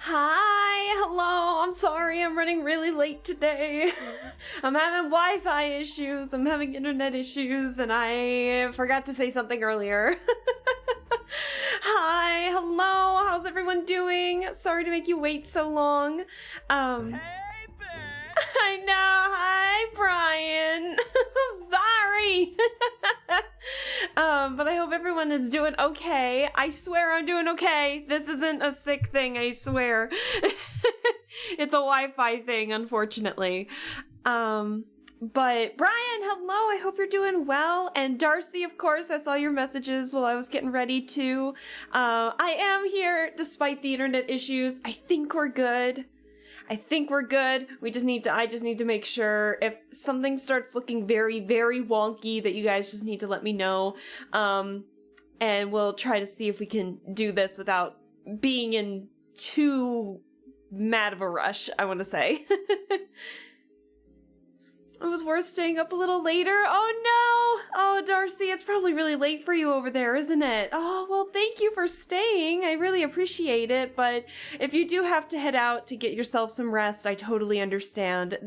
Hi, hello, I'm sorry I'm running really late today. I'm having Wi-Fi issues, I'm having internet issues, and I forgot to say something earlier. Hi, hello, how's everyone doing? Sorry to make you wait so long. Hey, I know, hi, Brian. I'm sorry. But I hope everyone is doing okay. I swear I'm doing okay. This isn't a sick thing, I swear. It's a Wi-Fi thing, unfortunately. But Brian, hello, I hope you're doing well. And Darcy, of course, I saw your messages while I was getting ready to. I am here despite the internet issues. I think we're good. I just need to make sure if something starts looking very, very wonky that you guys just need to let me know. And we'll try to see if we can do this without being in too mad of a rush, I want to say. It was worth staying up a little later. Oh no! Oh, Darcy, it's probably really late for you over there, isn't it? Oh, well, thank you for staying. I really appreciate it, but if you do have to head out to get yourself some rest, I totally understand.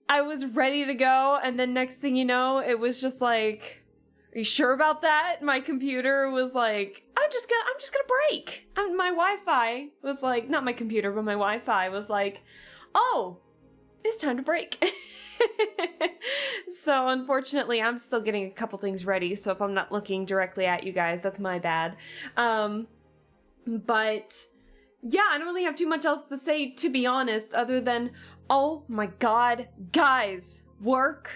I was ready to go, and then next thing you know, it was just like, are you sure about that? My computer was like, I'm just gonna break. My Wi-Fi was like, not my computer, but my Wi-Fi was like, oh, it's time to break. So unfortunately, I'm still getting a couple things ready, so if I'm not looking directly at you guys, that's my bad. But yeah, I don't really have too much else to say, to be honest, other than, oh my god, guys, work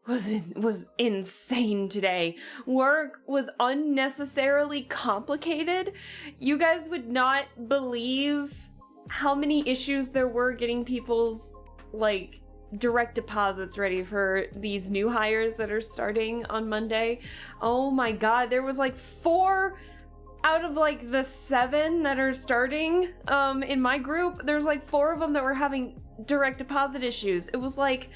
was insane today. Work was unnecessarily complicated. You guys would not believe how many issues there were getting people's like direct deposits ready for these new hires that are starting on Monday. Oh my god, there was like 4 out of like the 7 that are starting in my group. There's like 4 of them that were having direct deposit issues. It was like,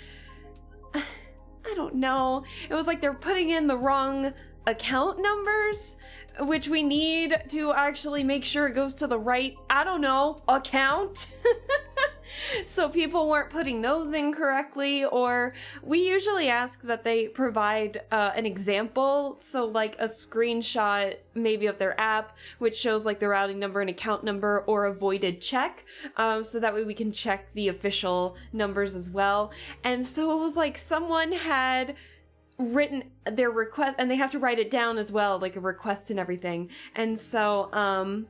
I don't know. It was like they're putting in the wrong account numbers, which we need to actually make sure it goes to the right, I don't know, account. So people weren't putting those in correctly, or we usually ask that they provide an example, so like a screenshot maybe of their app, which shows like the routing number and account number, or a voided check, so that way we can check the official numbers as well. And so it was like someone had written their request, and they have to write it down as well, like a request and everything. And so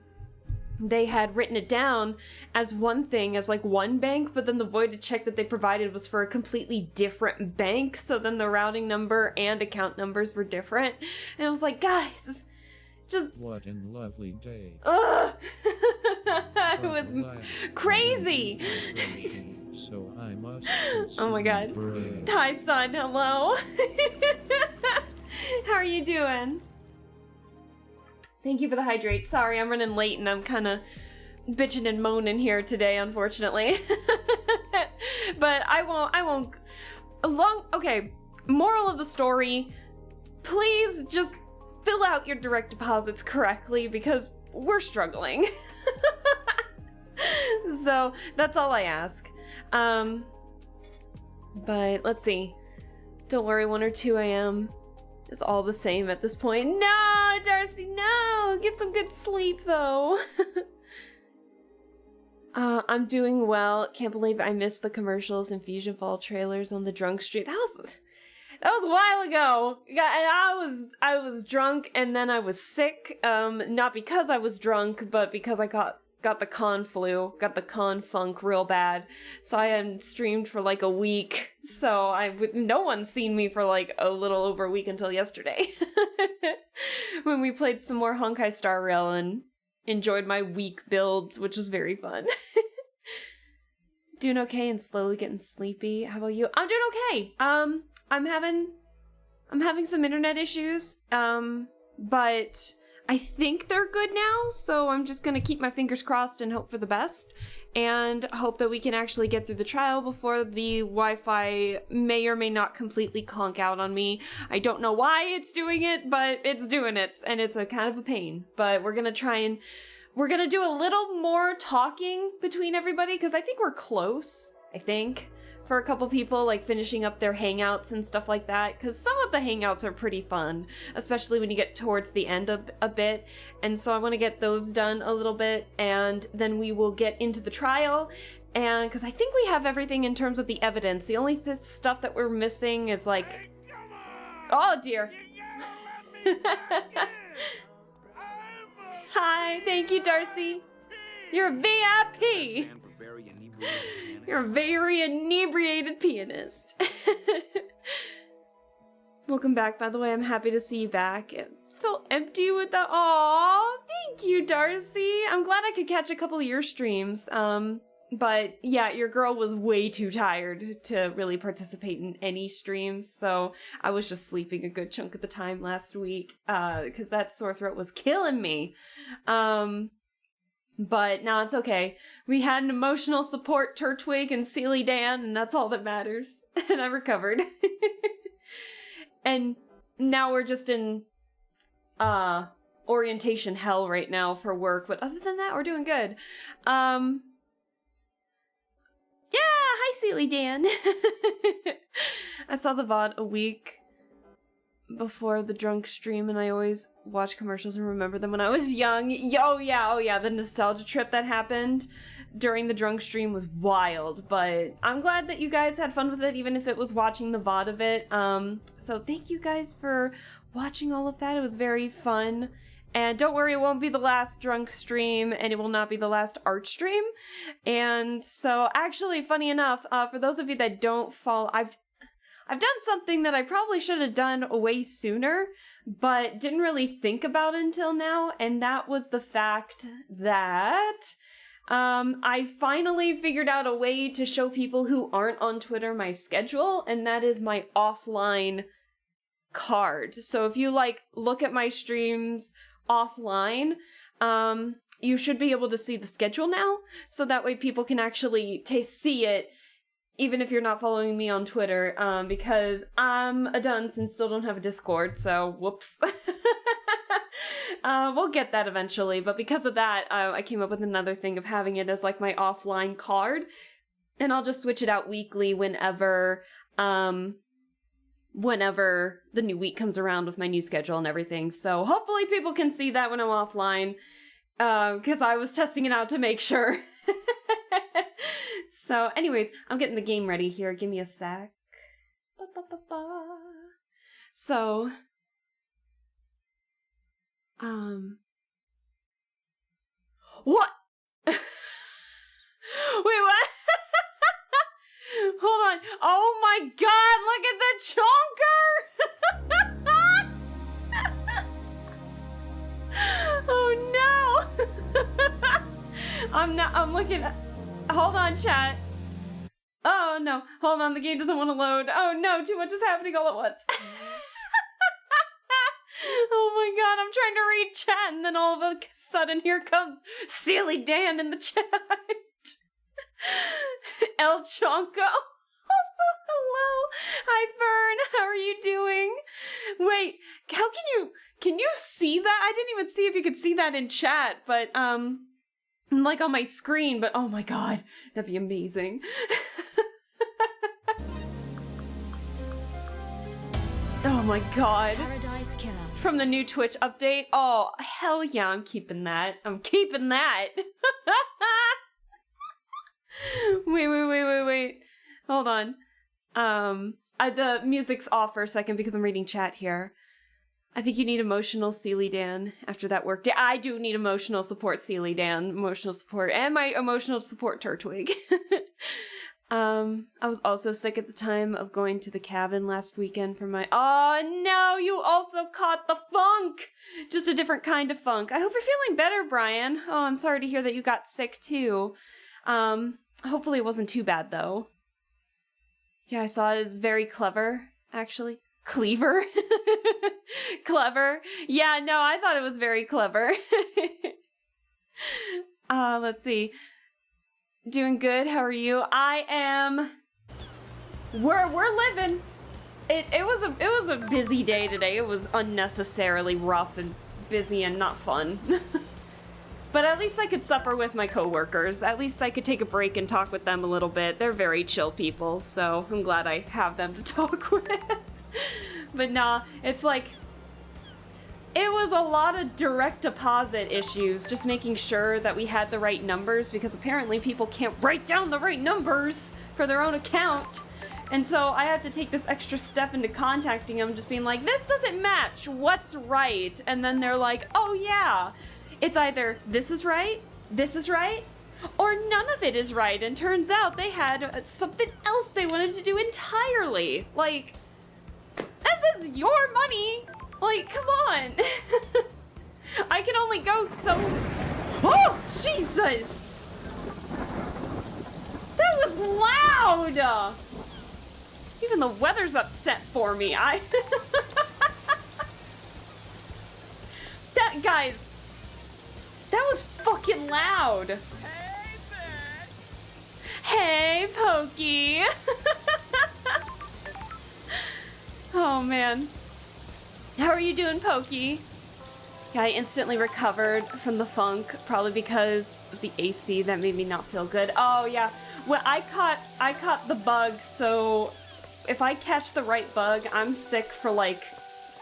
they had written it down as one thing, as like one bank, but then the voided check that they provided was for a completely different bank, so then the routing number and account numbers were different. And I was like, guys, just what a lovely day. Ugh. It was crazy. So I must Oh my god. Hi, son. Hello. How are you doing? Thank you for the hydrate. Sorry, I'm running late and I'm kind of bitching and moaning here today, unfortunately. But I won't. Okay, moral of the story, please just fill out your direct deposits correctly because we're struggling. So that's all I ask. But let's see. Don't worry, 1 or 2 a.m. is all the same at this point. No, Darcy, no! Get some good sleep, though. I'm doing well. Can't believe I missed the commercials and Fusion Fall trailers on the drunk stream. That was a while ago. Yeah, and I was drunk and then I was sick. Not because I was drunk, but because I got the con flu, got the con funk real bad. So I hadn't streamed for like a week. So no one's seen me for like a little over a week until yesterday. When we played some more Honkai Star Rail and enjoyed my week builds, which was very fun. Doing okay and slowly getting sleepy. How about you? I'm doing okay. I'm having some internet issues. But I think they're good now, so I'm just gonna keep my fingers crossed and hope for the best, and hope that we can actually get through the trial before the Wi-Fi may or may not completely conk out on me. I don't know why it's doing it, but it's doing it, and it's a kind of a pain. But we're gonna try and we're gonna do a little more talking between everybody, because I think we're close, for a couple people, like finishing up their hangouts and stuff like that, because some of the hangouts are pretty fun, especially when you get towards the end of a bit, and so I want to get those done a little bit, and then we will get into the trial, and because I think we have everything in terms of the evidence. The only stuff that we're missing is like, oh dear. Hi, thank you, Darcy. You're a VIP. You're a very inebriated pianist. Welcome back, by the way. I'm happy to see you back. It felt empty without. Aw, thank you, Darcy. I'm glad I could catch a couple of your streams. But yeah, your girl was way too tired to really participate in any streams, so I was just sleeping a good chunk of the time last week, because that sore throat was killing me. But now it's okay. We had an emotional support Turtwig and Sealy Dan, and that's all that matters. And I recovered. And now we're just in orientation hell right now for work, but other than that, we're doing good. Yeah, hi Sealy Dan. I saw the VOD a week before the drunk stream, and I always watch commercials and remember them when I was young. Oh yeah, the nostalgia trip that happened during the drunk stream was wild, but I'm glad that you guys had fun with it, even if it was watching the VOD of it. So thank you guys for watching all of that. It was very fun. And don't worry, it won't be the last drunk stream, and it will not be the last art stream. And so, actually, funny enough, for those of you that don't follow, I've done something that I probably should have done way sooner, but didn't really think about until now, and that was the fact that I finally figured out a way to show people who aren't on Twitter my schedule, and that is my offline card. So if you, like, look at my streams offline, you should be able to see the schedule now, so that way people can actually see it, even if you're not following me on Twitter, because I'm a dunce and still don't have a Discord, so whoops. We'll get that eventually, but because of that, I came up with another thing of having it as like my offline card, and I'll just switch it out weekly whenever the new week comes around with my new schedule and everything. So hopefully people can see that when I'm offline, because I was testing it out to make sure. So anyways, I'm getting the game ready here. Give me a sec. So, what? Wait, what? Hold on. Oh my god, look at the chonker! Oh no! I'm looking at... Hold on, chat. Oh no, hold on, the game doesn't want to load. Oh no, too much is happening all at once. Oh my god, I'm trying to read chat, and then all of a sudden here comes Sealy Dan in the chat. El Chonko. Also, hello. Hi, Fern. How are you doing? Wait, how can you see that? I didn't even see if you could see that in chat, but, like on my screen, but oh my god, that'd be amazing. Oh my god. Paradise Killer. From the new Twitch update. Oh, hell yeah, I'm keeping that. I'm keeping that. Wait. Hold on. The music's off for a second because I'm reading chat here. I think you need emotional Sealy Dan after that work day. I do need emotional support Sealy Dan, emotional support, and my emotional support Turtwig. I was also sick at the time of going to the cabin last weekend for my... Oh no, you also caught the funk! Just a different kind of funk. I hope you're feeling better, Brian. Oh, I'm sorry to hear that you got sick too. Hopefully it wasn't too bad though. Yeah, I saw it. It's very clever, actually. Cleaver? Clever? Yeah, no, I thought it was very clever. Let's see. Doing good, how are you? I am... We're living. It was a busy day today. It was unnecessarily rough and busy and not fun. But at least I could suffer with my coworkers. At least I could take a break and talk with them a little bit. They're very chill people, so I'm glad I have them to talk with. But nah, it's like, it was a lot of direct deposit issues, just making sure that we had the right numbers, because apparently people can't write down the right numbers for their own account. And so I have to take this extra step into contacting them, just being like, this doesn't match, what's right? And then they're like, oh yeah, it's either this is right, or none of it is right. And turns out they had something else they wanted to do entirely. Like, this is your money. Like, come on. I can only go so... Oh, Jesus! That was loud! Even the weather's upset for me. Guys, that was fucking loud. Hey, Pokey. Oh, man. How are you doing, Pokey? Yeah, I instantly recovered from the funk, probably because of the AC that made me not feel good. Oh, yeah. Well, I caught the bug, so if I catch the right bug, I'm sick for like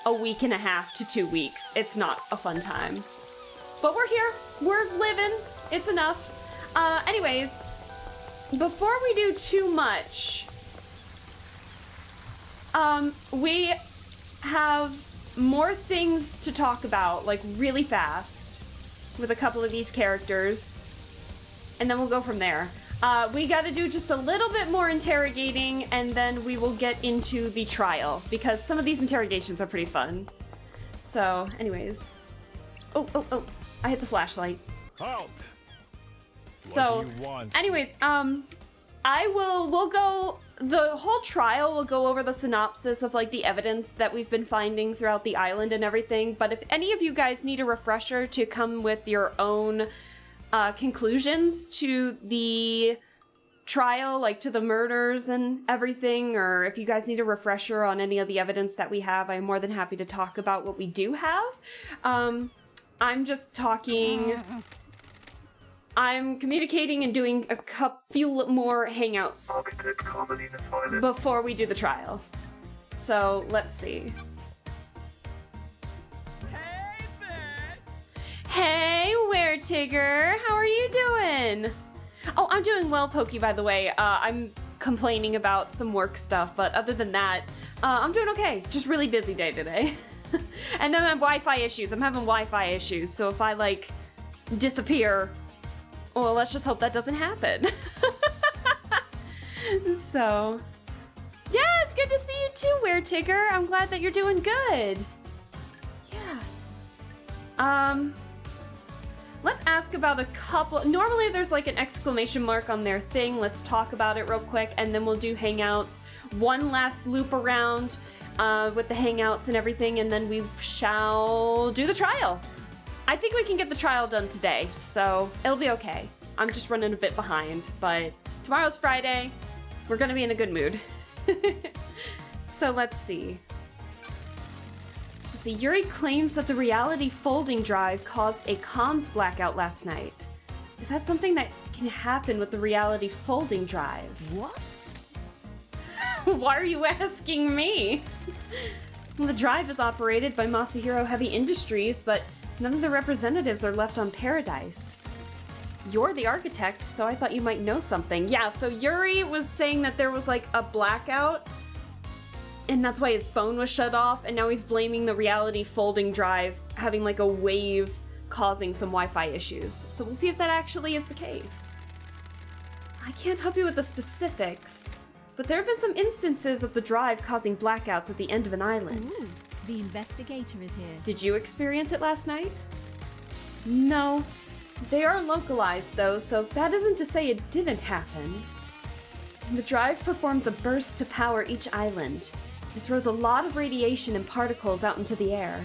a week and a half to 2 weeks. It's not a fun time. But we're here. We're living. It's enough. Anyways, before we do too much, we have more things to talk about, like really fast, with a couple of these characters, and then we'll go from there. We gotta do just a little bit more interrogating, and then we will get into the trial, because some of these interrogations are pretty fun. So, anyways. Oh, I hit the flashlight. Halt! So, what do you want? anyways, we'll go, the whole trial will go over the synopsis of like the evidence that we've been finding throughout the island and everything, but if any of you guys need a refresher to come with your own conclusions to the trial, like to the murders and everything, or if you guys need a refresher on any of the evidence that we have, I'm more than happy to talk about what we do have. I'm just talking... I'm communicating and doing a few more hangouts before we do the trial. So, let's see. Hey, bitch! Hey, Weretigger! How are you doing? Oh, I'm doing well, Pokey, by the way. I'm complaining about some work stuff, but other than that, I'm doing okay. Just really busy day today. And then I have Wi-Fi issues. I'm having Wi-Fi issues, so if I, like, disappear... Well, let's just hope that doesn't happen. So, yeah, it's good to see you too, Weretigger. I'm glad that you're doing good. Yeah. Let's ask about a couple. Normally there's like an exclamation mark on their thing. Let's talk about it real quick, and then we'll do hangouts. One last loop around with the hangouts and everything, and then we shall do the trial. I think we can get the trial done today, so it'll be okay. I'm just running a bit behind, but tomorrow's Friday. We're gonna be in a good mood. So let's see. Yuri claims that the reality folding drive caused a comms blackout last night. Is that something that can happen with the reality folding drive? What? Why are you asking me? Well, the drive is operated by Masahiro Heavy Industries, but none of the representatives are left on Paradise. You're the architect, so I thought you might know something. Yeah, so Yuri was saying that there was like a blackout, and that's why his phone was shut off, and now he's blaming the reality folding drive having like a wave causing some Wi-Fi issues. So we'll see if that actually is the case. I can't help you with the specifics, but there have been some instances of the drive causing blackouts at the end of an island. Ooh, the investigator is here. Did you experience it last night? No. They are localized though, so that isn't to say it didn't happen. The drive performs a burst to power each island. It throws a lot of radiation and particles out into the air.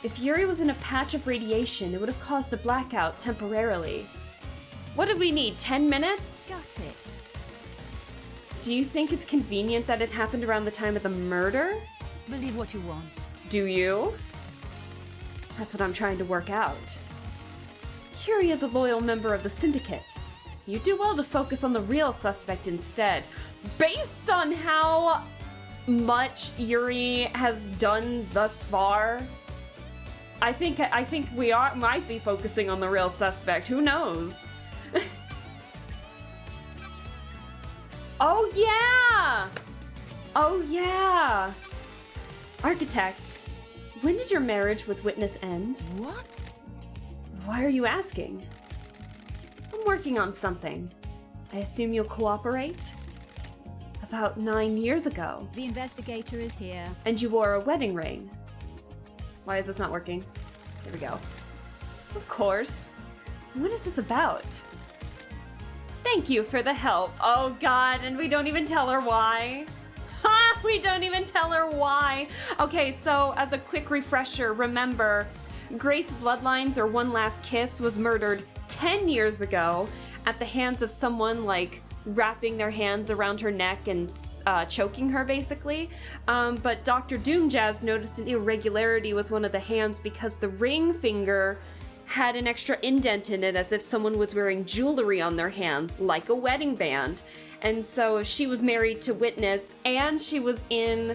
If Yuri was in a patch of radiation, it would have caused a blackout temporarily. What did we need, 10 minutes? Got it. Do you think it's convenient that it happened around the time of the murder? Believe what you want. Do you? That's what I'm trying to work out. Yuri is a loyal member of the Syndicate. You do well to focus on the real suspect instead. Based on how much Yuri has done thus far, I think we might be focusing on the real suspect. Who knows? Oh yeah! Oh yeah! Architect, when did your marriage with Witness end? What? Why are you asking? I'm working on something. I assume you'll cooperate? About 9 years ago. The investigator is here. And you wore a wedding ring. Why is this not working? There we go. Of course. What is this about? Thank you for the help. Oh god, and we don't even tell her why. Ha! We don't even tell her why. Okay, so as a quick refresher, remember, Grace Bloodlines, or One Last Kiss, was murdered 10 years ago at the hands of someone, like, wrapping their hands around her neck and choking her, basically. But Dr. Doomjazz noticed an irregularity with one of the hands because the ring finger had an extra indent in it, as if someone was wearing jewelry on their hand, like a wedding band. And so she was married to Witness, and she was in...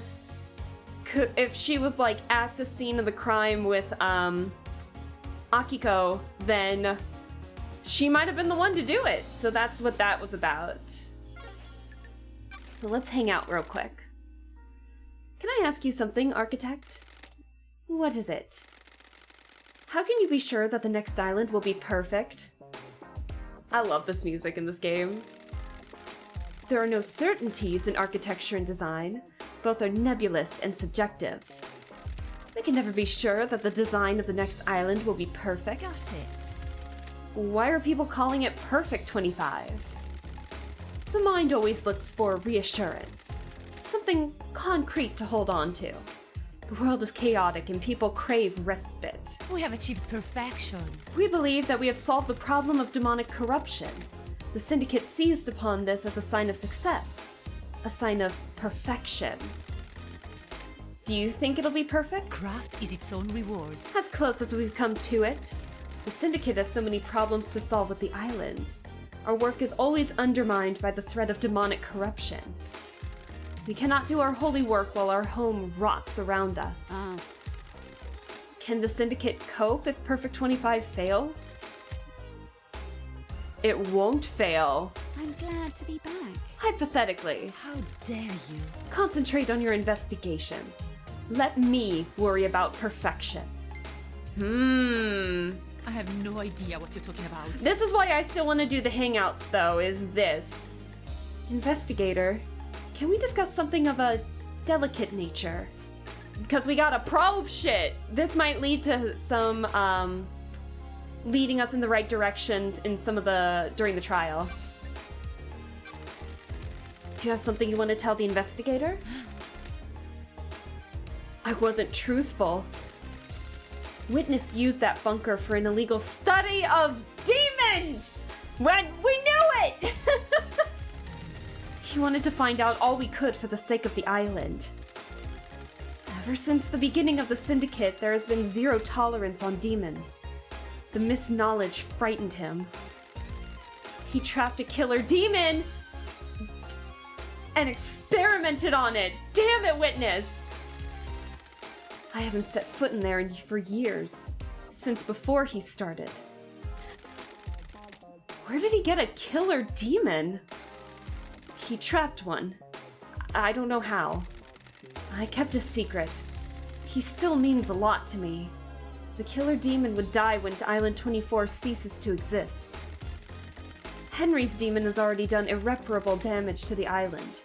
If she was, like, at the scene of the crime with, Akiko, then she might have been the one to do it. So that's what that was about. So let's hang out real quick. Can I ask you something, Architect? What is it? How can you be sure that the next island will be perfect? I love this music in this game. There are no certainties in architecture and design. Both are nebulous and subjective. We can never be sure that the design of the next island will be perfect. Got it. Why are people calling it Perfect 25? The mind always looks for reassurance. Something concrete to hold on to. The world is chaotic and people crave respite. We have achieved perfection. We believe that we have solved the problem of demonic corruption. The Syndicate seized upon this as a sign of success. A sign of perfection. Do you think it'll be perfect? Craft is its own reward. As close as we've come to it. The Syndicate has so many problems to solve with the islands. Our work is always undermined by the threat of demonic corruption. We cannot do our holy work while our home rots around us. Can the Syndicate cope if Perfect 25 fails? It won't fail. I'm glad to be back. Hypothetically, How dare you? concentrate on your investigation. Let me worry about perfection. I have no idea what you're talking about. This is why I still want to do the hangouts, though, is this. Investigator, can we discuss something of a delicate nature? Because we gotta probe shit. This might lead to some, leading us in the right direction in some of during the trial. Do you have something you want to tell the investigator? I wasn't truthful. Witness used that bunker for an illegal study of demons! When we knew it! He wanted to find out all we could for the sake of the island. Ever since the beginning of the Syndicate, there has been zero tolerance on demons. The misknowledge frightened him. He trapped a killer demon and experimented on it. Damn it, Witness! I haven't set foot in there for years, since before he started. Where did he get a killer demon? He trapped one. I don't know how. I kept a secret. He still means a lot to me. The killer demon would die when Island 24 ceases to exist. Henry's demon has already done irreparable damage to the island.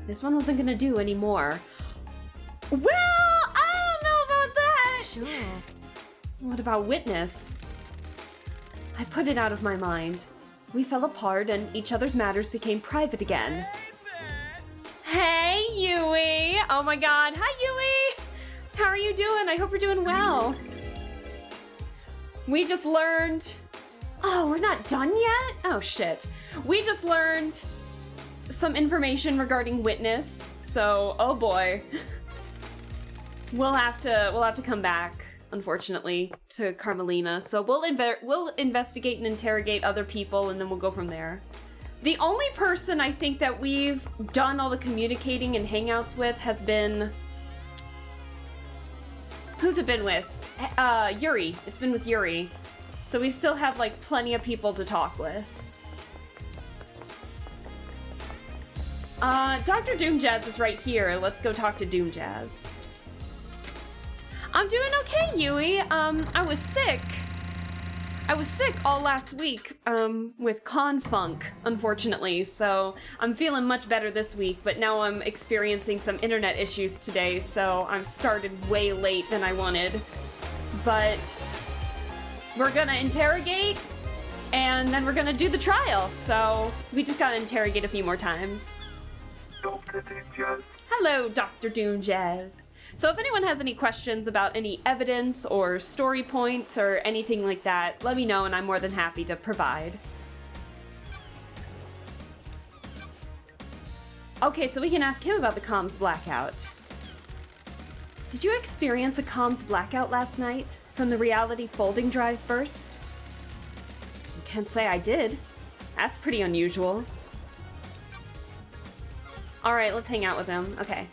This one wasn't gonna do any more. Well, I don't know about that! Sure. What about Witness? I put it out of my mind. We fell apart and each other's matters became private again. Hey, Yui! Oh my god, hi Yui! How are you doing? I hope you're doing well. We just learned... Oh, we're not done yet? Oh shit. We just learned some information regarding Witness, so oh boy. We'll have to come back unfortunately, to Carmelina. So we'll investigate and interrogate other people, and then we'll go from there. The only person I think that we've done all the communicating and hangouts with has been... Who's it been with? Yuri. It's been with Yuri. So we still have, like, plenty of people to talk with. Dr. Doomjazz is right here. Let's go talk to Doomjazz. I'm doing okay, Yui. I was sick. I was sick all last week, with Confunk, unfortunately, so I'm feeling much better this week, but now I'm experiencing some internet issues today, so I'm started way late than I wanted. But we're gonna interrogate, and then we're gonna do the trial, so we just gotta interrogate a few more times. Dr. Doomjazz. Hello, Dr. Doomjazz. So if anyone has any questions about any evidence or story points or anything like that, let me know and I'm more than happy to provide. Okay, so we can ask him about the comms blackout. Did you experience a comms blackout last night from the reality folding drive burst? I can't say I did. That's pretty unusual. Alright, let's hang out with him. Okay.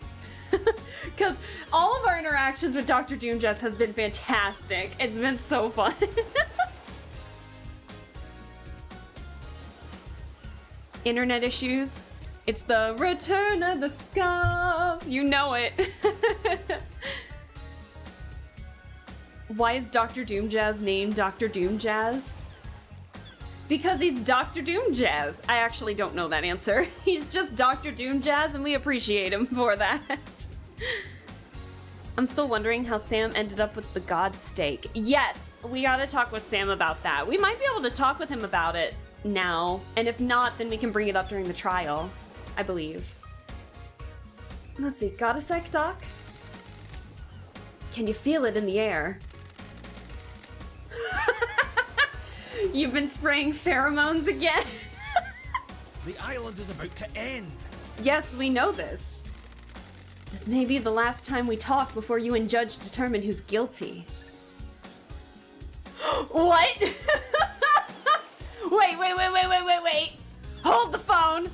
Because all of our interactions with Dr. Doomjazz has been fantastic. It's been so fun. Internet issues. It's the return of the scarf. You know it. Why is Dr. Doomjazz named Dr. Doomjazz? Because he's Dr. Doomjazz. I actually don't know that answer. He's just Dr. Doomjazz and we appreciate him for that. I'm still wondering how Sam ended up with the God Steak. Yes, we gotta talk with Sam about that. We might be able to talk with him about it now, and if not, then we can bring it up during the trial, I believe. Let's see, got a sec, Doc? Can you feel it in the air? You've been spraying pheromones again? The island is about to end. Yes, we know this. This may be the last time we talk before you and Judge determine who's guilty. What? Wait. Hold the phone.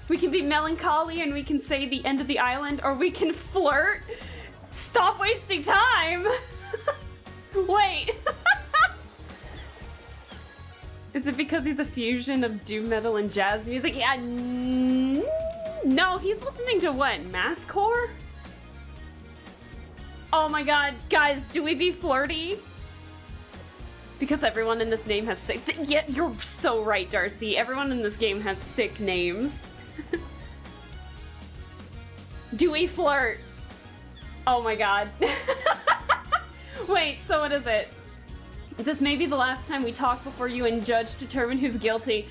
We can be melancholy and we can say the end of the island, or we can flirt. Stop wasting time. Wait. Is it because he's a fusion of doom metal and jazz music? Yeah, no, he's listening to what? Mathcore? Oh my god, guys, do we be flirty? Because everyone in this name has sick... Yeah, you're so right, Darcy. Everyone in this game has sick names. Do we flirt? Oh my god. Wait, so what is it? This may be the last time we talk before you and Judge determine who's guilty.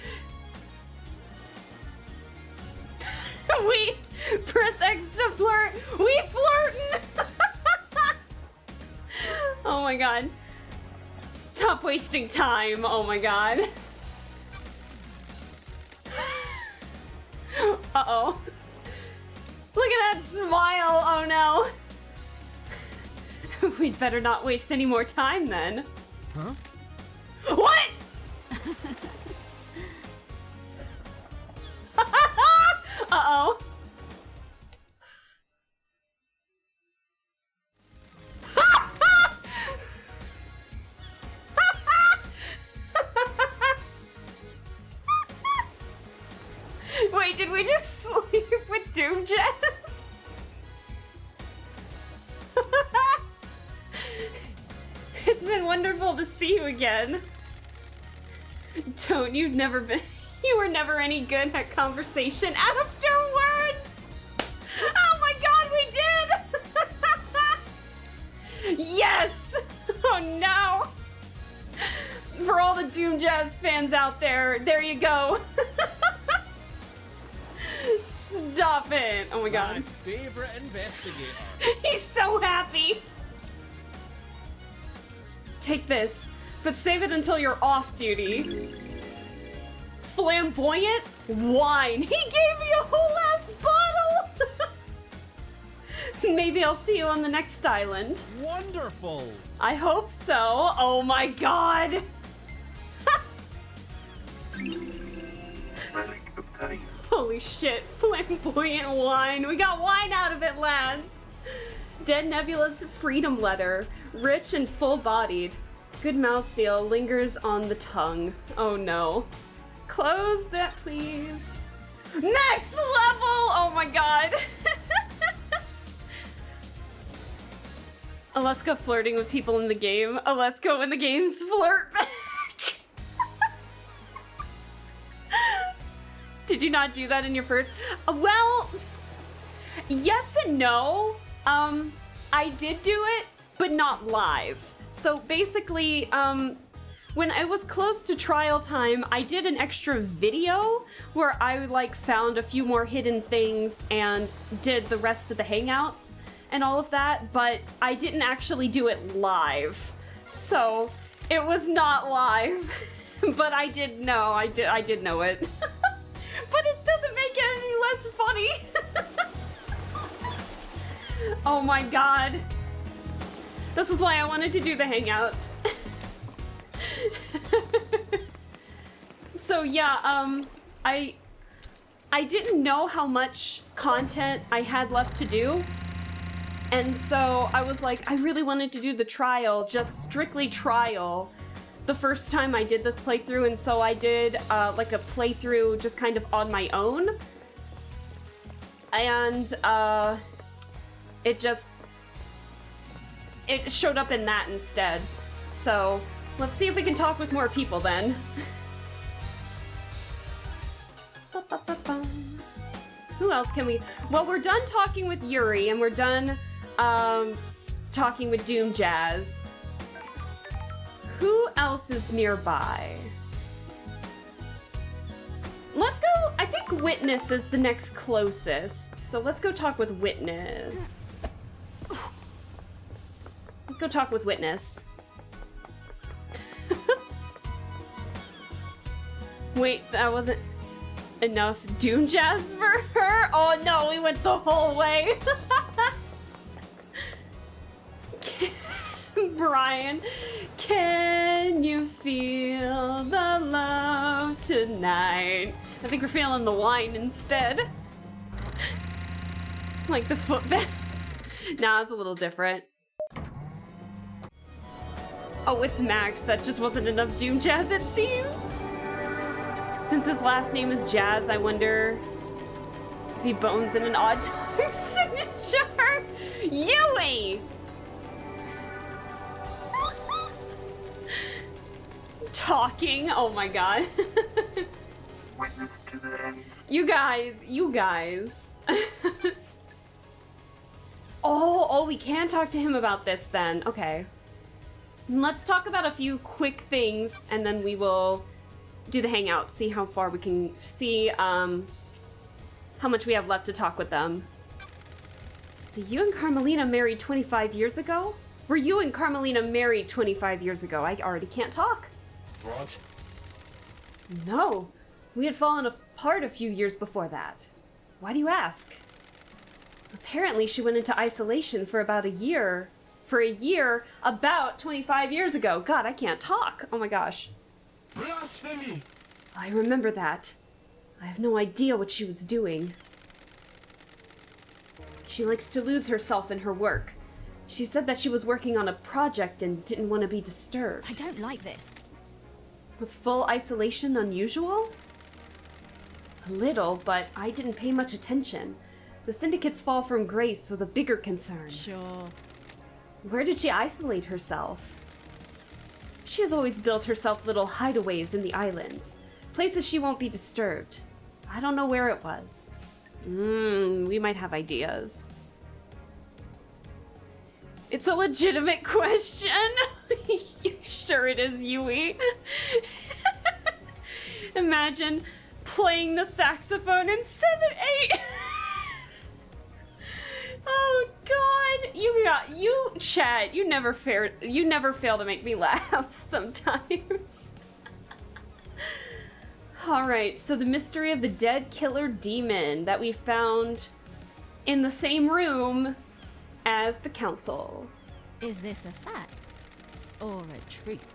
We press X to flirt. We flirtin'. Oh my god. Stop wasting time. Oh my god. Uh-oh. Look at that smile. Oh no. We'd better not waste any more time then. Huh? What? Uh-oh. Wait, did we just sleep with Doomjazz? It's been wonderful to see you again. Don't, you were never any good at conversation afterwards! Oh my god, we did! Yes! Oh no! For all the Doomjazz fans out there, there you go. Stop it! Oh my god. My favorite investigator. He's so happy! Take this, but save it until you're off duty. Flamboyant wine. He gave me a whole ass bottle! Maybe I'll see you on the next island. Wonderful! I hope so. Oh my god. Relic obtained. Holy shit, flamboyant wine. We got wine out of it, lads. Dead Nebula's freedom letter. Rich and full-bodied. Good mouthfeel lingers on the tongue. Oh no. Close that, please. Next level! Oh my god. Aleska flirting with people in the game. Aleska when the games flirt back. Did you not do that in your first? Well, yes and no. I did do it, but not live. So basically, when I was close to trial time, I did an extra video where I like found a few more hidden things and did the rest of the hangouts and all of that, but I didn't actually do it live. So it was not live, but I did know, I did know it. But it doesn't make it any less funny. Oh my god. This is why I wanted to do the hangouts. So yeah, I didn't know how much content I had left to do. And so I was like, I really wanted to do the trial, just strictly trial, the first time I did this playthrough, and so I did like a playthrough just kind of on my own. And it showed up in that instead. So let's see if we can talk with more people then. Who else can we? Well, we're done talking with Yuri, and we're done talking with Doom Jazz. Who else is nearby? Let's go. I think Witness is the next closest. So let's go talk with Witness. Let's go talk with Witness. Wait, that wasn't enough Doom Jazz for her? Oh no, we went the whole way. Brian, can you feel the love tonight? I think we're feeling the wine instead. Like the foot baths. Nah, it's a little different. Oh, it's Max. That just wasn't enough Doom Jazz, it seems. Since his last name is Jazz, I wonder if he bones in an odd time signature. Yui! Talking. Oh my god. Witness to the end. You guys. Oh, we can talk to him about this then. Okay. Let's talk about a few quick things and then we will do the hangout, see how far we can see how much we have left to talk with them. So you and Carmelina married 25 years ago? Were you and Carmelina married 25 years ago? I already can't talk. What? No, we had fallen apart a few years before that. Why do you ask? Apparently she went into isolation for about a year. For a year, about 25 years ago. God, I can't talk. Oh my gosh. Blasphemy! I remember that. I have no idea what she was doing. She likes to lose herself in her work. She said that she was working on a project and didn't want to be disturbed. I don't like this. Was full isolation unusual? A little, but I didn't pay much attention. The Syndicate's fall from grace was a bigger concern. Sure. Where did she isolate herself? She has always built herself little hideaways in the islands. Places she won't be disturbed. I don't know where it was. We might have ideas. It's a legitimate question. Sure it is, Yui. Imagine playing the saxophone in 7/8. Oh God, you chat. You never fail to make me laugh sometimes. All right, so the mystery of the dead killer demon that we found in the same room as the council. Is this a fact or a truth?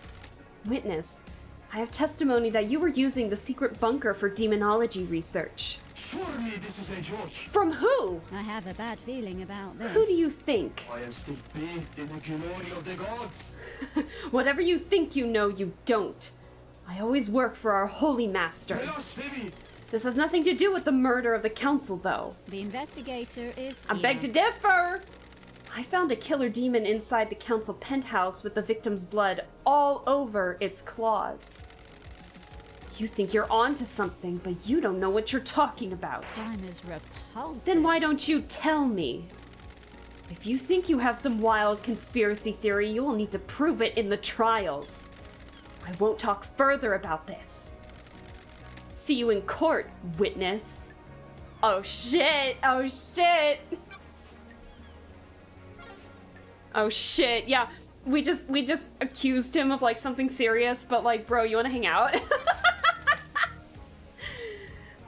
Witness, I have testimony that you were using the secret bunker for demonology research. Surely this is a joke. From who? I have a bad feeling about this. Who do you think? I am still bathed in the glory of the gods. Whatever you think you know, you don't. I always work for our holy masters. Blasphemy! This has nothing to do with the murder of the council, though. The investigator is I beg to differ! I found a killer demon inside the council penthouse with the victim's blood all over its claws. You think you're onto something, but you don't know what you're talking about. Crime is repulsive. Then why don't you tell me? If you think you have some wild conspiracy theory, you will need to prove it in the trials. I won't talk further about this. See you in court, witness. Oh shit, oh shit. Oh shit, yeah. We just accused him of like something serious, but like, bro, you wanna hang out?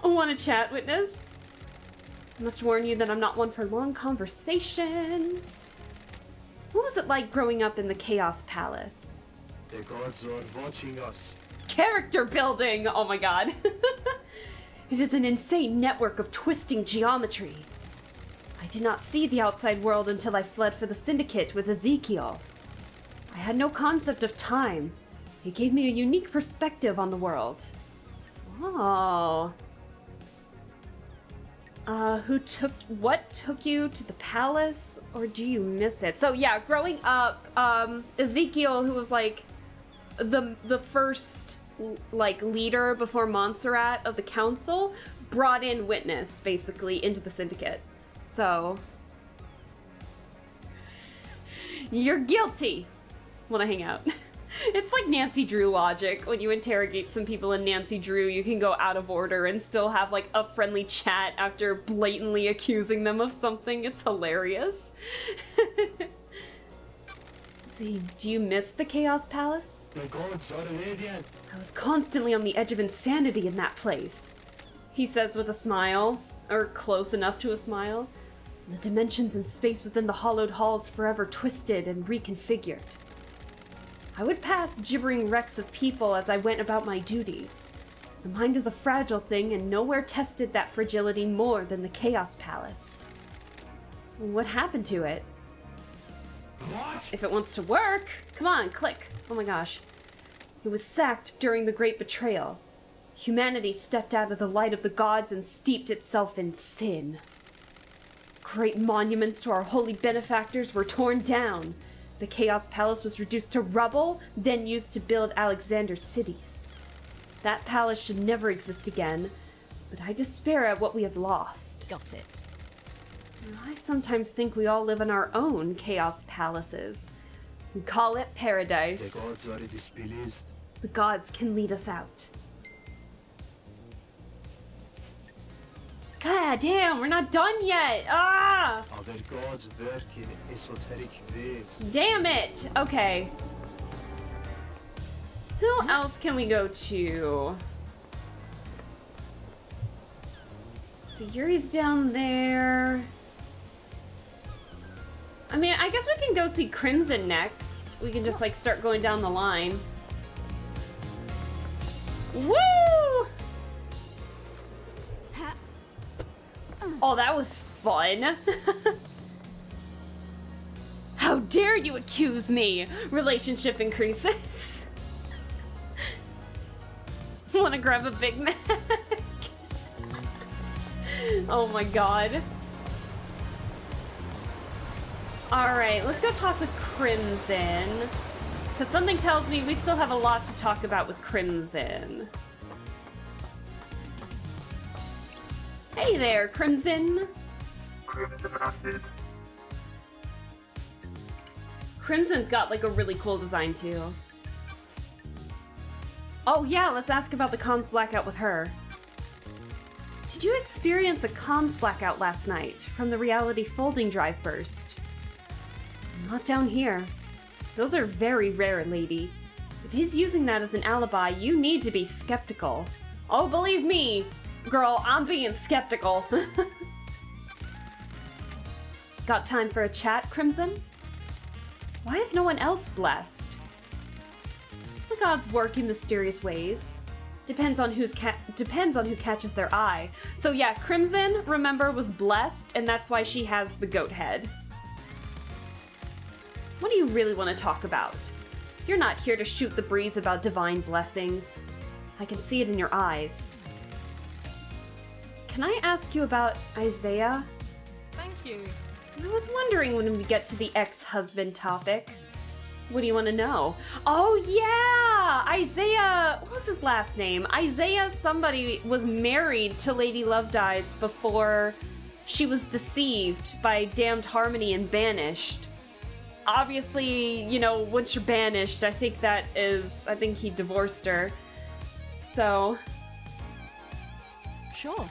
Wanna chat, witness? I must warn you that I'm not one for long conversations. What was it like growing up in the Chaos Palace? The gods are watching us. Character building! Oh my god. It is an insane network of twisting geometry. I did not see the outside world until I fled for the Syndicate with Ezekiel. I had no concept of time. It gave me a unique perspective on the world. Oh. What took you to the palace, or do you miss it? So yeah, growing up, Ezekiel, who was like the first like leader before Montserrat of the council, brought in Witness basically into the Syndicate. So you're guilty. Wanna hang out? It's like Nancy Drew logic. When you interrogate some people in Nancy Drew, you can go out of order and still have like a friendly chat after blatantly accusing them of something. It's hilarious. See, do you miss the Chaos Palace? The gods are radiant. I was constantly on the edge of insanity in that place. He says with a smile, or close enough to a smile. The dimensions and space within the hollowed halls forever twisted and reconfigured. I would pass gibbering wrecks of people as I went about my duties. The mind is a fragile thing, and nowhere tested that fragility more than the Chaos Palace. What happened to it? What? If it wants to work, come on, click. Oh my gosh. It was sacked during the Great Betrayal. Humanity stepped out of the light of the gods and steeped itself in sin. Great monuments to our holy benefactors were torn down. The Chaos Palace was reduced to rubble, then used to build Alexander's cities. That palace should never exist again, but I despair at what we have lost. Got it. I sometimes think we all live in our own Chaos Palaces. We call it The paradise. gods are displeased. The gods can lead us out. God damn, we're not done yet! Ah! Other gods work in esoteric ways. Damn it! Okay. Who else can we go to? So Yuri's down there. I mean, I guess we can go see Crimson next. We can just like start going down the line. Woo! Oh, that was fun. How dare you accuse me? Relationship increases. Wanna grab a Big Mac? Oh my god. Alright, let's go talk with Crimson. Because something tells me we still have a lot to talk about with Crimson. Hey there, Crimson. Crimson Acid. Crimson's got like a really cool design too. Oh yeah, let's ask about the comms blackout with her. Did you experience a comms blackout last night from the reality folding drive burst? Not down here. Those are very rare, lady. If he's using that as an alibi, you need to be skeptical. Oh, believe me, girl, I'm being skeptical. Got time for a chat, Crimson? Why is no one else blessed? The gods work in mysterious ways. Depends on who catches their eye. So yeah, Crimson, remember, was blessed, and that's why she has the goat head. What do you really want to talk about? You're not here to shoot the breeze about divine blessings. I can see it in your eyes. Can I ask you about Isaiah? Thank you. I was wondering when we get to the ex-husband topic. What do you want to know? Oh yeah! Isaiah, what was his last name? Isaiah somebody was married to Lady Lovedies before she was deceived by Damned Harmony and banished. Obviously, you know, once you're banished, I think he divorced her. So, Sure.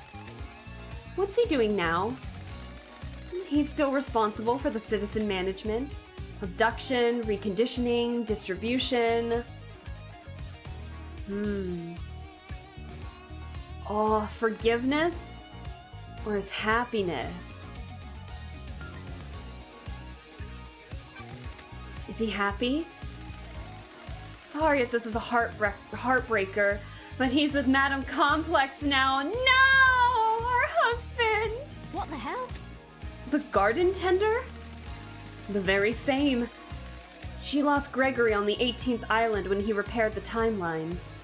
what's he doing now? He's still responsible for the citizen management, abduction, reconditioning, distribution. Oh, forgiveness? Or his happiness? Is he happy? Sorry if this is a heartbreaker, but he's with Madame Complex now. No! Our husband! What the hell? The garden tender? The very same. She lost Gregory on the 18th island when he repaired the timelines.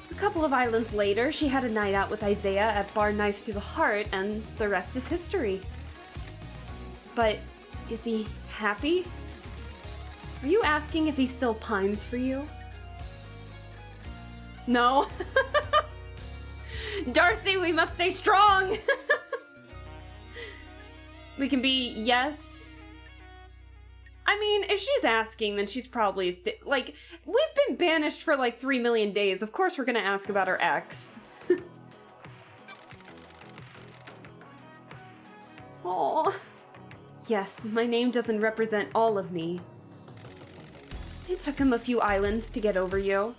A couple of islands later, she had a night out with Isaiah at Bar Knife Through the Heart, and the rest is history. But is he happy? Are you asking if he still pines for you? No. Darcy, we must stay strong! We can be yes. I mean, if she's asking, then she's probably like, we've been banished for like 3 million days. Of course we're gonna ask about our ex. Oh. Yes, my name doesn't represent all of me. It took him a few islands to get over you.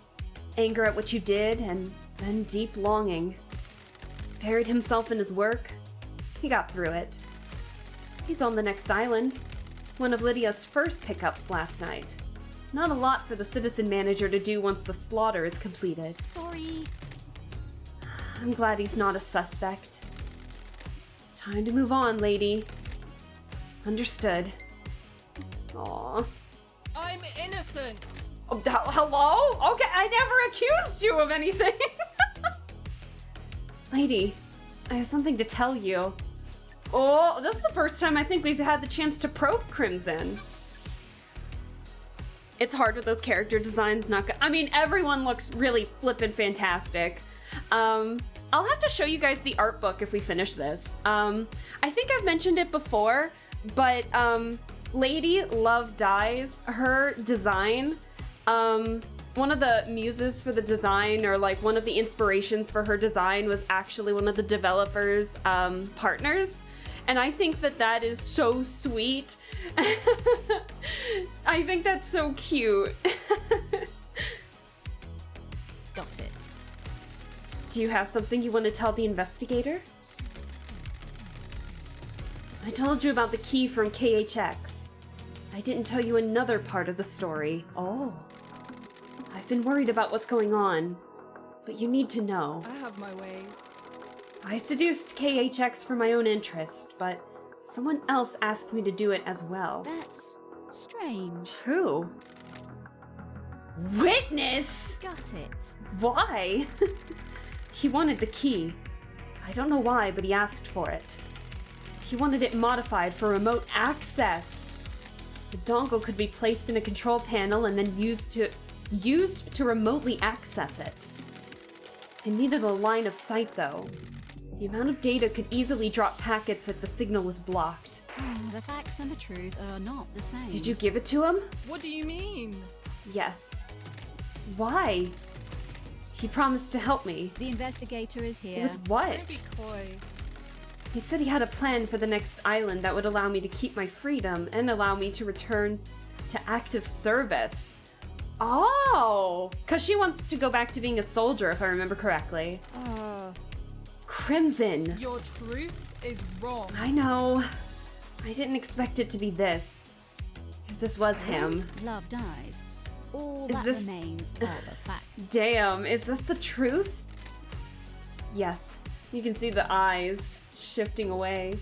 Anger at what you did, and then deep longing. Buried himself in his work. He got through it. He's on the next island. One of Lydia's first pickups last night. Not a lot for the citizen manager to do once the slaughter is completed. Sorry. I'm glad he's not a suspect. Time to move on, lady. Understood. Aww. I'm innocent. Oh, hello? Okay, I never accused you of anything. Lady, I have something to tell you. Oh, this is the first time I think we've had the chance to probe Crimson. It's hard with those character designs, I mean, everyone looks really flippin' fantastic. I'll have to show you guys the art book if we finish this. I think I've mentioned it before, but Lady Lovedies, her design, one of the muses for the design, or like one of the inspirations for her design, was actually one of the developers' partners. And I think that is so sweet. I think that's so cute. Got it. Do you have something you want to tell the investigator? I told you about the key from KHX. I didn't tell you another part of the story. Oh. I've been worried about what's going on, but you need to know. I have my ways. I seduced KHX for my own interest, but someone else asked me to do it as well. That's strange. Who? Witness? Got it. Why? He wanted the key. I don't know why, but he asked for it. He wanted it modified for remote access. The dongle could be placed in a control panel and then used to remotely access it. It needed a line of sight, though. The amount of data could easily drop packets if the signal was blocked. The facts and the truth are not the same. Did you give it to him? What do you mean? Yes. Why? He promised to help me. The investigator is here. With what? Don't be coy. He said he had a plan for the next island that would allow me to keep my freedom and allow me to return to active service. Oh! Because she wants to go back to being a soldier, if I remember correctly. Crimson! Your truth is wrong. I know. I didn't expect it to be this. If this was him. Love dies. All Is that this- remains are the facts. Damn, is this the truth? Yes. You can see the eyes shifting away.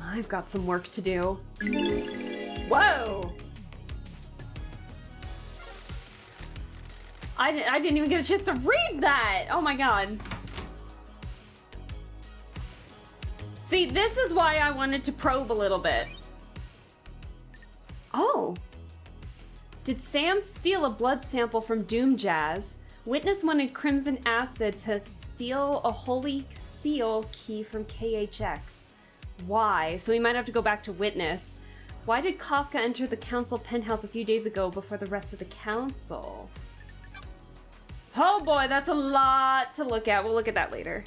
I've got some work to do. Whoa! I didn't even get a chance to read that! Oh my god. See, this is why I wanted to probe a little bit. Oh. Did Sam steal a blood sample from Doom Jazz? Witness wanted Crimson Acid to steal a Holy Seal key from KHX. Why? So we might have to go back to Witness. Why did Kafka enter the council penthouse a few days ago before the rest of the council? Oh boy, that's a lot to look at. We'll look at that later.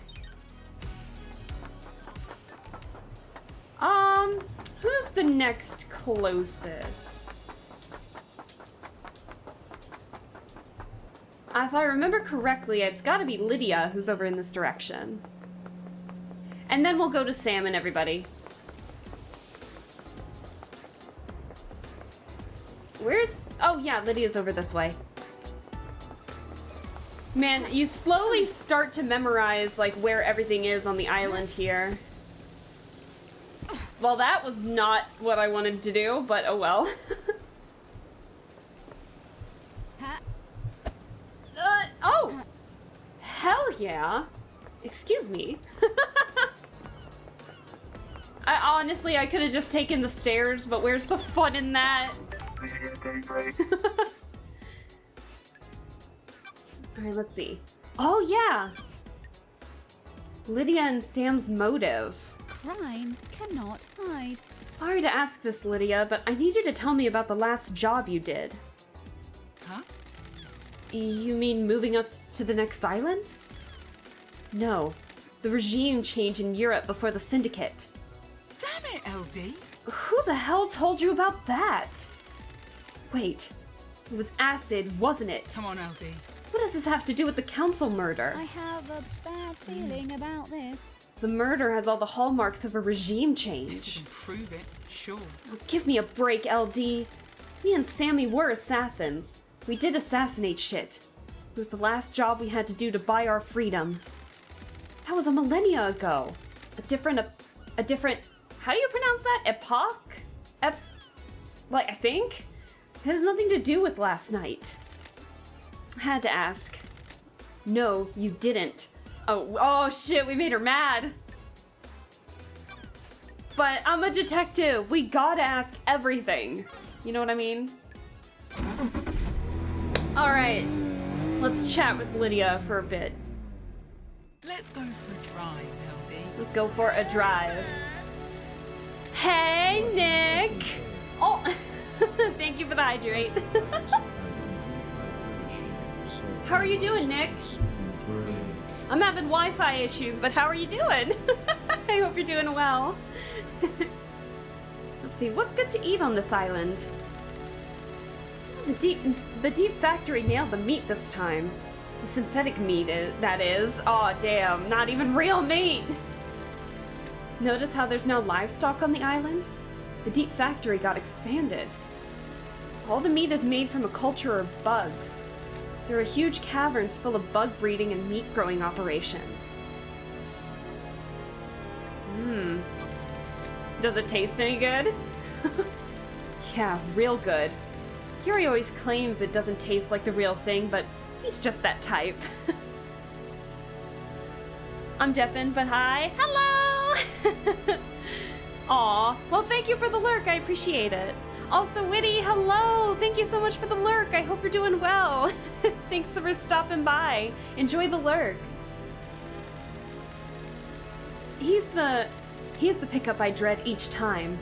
Who's the next closest? If I remember correctly, it's gotta be Lydia who's over in this direction. And then we'll go to Sam and everybody. Where's... Oh yeah, Lydia's over this way. Man, you slowly start to memorize, like, where everything is on the island here. Well, that was not what I wanted to do, but oh well. Oh! Hell yeah! Excuse me. Honestly, I could have just taken the stairs, but where's the fun in that? Alright, let's see. Oh, yeah! Lydia and Sam's motive. Crime cannot hide. Sorry to ask this, Lydia, but I need you to tell me about the last job you did. Huh? You mean moving us to the next island? No. The regime change in Europe before the Syndicate. Damn it, LD! Who the hell told you about that? Wait. It was Acid, wasn't it? Come on, LD. What does this have to do with the council murder? I have a bad feeling about this. The murder has all the hallmarks of a regime If you change. can prove it, sure. Oh, give me a break, LD. Me and Sammy were assassins. We did assassinate shit. It was the last job we had to do to buy our freedom. That was a millennia ago. A different, how do you pronounce that? Epoch? Like, I think? It has nothing to do with last night. I had to ask. No, you didn't. Oh shit, we made her mad. But I'm a detective. We gotta ask everything. You know what I mean? Alright. Let's chat with Lydia for a bit. Let's go for a drive, LD. Let's go for a drive. Hey, Nick! Oh, thank you for the hydrate. How are you doing, Nick? I'm having Wi-Fi issues, but how are you doing? I hope you're doing well. Let's see, what's good to eat on this island? The deep factory nailed the meat this time. The synthetic meat, that is. Aw, damn, not even real meat! Notice how there's now livestock on the island? The deep factory got expanded. All the meat is made from a culture of bugs. There are huge caverns full of bug breeding and meat growing operations. Does it taste any good? Yeah, real good. Yuri always claims it doesn't taste like the real thing, but he's just that type. I'm deafened, but hi. Hello! Aw, well thank you for the lurk, I appreciate it. Also, Witty, hello! Thank you so much for the lurk, I hope you're doing well. Thanks for stopping by. Enjoy the lurk. He's the pickup I dread each time.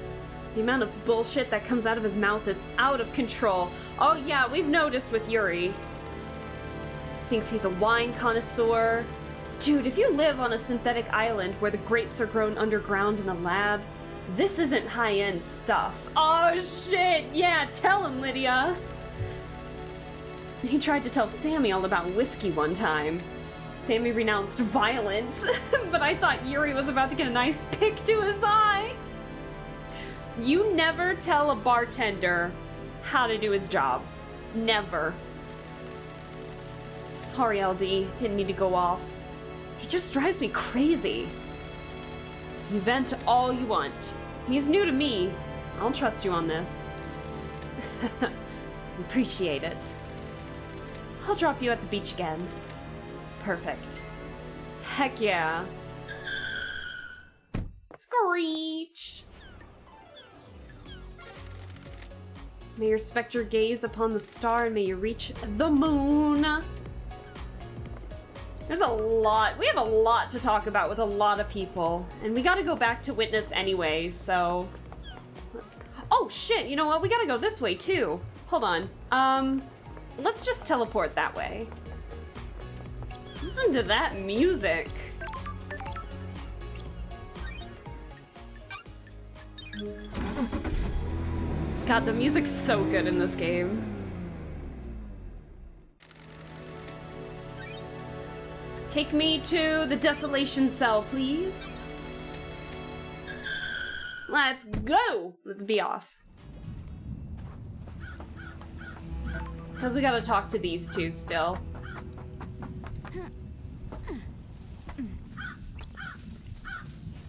The amount of bullshit that comes out of his mouth is out of control. Oh yeah, we've noticed with Yuri. Thinks he's a wine connoisseur. Dude, if you live on a synthetic island where the grapes are grown underground in a lab, this isn't high-end stuff. Oh shit, yeah, tell him, Lydia. He tried to tell Sammy all about whiskey one time. Sammy renounced violence, but I thought Yuri was about to get a nice pick to his eye. You never tell a bartender how to do his job. Never. Sorry, LD. Didn't mean to go off. He just drives me crazy. You vent all you want. He's new to me. I'll trust you on this. Appreciate it. I'll drop you at the beach again. Perfect. Heck yeah. Screech! May your spectre gaze upon the star and may you reach the moon. There's a lot. We have a lot to talk about with a lot of people. And we gotta go back to Witness anyway, so... Oh shit, you know what? We gotta go this way too. Hold on. Let's just teleport that way. Listen to that music. God, the music's so good in this game. Take me to the desolation cell, please. Let's go! Let's be off. Because we gotta talk to these two still.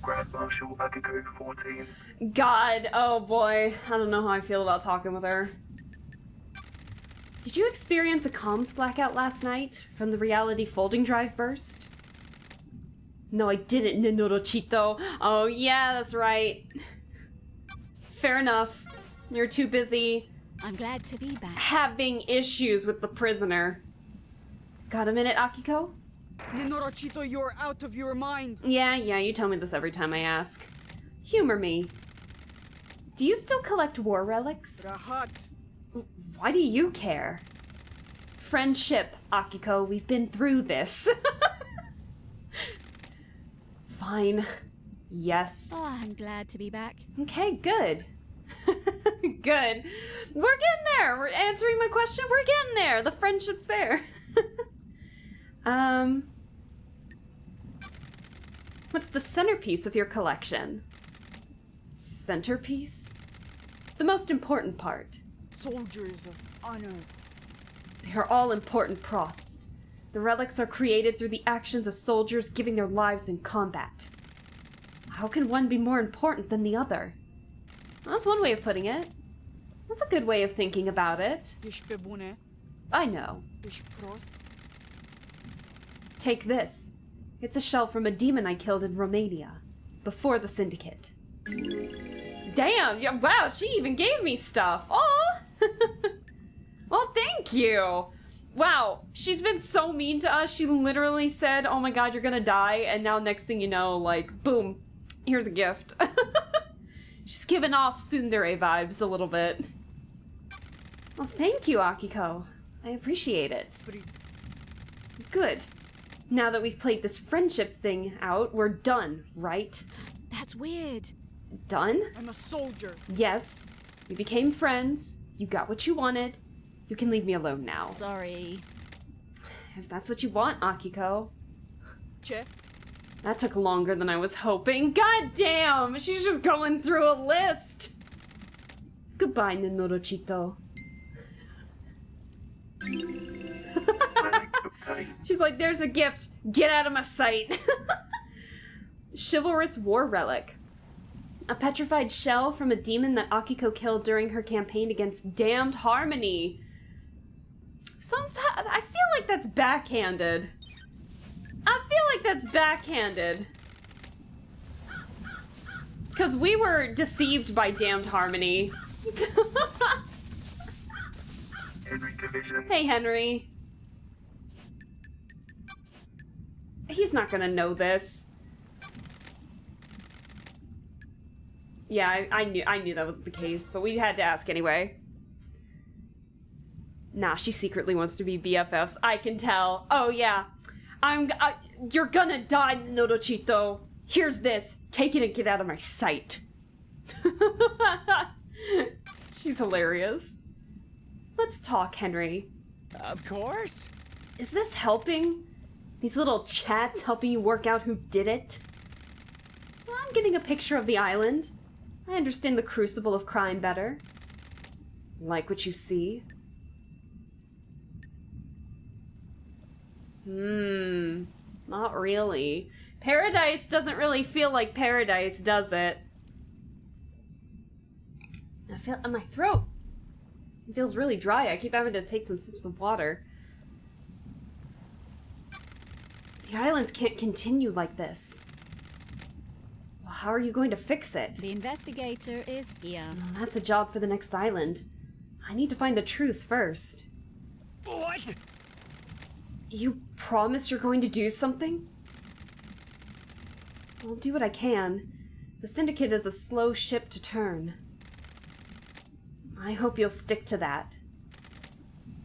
Grand Marshal Akiko 14. God, oh boy. I don't know how I feel about talking with her. Did you experience a comms blackout last night from the reality folding drive burst? No, I didn't, Nenorochito. Oh yeah, that's right. Fair enough. You're too busy I'm glad to be back. having issues with the prisoner. Got a minute, Akiko? Nenorochito, you're out of your mind. Yeah, you tell me this every time I ask. Humor me. Do you still collect war relics? Rahat. Why do you care? Friendship, Akiko. We've been through this. Fine. Yes. Oh, I'm glad to be back. Okay, good. Good. We're getting there. We're answering my question. We're getting there. The friendship's there. What's the centerpiece of your collection? Centerpiece? The most important part. Soldiers of honor. They are all important, Prost. The relics are created through the actions of soldiers giving their lives in combat. How can one be more important than the other? Well, that's one way of putting it. That's a good way of thinking about it. Ishpebune. I know. Ishprost. Take this. It's a shell from a demon I killed in Romania, before the Syndicate. Damn, yeah, wow, she even gave me stuff. Aw! Well, thank you. Wow, she's been so mean to us. She literally said, oh my god, you're gonna die, and now next thing you know, like, boom, here's a gift. She's giving off tsundere vibes a little bit. Well, thank you, Akiko. I appreciate it. Good. Now that we've played this friendship thing out, we're done, right? That's weird. Done? I'm a soldier. Yes. We became friends. You got what you wanted. You can leave me alone now. Sorry. If that's what you want, Akiko. Che. That took longer than I was hoping. God damn! She's just going through a list! Goodbye, Nenorochito. She's like, there's a gift. Get out of my sight. Chivalrous war relic. A petrified shell from a demon that Akiko killed during her campaign against Damned Harmony. Sometimes I feel like that's backhanded. Because we were deceived by Damned Harmony. Henry Division. Hey, Henry. He's not gonna know this. Yeah, I knew that was the case, but we had to ask anyway. Nah, she secretly wants to be BFFs. I can tell. Oh yeah, you're gonna die, Norochito. Here's this. Take it and get out of my sight. She's hilarious. Let's talk, Henry. Of course. Is this helping? These little chats helping you work out who did it? Well, I'm getting a picture of the island. I understand the crucible of crime better. Like what you see? Not really. Paradise doesn't really feel like paradise, does it? I feel my throat. It feels really dry. I keep having to take some sips of water. The islands can't continue like this. Well, how are you going to fix it? The investigator is here. Well, that's a job for the next island. I need to find the truth first. What? You promise you're going to do something? I'll do what I can. The Syndicate is a slow ship to turn. I hope you'll stick to that.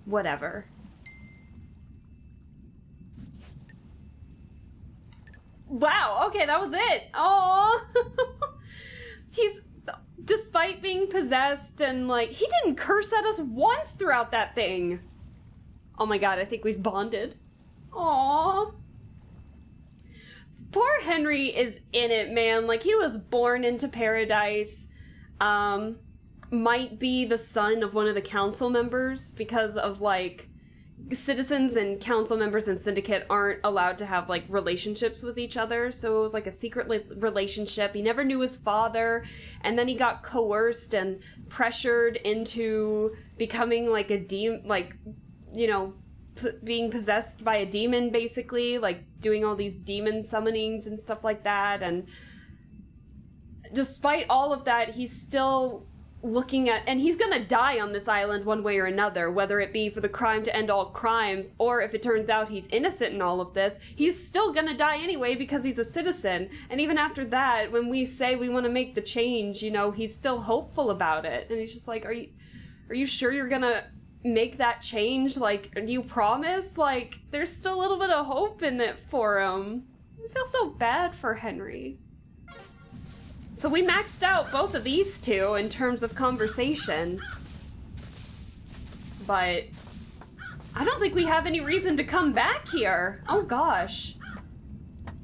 Whatever. Wow, okay, that was it. Oh, he's, despite being possessed and like, he didn't curse at us once throughout that thing. Oh my god, I think we've bonded. Aww. Poor Henry is in it, man. Like, he was born into paradise. Might be the son of one of the council members because of, like, citizens and council members and Syndicate aren't allowed to have, like, relationships with each other. So it was, like, a secret relationship. He never knew his father. And then he got coerced and pressured into becoming, like, a you know, being possessed by a demon, basically, like doing all these demon summonings and stuff like that. And despite all of that, he's still looking at, and he's gonna die on this island one way or another, whether it be for the crime to end all crimes, or if it turns out he's innocent in all of this, he's still gonna die anyway because he's a citizen. And even after that, when we say we want to make the change, you know, he's still hopeful about it. And he's just like, are you sure you're gonna make that change? Like, do you promise? Like, there's still a little bit of hope in it for him. I feel so bad for Henry. So we maxed out both of these two in terms of conversation. But I don't think we have any reason to come back here. Oh gosh.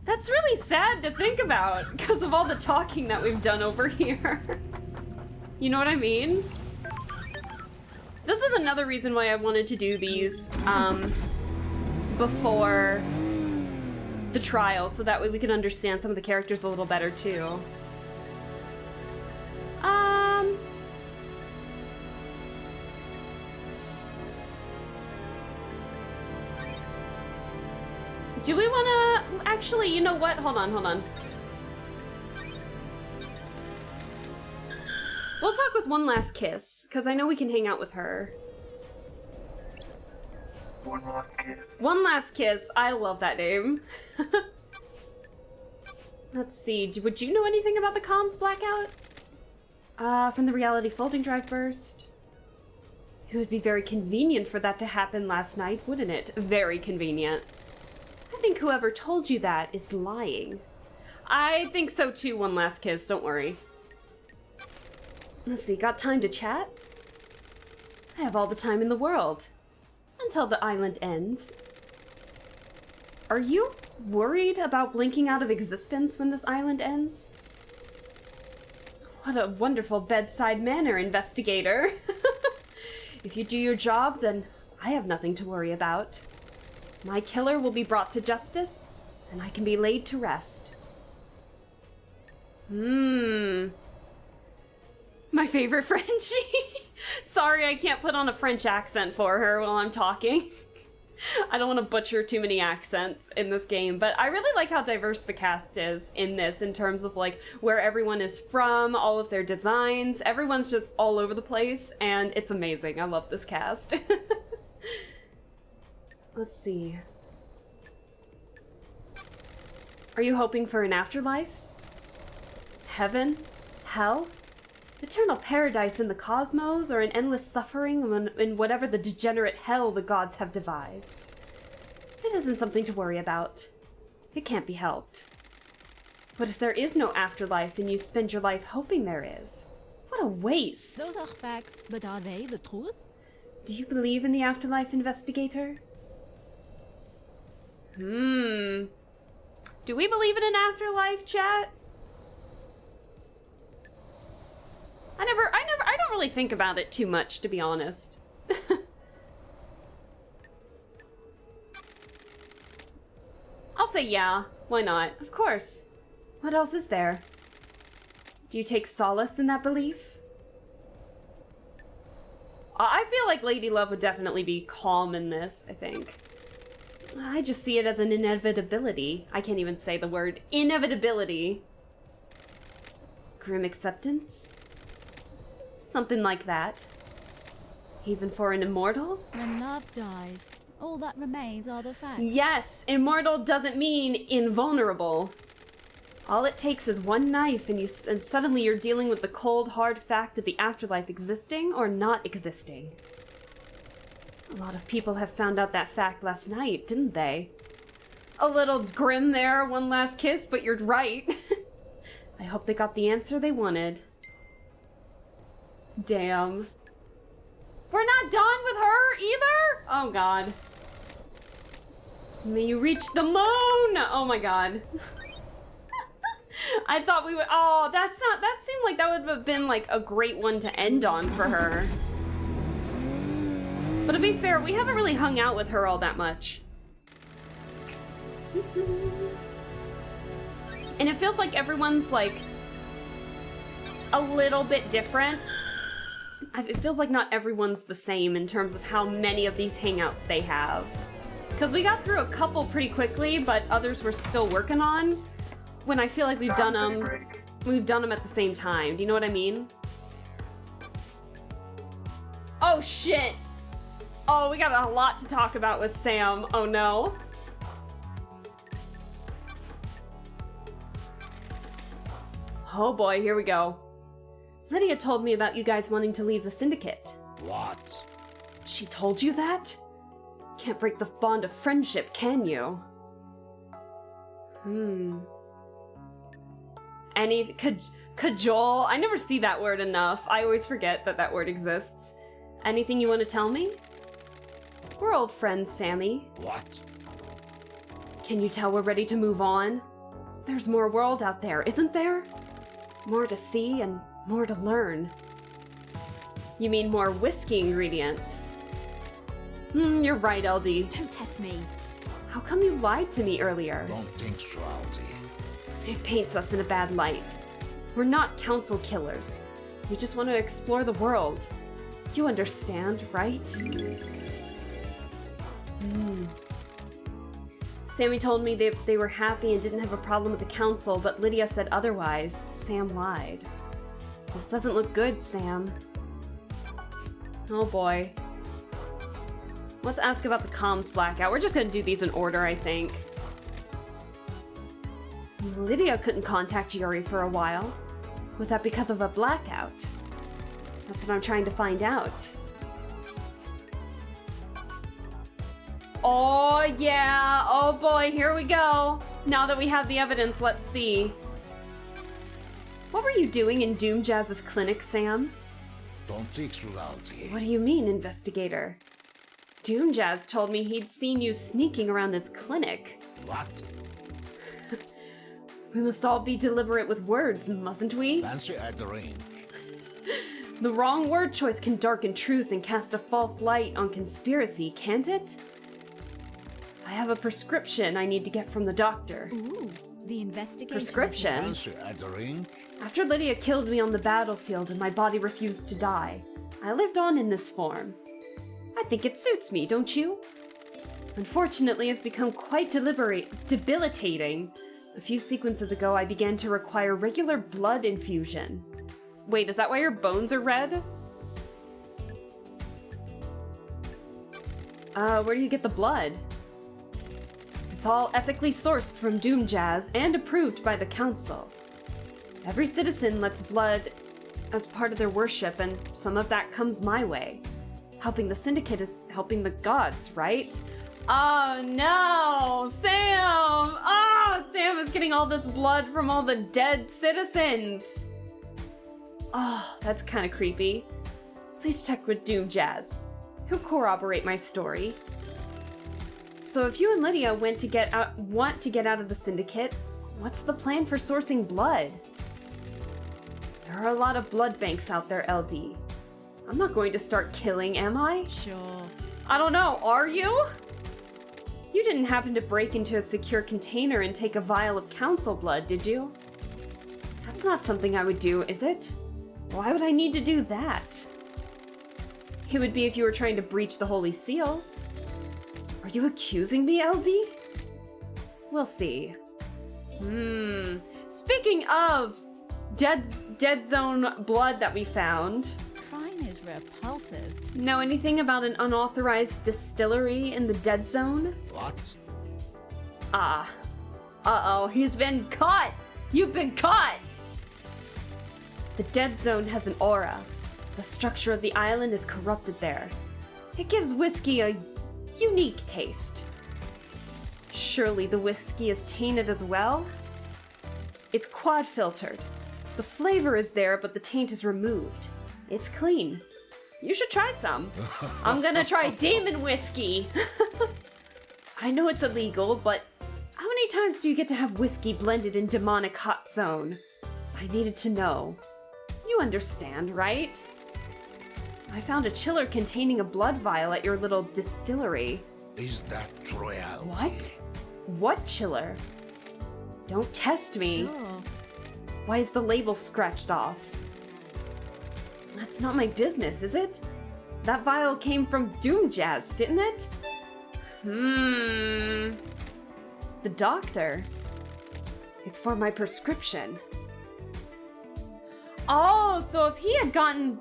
That's really sad to think about because of all the talking that we've done over here. You know what I mean? This is another reason why I wanted to do these before the trial, so that way we can understand some of the characters a little better too. Do we wanna... Actually, you know what? Hold on. We'll talk with One Last Kiss, because I know we can hang out with her. One Last Kiss. One Last Kiss. I love that name. Let's see. Would you know anything about the comms blackout? From the reality folding drive burst. It would be very convenient for that to happen last night, wouldn't it? Very convenient. I think whoever told you that is lying. I think so too, One Last Kiss. Don't worry. Let's see, got time to chat? I have all the time in the world. Until the island ends. Are you worried about blinking out of existence when this island ends? What a wonderful bedside manner, investigator. If you do your job, then I have nothing to worry about. My killer will be brought to justice, and I can be laid to rest. My favorite Frenchie. Sorry, I can't put on a French accent for her while I'm talking. I don't want to butcher too many accents in this game, but I really like how diverse the cast is in this in terms of like where everyone is from, all of their designs. Everyone's just all over the place, and it's amazing. I love this cast. Let's see. Are you hoping for an afterlife? Heaven? Hell? Eternal paradise in the cosmos, or an endless suffering in whatever the degenerate hell the gods have devised? It isn't something to worry about. It can't be helped. But if there is no afterlife and you spend your life hoping there is, what a waste! Those are facts, but are they the truth? Do you believe in the afterlife, investigator? Do we believe in an afterlife, chat? I don't really think about it too much, to be honest. I'll say yeah. Why not? Of course. What else is there? Do you take solace in that belief? I feel like Lady Love would definitely be calm in this, I think. I just see it as an inevitability. I can't even say the word inevitability. Grim acceptance? Something like that. Even for an immortal? When love dies, all that remains are the facts. Yes, immortal doesn't mean invulnerable. All it takes is one knife and suddenly you're dealing with the cold, hard fact of the afterlife existing or not existing. A lot of people have found out that fact last night, didn't they? A little grim there, one last kiss, but you're right. I hope they got the answer they wanted. Damn. We're not done with her either? Oh god. May you reach the moon! Oh my god. I thought we would. Oh, that seemed like that would have been like a great one to end on for her. But to be fair, we haven't really hung out with her all that much. And it feels like everyone's like a little bit different. It feels like not everyone's the same in terms of how many of these hangouts they have. Because we got through a couple pretty quickly, but others we're still working on. When I feel like we've done them at the same time. Do you know what I mean? Oh shit! Oh, we got a lot to talk about with Sam. Oh no. Oh boy, here we go. Lydia told me about you guys wanting to leave the Syndicate. What? She told you that? Can't break the bond of friendship, can you? Any cajole? I never see that word enough. I always forget that that word exists. Anything you want to tell me? We're old friends, Sammy. What? Can you tell we're ready to move on? There's more world out there, isn't there? More to see and more to learn. You mean more whiskey ingredients? You're right, LD. Don't test me. How come you lied to me earlier? Don't think so, Aldi. It paints us in a bad light. We're not council killers. We just want to explore the world. You understand, right? Sammy told me they were happy and didn't have a problem with the council, but Lydia said otherwise. Sam lied. This doesn't look good, Sam. Oh boy. Let's ask about the comms blackout. We're just gonna do these in order, I think. Lydia couldn't contact Yuri for a while. Was that because of a blackout? That's what I'm trying to find out. Oh yeah, oh boy, here we go. Now that we have the evidence, let's see. What were you doing in Doom Jazz's clinic, Sam? Don't think so, Aldi. What do you mean, investigator? Doom Jazz told me he'd seen you sneaking around this clinic. What? We must all be deliberate with words, mustn't we? Fancy at the range. The wrong word choice can darken truth and cast a false light on conspiracy, can't it? I have a prescription I need to get from the doctor. Ooh, the investigation. Prescription? Fancy at the range. After Lydia killed me on the battlefield and my body refused to die, I lived on in this form. I think it suits me, don't you? Unfortunately, it's become quite debilitating. A few sequences ago, I began to require regular blood infusion. Wait, is that why your bones are red? Where do you get the blood? It's all ethically sourced from Doom Jazz and approved by the council. Every citizen lets blood as part of their worship, and some of that comes my way. Helping the Syndicate is helping the gods, right? Oh no! Sam! Oh, Sam is getting all this blood from all the dead citizens! Oh, that's kind of creepy. Please check with Doom Jazz. He'll corroborate my story. So if you and Lydia want to get out of the Syndicate, what's the plan for sourcing blood? There are a lot of blood banks out there, LD. I'm not going to start killing, am I? Sure. I don't know, are you? You didn't happen to break into a secure container and take a vial of council blood, did you? That's not something I would do, is it? Why would I need to do that? It would be if you were trying to breach the Holy Seals. Are you accusing me, LD? We'll see. Speaking of dead zone blood that we found, Crime is repulsive. know anything about an unauthorized distillery in the dead zone? What? Ah. Uh-oh, he's been caught! You've been caught! The dead zone has an aura. The structure of the island is corrupted there. It gives whiskey a unique taste. Surely the whiskey is tainted as well? It's quad filtered. The flavor is there, but the taint is removed. It's clean. You should try some. I'm gonna try demon whiskey. I know it's illegal, but how many times do you get to have whiskey blended in demonic hot zone? I needed to know. You understand, right? I found a chiller containing a blood vial at your little distillery. Is that royalty? What? What chiller? Don't test me. Sure. Why is the label scratched off? That's not my business, is it? That vial came from Doom Jazz, didn't it? The doctor. It's for my prescription. Oh, so if he had gotten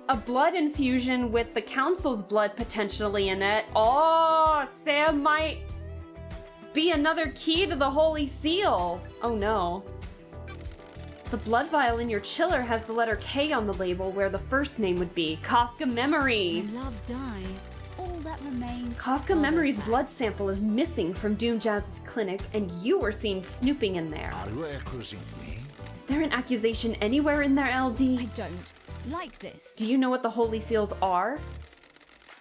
a blood infusion with the council's blood potentially in it, oh, Sam might be another key to the Holy Seal. Oh no. The blood vial in your chiller has the letter K on the label where the first name would be. Kafka Memory. When love dies, all that remains. Kafka are Memory's the blood sample is missing from Doom Jazz's clinic, and you were seen snooping in there. Are you accusing me? Is there an accusation anywhere in there, LD? I don't like this. Do you know what the Holy Seals are?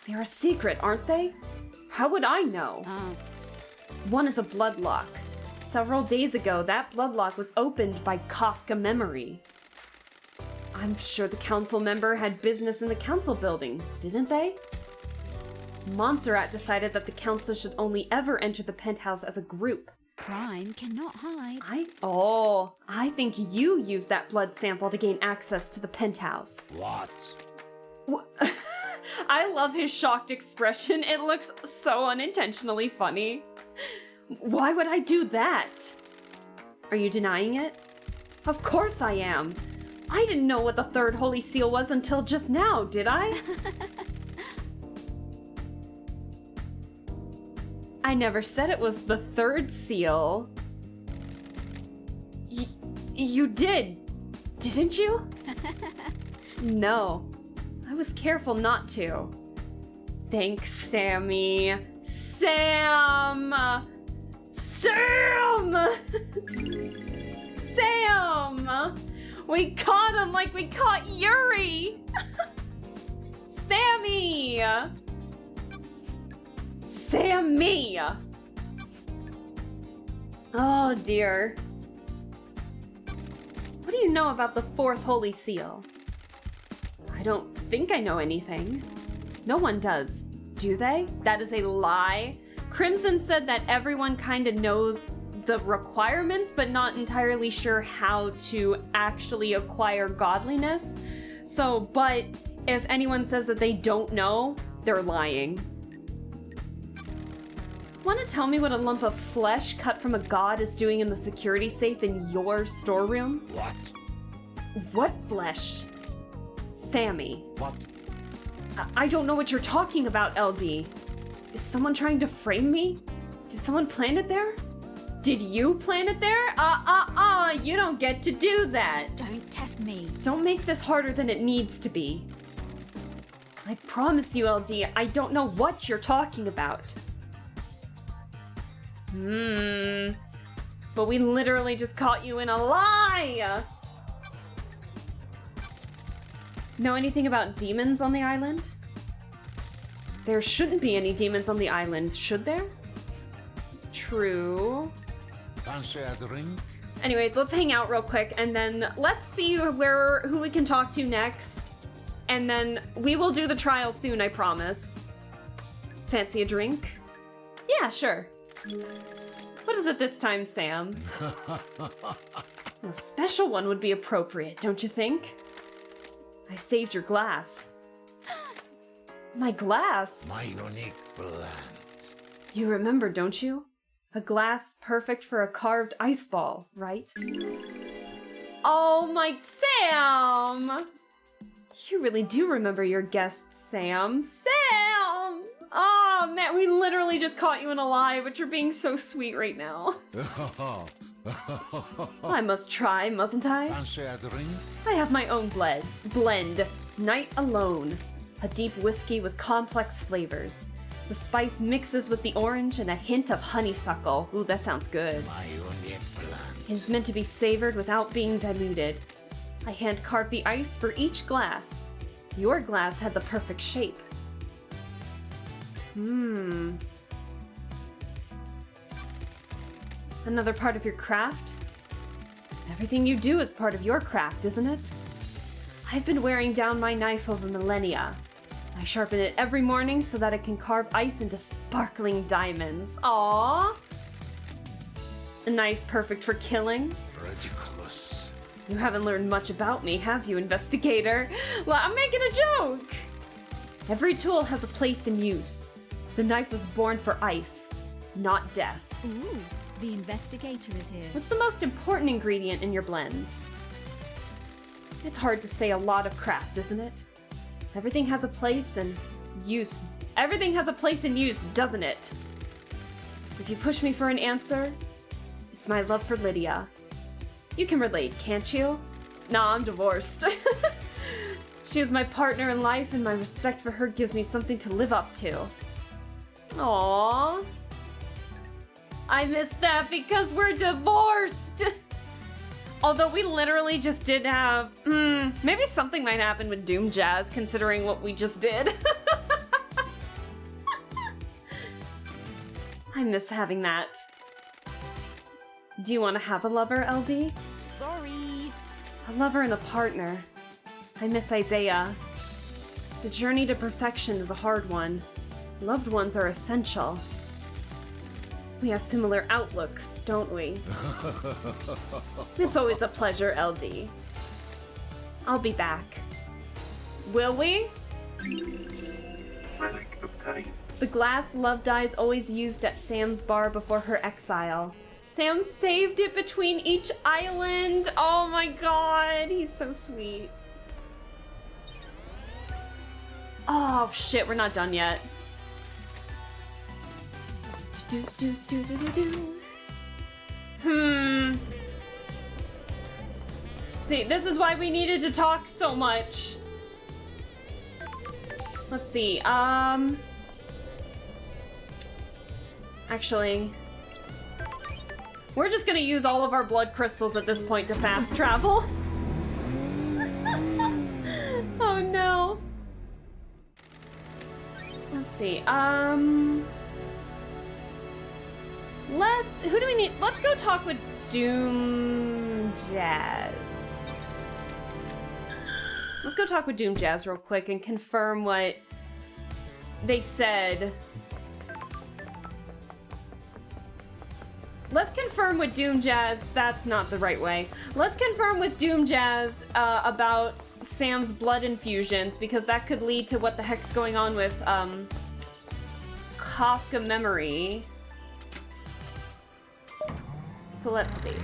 They're a secret, aren't they? How would I know? One is a blood lock. Several days ago, that blood lock was opened by Kafka Memory. I'm sure the council member had business in the council building, didn't they? Montserrat decided that the council should only ever enter the penthouse as a group. Crime cannot hide. I think you used that blood sample to gain access to the penthouse. What? I love his shocked expression. It looks so unintentionally funny. Why would I do that? Are you denying it? Of course I am. I didn't know what the third Holy Seal was until just now, did I? I never said it was the third seal. You did, didn't you? No, I was careful not to. Thanks, Sammy. Sam! We caught him like we caught Yuri! Sammy! Sammy! Oh dear. What do you know about the fourth Holy Seal? I don't think I know anything. No one does, do they? That is a lie. Crimson said that everyone kind of knows the requirements, but not entirely sure how to actually acquire godliness. So, but if anyone says that they don't know, they're lying. Want to tell me what a lump of flesh cut from a god is doing in the security safe in your storeroom? What? What flesh? Sammy. What? I don't know what you're talking about, LD. Is someone trying to frame me? Did someone plant it there? Did you plant it there? You don't get to do that. Don't test me. Don't make this harder than it needs to be. I promise you, LD, I don't know what you're talking about. But we literally just caught you in a lie! Know anything about demons on the island? There shouldn't be any demons on the island, should there? True. Fancy a drink? Anyways, let's hang out real quick, and then let's see who we can talk to next. And then we will do the trial soon, I promise. Fancy a drink? Yeah, sure. What is it this time, Sam? A special one would be appropriate, don't you think? I saved your glass. My glass? My unique plant. You remember, don't you? A glass perfect for a carved ice ball, right? Oh my Sam! You really do remember your guests, Sam. Sam! Oh man, we literally just caught you in a lie, but you're being so sweet right now. I must try, mustn't I? Fancy a drink? I have my own blend. Night Alone. A deep whiskey with complex flavors. The spice mixes with the orange and a hint of honeysuckle. Ooh, that sounds good. My unique plant. It's meant to be savored without being diluted. I hand carved the ice for each glass. Your glass had the perfect shape. Another part of your craft? Everything you do is part of your craft, isn't it? I've been wearing down my knife over millennia. I sharpen it every morning so that it can carve ice into sparkling diamonds. Aww! A knife perfect for killing? Ridiculous. You haven't learned much about me, have you, investigator? Well, I'm making a joke! Every tool has a place in use. The knife was born for ice, not death. Ooh, the investigator is here. What's the most important ingredient in your blends? It's hard to say a lot of craft, isn't it? Everything has a place and use. Everything has a place and use, doesn't it? If you push me for an answer, it's my love for Lydia. You can relate, can't you? Nah, I'm divorced. She is my partner in life, and my respect for her gives me something to live up to. Aww. I miss that because we're divorced! Although we literally just did have... maybe something might happen with Doom Jazz, considering what we just did. I miss having that. Do you want to have a lover, LD? Sorry. A lover and a partner. I miss Isaiah. The journey to perfection is a hard one. Loved ones are essential. We have similar outlooks, don't we? It's always a pleasure, LD. I'll be back. Will we? Relic obtained. The glass love dies always used at Sam's bar before her exile. Sam saved it between each island. Oh my god, he's so sweet. Oh shit, we're not done yet. See, this is why we needed to talk so much. Let's see, actually, we're just gonna use all of our blood crystals at this point to fast travel. Oh no. Let's see, who do we need? Let's go talk with Doom Jazz. Let's go talk with Doom Jazz real quick and confirm what they said. Let's confirm with Doom Jazz. That's not the right way. Let's confirm with Doom Jazz about Sam's blood infusions, because that could lead to what the heck's going on with Kafka memory. So let's see.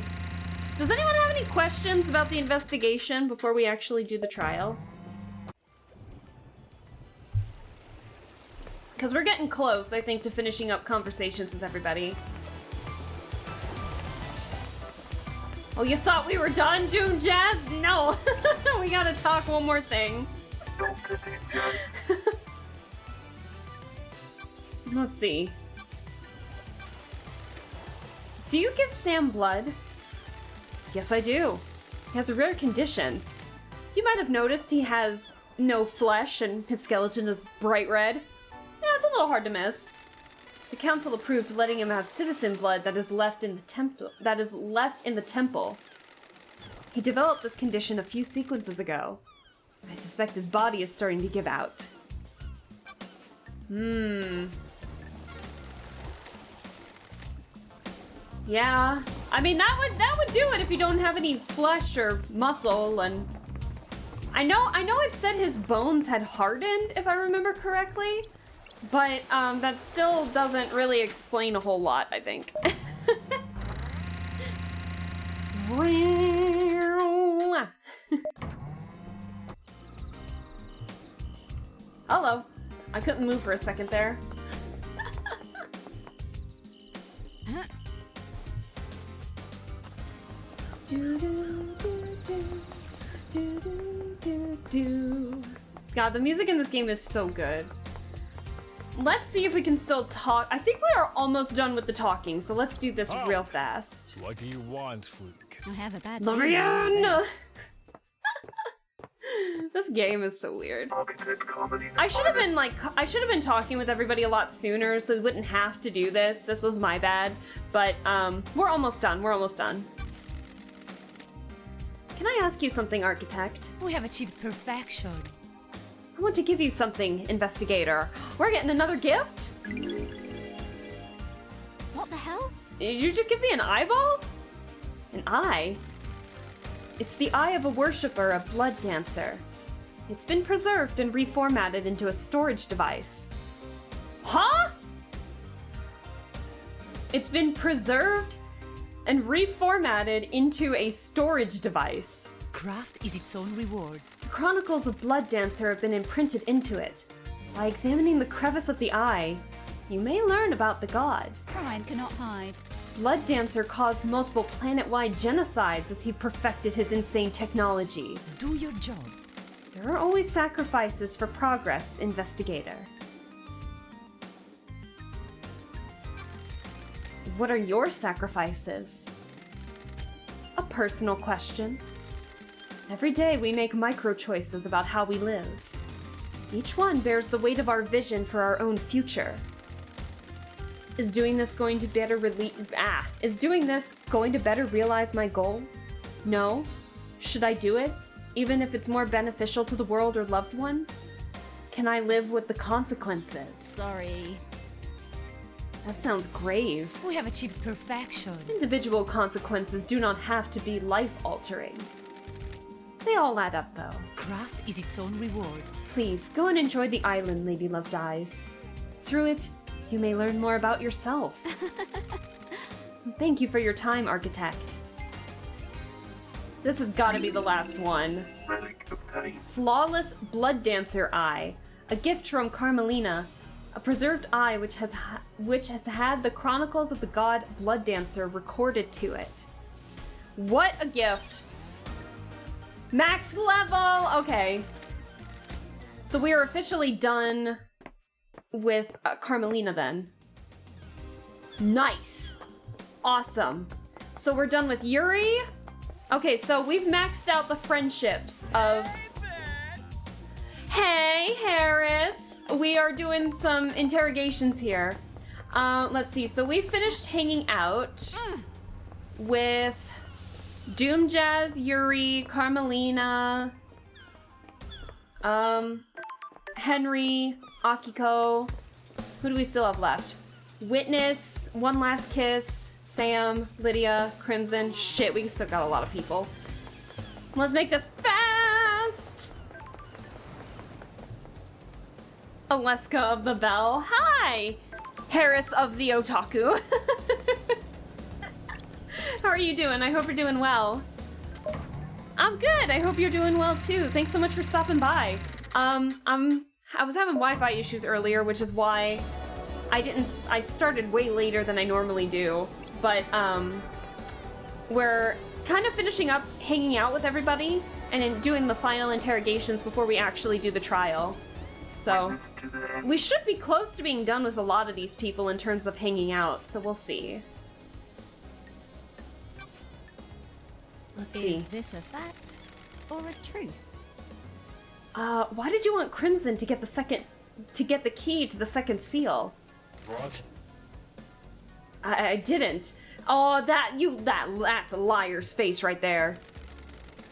Does anyone have any questions about the investigation before we actually do the trial? Because we're getting close, I think, to finishing up conversations with everybody. Oh, you thought we were done, Doom Jazz? No! We gotta talk one more thing. Dr. Doom Jazz. Let's see. Do you give Sam blood? Yes, I do. He has a rare condition. You might have noticed he has no flesh and his skeleton is bright red. Yeah, it's a little hard to miss. The council approved letting him have citizen blood that is left in the temple. He developed this condition a few sequences ago. I suspect his body is starting to give out. Yeah. I mean, that would do it if you don't have any flesh or muscle. And I know it said his bones had hardened, if I remember correctly, but that still doesn't really explain a whole lot, I think. Hello. I couldn't move for a second there. God, the music in this game is so good. Let's see if we can still talk. I think we are almost done with the talking, so let's do this real fast. What do you want, freak? I have a bad Lorian! This game is so weird. I should have been talking with everybody a lot sooner so we wouldn't have to do this. This was my bad. But we're almost done. We're almost done. Can I ask you something, Architect? We have achieved perfection. I want to give you something, Investigator. We're getting another gift? What the hell? Did you just give me an eyeball? An eye? It's the eye of a worshipper, a blood dancer. It's been preserved and reformatted into a storage device. Huh? It's been preserved and reformatted into a storage device. Craft is its own reward. The chronicles of Blood Dancer have been imprinted into it. By examining the crevice of the eye, you may learn about the god. Crime cannot hide. Blood Dancer caused multiple planet-wide genocides as he perfected his insane technology. Do your job. There are always sacrifices for progress, Investigator. What are your sacrifices? A personal question. Every day we make micro-choices about how we live. Each one bears the weight of our vision for our own future. Is doing this going to better realize my goal? No. Should I do it, even if it's more beneficial to the world or loved ones? Can I live with the consequences? Sorry. That sounds grave. We have achieved perfection. Individual consequences do not have to be life-altering. They all add up, though. Craft is its own reward. Please, go and enjoy the island Lady Love dies. Through it, you may learn more about yourself. Thank you for your time, Architect. This has got to be the last one. Relic of Pain. Flawless Blood Dancer Eye. A gift from Carmelina. A preserved eye which has had the chronicles of the god Blood Dancer recorded to it. What a gift! Max level! Okay. So we are officially done with Carmelina then. Nice! Awesome. So we're done with Yuri. Okay, so we've maxed out the friendships of... Hey, Harris! We are doing some interrogations here. Let's see, so we finished hanging out with Doom Jazz, Yuri, Carmelina, Henry, Akiko. Who do we still have left? Witness, One Last Kiss, Sam, Lydia, Crimson. Shit, we still got a lot of people. Let's make this fast! Aleska of the Bell. Hi! Harris of the Otaku. How are you doing? I hope you're doing well. I'm good. I hope you're doing well too. Thanks so much for stopping by. I was having Wi-Fi issues earlier, which is why I started way later than I normally do. But we're kind of finishing up hanging out with everybody and then doing the final interrogations before we actually do the trial. So we should be close to being done with a lot of these people in terms of hanging out, so we'll see. Let's see. Is this a fact or a truth? Why did you want Crimson to get the key to the second seal? What? I didn't. Oh, that's a liar's face right there.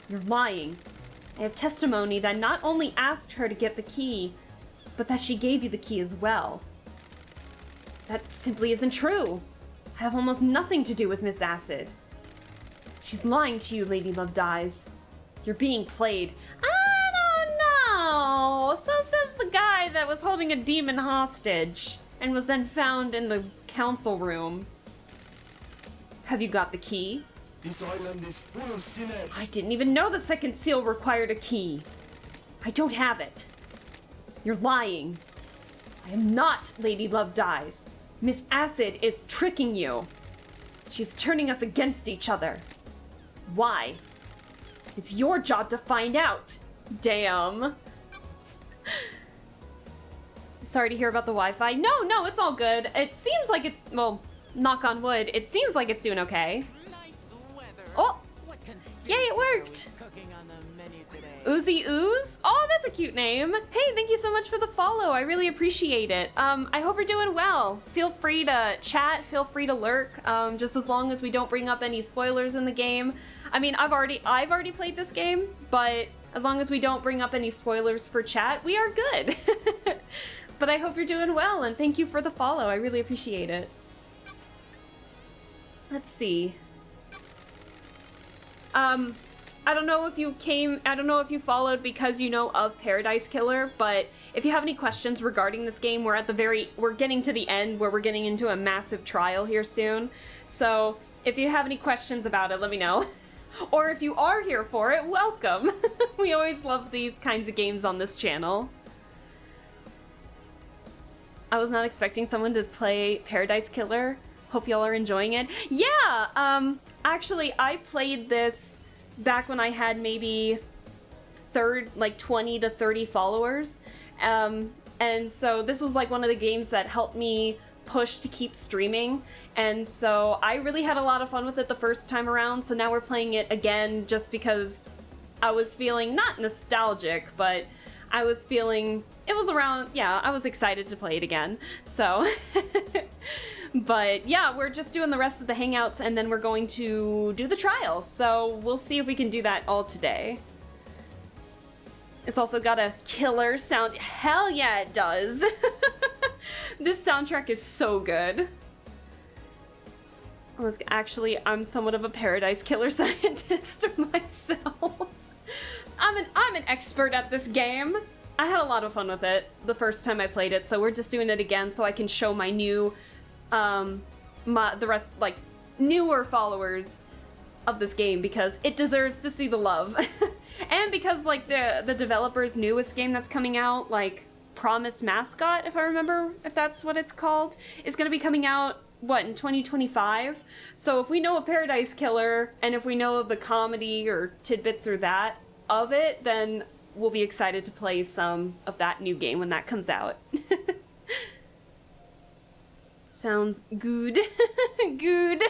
You're lying. I have testimony that not only asked her to get the key, but that she gave you the key as well. That simply isn't true. I have almost nothing to do with Miss Acid. She's lying to you, Lady Love Dies. You're being played. I don't know. So says the guy that was holding a demon hostage and was then found in the council room. Have you got the key? This island is full of sinners. I didn't even know the second seal required a key. I don't have it. You're lying. I am not Lady Love Dies. Miss Acid is tricking you. She's turning us against each other. Why? It's your job to find out. Damn. Sorry to hear about the Wi-Fi. No, it's all good. It seems like it's, well, knock on wood, it seems like it's doing okay. Oh! Yay, it worked! Oozy Ooze? Oh, that's a cute name. Hey, thank you so much for the follow. I really appreciate it. I hope you're doing well. Feel free to chat, feel free to lurk, just as long as we don't bring up any spoilers in the game. I mean, I've already played this game, but as long as we don't bring up any spoilers for chat, we are good. But I hope you're doing well, and thank you for the follow. I really appreciate it. Let's see. I don't know if you followed because you know of Paradise Killer, but if you have any questions regarding this game, we're getting to the end where we're getting into a massive trial here soon. So if you have any questions about it, let me know. Or if you are here for it, welcome. We always love these kinds of games on this channel. I was not expecting someone to play Paradise Killer. Hope y'all are enjoying it. Yeah, actually, I played this back when I had maybe 20 to 30 followers. And so this was like one of the games that helped me push to keep streaming. And so I really had a lot of fun with it the first time around. So now we're playing it again just because I was feeling not nostalgic, but I was feeling it was around, yeah, I was excited to play it again. So but yeah, we're just doing the rest of the hangouts and then we're going to do the trial. So we'll see if we can do that all today. It's also got a killer sound. Hell yeah, it does. This soundtrack is so good. I'm somewhat of a Paradise Killer scientist myself. I'm an expert at this game. I had a lot of fun with it the first time I played it, so we're just doing it again so I can show my new, newer followers of this game because it deserves to see the love. And because, like, the developer's newest game that's coming out, like, Promise Mascot, if I remember if that's what it's called, is going to be coming out, in 2025? So if we know a Paradise Killer, and if we know the comedy or tidbits or that of it, then we'll be excited to play some of that new game when that comes out. Sounds good. Good.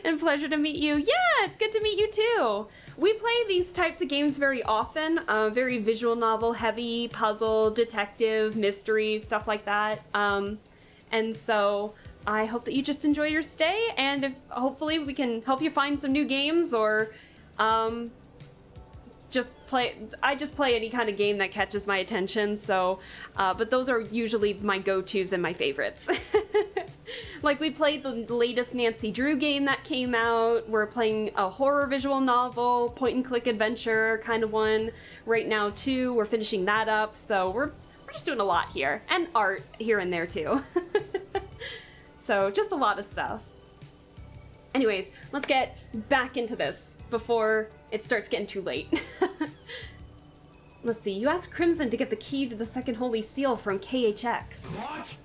And pleasure to meet you. Yeah, it's good to meet you too. We play these types of games very often, very visual novel heavy, puzzle, detective, mystery, stuff like that. And so I hope that you just enjoy your stay, and hopefully we can help you find some new games or I just play any kind of game that catches my attention, so, but those are usually my go-tos and my favorites. Like, we played the latest Nancy Drew game that came out, we're playing a horror visual novel, point-and-click adventure kind of one right now too, we're finishing that up, so we're just doing a lot here, and art here and there too. So, just a lot of stuff. Anyways, let's get back into this before it starts getting too late. Let's see, you asked Crimson to get the key to the second holy seal from KHX. What?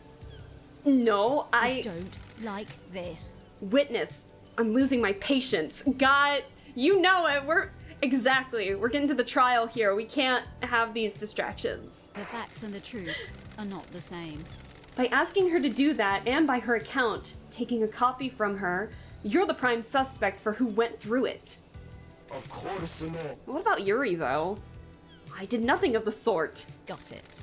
No, I don't like this. Witness, I'm losing my patience. God, you know it, we're getting to the trial here. We can't have these distractions. The facts and the truth are not the same. By asking her to do that, and by her account, taking a copy from her, you're the prime suspect for who went through it. Of course not. What about Yuri, though? I did nothing of the sort. Got it.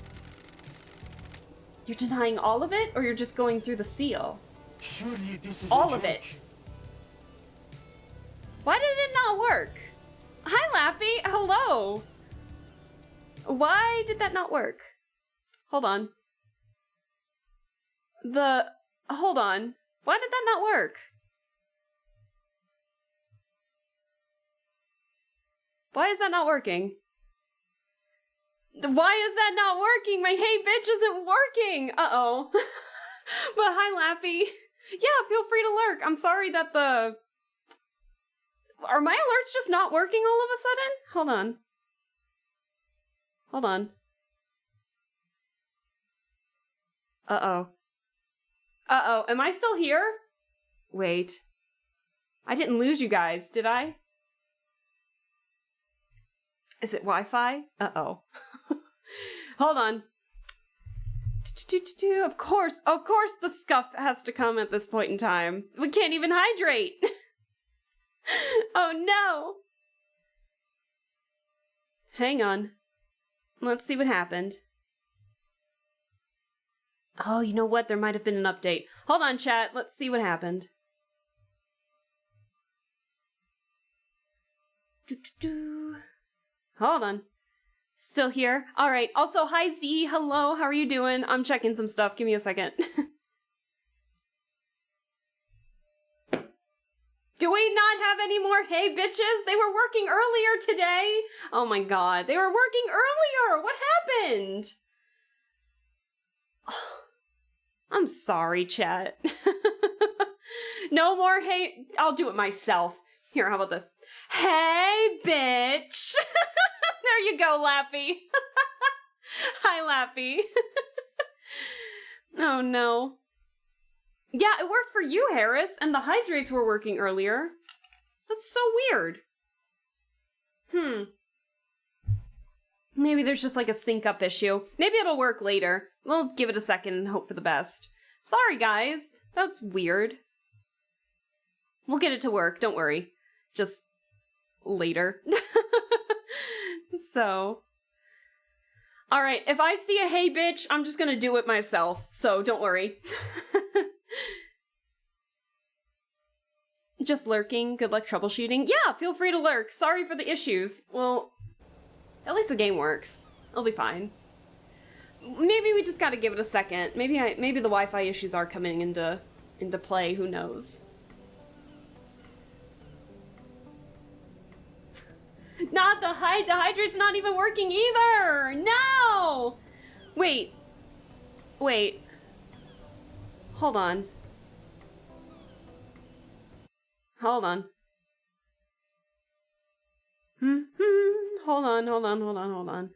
You're denying all of it, or you're just going through the seal? Surely this is All a of joke. it. Why did it not work? Hi, Lappy. Hello. Why did that not work? Hold on. Hold on. Why did that not work? Why is that not working? Why is that not working? My hey bitch isn't working. Uh-oh. But hi, Lappy. Yeah, feel free to lurk. I'm sorry that Are my alerts just not working all of a sudden? Hold on. Hold on. Uh-oh. Uh-oh. Am I still here? Wait. I didn't lose you guys, did I? Is it Wi-Fi? Uh-oh. Hold on. Of course the scuff has to come at this point in time. We can't even hydrate. Oh no. Hang on. Let's see what happened. Oh, you know what? There might have been an update. Hold on, chat. Let's see what happened. Hold on. Still here? Alright. Also, hi Z. Hello. How are you doing? I'm checking some stuff. Give me a second. Do we not have any more hey bitches? They were working earlier today. Oh my god. They were working earlier. What happened? I'm sorry, chat. No more hey... I'll do it myself. Here, how about this? Hey, bitch! There you go, Lappy. Hi, Lappy. Oh, no. Yeah, it worked for you, Harris, and the hydrates were working earlier. That's so weird. Maybe there's just like a sync-up issue. Maybe it'll work later. We'll give it a second and hope for the best. Sorry, guys. That's weird. We'll get it to work, don't worry. Just later. So. Alright, if I see a hey bitch, I'm just gonna do it myself, so don't worry. Just lurking, good luck troubleshooting. Yeah, feel free to lurk. Sorry for the issues. Well, at least the game works. It'll be fine. Maybe we just gotta give it a second. Maybe the Wi-Fi issues are coming into play, who knows. Not the hydrate's not even working either! No! Wait. Hold on. Hold on. Hold on.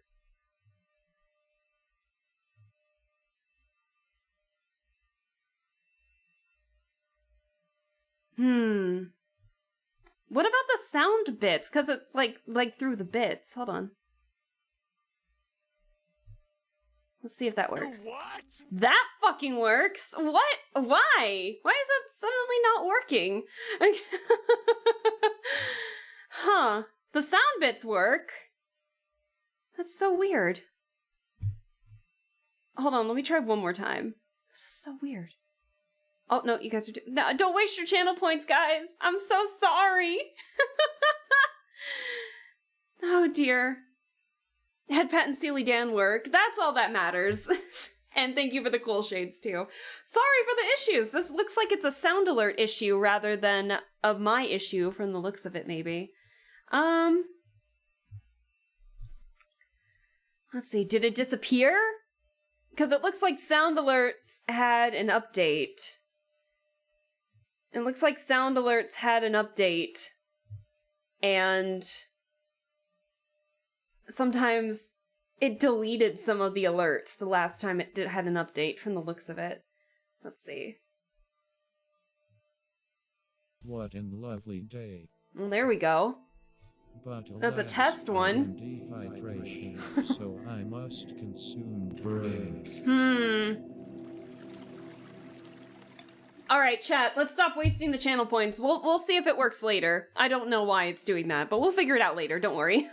What about the sound bits? Because it's like through the bits. Hold on. Let's see if that works. What? That fucking works! What? Why? Why is that suddenly not working? Huh. The sound bits work. That's so weird. Hold on, let me try one more time. This is so weird. Oh, no, you guys are no, don't waste your channel points, guys. I'm so sorry. Oh, dear. Had Pat and Steely Dan work. That's all that matters. And thank you for the cool shades, too. Sorry for the issues. This looks like it's a sound alert issue rather than of my issue from the looks of it, maybe. Let's see. Did it disappear? Because it looks like sound alerts had an update. It looks like sound alerts had an update. And sometimes it deleted some of the alerts the last time it had an update from the looks of it. Let's see. What a lovely day. Well, there we go. But That's a alas, test I one. am dehydration, so I must consume drink. Alright, chat, let's stop wasting the channel points. We'll see if it works later. I don't know why it's doing that, but we'll figure it out later, don't worry.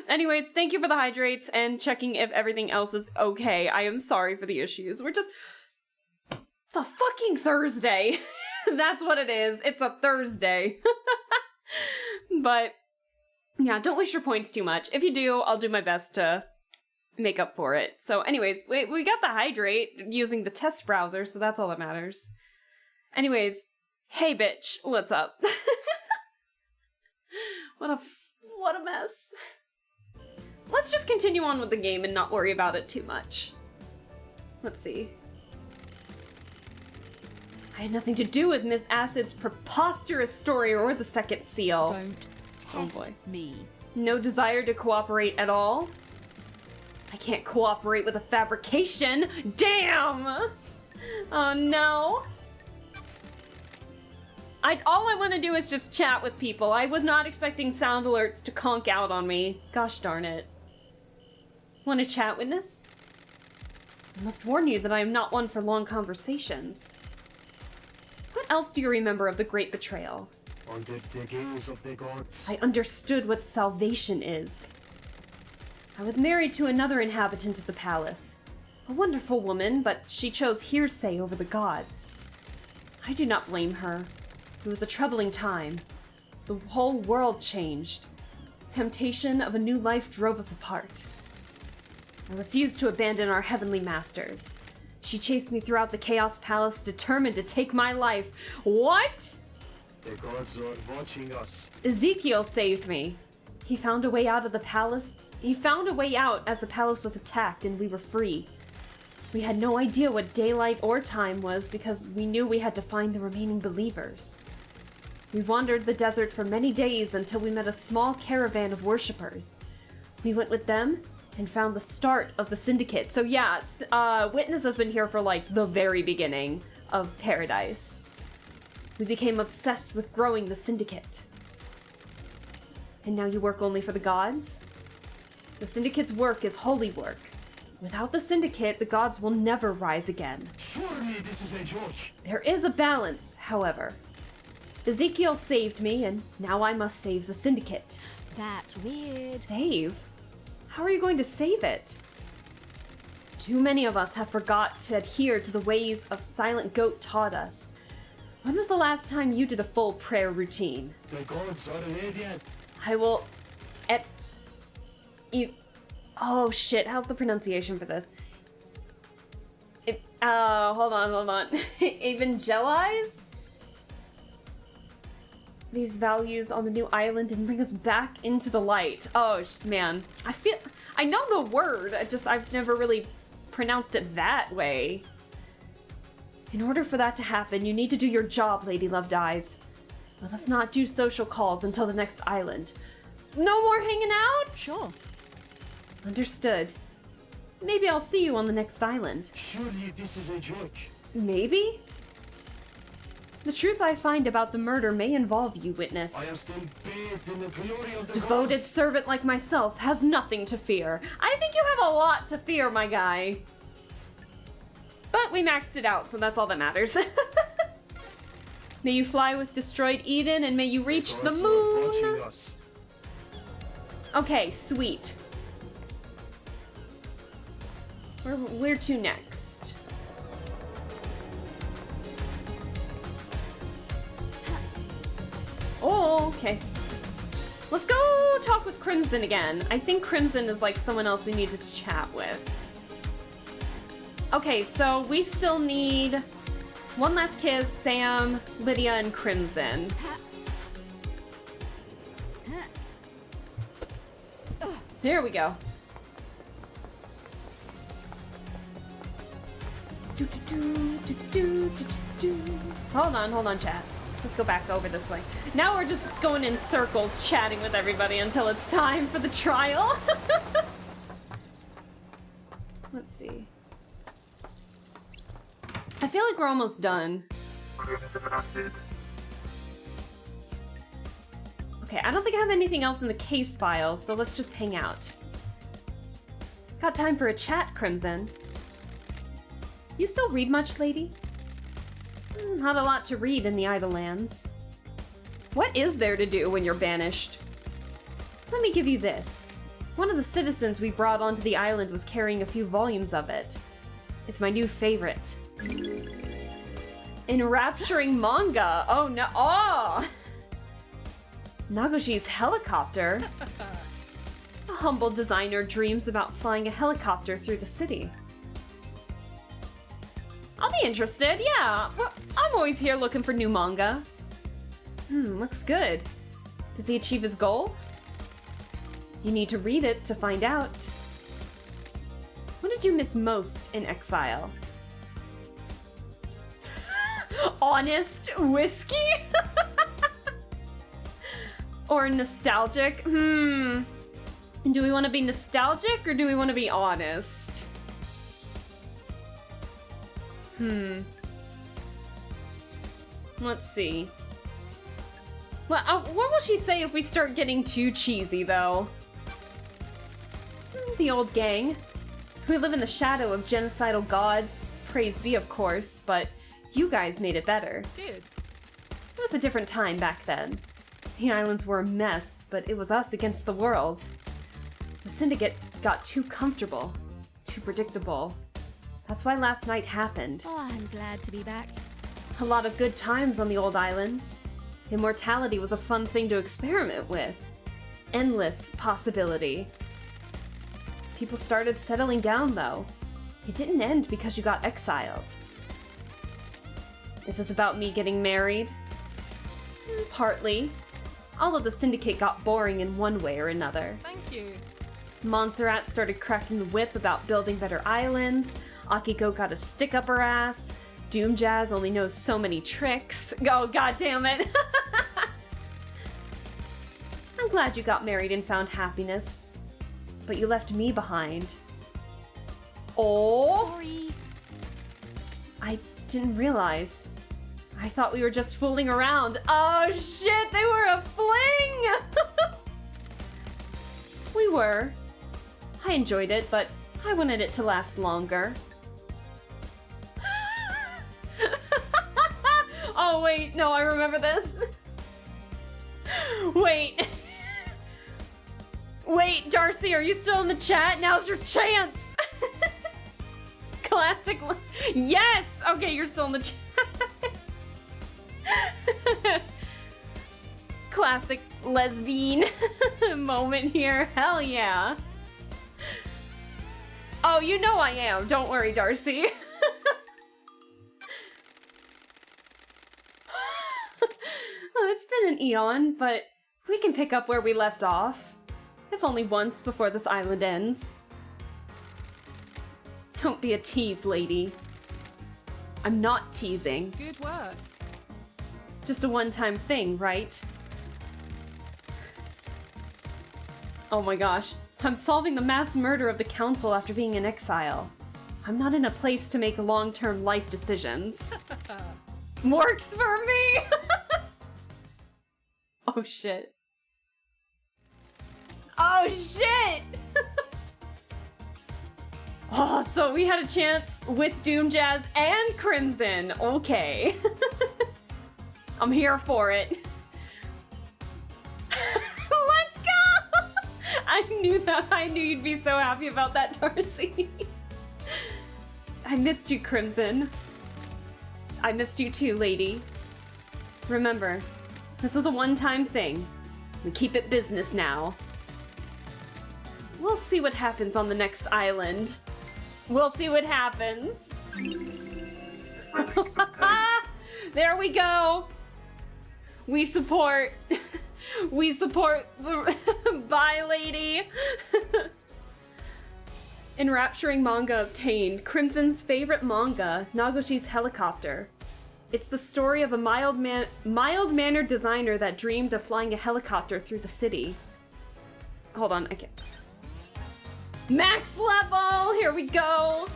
Anyways, thank you for the hydrates and checking if everything else is okay. I am sorry for the issues. We're just It's a fucking Thursday. That's what it is. It's a Thursday. But yeah, don't waste your points too much. If you do, I'll do my best to make up for it. So anyways, we got the hydrate using the test browser, so that's all that matters. Anyways, hey bitch, what's up? What a mess. Let's just continue on with the game and not worry about it too much. Let's see. I had nothing to do with Miss Acid's preposterous story or the second seal. Don't Oh test boy. me. No desire to cooperate at all? I can't cooperate with a fabrication! Damn! Oh no! All I want to do is just chat with people. I was not expecting sound alerts to conk out on me. Gosh darn it. Want to chat, witness? I must warn you that I am not one for long conversations. What else do you remember of the Great Betrayal? Under the gaze of the gods. I understood what salvation is. I was married to another inhabitant of the palace. A wonderful woman, but she chose hearsay over the gods. I do not blame her. It was a troubling time. The whole world changed. Temptation of a new life drove us apart. I refused to abandon our heavenly masters. She chased me throughout the Chaos Palace, determined to take my life. What? The gods are watching us. Ezekiel saved me. He found a way out of the palace. He found a way out as the palace was attacked and we were free. We had no idea what daylight or time was because we knew we had to find the remaining believers. We wandered the desert for many days until we met a small caravan of worshippers. We went with them and found the start of the Syndicate. So yeah, Witness has been here for like the very beginning of Paradise. We became obsessed with growing the Syndicate. And now you work only for the gods? The Syndicate's work is holy work. Without the Syndicate, the gods will never rise again. Surely this is a joke. There is a balance, however. Ezekiel saved me, and now I must save the Syndicate. That's weird. Save? How are you going to save it? Too many of us have forgot to adhere to the ways of Silent Goat taught us. When was the last time you did a full prayer routine? The gods are radiant. I will... Oh shit, how's the pronunciation for this? Hold on. Evangelize? These values on the new island and bring us back into the light. Oh man, I know the word, I've never really pronounced it that way. In order for that to happen, you need to do your job, Lady Loved Eyes. Let us not do social calls until the next island. No more hanging out? Sure. Understood. Maybe I'll see you on the next island. Surely this is a joke. Maybe? The truth I find about the murder may involve you, Witness. I am still bathed in the glory of the Devoted gods. servant like myself has nothing to fear. I think you have a lot to fear, my guy. But we maxed it out, so that's all that matters. May you fly with destroyed Eden, and may you reach the Gods are watching moon. us. Okay, sweet. Where to next? Oh, okay. Let's go talk with Crimson again. I think Crimson is like someone else we needed to chat with. Okay, so we still need one last kiss, Sam, Lydia, and Crimson. There we go. Hold on, chat. Let's go back over this way. Now we're just going in circles, chatting with everybody until it's time for the trial. Let's see. I feel like we're almost done. Okay, I don't think I have anything else in the case file, so let's just hang out. Got time for a chat, Crimson. You still read much, lady? Not a lot to read in the Idlelands. What is there to do when you're banished? Let me give you this. One of the citizens we brought onto the island was carrying a few volumes of it. It's my new favorite. Enrapturing manga. Oh no. Oh! Nagoshi's helicopter. A humble designer dreams about flying a helicopter through the city. I'll be interested, yeah. Well, I'm always here looking for new manga. Looks good. Does he achieve his goal? You need to read it to find out. What did you miss most in Exile? Honest whiskey? Or nostalgic? Do we want to be nostalgic or do we want to be honest? Let's see. Well, what will she say if we start getting too cheesy, though? The old gang. We live in the shadow of genocidal gods. Praise be, of course, but you guys made it better. Good. It was a different time back then. The islands were a mess, but it was us against the world. The Syndicate got too comfortable, too predictable. That's why last night happened. Oh, I'm glad to be back. A lot of good times on the old islands. Immortality was a fun thing to experiment with. Endless possibility. People started settling down, though. It didn't end because you got exiled. Is this about me getting married? Partly. All of the Syndicate got boring in one way or another. Thank you. Montserrat started cracking the whip about building better islands. Akiko got a stick up her ass. Doom Jazz only knows so many tricks. Oh, god damn it. I'm glad you got married and found happiness. But you left me behind. Oh! Sorry. I didn't realize. I thought we were just fooling around. Oh shit, they were a fling! We were. I enjoyed it, but I wanted it to last longer. Oh wait, no, I remember this. Wait. Wait, Darcy, are you still in the chat? Now's your chance! Classic. Yes! Okay, you're still in the chat. Classic lesbian moment here. Hell yeah. Oh, you know I am. Don't worry, Darcy. Well, it's been an eon, but we can pick up where we left off. If only once before this island ends. Don't be a tease, lady. I'm not teasing. Good work. Just a one-time thing, right? Oh my gosh. I'm solving the mass murder of the council after being in exile. I'm not in a place to make long-term life decisions. Works for me! Oh shit. Oh shit! Oh, so we had a chance with Doom Jazz and Crimson. Okay. I'm here for it. Let's go! I knew that. I knew you'd be so happy about that, Darcy. I missed you, Crimson. I missed you too, lady. Remember, this was a one-time thing. We keep it business now. We'll see what happens on the next island. We'll see what happens. There we go. We support. We support the bye, lady. Enrapturing manga obtained. Crimson's favorite manga, Nagoshi's Helicopter. It's the story of a mild-mannered designer that dreamed of flying a helicopter through the city. Hold on, I can't. Max level! Here we go!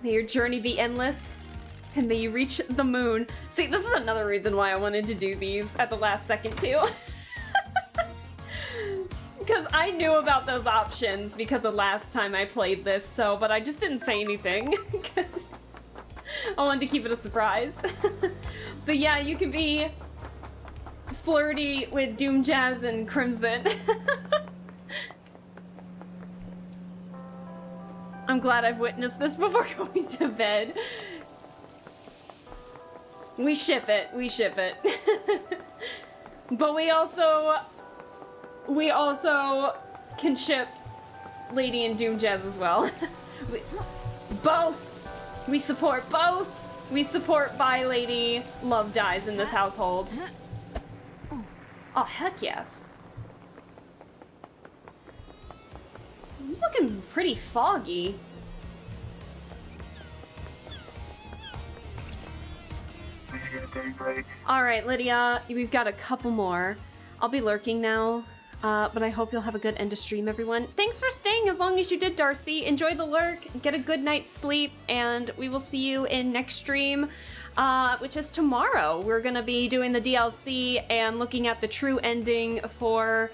May your journey be endless, and may you reach the moon. See, this is another reason why I wanted to do these at the last second, too. Because I knew about those options because of last time I played this, so, but I just didn't say anything, because I wanted to keep it a surprise. But yeah, you can be flirty with Doom Jazz and Crimson. I'm glad I've witnessed this before going to bed. We ship it. We ship it. But we also can ship Lady and Doom Jazz as well. Both. We support both. We support Bye Lady. Love dies in this household. Oh, heck yes. It's looking pretty foggy. We should get a daybreak. Alright, Lydia, we've got a couple more. I'll be lurking now, but I hope you'll have a good end of stream, everyone. Thanks for staying as long as you did, Darcy. Enjoy the lurk, get a good night's sleep, and we will see you in next stream, which is tomorrow. We're gonna be doing the DLC and looking at the true ending for,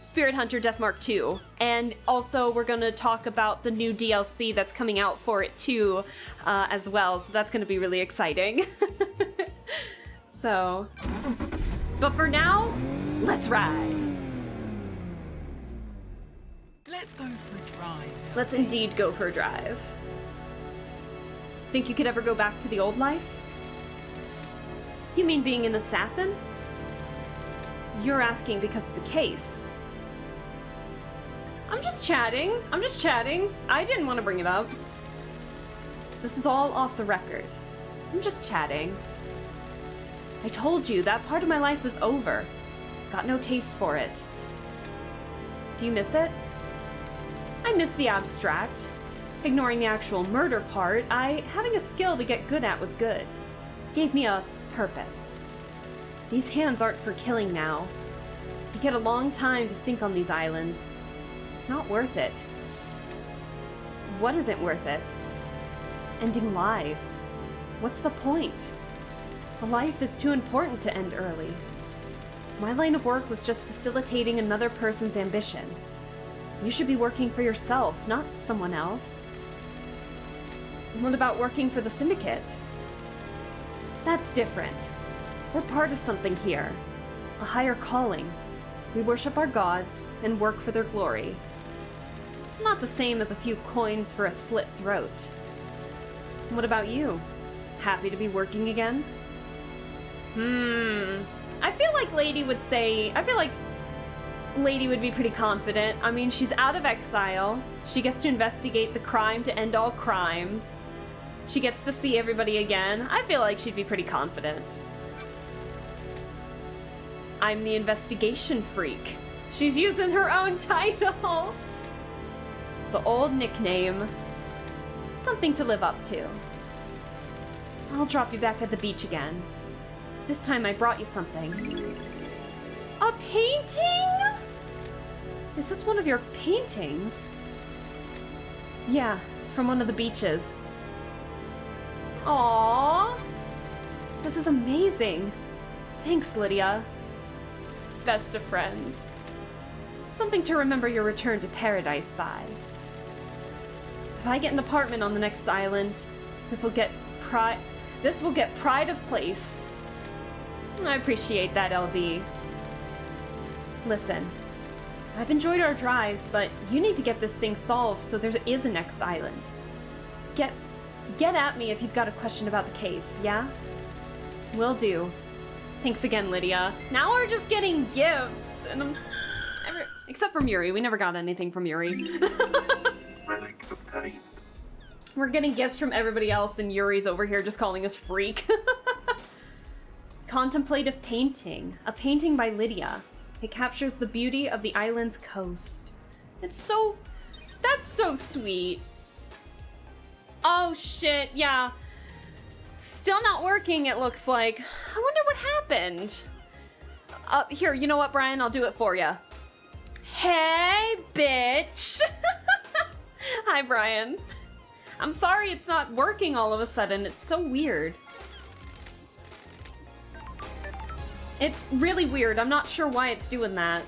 Spirit Hunter Deathmark 2. And also we're gonna talk about the new DLC that's coming out for it too, as well, so that's gonna be really exciting. So, but for now, let's ride. Let's go for a drive. Let's indeed go for a drive. Think you could ever go back to the old life? You mean being an assassin? You're asking because of the case. I'm just chatting. I'm just chatting. I didn't want to bring it up. This is all off the record. I'm just chatting. I told you that part of my life was over. Got no taste for it. Do you miss it? I miss the abstract. Ignoring the actual murder part, having a skill to get good at was good. Gave me a purpose. These hands aren't for killing now. You get a long time to think on these islands. It's not worth it. What isn't worth it? Ending lives. What's the point? A life is too important to end early. My line of work was just facilitating another person's ambition. You should be working for yourself, not someone else. What about working for the Syndicate? That's different. We're part of something here. A higher calling. We worship our gods and work for their glory. Not the same as a few coins for a slit throat. What about you? Happy to be working again? I feel like Lady would say... I feel like Lady would be pretty confident. I mean, she's out of exile. She gets to investigate the crime to end all crimes. She gets to see everybody again. I feel like she'd be pretty confident. I'm the investigation freak. She's using her own title. The old nickname. Something to live up to. I'll drop you back at the beach again. This time I brought you something. A painting? Is this one of your paintings? Yeah, from one of the beaches. Aww. This is amazing. Thanks, Lydia. Best of friends. Something to remember your return to paradise by. If I get an apartment on the next island, this will get pride of place. I appreciate that, LD. Listen, I've enjoyed our drives, but you need to get this thing solved so there is a next island. Get at me if you've got a question about the case, yeah? Will do. Thanks again, Lydia. Now we're just getting gifts, and except from Yuri. We never got anything from Yuri. Relic obtained. We're getting gifts from everybody else, and Yuri's over here just calling us freak. Contemplative painting. A painting by Lydia. It captures the beauty of the island's coast. That's so sweet. Oh shit, yeah. Still not working, it looks like. I wonder what happened. Here, you know what, Brian? I'll do it for you. Hey, bitch! Hi, Brian. I'm sorry it's not working all of a sudden. It's so weird. It's really weird. I'm not sure why it's doing that.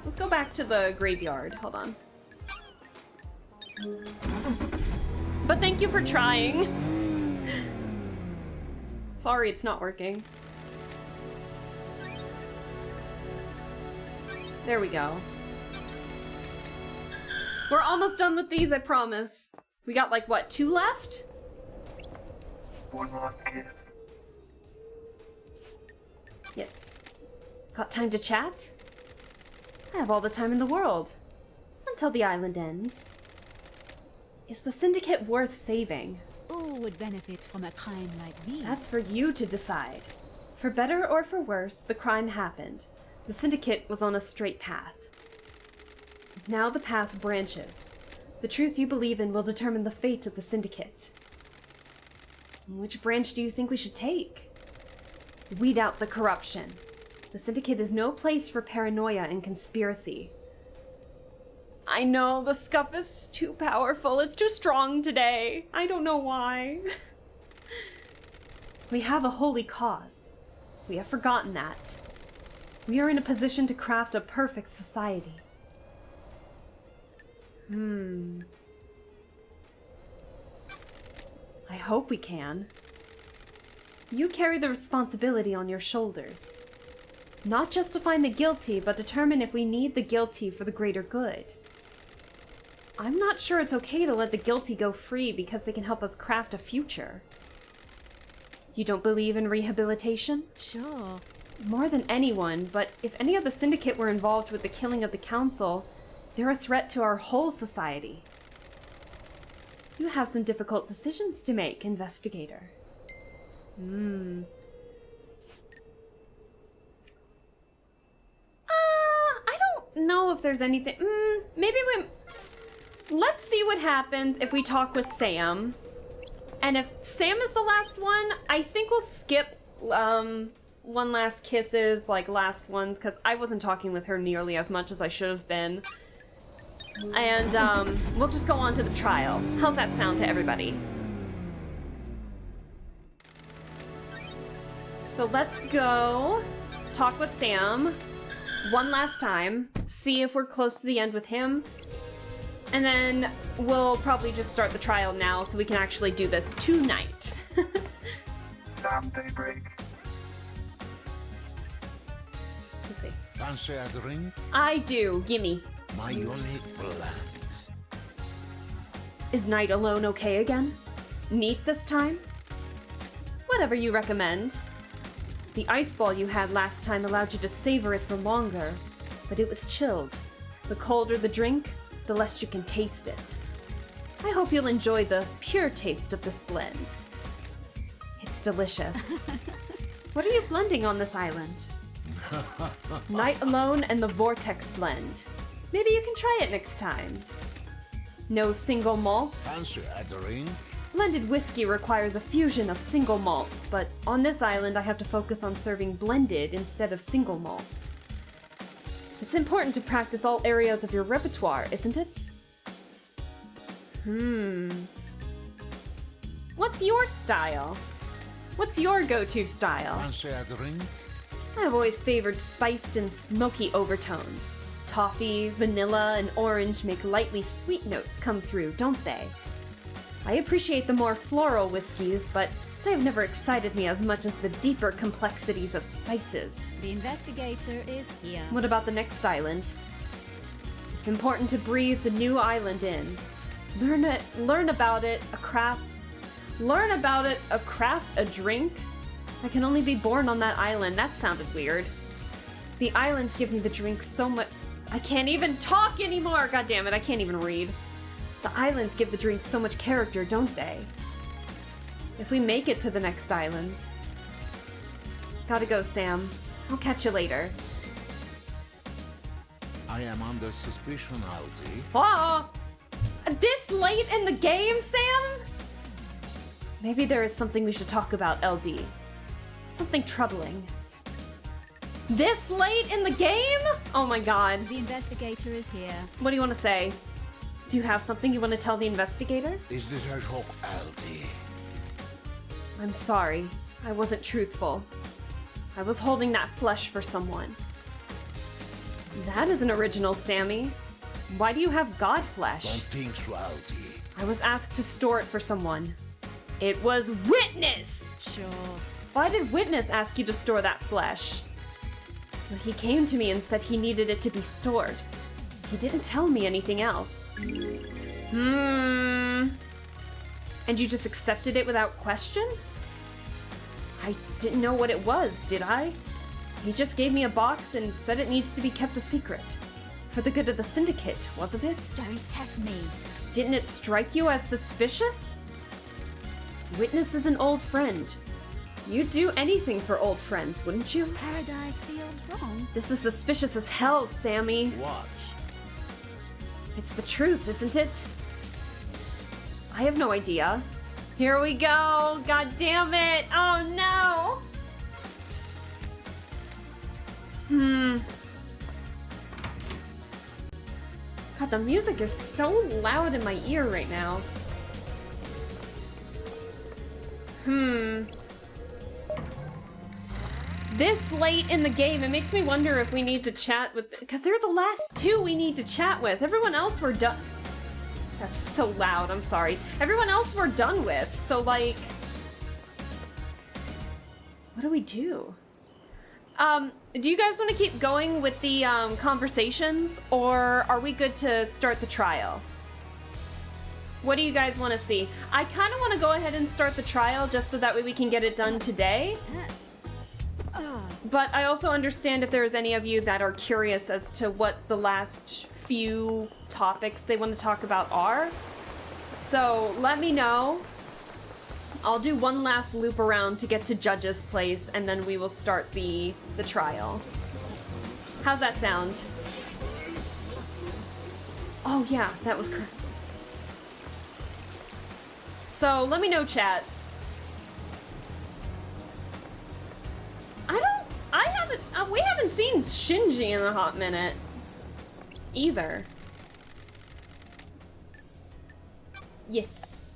Let's go back to the graveyard. Hold on. But thank you for trying. Sorry it's not working. There we go. We're almost done with these, I promise. We got like, what, 2 left? One last kiss. Yes. Got time to chat? I have all the time in the world. Until the island ends. Is the Syndicate worth saving? Who would benefit from a crime like this? That's for you to decide. For better or for worse, the crime happened. The Syndicate was on a straight path. Now the path branches. The truth you believe in will determine the fate of the Syndicate. Which branch do you think we should take? Weed out the corruption. The Syndicate is no place for paranoia and conspiracy. I know, the scuff is too powerful. It's too strong today. I don't know why. We have a holy cause. We have forgotten that. We are in a position to craft a perfect society. I hope we can. You carry the responsibility on your shoulders. Not just to find the guilty, but determine if we need the guilty for the greater good. I'm not sure it's okay to let the guilty go free because they can help us craft a future. You don't believe in rehabilitation? Sure. More than anyone, but if any of the Syndicate were involved with the killing of the Council, they're a threat to our whole society. You have some difficult decisions to make, Investigator. I don't know if there's anything... maybe we... Let's see what happens if we talk with Sam. And if Sam is the last one, I think we'll skip, one last kisses, like last ones, because I wasn't talking with her nearly as much as I should have been. And, we'll just go on to the trial. How's that sound to everybody? So let's go talk with Sam one last time, see if we're close to the end with him, and then we'll probably just start the trial now so we can actually do this tonight. Sam, Daybreak. Let's see. Fancy a drink? I do. Gimme. My only plans. Is Night Alone okay again? Neat this time? Whatever you recommend. The ice ball you had last time allowed you to savor it for longer, but it was chilled. The colder the drink, the less you can taste it. I hope you'll enjoy the pure taste of this blend. It's delicious. What are you blending on this island? Night Alone and the Vortex blend. Maybe you can try it next time. No single malts. Fancy a drink? Blended whiskey requires a fusion of single malts, but on this island I have to focus on serving blended instead of single malts. It's important to practice all areas of your repertoire, isn't it? What's your style? What's your go-to style? Fancy a drink? I've always favored spiced and smoky overtones. Toffee, vanilla, and orange make lightly sweet notes come through, don't they? I appreciate the more floral whiskeys, but they have never excited me as much as the deeper complexities of spices. The investigator is here. What about the next island? It's important to breathe the new island in. Learn about it, craft a drink that can only be born on that island. That sounded weird. The islands give me the drink so much. I can't even talk anymore! God damn it, I can't even read. The islands give the drink so much character, don't they? If we make it to the next island. Gotta go, Sam. I'll catch you later. I am under suspicion, Aldi. Oh! This late in the game, Sam? Maybe there is something we should talk about, LD. Something troubling. This late in the game? Oh my god. The investigator is here. What do you want to say? Do you have something you want to tell the investigator? Is this a joke, Aldi? I'm sorry. I wasn't truthful. I was holding that flesh for someone. That is an original, Sammy. Why do you have god flesh? Don't think so, Aldi. I was asked to store it for someone. It was Witness! Sure. Why did Witness ask you to store that flesh? Well, he came to me and said he needed it to be stored. He didn't tell me anything else. And you just accepted it without question? I didn't know what it was, did I? He just gave me a box and said it needs to be kept a secret. For the good of the Syndicate, wasn't it? Don't test me. Didn't it strike you as suspicious? Witness is an old friend. You'd do anything for old friends, wouldn't you? Paradise feels wrong. This is suspicious as hell, Sammy. What? It's the truth, isn't it? I have no idea. Here we go! God damn it! Oh no! God, the music is so loud in my ear right now. This late in the game, it makes me wonder if we need to chat with... Because they're the last two we need to chat with. Everyone else we're done... That's so loud, I'm sorry. Everyone else we're done with, so like... What do we do? Do you guys want to keep going with the conversations, or are we good to start the trial? What do you guys want to see? I kind of want to go ahead and start the trial just so that way we can get it done today. But I also understand if there's any of you that are curious as to what the last few topics they want to talk about are. So let me know. I'll do one last loop around to get to Judge's place, and then we will start the trial. How's that sound? Oh yeah, that was correct. So let me know, chat. We haven't seen Shinji in a hot minute either. Yes.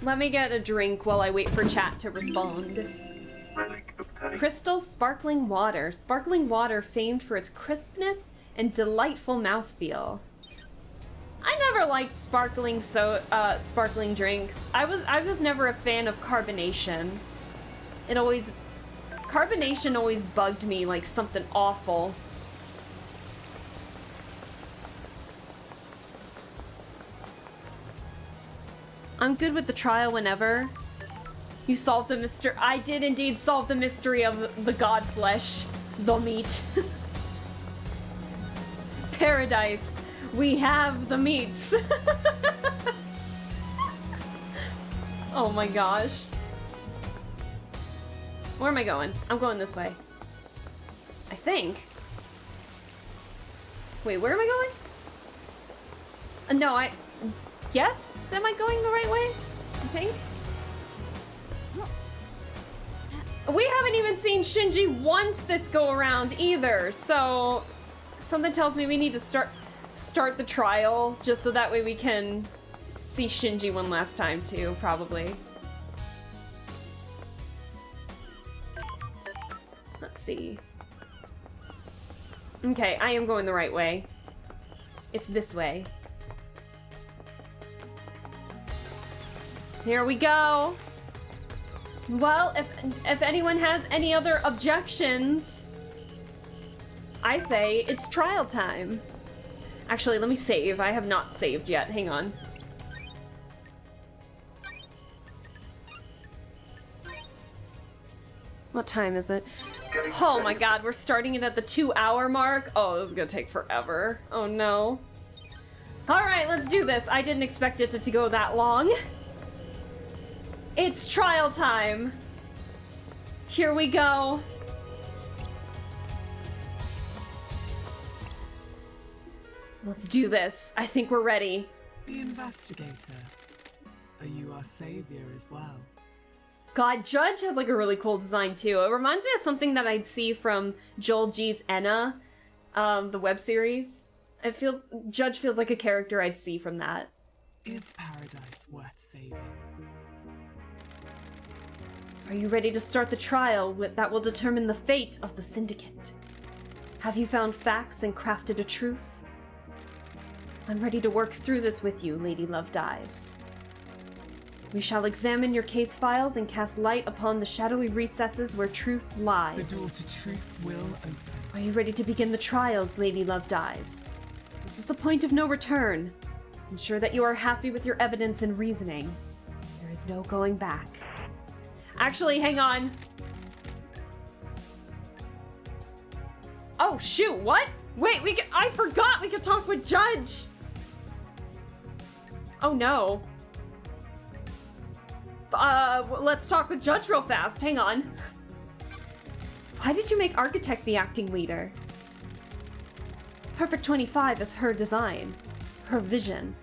Let me get a drink while I wait for chat to respond. Relic of Teddy. Crystal sparkling water. Sparkling water famed for its crispness and delightful mouthfeel. I never liked sparkling drinks. I was never a fan of carbonation. Carbonation always bugged me like something awful. I'm good with the trial whenever. You solved the mystery. I did indeed solve the mystery of the god flesh, the meat. Paradise. We have the meats. Oh my gosh. Where am I going? I'm going this way. I think. Wait, where am I going? No, Yes? Am I going the right way? I think? We haven't even seen Shinji once this go around either, so... Something tells me we need to start the trial, just so that way we can see Shinji one last time too, probably. Let's see. Okay, I am going the right way. It's this way. Here we go. Well, if anyone has any other objections, I say it's trial time. Actually, let me save. I have not saved yet. Hang on. What time is it? Oh my god, we're starting it at the 2-hour mark? Oh, this is gonna take forever. Oh no. Alright, let's do this. I didn't expect it to go that long. It's trial time. Here we go. Let's do this. I think we're ready. The investigator. Are you our savior as well? God, Judge has like a really cool design too. It reminds me of something that I'd see from Joel G's Enna, the web series. Judge feels like a character I'd see from that. Is paradise worth saving? Are you ready to start the trial that will determine the fate of the Syndicate? Have you found facts and crafted a truth? I'm ready to work through this with you, Lady Love Dies. We shall examine your case files and cast light upon the shadowy recesses where truth lies. The door to truth will open. Are you ready to begin the trials, Lady Love Dies? This is the point of no return. Ensure that you are happy with your evidence and reasoning. There There is no going back. Actually, hang on. Oh, shoot, what? Wait, I forgot we could talk with Judge! Oh, no. Let's talk with Judge real fast, hang on. Why did you make Architect the acting leader? Perfect 25 is her design, her vision.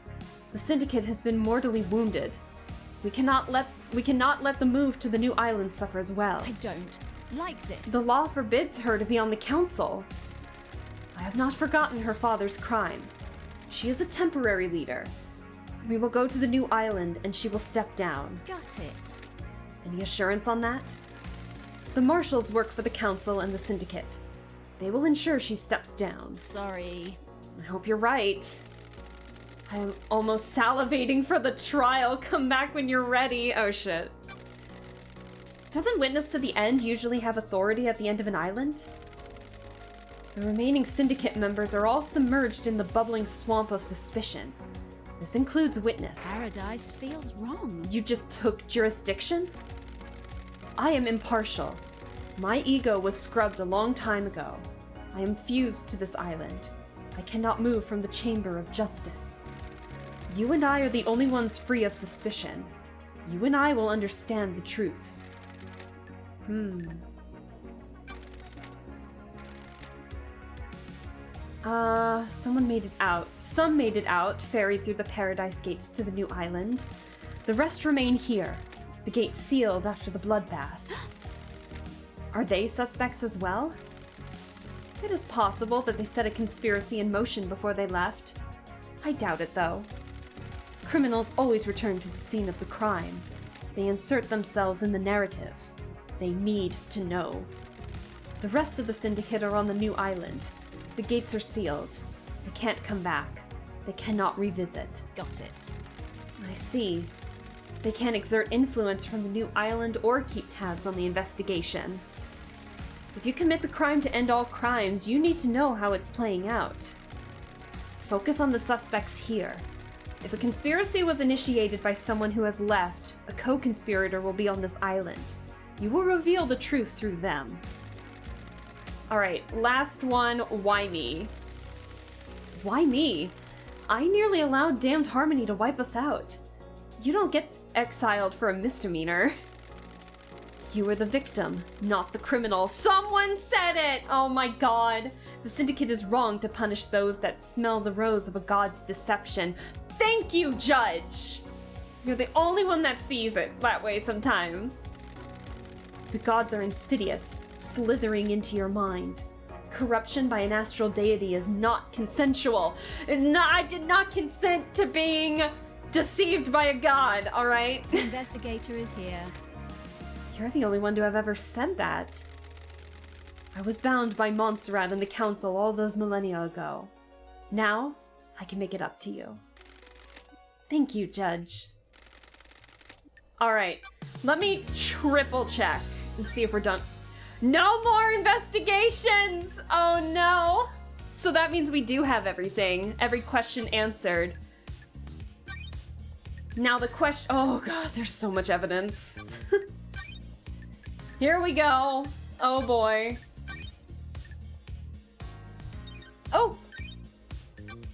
The Syndicate has been mortally wounded. We cannot let the move to the new island suffer as well. I don't like this. The law forbids her to be on the council. I have not forgotten her father's crimes. She is a temporary leader. We will go to the new island and she will step down. Got it. Any assurance on that? The marshals work for the council and the Syndicate. They will ensure she steps down. Sorry. I hope you're right. I am almost salivating for the trial. Come back when you're ready. Oh shit. Doesn't Witness to the End usually have authority at the end of an island? The remaining Syndicate members are all submerged in the bubbling swamp of suspicion. This includes Witness. Paradise feels wrong. You just took jurisdiction? I am impartial. My ego was scrubbed a long time ago. I am fused to this island. I cannot move from the chamber of justice. You and I are the only ones free of suspicion. You and I will understand the truths. Someone made it out. Some made it out, ferried through the Paradise Gates to the new island. The rest remain here. The gates sealed after the bloodbath. Are they suspects as well? It is possible that they set a conspiracy in motion before they left. I doubt it, though. Criminals always return to the scene of the crime. They insert themselves in the narrative. They need to know. The rest of the Syndicate are on the new island. The gates are sealed. They can't come back. They cannot revisit. Got it. I see. They can't exert influence from the new island or keep tabs on the investigation. If you commit the crime to end all crimes, you need to know how it's playing out. Focus on the suspects here. If a conspiracy was initiated by someone who has left, a co-conspirator will be on this island. You will reveal the truth through them. Alright, last one, why me? Why me? I nearly allowed Damned Harmony to wipe us out. You don't get exiled for a misdemeanor. You were the victim, not the criminal. Someone said it! Oh my god. The Syndicate is wrong to punish those that smell the rose of a god's deception. Thank you, Judge! You're the only one that sees it that way sometimes. The gods are insidious, slithering into your mind. Corruption by an astral deity is not consensual. No, I did not consent to being deceived by a god, alright? The investigator is here. You're the only one to have ever said that. I was bound by Montserrat and the council all those millennia ago. Now, I can make it up to you. Thank you, Judge. Alright, let me triple check and see if we're done. No more investigations! Oh no! So that means we do have everything. Every question answered. Now the question— oh god, there's so much evidence. Here we go. Oh boy. Oh!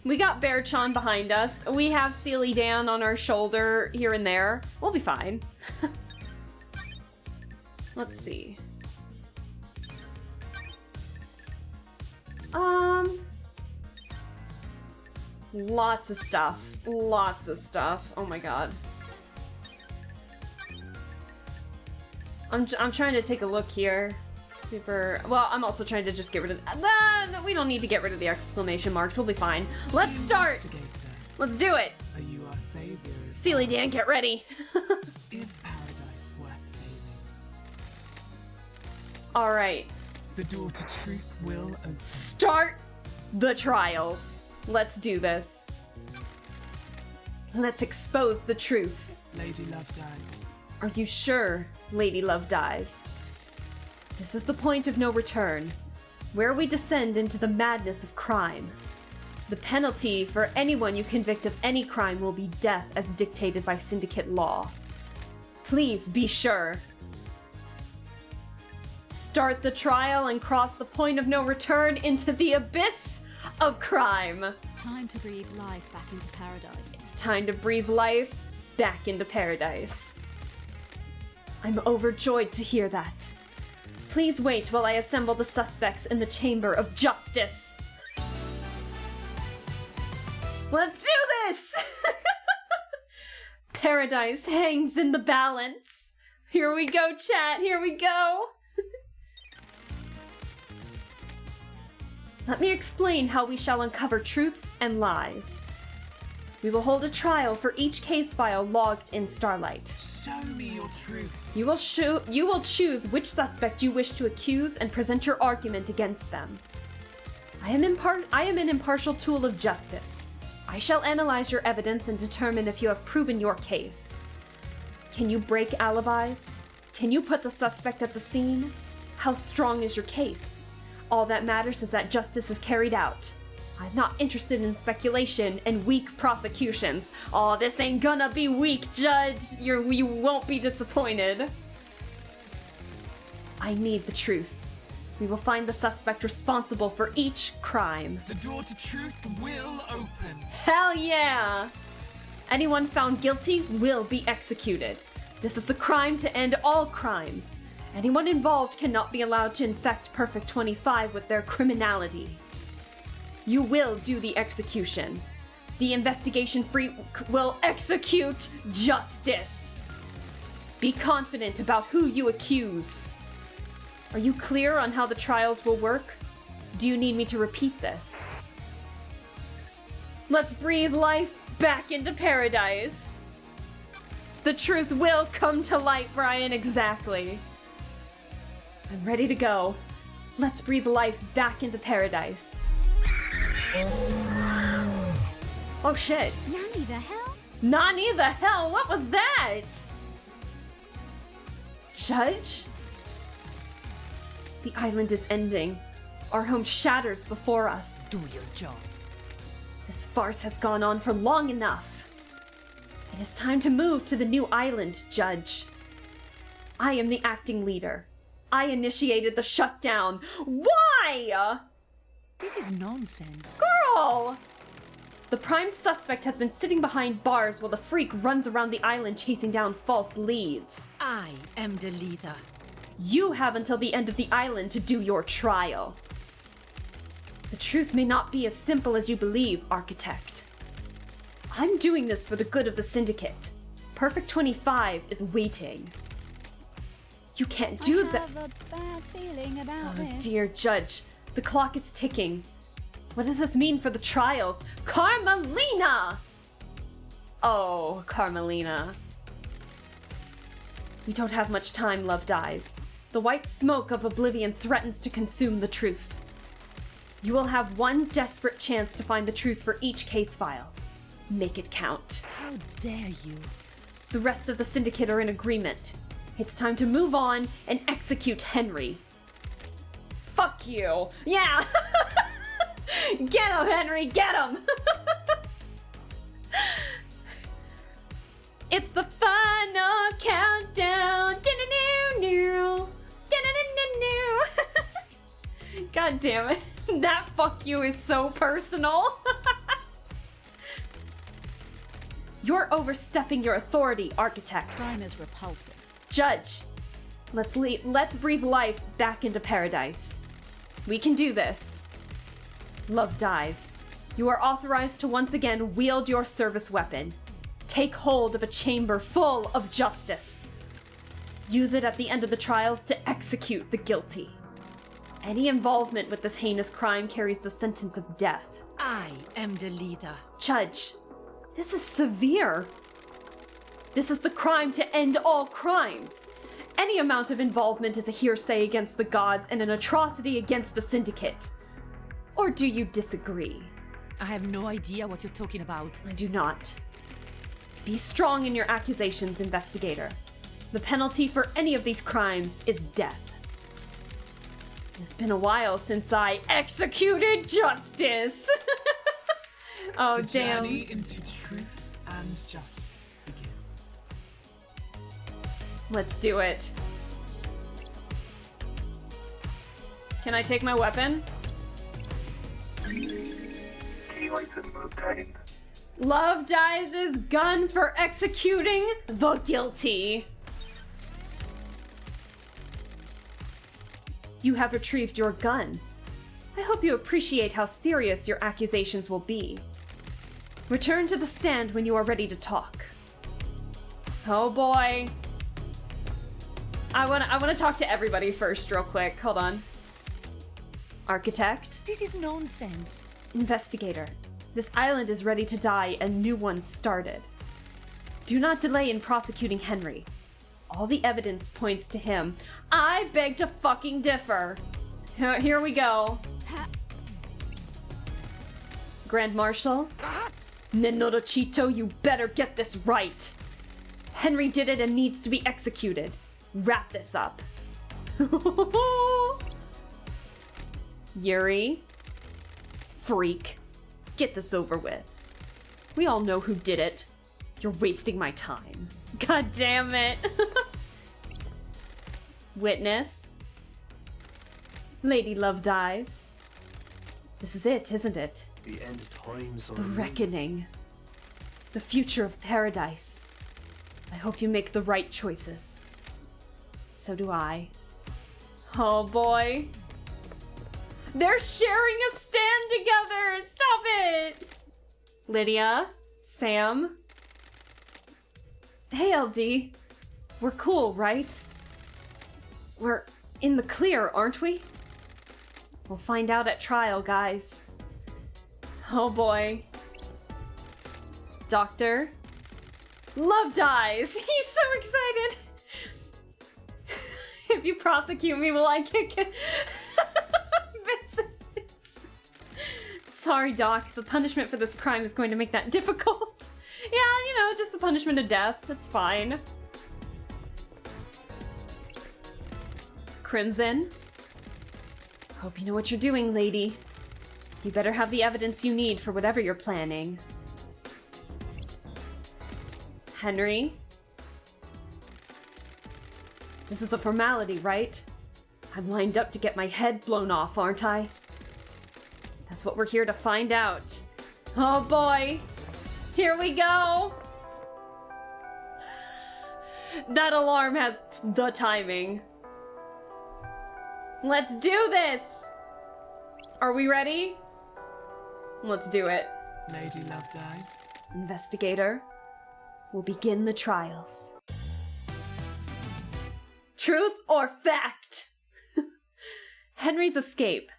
We got Bearchan behind us. We have Sealy Dan on our shoulder here and there. We'll be fine. Let's see. Lots of stuff. Lots of stuff. Oh my god. I'm trying to take a look here. Super. Well, I'm also trying to just get rid of. We don't need to get rid of the exclamation marks. We'll be fine. Let's start. Let's do it. Are you our savior? Sealy Dan, get ready. Is paradise worth saving? All right. The door to truth will open. Start the trials. Let's do this. Let's expose the truths. Lady Love dies. Are you sure Lady Love dies? This is the point of no return, where we descend into the madness of crime. The penalty for anyone you convict of any crime will be death as dictated by Syndicate law. Please be sure. Start the trial and cross the point of no return into the abyss of crime. Time to breathe life back into paradise. It's time to breathe life back into paradise. I'm overjoyed to hear that. Please wait while I assemble the suspects in the Chamber of Justice. Let's do this! Paradise hangs in the balance. Here we go, chat. Here we go. Let me explain how we shall uncover truths and lies. We will hold a trial for each case file logged in Starlight. Show me your truth. You will choose which suspect you wish to accuse and present your argument against them. I am an impartial tool of justice. I shall analyze your evidence and determine if you have proven your case. Can you break alibis? Can you put the suspect at the scene? How strong is your case? All that matters is that justice is carried out. I'm not interested in speculation and weak prosecutions. Aw, this ain't gonna be weak, Judge. You won't be disappointed. I need the truth. We will find the suspect responsible for each crime. The door to truth will open. Hell yeah! Anyone found guilty will be executed. This is the crime to end all crimes. Anyone involved cannot be allowed to infect Perfect 25 with their criminality. You will do the execution. The investigation freak will execute justice. Be confident about who you accuse. Are you clear on how the trials will work? Do you need me to repeat this? Let's breathe life back into paradise. The truth will come to light, Brian, exactly. I'm ready to go. Let's breathe life back into paradise. Oh shit. Nanny the hell? Nani the hell? What was that? Judge? The island is ending. Our home shatters before us. Do your job. This farce has gone on for long enough. It is time to move to the new island, Judge. I am the acting leader. I initiated the shutdown. Why? This is nonsense. Girl! The prime suspect has been sitting behind bars while the freak runs around the island chasing down false leads. I am the leader. You have until the end of the island to do your trial. The truth may not be as simple as you believe, Architect. I'm doing this for the good of the Syndicate. Perfect 25 is waiting. You can't do that. I have a bad feeling about Oh this. dear Judge, the clock is ticking. What does this mean for the trials? Carmelina! Oh, Carmelina. We don't have much time, Love Dies. The white smoke of oblivion threatens to consume the truth. You will have one desperate chance to find the truth for each case file. Make it count. How dare you? The rest of the Syndicate are in agreement. It's time to move on and execute Henry. Fuck you! Yeah! Get him, Henry! Get him! It's the final countdown! God damn it. That fuck you is so personal. You're overstepping your authority, Architect. Crime is repulsive. Judge, let's breathe life back into paradise. We can do this. Love Dies. You are authorized to once again wield your service weapon. Take hold of a chamber full of justice. Use it at the end of the trials to execute the guilty. Any involvement with this heinous crime carries the sentence of death. I am the leader. Judge, this is severe. This is the crime to end all crimes. Any amount of involvement is a hearsay against the gods and an atrocity against the Syndicate. Or do you disagree? I have no idea what you're talking about. I do not. Be strong in your accusations, investigator. The penalty for any of these crimes is death. It's been a while since I executed justice. Oh, The damn. journey into truth and justice begins. Let's do it. Can I take my weapon? Key item obtained. Love Dies' gun for executing the guilty. You have retrieved your gun. I hope you appreciate how serious your accusations will be. Return to the stand when you are ready to talk. Oh boy. I wanna talk to everybody first real quick. Hold on. Architect. This is nonsense. Investigator. This island is ready to die and new ones started. Do not delay in prosecuting Henry. All the evidence points to him. I beg to fucking differ. Here we go. Grand Marshal? Nenorochito, you better get this right. Henry did it and needs to be executed. Wrap this up. Yuri? Freak. Get this over with. We all know who did it. You're wasting my time. God damn it. Witness? Lady Love Dies. This is it, isn't it? The end times are The near. reckoning. The future of paradise. I hope you make the right choices. So do I. Oh boy. They're sharing a stand together! Stop it! Lydia? Sam? Hey, LD. We're cool, right? We're in the clear, aren't we? We'll find out at trial, guys. Oh boy. Doctor? Love Dies! He's so excited! If you prosecute me, will I kick it? Sorry, Doc. The punishment for this crime is going to make that difficult. Yeah, you know, just the punishment of death. That's fine. Crimson? Hope you know what you're doing, lady. You better have the evidence you need for whatever you're planning. Henry? This is a formality, right? I'm lined up to get my head blown off, aren't I? That's what we're here to find out. Oh boy! Here we go! That alarm has the timing. Let's do this! Are we ready? Let's do it. Lady Love Dies. Investigator, we'll begin the trials. Truth or fact? Henry's escape.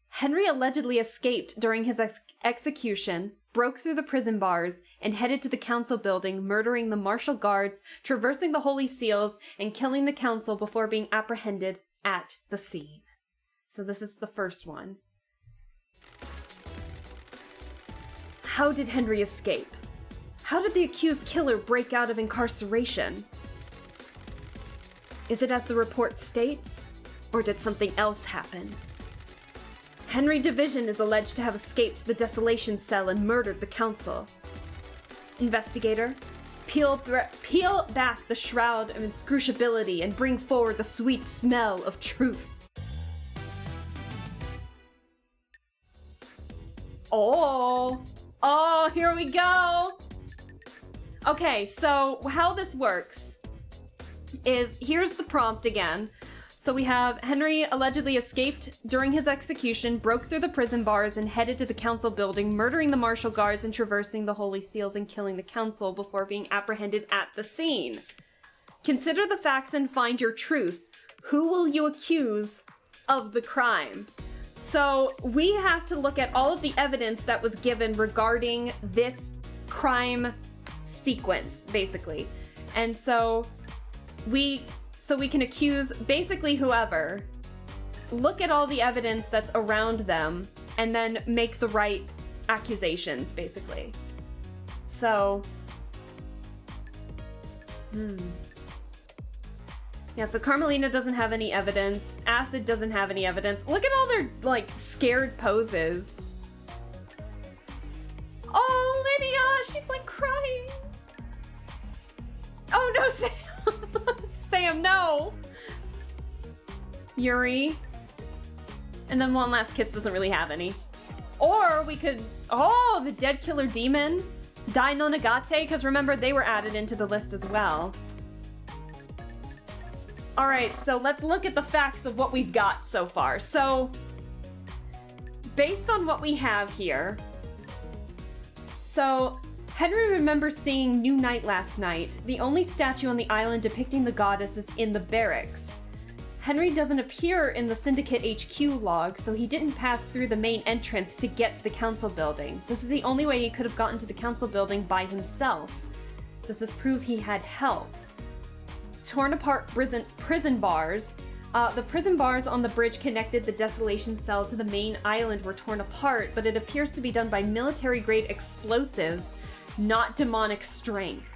Henry allegedly escaped during his execution, broke through the prison bars, and headed to the council building, murdering the martial guards, traversing the holy seals, and killing the council before being apprehended at the scene. So this is the first one. How did Henry escape? How did the accused killer break out of incarceration? Is it as the report states, or did something else happen? Henry Division is alleged to have escaped the Desolation Cell and murdered the council. Investigator, peel back the shroud of inscrutability and bring forward the sweet smell of truth. Oh, here we go. Okay, so how this works is, here's the prompt again. So we have Henry allegedly escaped during his execution, broke through the prison bars, and headed to the council building, murdering the martial guards and traversing the holy seals and killing the council before being apprehended at the scene. Consider the facts and find your truth. Who will you accuse of the crime? So we have to look at all of the evidence that was given regarding this crime sequence, basically. And so we can accuse basically whoever, look at all the evidence that's around them, and then make the right accusations, basically. So, yeah, so Carmelina doesn't have any evidence. Acid doesn't have any evidence. Look at all their, like, scared poses. Oh, Lydia! She's, like, crying. Oh, no, Sam! Sam Damn, no! Yuri. And then One Last Kiss doesn't really have any. Or we could... Oh, the Dead Killer Demon. Dai no Nagate, because remember, they were added into the list as well. Alright, so let's look at the facts of what we've got so far. So, based on what we have here... So, Henry remembers seeing New Night last night. The only statue on the island depicting the goddess is in the barracks. Henry doesn't appear in the Syndicate HQ log, so he didn't pass through the main entrance to get to the council building. This is the only way he could have gotten to the council building by himself. Does this prove he had help? Torn apart prison bars. The prison bars on the bridge connected the Desolation Cell to the main island were torn apart, but it appears to be done by military-grade explosives, not demonic strength.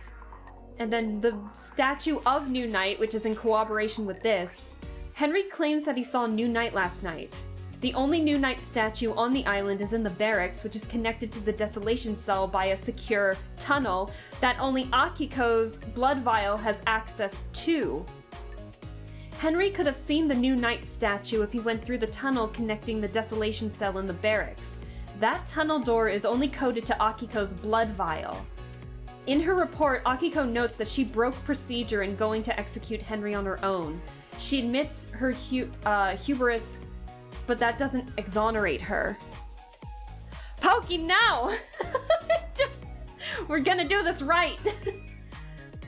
And then the statue of New Night, which is in cooperation with this. Henry claims that he saw New Night last night. The only New Night statue on the island is in the barracks, which is connected to the Desolation Cell by a secure tunnel that only Akiko's blood vial has access to. Henry could have seen the New Night statue if he went through the tunnel connecting the Desolation Cell and the barracks. That tunnel door is only coded to Akiko's blood vial. In her report, Akiko notes that she broke procedure in going to execute Henry on her own. She admits her hubris, but that doesn't exonerate her. Pokey, no! We're gonna do this right!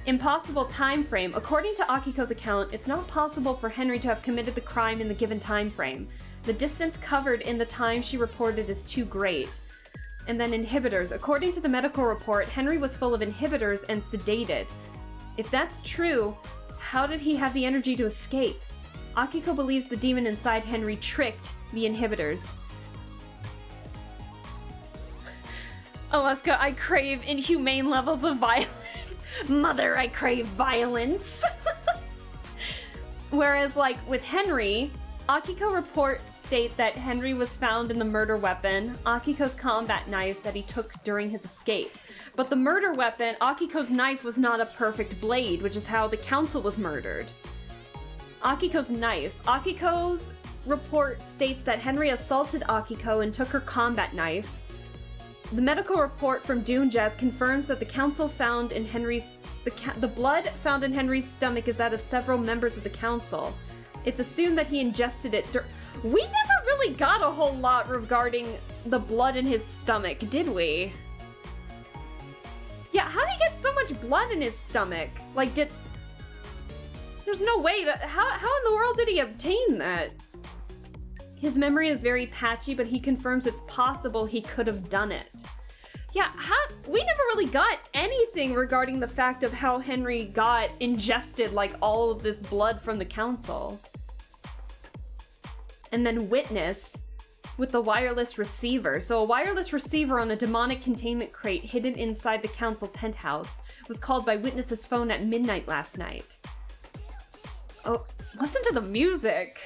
Impossible time frame. According to Akiko's account, it's not possible for Henry to have committed the crime in the given time frame. The distance covered in the time she reported is too great. And then inhibitors. According to the medical report, Henry was full of inhibitors and sedated. If that's true, how did he have the energy to escape? Akiko believes the demon inside Henry tricked the inhibitors. Alaska, I crave inhumane levels of violence. Mother, I crave violence. Whereas, like, with Henry, Akiko reports state that Henry was found in the murder weapon, Akiko's combat knife that he took during his escape. But the murder weapon, Akiko's knife, was not a perfect blade, which is how the council was murdered. Akiko's knife. Akiko's report states that Henry assaulted Akiko and took her combat knife. The medical report from Doomjazz confirms that the council found in Henry's... The blood found in Henry's stomach is that of several members of the council. It's assumed that he ingested it We never really got a whole lot regarding the blood in his stomach, did we? Yeah, how did he get so much blood in his stomach? Like, There's no way that... How in the world did he obtain that? His memory is very patchy, but he confirms it's possible he could have done it. Yeah, we never really got anything regarding the fact of how Henry got ingested, like, all of this blood from the council. And then Witness with the wireless receiver. So a wireless receiver on a demonic containment crate hidden inside the council penthouse was called by Witness's phone at midnight last night. Oh, listen to the music!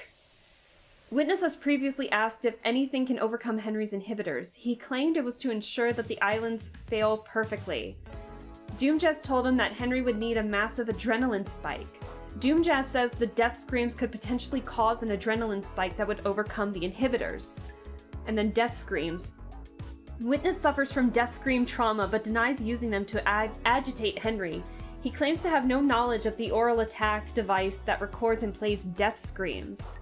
Witness has previously asked if anything can overcome Henry's inhibitors. He claimed it was to ensure that the islands fail perfectly. Doomjazz told him that Henry would need a massive adrenaline spike. Doomjazz says the death screams could potentially cause an adrenaline spike that would overcome the inhibitors. And then death screams. Witness suffers from death scream trauma but denies using them to agitate Henry. He claims to have no knowledge of the oral attack device that records and plays death screams.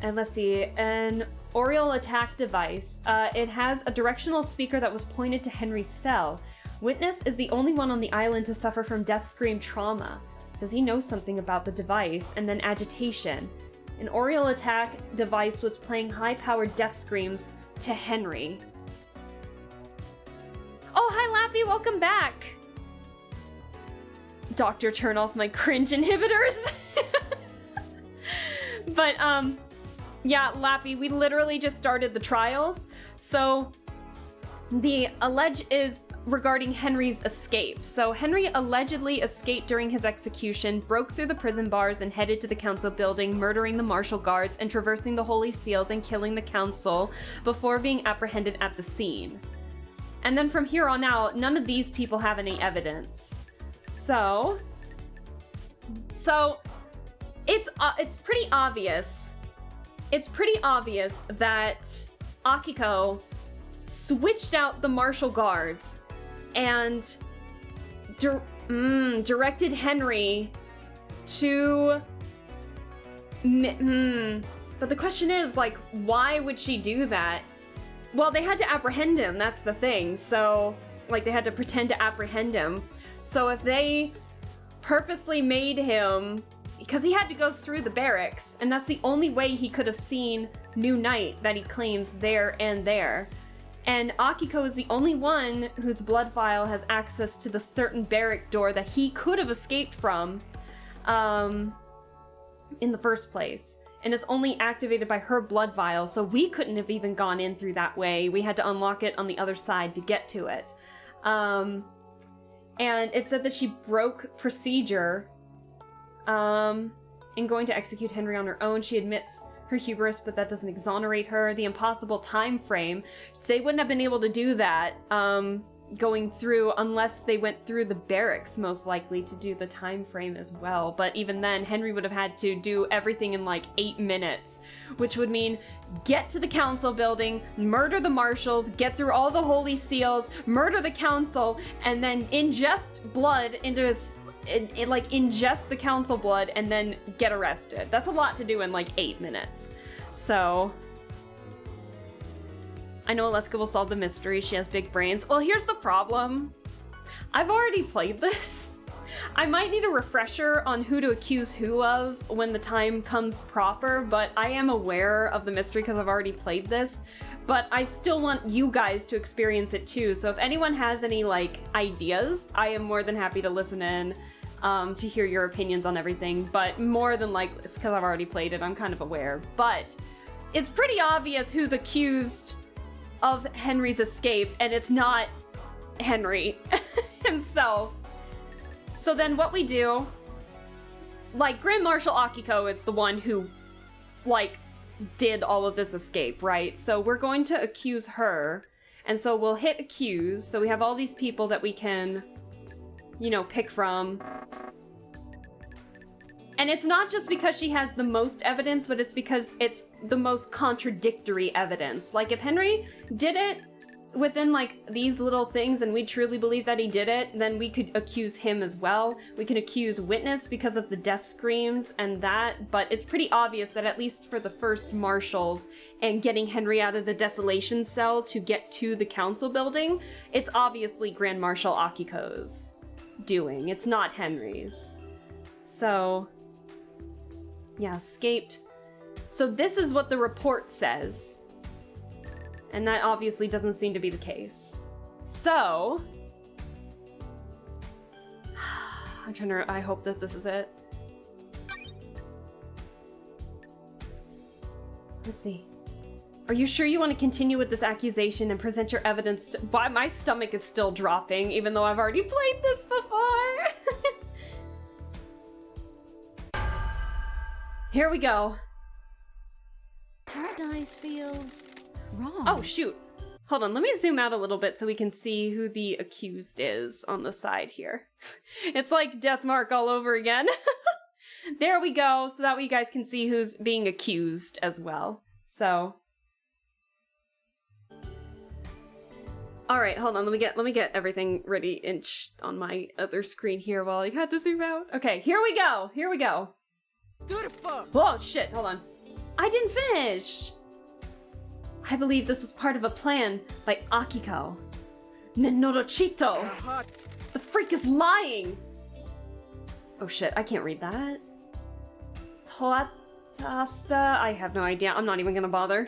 And let's see, an oral attack device. It has a directional speaker that was pointed to Henry's cell. Witness is the only one on the island to suffer from death scream trauma. Does he know something about the device? And then agitation. An oral attack device was playing high-powered death screams to Henry. Oh, hi Lappy, welcome back! Doctor, turn off my cringe inhibitors! But, yeah, Lappy, we literally just started the trials, so the allege is regarding Henry's escape. So Henry allegedly escaped during his execution, broke through the prison bars and headed to the council building, murdering the martial guards and traversing the holy seals and killing the council before being apprehended at the scene. And then from here on out, none of these people have any evidence. So it's pretty obvious. It's pretty obvious that Akiko switched out the martial guards and directed Henry to but the question is, like, why would she do that? Well, they had to apprehend him, that's the thing. So, like, they had to pretend to apprehend him. So if they purposely made him, because he had to go through the barracks, and that's the only way he could have seen New Night that he claims there and there. And Akiko is the only one whose blood file has access to the certain barrack door that he could have escaped from in the first place. And it's only activated by her blood vial, so we couldn't have even gone in through that way. We had to unlock it on the other side to get to it. And it said that she broke procedure in going to execute Henry on her own. She admits her hubris, but that doesn't exonerate her. The impossible time frame. They wouldn't have been able to do that going through unless they went through the barracks, most likely, to do the time frame as well. But even then, Henry would have had to do everything in like 8 minutes, which would mean get to the council building, murder the marshals, get through all the holy seals, murder the council, and then ingest blood into his like ingest the council blood and then get arrested. That's a lot to do in like 8 minutes. So I know Aleska will solve the mystery. She has big brains. Well, here's the problem. I've already played this. I might need a refresher on who to accuse who of when the time comes proper, but I am aware of the mystery because I've already played this. But I still want you guys to experience it too. So if anyone has any like ideas, I am more than happy to listen in to hear your opinions on everything. But more than like, it's because I've already played it, I'm kind of aware. But it's pretty obvious who's accused of Henry's escape, and it's not Henry himself. So then what we do, like, Grand Marshal Akiko is the one who, like, did all of this escape, right? So we're going to accuse her, and so we'll hit accuse, so we have all these people that we can, you know, pick from. And it's not just because she has the most evidence, but it's because it's the most contradictory evidence. Like, if Henry did it within, like, these little things and we truly believe that he did it, then we could accuse him as well. We can accuse Witness because of the death screams and that, but it's pretty obvious that at least for the first marshals and getting Henry out of the desolation cell to get to the council building, it's obviously Grand Marshal Akiko's doing. It's not Henry's. So yeah, escaped. So this is what the report says. And that obviously doesn't seem to be the case. So I'm trying to, I hope that this is it. Let's see. Are you sure you want to continue with this accusation and present your evidence to... Why my stomach is still dropping, even though I've already played this before. Here we go. Paradise feels wrong. Oh, shoot. Hold on, let me zoom out a little bit so we can see who the accused is on the side here. It's like Deathmark all over again. There we go, so that way you guys can see who's being accused as well. So. Alright, hold on, let me get everything ready on my other screen here while I had to zoom out. Okay, here we go, here we go. Whoa, shit, hold on. I didn't finish! I believe this was part of a plan by Akiko. Nenorochito! The freak is lying! Oh shit, I can't read that. Toatasta? I have no idea, I'm not even gonna bother.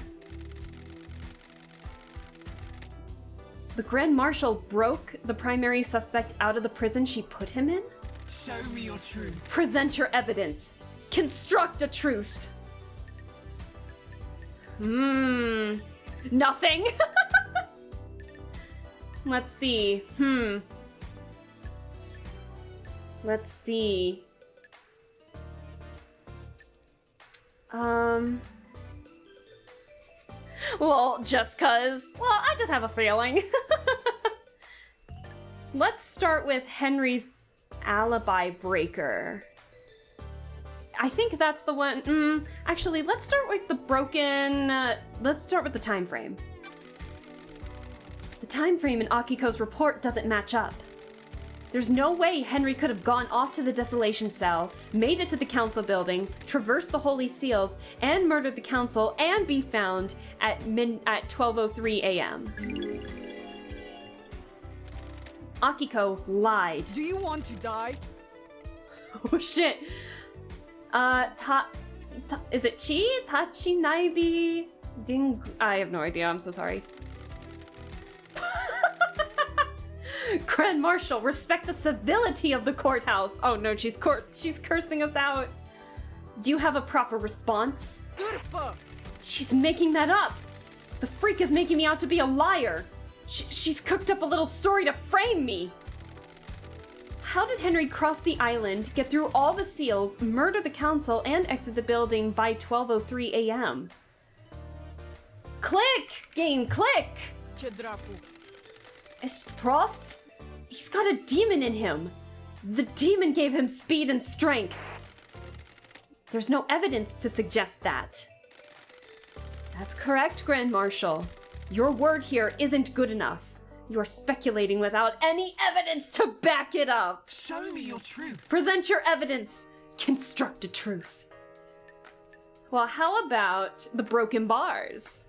The Grand Marshal broke the primary suspect out of the prison she put him in? Show me your truth. Present your evidence. Construct a truth. Nothing. Let's see. Let's see. Well, just cause. Well, I just have a feeling. Let's start with Henry's alibi breaker. I think that's the one. Actually, let's start with the broken. Let's start with the time frame. The time frame in Akiko's report doesn't match up. There's no way Henry could have gone off to the Desolation Cell, made it to the council building, traversed the Holy Seals, and murdered the council, and be found at 12:03 a.m. Akiko lied. Do you want to die? Oh shit. Is it Chi? Tachi Naibi Ding. I have no idea. I'm so sorry. Grand Marshal, respect the civility of the courthouse. Oh no, she's cursing us out. Do you have a proper response? She's making that up. The freak is making me out to be a liar. She's cooked up a little story to frame me. How did Henry cross the island, get through all the seals, murder the council, and exit the building by 12:03 a.m.? Click! Game, click! Prost? He's got a demon in him. The demon gave him speed and strength. There's no evidence to suggest that. That's correct, Grand Marshal. Your word here isn't good enough. You are speculating without any evidence to back it up. Show me your truth. Present your evidence. Construct a truth. Well, how about the broken bars?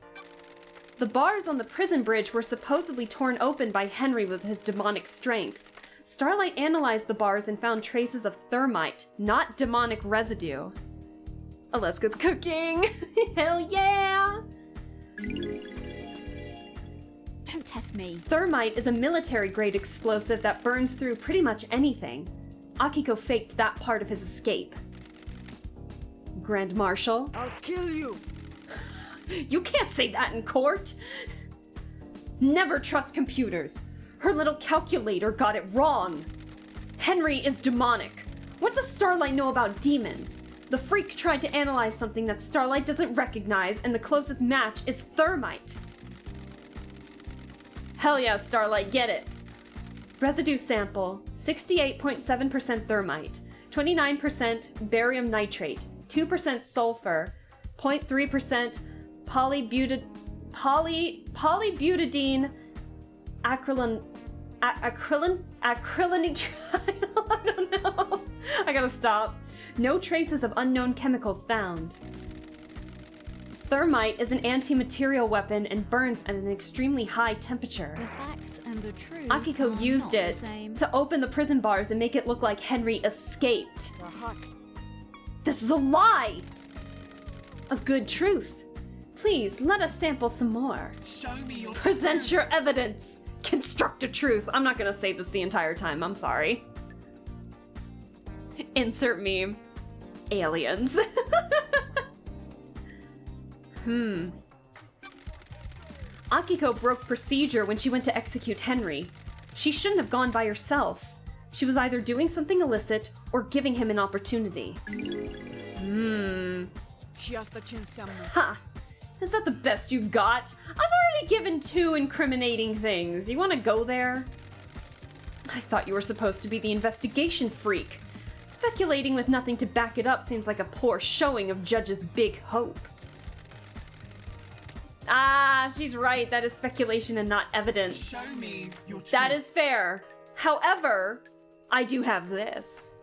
The bars on the prison bridge were supposedly torn open by Henry with his demonic strength. Starlight analyzed the bars and found traces of thermite, not demonic residue. Alaska's cooking! Hell yeah! Don't test me. Thermite is a military-grade explosive that burns through pretty much anything. Akiko faked that part of his escape. Grand Marshal? I'll kill you. You can't say that in court! Never trust computers. Her little calculator got it wrong. Henry is demonic. What does Starlight know about demons? The freak tried to analyze something that Starlight doesn't recognize, and the closest match is thermite. Hell yeah, Starlight, get it. Residue sample, 68.7% thermite, 29% barium nitrate, 2% sulfur, 0.3% polybutadiene acrylonitrile. I don't know. I gotta stop. No traces of unknown chemicals found. Thermite is an anti-material weapon and burns at an extremely high temperature. The facts and the truth Akiko are used not the it same. to open the prison bars and make it look like Henry escaped. This is a lie! A good truth. Please, let us sample some more. Show me your Present your evidence. Construct a truth. I'm not gonna say this the entire time, I'm sorry. Insert meme. Aliens. Akiko broke procedure when she went to execute Henry. She shouldn't have gone by herself. She was either doing something illicit or giving him an opportunity. Ha! Is that the best you've got? I've already given 2 incriminating things. You want to go there? I thought you were supposed to be the investigation freak. Speculating with nothing to back it up seems like a poor showing of Judge's big hope. Ah, she's right. That is speculation and not evidence. Show me your truth. That is fair. However, I do have this.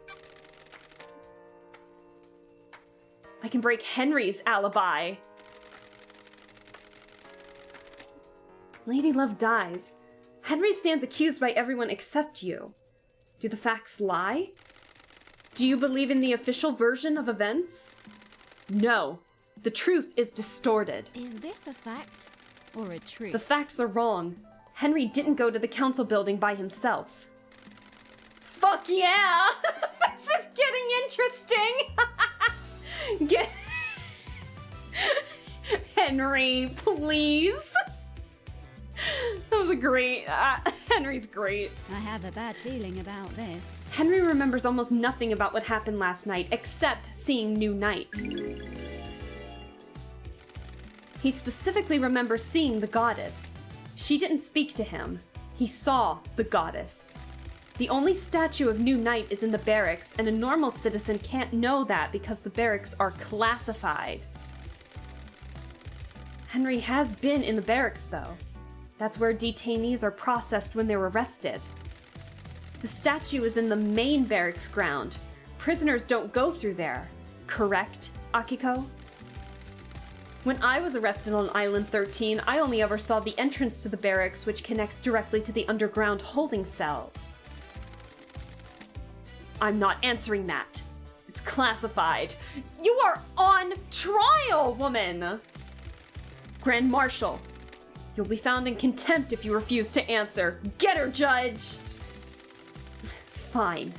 I can break Henry's alibi. Lady Love dies. Henry stands accused by everyone except you. Do the facts lie? Do you believe in the official version of events? No. The truth is distorted. Is this a fact or a truth? The facts are wrong. Henry didn't go to the council building by himself. Fuck yeah! This is getting interesting! Get Henry, please! That was a great... Henry's great. I have a bad feeling about this. Henry remembers almost nothing about what happened last night except seeing New Night. He specifically remembers seeing the goddess. She didn't speak to him. He saw the goddess. The only statue of New Knight is in the barracks, and a normal citizen can't know that because the barracks are classified. Henry has been in the barracks, though. That's where detainees are processed when they're arrested. The statue is in the main barracks ground. Prisoners don't go through there. Correct, Akiko? When I was arrested on Island 13, I only ever saw the entrance to the barracks, which connects directly to the underground holding cells. I'm not answering that. It's classified. You are on trial, woman! Grand Marshal, you'll be found in contempt if you refuse to answer. Get her, Judge! Fine.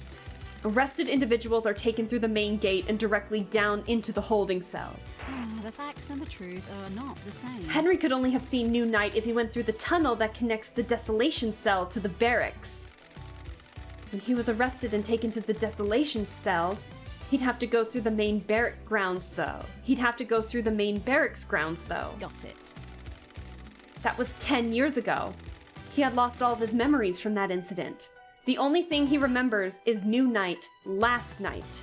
Arrested individuals are taken through the main gate and directly down into the holding cells. The facts and the truth are not the same. Henry could only have seen New Knight if he went through the tunnel that connects the Desolation Cell to the barracks. When he was arrested and taken to the Desolation Cell, he'd have to go through the main barracks grounds, though. Got it. That was 10 years ago. He had lost all of his memories from that incident. The only thing he remembers is New Knight last night.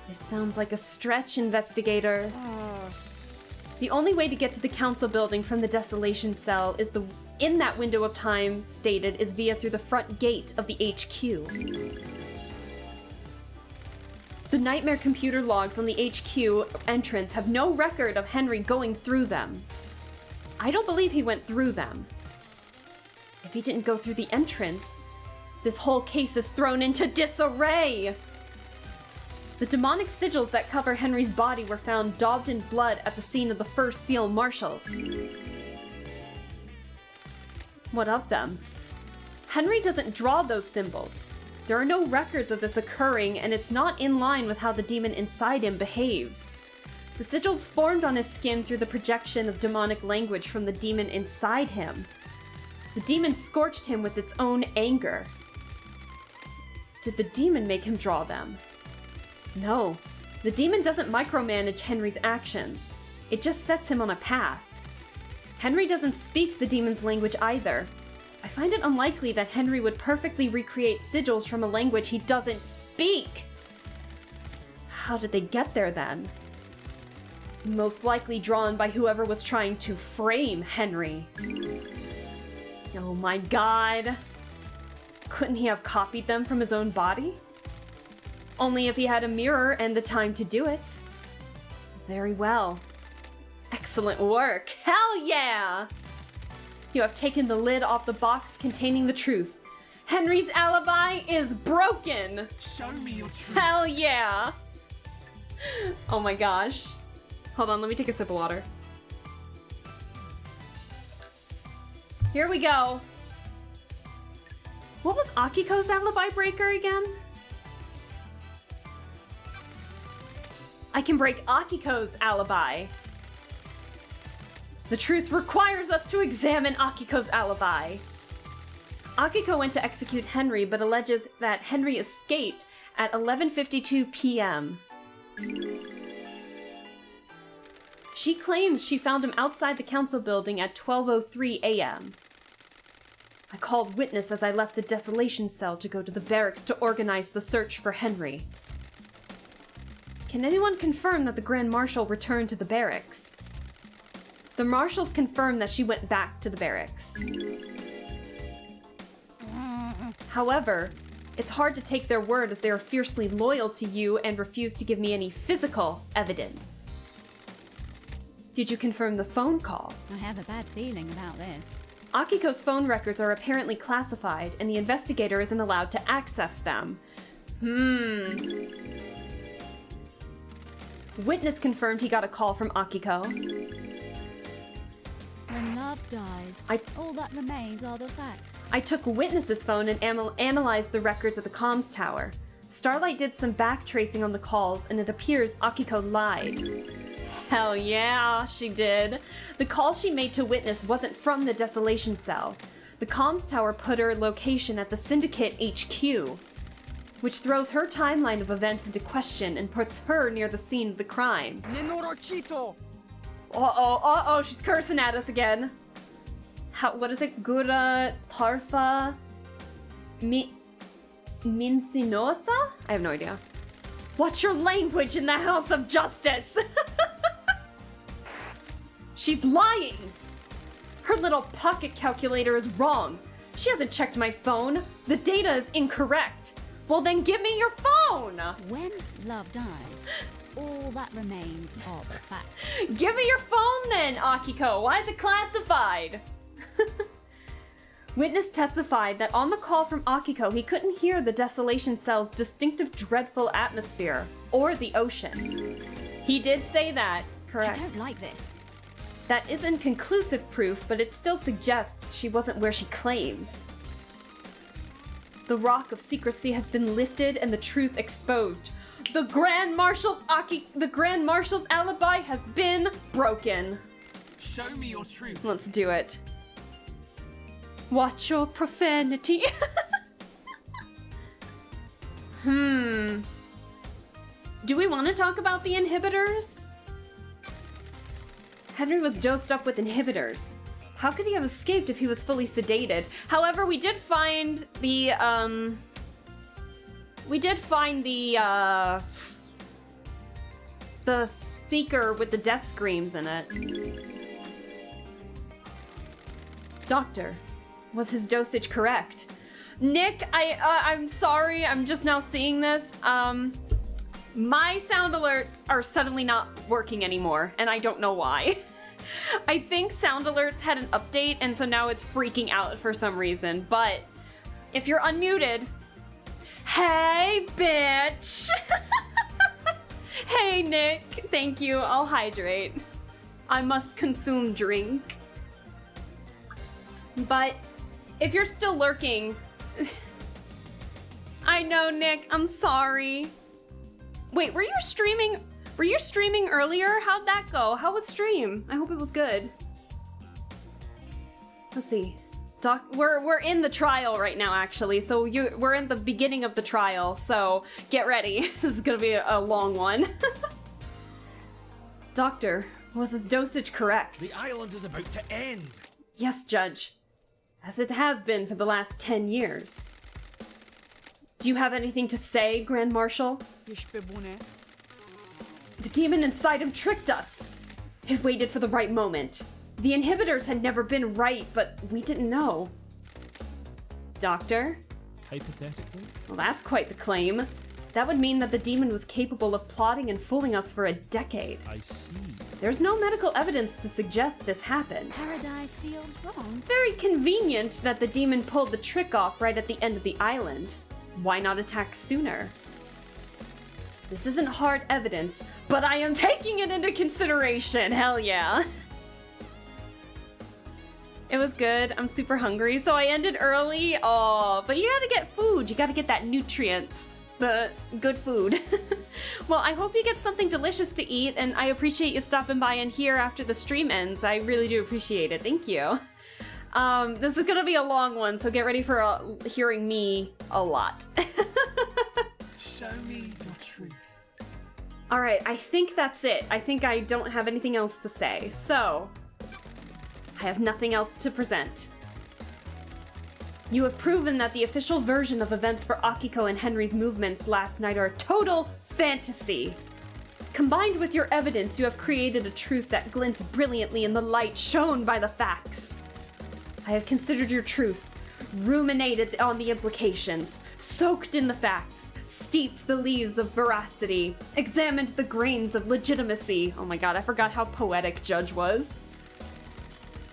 This sounds like a stretch, investigator. The only way to get to the council building from the Desolation Cell is in that window of time stated is via through the front gate of the HQ. The Nightmare computer logs on the HQ entrance have no record of Henry going through them. I don't believe he went through them. If he didn't go through the entrance, this whole case is thrown into disarray! The demonic sigils that cover Henry's body were found daubed in blood at the scene of the first Seal Marshals. What of them? Henry doesn't draw those symbols. There are no records of this occurring, and it's not in line with how the demon inside him behaves. The sigils formed on his skin through the projection of demonic language from the demon inside him. The demon scorched him with its own anger. Did the demon make him draw them? No. The demon doesn't micromanage Henry's actions. It just sets him on a path. Henry doesn't speak the demon's language either. I find it unlikely that Henry would perfectly recreate sigils from a language he doesn't speak. How did they get there then? Most likely drawn by whoever was trying to frame Henry. Oh my god. Couldn't he have copied them from his own body? Only if he had a mirror and the time to do it. Very well. Excellent work. Hell yeah! You have taken the lid off the box containing the truth. Henry's alibi is broken! Show me your truth. Hell yeah! Oh my gosh. Hold on, let me take a sip of water. Here we go. What was Akiko's alibi breaker again? I can break Akiko's alibi. The truth requires us to examine Akiko's alibi. Akiko went to execute Henry, but alleges that Henry escaped at 11:52 p.m. She claims she found him outside the council building at 12:03 a.m. I called witness as I left the Desolation Cell to go to the barracks to organize the search for Henry. Can anyone confirm that the Grand Marshal returned to the barracks? The marshals confirmed that she went back to the barracks. However, it's hard to take their word as they are fiercely loyal to you and refuse to give me any physical evidence. Did you confirm the phone call? I have a bad feeling about this. Akiko's phone records are apparently classified, and the investigator isn't allowed to access them. Witness confirmed he got a call from Akiko. When love dies, all that remains are the facts. I took Witness's phone and analyzed the records at the comms tower. Starlight did some backtracing on the calls, and it appears Akiko lied. Hell yeah, she did. The call she made to Witness wasn't from the Desolation Cell. The comms tower put her location at the Syndicate HQ, which throws her timeline of events into question and puts her near the scene of the crime. Uh-oh, she's cursing at us again. What is it? Gura Parfa Mincinosa? I have no idea. Watch your language in the House of Justice! She's lying! Her little pocket calculator is wrong. She hasn't checked my phone. The data is incorrect. Well, then give me your phone! When love dies, all that remains are the facts. Give me your phone then, Akiko. Why is it classified? Witness testified that on the call from Akiko, he couldn't hear the Desolation Cell's distinctive dreadful atmosphere, or the ocean. He did say that, correct. I don't like this. That isn't conclusive proof, but it still suggests she wasn't where she claims. The rock of secrecy has been lifted and the truth exposed. The Grand Marshal's alibi has been broken. Show me your truth. Let's do it. Watch your profanity. Do we want to talk about the inhibitors? Henry was dosed up with inhibitors. How could he have escaped if he was fully sedated? However, we did find the, the speaker with the death screams in it. Doctor, was his dosage correct? Nick, I'm sorry, I'm just now seeing this. My sound alerts are suddenly not working anymore, and I don't know why. I think sound alerts had an update, and so now it's freaking out for some reason, but if you're unmuted, hey, bitch! Hey, Nick, thank you, I'll hydrate. I must consume drink. But if you're still lurking, I know, Nick, I'm sorry. Wait, were you streaming earlier? How'd that go? How was stream? I hope it was good. Let's see. We're in the trial right now, actually. So we're in the beginning of the trial. So get ready. This is gonna be a long one. Doctor, was his dosage correct? The island is about to end. Yes, Judge. As it has been for the last 10 years. Do you have anything to say, Grand Marshal? The demon inside him tricked us. It waited for the right moment. The inhibitors had never been right, but we didn't know. Doctor? Hypothetically? Well, that's quite the claim. That would mean that the demon was capable of plotting and fooling us for a decade. I see. There's no medical evidence to suggest this happened. Paradise feels wrong. Very convenient that the demon pulled the trick off right at the end of the island. Why not attack sooner? This isn't hard evidence, but I am taking it into consideration. Hell yeah. It was good. I'm super hungry, so I ended early. Oh, but you gotta get food. You gotta get that nutrients. The good food. Well, I hope you get something delicious to eat, and I appreciate you stopping by in here after the stream ends. I really do appreciate it. Thank you. This is gonna be a long one, so get ready for hearing me a lot. Show me your truth. Alright, I think that's it. I think I don't have anything else to say. So, I have nothing else to present. You have proven that the official version of events for Akiko and Henry's movements last night are a total fantasy. Combined with your evidence, you have created a truth that glints brilliantly in the light shown by the facts. I have considered your truth, ruminated on the implications, soaked in the facts, steeped the leaves of veracity, examined the grains of legitimacy. Oh my god, I forgot how poetic Judge was.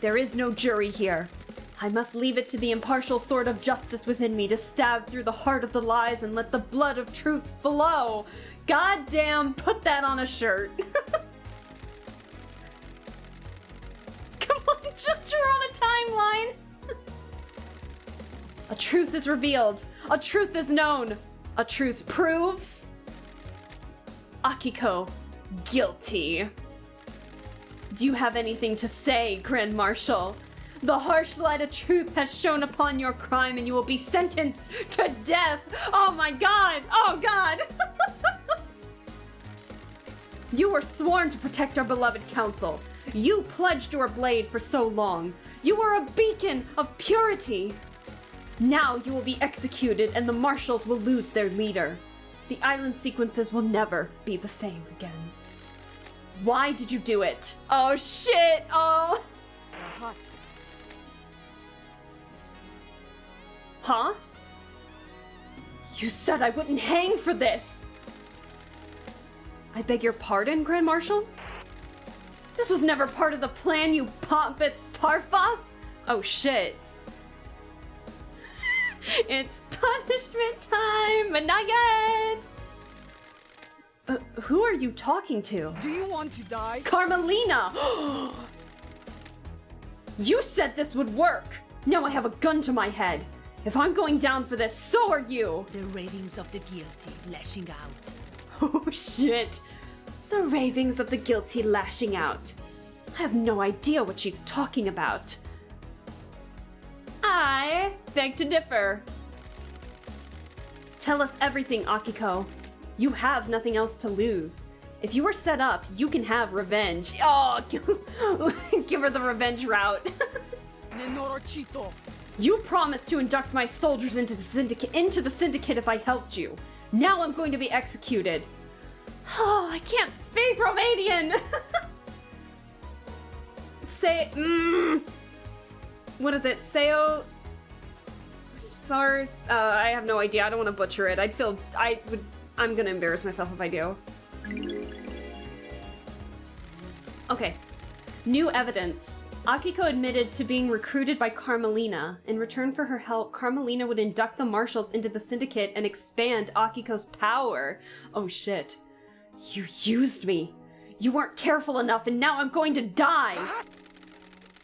There is no jury here. I must leave it to the impartial sword of justice within me to stab through the heart of the lies and let the blood of truth flow. Goddamn, put that on a shirt. Come on, Judge, you're on a timeline. A truth is revealed. A truth is known. A truth proves Akiko guilty. Do you have anything to say, Grand Marshal? The harsh light of truth has shone upon your crime and you will be sentenced to death. Oh my god! Oh god! You were sworn to protect our beloved council. You pledged your blade for so long. You were a beacon of purity. Now you will be executed and the marshals will lose their leader. The island sequences will never be the same again. Why did you do it? Oh shit! Oh! Huh? You said I wouldn't hang for this! I beg your pardon, Grand Marshal? This was never part of the plan, you pompous Tarfa! Oh shit. It's punishment time, but not yet! Who are you talking to? Do you want to die? Carmelina! You said this would work! Now I have a gun to my head. If I'm going down for this, so are you! The ravings of the guilty lashing out. Oh shit! The ravings of the guilty lashing out. I have no idea what she's talking about. I beg to differ. Tell us everything, Akiko. You have nothing else to lose. If you are set up, you can have revenge. Oh, give her the revenge route. You promised to induct my soldiers into the syndicate if I helped you. Now I'm going to be executed. Oh, I can't speak Romanian. What is it? SARS. I have no idea. I don't want to butcher it. I'm gonna embarrass myself if I do. Okay. New evidence. Akiko admitted to being recruited by Carmelina. In return for her help, Carmelina would induct the marshals into the syndicate and expand Akiko's power. Oh shit. You used me. You weren't careful enough and now I'm going to die.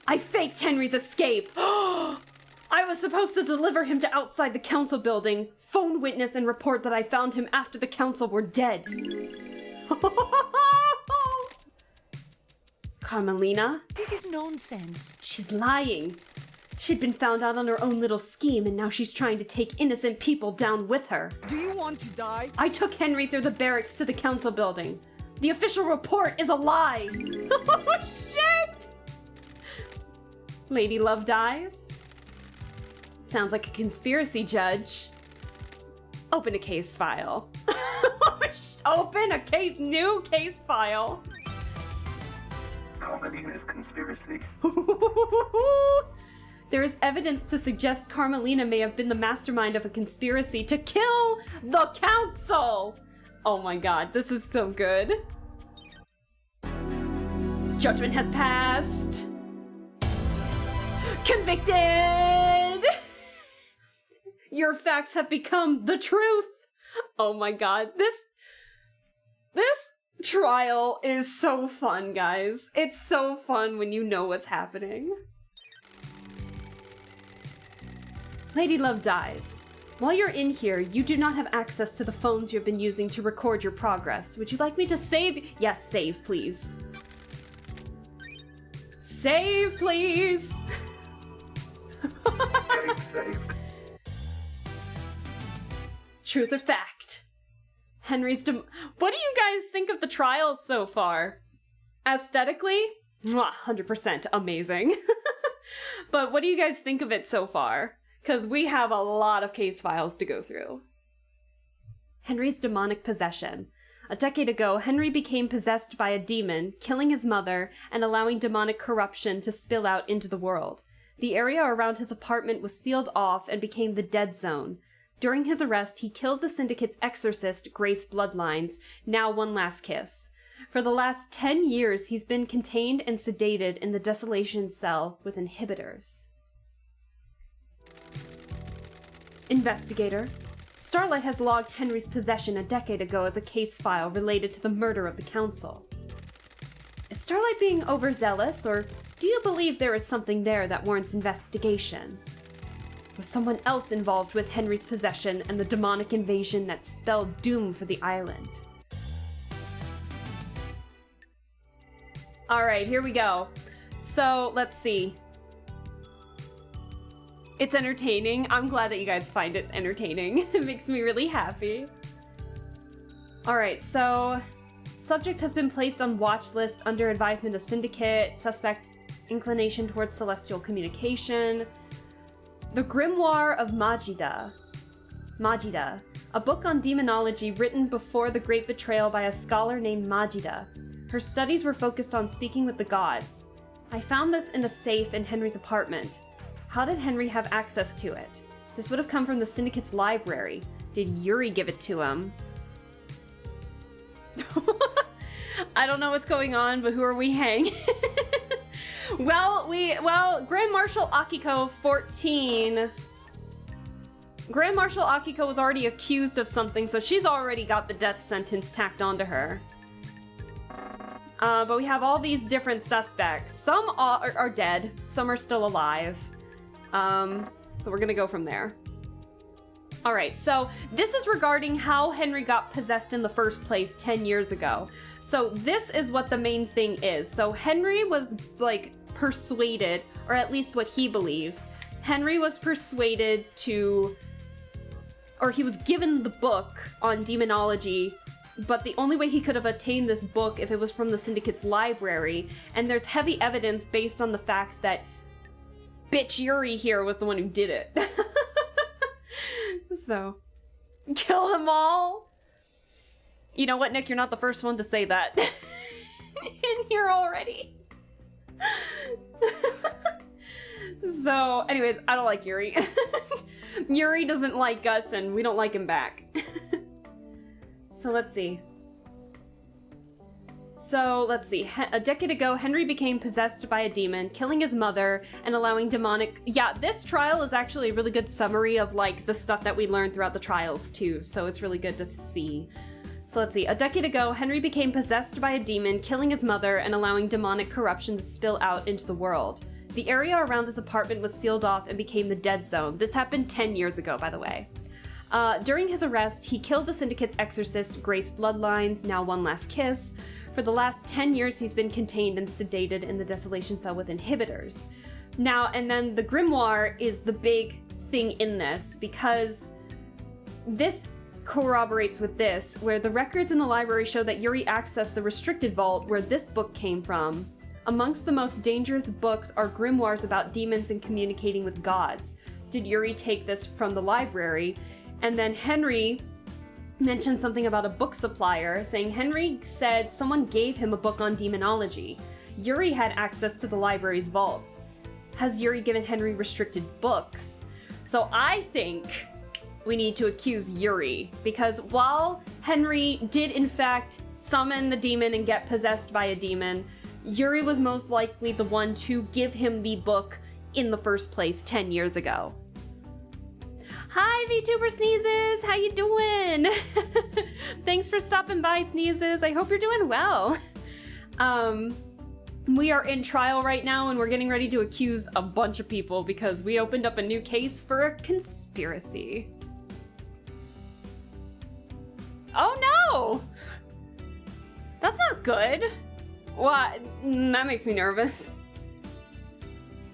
I faked Henry's escape. I was supposed to deliver him to outside the council building, phone witness and report that I found him after the council were dead. Carmelina? This is nonsense. She's lying. She'd been found out on her own little scheme and now she's trying to take innocent people down with her. Do you want to die? I took Henry through the barracks to the council building. The official report is a lie. Oh shit! Lady Love dies? Sounds like a conspiracy, Judge. Open a case file. Open a new case file. Carmelina's conspiracy. There is evidence to suggest Carmelina may have been the mastermind of a conspiracy to kill the council! Oh my god, this is so good. Judgment has passed. Convicted! Your facts have become the truth! Oh my god, this trial is so fun, guys. It's so fun when you know what's happening. Lady Love dies. While you're in here, you do not have access to the phones you've been using to record your progress. Would you like me to save? Yes, save, please. Save, please! Saved. Truth or fact? Henry's What do you guys think of the trials so far? Aesthetically? 100% amazing. But what do you guys think of it so far? Because we have a lot of case files to go through. Henry's demonic possession. A decade ago, Henry became possessed by a demon, killing his mother and allowing demonic corruption to spill out into the world. The area around his apartment was sealed off and became the dead zone. During his arrest, he killed the Syndicate's exorcist, Grace Bloodlines, now One Last Kiss. For the last 10 years, he's been contained and sedated in the Desolation cell with inhibitors. Investigator. Starlight has logged Henry's possession a decade ago as a case file related to the murder of the council. Is Starlight being overzealous, or do you believe there is something there that warrants investigation? Was someone else involved with Henry's possession and the demonic invasion that spelled doom for the island? Alright, here we go. So, let's see. It's entertaining. I'm glad that you guys find it entertaining. It makes me really happy. Alright, so... Subject has been placed on watch list under advisement of Syndicate. Suspect inclination towards celestial communication. The Grimoire of Majida. Majida, a book on demonology written before the Great Betrayal by a scholar named Majida. Her studies were focused on speaking with the gods. I found this in a safe in Henry's apartment. How did Henry have access to it? This would have come from the Syndicate's library. Did Yuri give it to him? I don't know what's going on, but who are we hanging? Well, Grand Marshal Akiko 14. Grand Marshal Akiko was already accused of something, so she's already got the death sentence tacked onto her. But we have all these different suspects. Some are dead, some are still alive. So we're gonna go from there. Alright, so this is regarding how Henry got possessed in the first place 10 years ago. So this is what the main thing is. So Henry was, like, persuaded, or at least what he believes, Henry was persuaded to, or he was given the book on demonology, but the only way he could have attained this book if it was from the Syndicate's library, and there's heavy evidence based on the facts that bitch Yuri here was the one who did it. So, kill them all. You know what, Nick? You're not the first one to say that in here already. So, anyways, I don't like Yuri. Yuri doesn't like us, and we don't like him back. So let's see. A decade ago, Henry became possessed by a demon, killing his mother and allowing demonic... Yeah, this trial is actually a really good summary of, like, the stuff that we learned throughout the trials, too, so it's really good to see. So let's see. A decade ago, Henry became possessed by a demon, killing his mother and allowing demonic corruption to spill out into the world. The area around his apartment was sealed off and became the dead zone. This happened 10 years ago, by the way. During his arrest, he killed the Syndicate's exorcist, Grace Bloodlines, now One Last Kiss. For the last 10 years, he's been contained and sedated in the Desolation Cell with inhibitors. Now, and then the Grimoire is the big thing in this, because this corroborates with this, where the records in the library show that Yuri accessed the restricted vault where this book came from. Amongst the most dangerous books are grimoires about demons and communicating with gods. Did Yuri take this from the library? And then Henry mentioned something about a book supplier, saying Henry said someone gave him a book on demonology. Yuri had access to the library's vaults. Has Yuri given Henry restricted books? So I think we need to accuse Yuri, because while Henry did in fact summon the demon and get possessed by a demon, Yuri was most likely the one to give him the book in the first place 10 years ago. Hi, VTuber Sneezes! How you doing? Thanks for stopping by, Sneezes. I hope you're doing well. We are in trial right now, and we're getting ready to accuse a bunch of people because we opened up a new case for a conspiracy. Oh no! That's not good. What? That makes me nervous.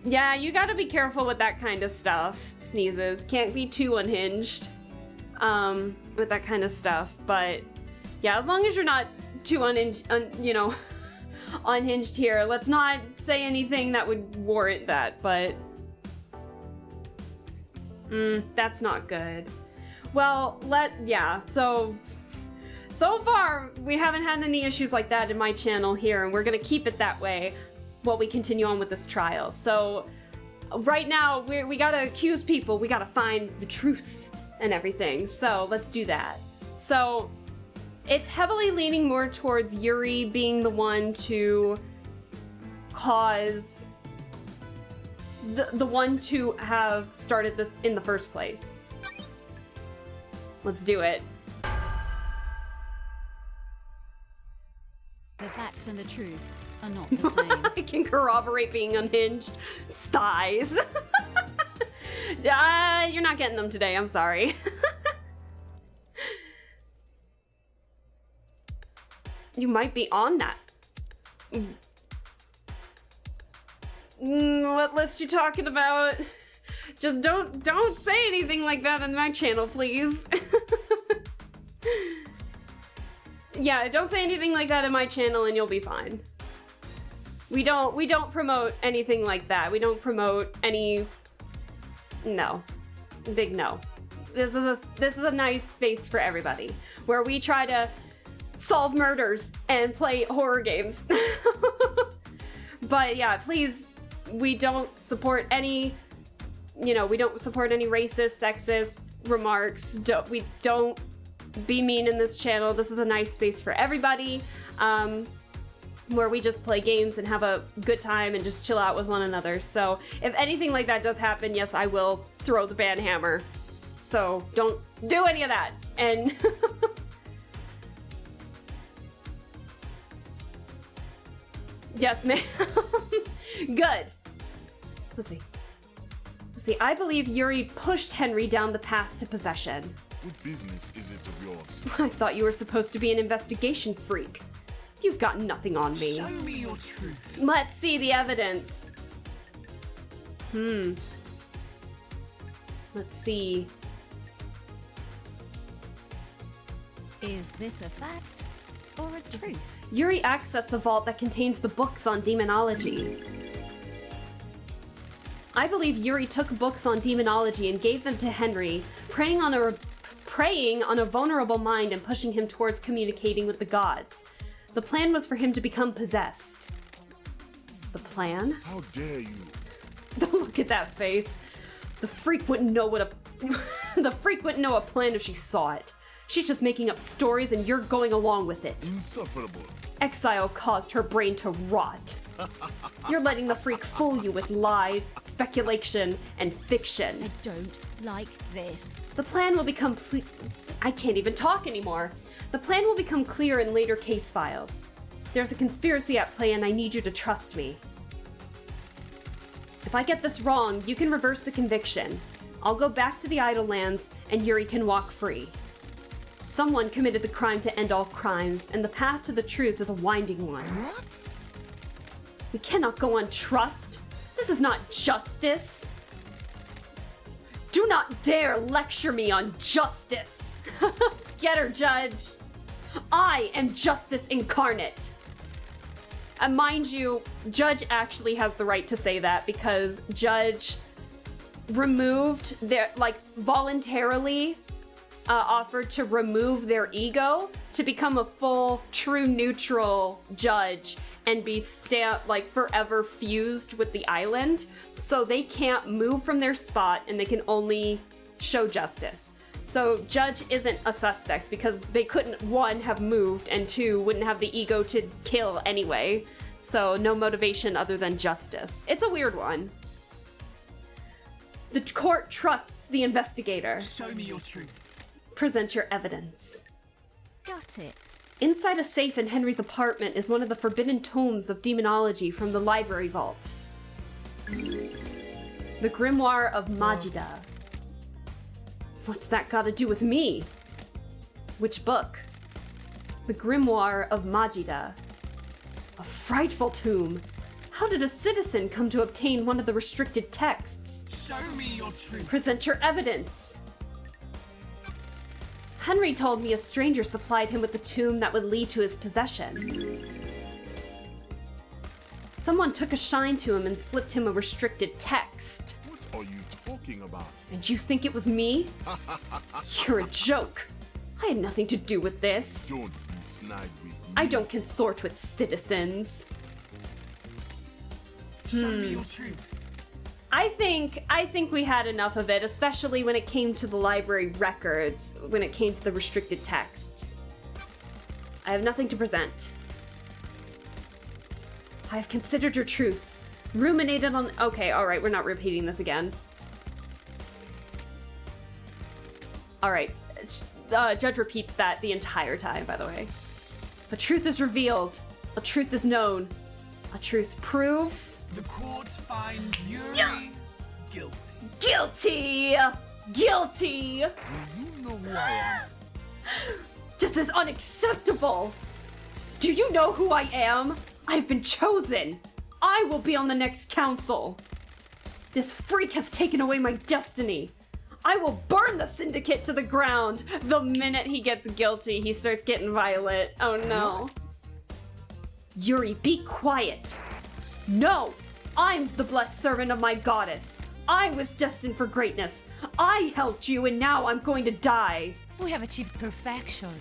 Yeah, you gotta be careful with that kind of stuff, Sneezes. Can't be too unhinged with that kind of stuff. But yeah, as long as you're not too unhinged here, let's not say anything that would warrant that, but that's not good. Well, so far we haven't had any issues like that in my channel here, and we're gonna keep it that way while we continue on with this trial. So right now we gotta accuse people, we gotta find the truths and everything, so let's do that. So it's heavily leaning more towards Yuri being the one to cause the one to have started this in the first place. Let's do it. The facts and the truth are not the same. I can corroborate being unhinged. Thighs. You're not getting them today, I'm sorry. You might be on that. What list you talking about? Just don't say anything like that on my channel, please. Yeah, don't say anything like that in my channel and you'll be fine. We don't promote anything like that. We don't promote any No. Big no. This is a nice space for everybody, where we try to solve murders and play horror games. But yeah, please, we don't support any, we don't support any racist, sexist remarks. We don't be mean in this channel. This is a nice space for everybody, where we just play games and have a good time and just chill out with one another. So if anything like that does happen, yes, I will throw the ban hammer. So don't do any of that. And yes, ma'am. Good. Let's see. I believe Yuri pushed Henry down the path to possession. What business is it of yours? I thought you were supposed to be an investigation freak. You've got nothing on me. Show me your truth. Let's see the evidence. Let's see. Is this a fact or a truth? Yuri accessed the vault that contains the books on demonology. I believe Yuri took books on demonology and gave them to Henry, preying on a vulnerable mind and pushing him towards communicating with the gods. The plan was for him to become possessed. The plan? How dare you? Look at that face. The freak wouldn't know a plan if she saw it. She's just making up stories and you're going along with it. Insufferable. Exile caused her brain to rot. You're letting the freak fool you with lies, speculation, and fiction. I don't like this. The plan will become I can't even talk anymore. The plan will become clear in later case files. There's a conspiracy at play and I need you to trust me. If I get this wrong, you can reverse the conviction. I'll go back to the Idle Lands and Yuri can walk free. Someone committed the crime to end all crimes, and the path to the truth is a winding one. What? We cannot go on trust. This is not justice. Do not dare lecture me on justice. Get her, Judge. I am justice incarnate. And mind you, Judge actually has the right to say that because Judge removed voluntarily offered to remove their ego to become a full, true neutral judge and be forever fused with the island. So they can't move from their spot and they can only show justice. So Judge isn't a suspect because they couldn't, 1, have moved, and 2, wouldn't have the ego to kill anyway. So no motivation other than justice. It's a weird one. The court trusts the investigator. Show me your truth. Present your evidence. Got it. Inside a safe in Henry's apartment is one of the forbidden tomes of demonology from the library vault. The Grimoire of Majida. What's that got to do with me? Which book? The Grimoire of Majida. A frightful tomb. How did a citizen come to obtain one of the restricted texts? Show me your truth. Present your evidence. Henry told me a stranger supplied him with the tomb that would lead to his possession. Someone took a shine to him and slipped him a restricted text. What are you talking about? And you think it was me? You're a joke. I had nothing to do with this. Don't be snide with me. I don't consort with citizens. Show me your truth. I think we had enough of it, especially when it came to the library records, when it came to the restricted texts. I have nothing to present. I have considered your truth, ruminated on— okay, alright, we're not repeating this again. Alright, Judge repeats that the entire time, by the way. A truth is revealed, a truth is known, a truth proves— The court finds Yuri guilty. Guilty! Guilty! Do you know who I am? This is unacceptable! Do you know who I am? I've been chosen! I will be on the next council! This freak has taken away my destiny! I will burn the syndicate to the ground! The minute he gets guilty, he starts getting violent. Oh no. Yuri, be quiet! No! I'm the blessed servant of my goddess! I was destined for greatness. I helped you, and now I'm going to die. We have achieved perfection.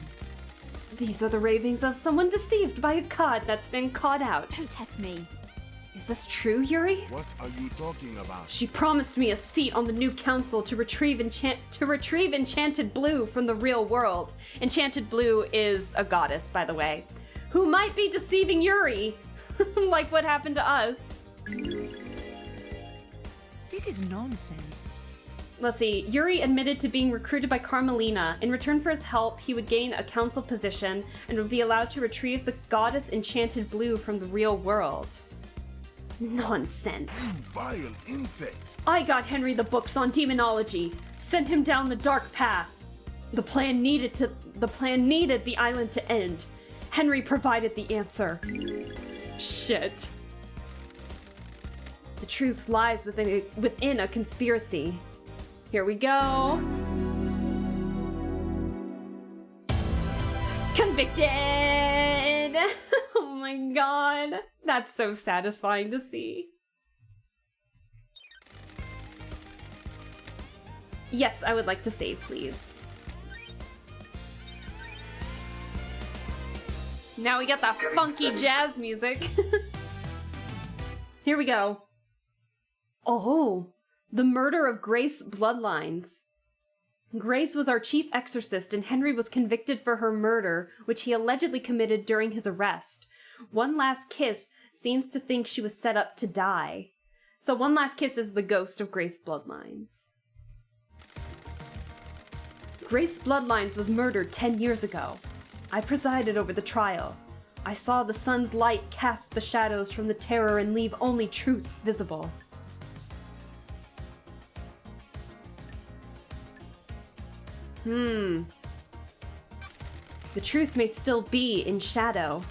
These are the ravings of someone deceived by a cod that's been caught out. Don't test me. Is this true, Yuri? What are you talking about? She promised me a seat on the new council to retrieve Enchanted Blue from the real world. Enchanted Blue is a goddess, by the way, who might be deceiving Yuri, like what happened to us. This is nonsense. Let's see. Yuri admitted to being recruited by Carmelina. In return for his help, he would gain a council position and would be allowed to retrieve the goddess Enchanted Blue from the real world. Nonsense. Vile insect. I got Henry the books on demonology, sent him down the dark path. The plan needed the island to end. Henry provided the answer. Shit. The truth lies within a conspiracy. Here we go. Convicted! Oh my god. That's so satisfying to see. Yes, I would like to save, please. Now we got that funky jazz music. Here we go. Oh, the murder of Grace Bloodlines. Grace was our chief exorcist, and Henry was convicted for her murder, which he allegedly committed during his arrest. One Last Kiss seems to think she was set up to die. So One Last Kiss is the ghost of Grace Bloodlines. Grace Bloodlines was murdered 10 years ago. I presided over the trial. I saw the sun's light cast the shadows from the terror and leave only truth visible. The truth may still be in shadow.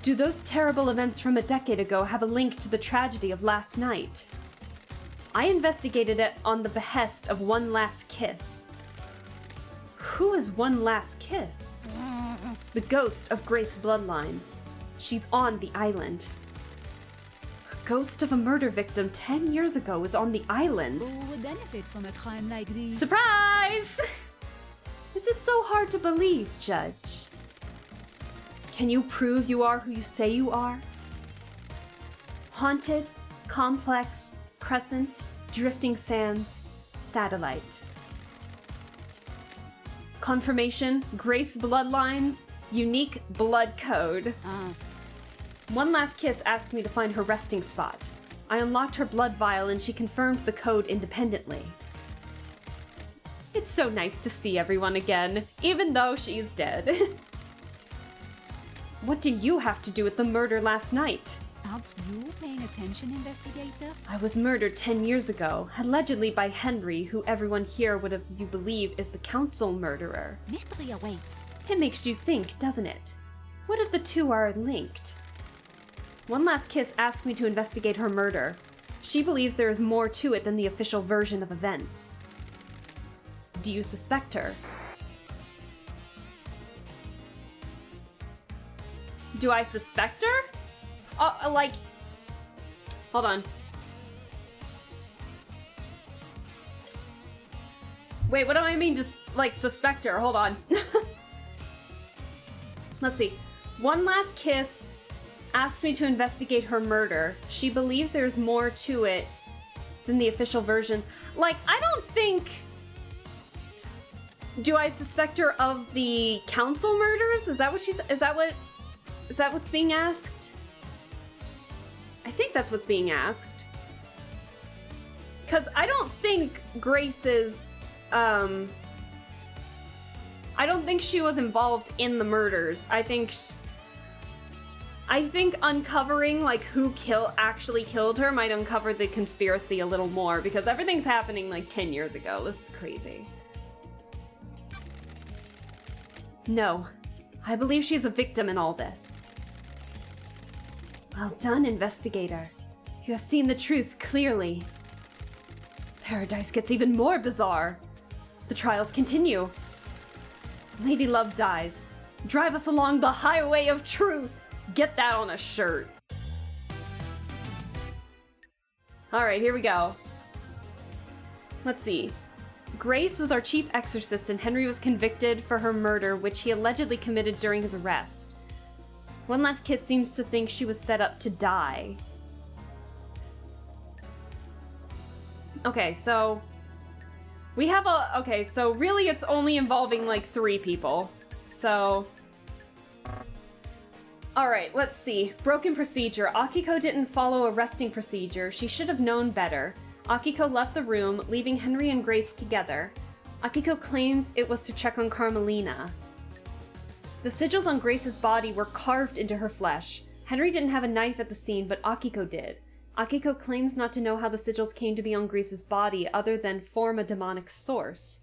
Do those terrible events from a decade ago have a link to the tragedy of last night? I investigated it on the behest of One Last Kiss. Who is One Last Kiss? The ghost of Grace Bloodlines. She's on the island. A ghost of a murder victim 10 years ago is on the island. Who would benefit from a crime like this? Surprise! This is so hard to believe, Judge. Can you prove you are who you say you are? Haunted, Complex, Crescent, Drifting Sands, Satellite. Confirmation, Grace Bloodlines, unique blood code. One Last Kiss asked me to find her resting spot. I unlocked her blood vial and she confirmed the code independently. It's so nice to see everyone again, even though she's dead. What do you have to do with the murder last night? Aren't you paying attention, investigator? I was murdered 10 years ago, allegedly by Henry, who everyone here would have you believe is the council murderer. Mystery awaits. It makes you think, doesn't it? What if the two are linked? One Last Kiss asked me to investigate her murder. She believes there is more to it than the official version of events. Do you suspect her? Do I suspect her? Like... Hold on. Wait, what do I mean just, like, suspect her? Hold on. Let's see. One Last Kiss asked me to investigate her murder. She believes there's more to it than the official version. Like, I don't think... Do I suspect her of the council murders? Is that what she's... Is that what's being asked? I think that's what's being asked. Because I don't think Grace is... I don't think she was involved in the murders. I think uncovering, like, who actually killed her might uncover the conspiracy a little more, because everything's happening, like, 10 years ago. This is crazy. No. I believe she's a victim in all this. Well done, investigator. You have seen the truth clearly. Paradise gets even more bizarre. The trials continue. Lady Love dies. Drive us along the highway of truth. Get that on a shirt. Alright, here we go. Let's see. Grace was our chief exorcist and Henry was convicted for her murder, which he allegedly committed during his arrest. One Last Kiss seems to think she was set up to die. Okay, so... we have a... okay, so really it's only involving like 3 people. So... alright, let's see. Broken procedure. Akiko didn't follow a resting procedure. She should have known better. Akiko left the room, leaving Henry and Grace together. Akiko claims it was to check on Carmelina. The sigils on Grace's body were carved into her flesh. Henry didn't have a knife at the scene, but Akiko did. Akiko claims not to know how the sigils came to be on Grace's body other than form a demonic source.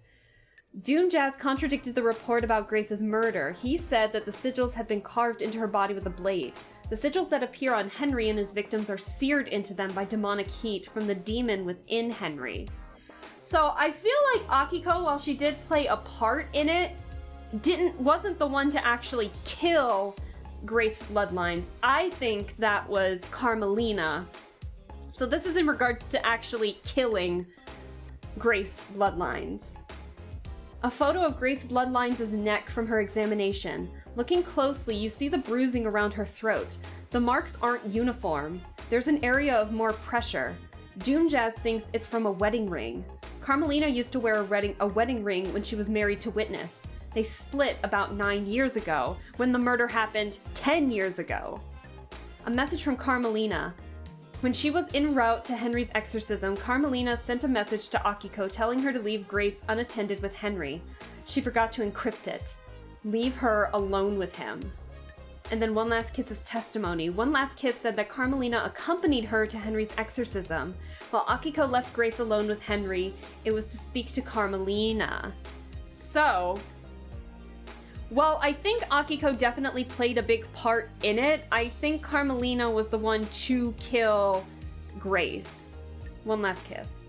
Doom Jazz contradicted the report about Grace's murder. He said that the sigils had been carved into her body with a blade. The sigils that appear on Henry and his victims are seared into them by demonic heat from the demon within Henry. So I feel like Akiko, while she did play a part in it, wasn't the one to actually kill Grace Bloodlines. I think that was Carmelina. So this is in regards to actually killing Grace Bloodlines. A photo of Grace Bloodlines' neck from her examination. Looking closely, you see the bruising around her throat. The marks aren't uniform. There's an area of more pressure. Doom Jazz thinks it's from a wedding ring. Carmelina used to wear a wedding ring when she was married to Witness. They split about 9 years ago, when the murder happened 10 years ago. A message from Carmelina. When she was en route to Henry's exorcism, Carmelina sent a message to Akiko telling her to leave Grace unattended with Henry. She forgot to encrypt it. Leave her alone with him. And then One Last Kiss's testimony. One Last Kiss said that Carmelina accompanied her to Henry's exorcism. While Akiko left Grace alone with Henry, it was to speak to Carmelina. So... while I think Akiko definitely played a big part in it, I think Carmelina was the one to kill Grace. One Last Kiss.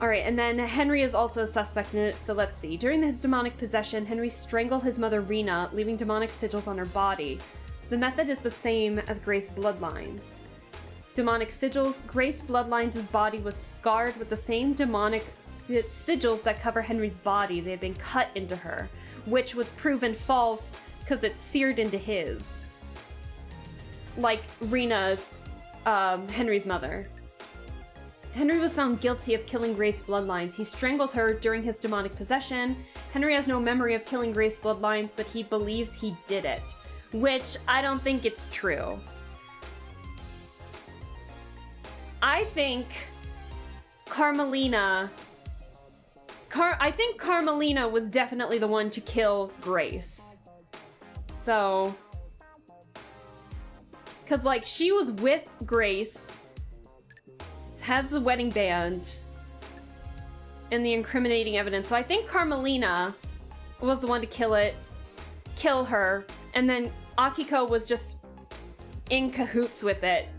Alright, and then Henry is also a suspect in it, so let's see. During his demonic possession, Henry strangled his mother Rena, leaving demonic sigils on her body. The method is the same as Grace Bloodlines. Demonic sigils. Grace Bloodlines' body was scarred with the same demonic sigils that cover Henry's body. They had been cut into her, which was proven false because it's seared into his. Like Rena's, Henry's mother. Henry was found guilty of killing Grace Bloodlines. He strangled her during his demonic possession. Henry has no memory of killing Grace Bloodlines, but he believes he did it, which I don't think it's true. I think Carmelina was definitely the one to kill Grace. So... because, like, she was with Grace, had the wedding band, and the incriminating evidence. So I think Carmelina was the one to kill her, and then Akiko was just in cahoots with it,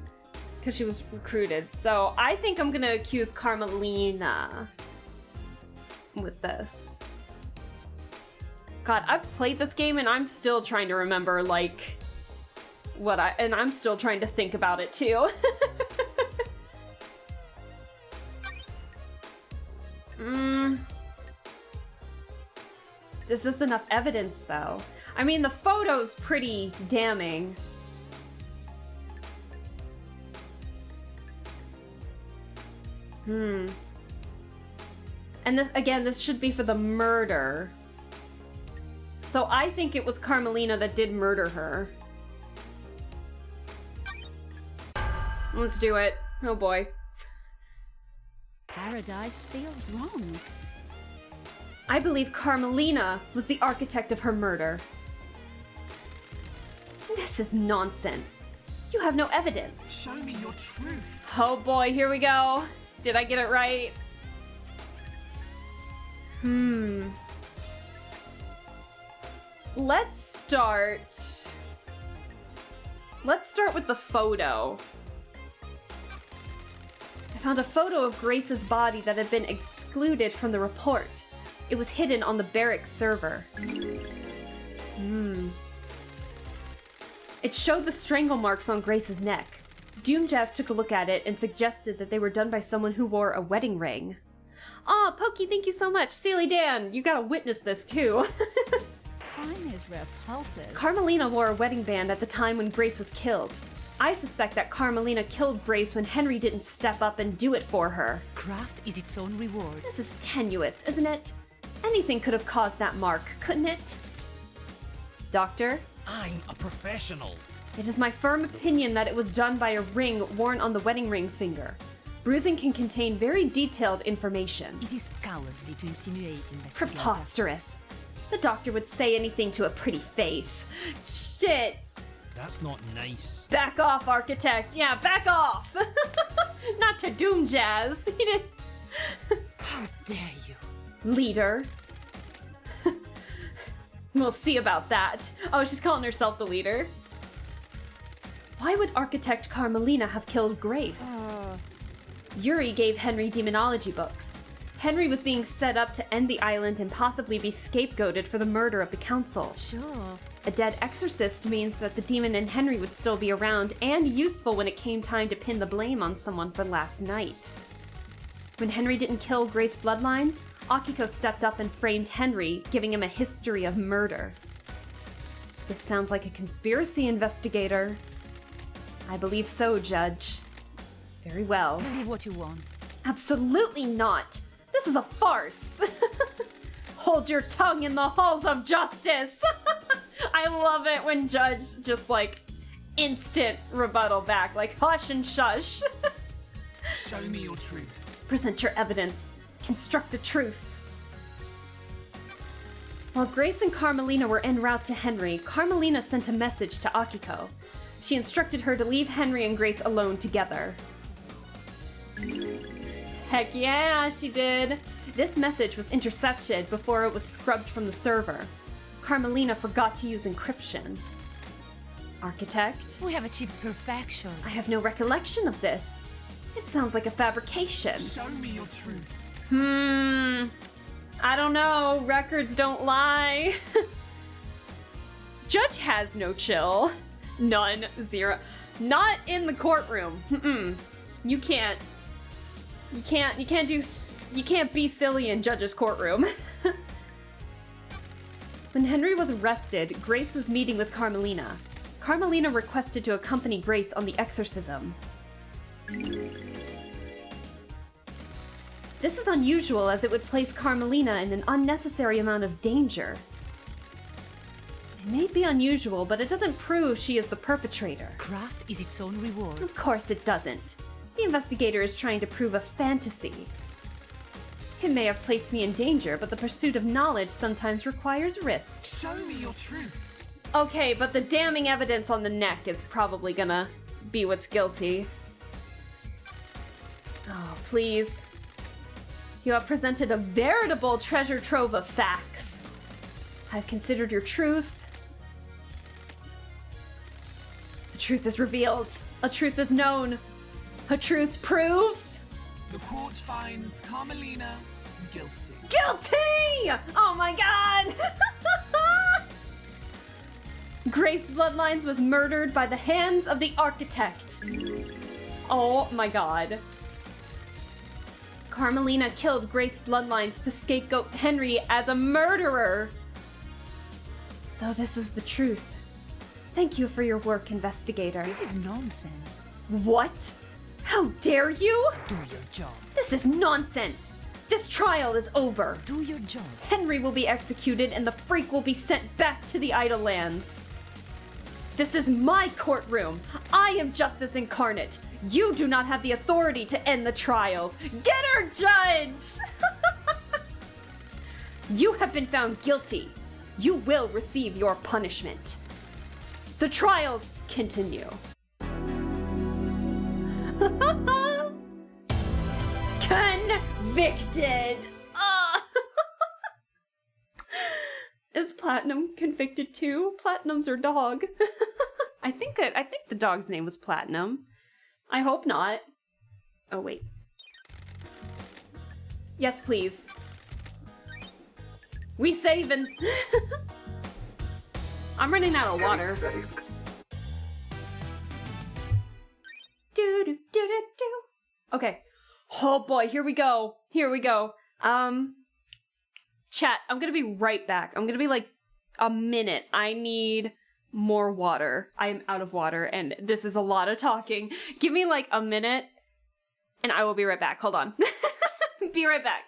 because she was recruited. So I think I'm gonna accuse Carmelina with this. God, I've played this game and I'm still trying to remember, like, and I'm still trying to think about it too. Is this enough evidence, though? I mean, the photo's pretty damning. And this, again, this should be for the murder. So I think it was Carmelina that did murder her. Let's do it. Oh boy. Paradise feels wrong. I believe Carmelina was the architect of her murder. This is nonsense. You have no evidence. Show me your truth. Oh boy, here we go. Did I get it right? Let's start with the photo. I found a photo of Grace's body that had been excluded from the report. It was hidden on the barracks server. It showed the strangle marks on Grace's neck. Doomjazz took a look at it and suggested that they were done by someone who wore a wedding ring. Aw, Pokey, thank you so much. Sealy Dan, you gotta witness this too. Time is repulsive. Carmelina wore a wedding band at the time when Grace was killed. I suspect that Carmelina killed Grace when Henry didn't step up and do it for her. Craft is its own reward. This is tenuous, isn't it? Anything could have caused that mark, couldn't it? Doctor? I'm a professional. It is my firm opinion that it was done by a ring worn on the wedding ring finger. Bruising can contain very detailed information. It is cowardly to insinuate investigators. Preposterous. The doctor would say anything to a pretty face. Shit. That's not nice. Back off, architect. Yeah, back off. Not to Doomjazz. He didn't. How dare you? Leader. We'll see about that. Oh, she's calling herself the leader. Why would Architect Carmelina have killed Grace? Yuri gave Henry demonology books. Henry was being set up to end the island and possibly be scapegoated for the murder of the council. Sure. A dead exorcist means that the demon in Henry would still be around and useful when it came time to pin the blame on someone for last night. When Henry didn't kill Grace bloodlines, Akiko stepped up and framed Henry, giving him a history of murder. This sounds like a conspiracy, investigator. I believe so, Judge. Very well. Believe what you want. Absolutely not! This is a farce! Hold your tongue in the halls of justice! I love it when Judge just like instant rebuttal back, like hush and shush. Show me your truth. Present your evidence. Construct a truth. While Grace and Carmelina were en route to Henry, Carmelina sent a message to Akiko. She instructed her to leave Henry and Grace alone together. Heck yeah, she did! This message was intercepted before it was scrubbed from the server. Carmelina forgot to use encryption. Architect? We have achieved perfection. I have no recollection of this. It sounds like a fabrication. Show me your truth. I don't know. Records don't lie. Judge has no chill. None. Zero. Not in the courtroom. You can't be silly in Judge's courtroom. When Henry was arrested, Grace was meeting with Carmelina. Carmelina requested to accompany Grace on the exorcism. This is unusual as it would place Carmelina in an unnecessary amount of danger. It may be unusual, but it doesn't prove she is the perpetrator. Craft is its own reward. Of course it doesn't. The investigator is trying to prove a fantasy. It may have placed me in danger, but the pursuit of knowledge sometimes requires risk. Show me your truth. Okay, but the damning evidence on the neck is probably gonna be what's guilty. Oh, please. You have presented a veritable treasure trove of facts. I've considered your truth. A truth is revealed. A truth is known. A truth proves. The court finds Carmelina guilty. Guilty! Oh my god! Grace Bloodlines was murdered by the hands of the architect. Oh my god. Carmelina killed Grace Bloodlines to scapegoat Henry as a murderer. So this is the truth. Thank you for your work, investigator. This is nonsense. What? How dare you? Do your job. This is nonsense. This trial is over. Do your job. Henry will be executed and the freak will be sent back to the Idle Lands. This is my courtroom. I am justice incarnate. You do not have the authority to end the trials. Get her, Judge! You have been found guilty. You will receive your punishment. The trials continue. Convicted! Is Platinum convicted too? Platinum's her dog. I think the dog's name was Platinum. I hope not. Oh wait. Yes, please. We saving. I'm running out of water. Okay. Oh boy, here we go. Here we go. Chat, I'm gonna be right back. I'm gonna be like a minute. I need more water. I am out of water, and this is a lot of talking. Give me like a minute, and I will be right back. Hold on. Be right back.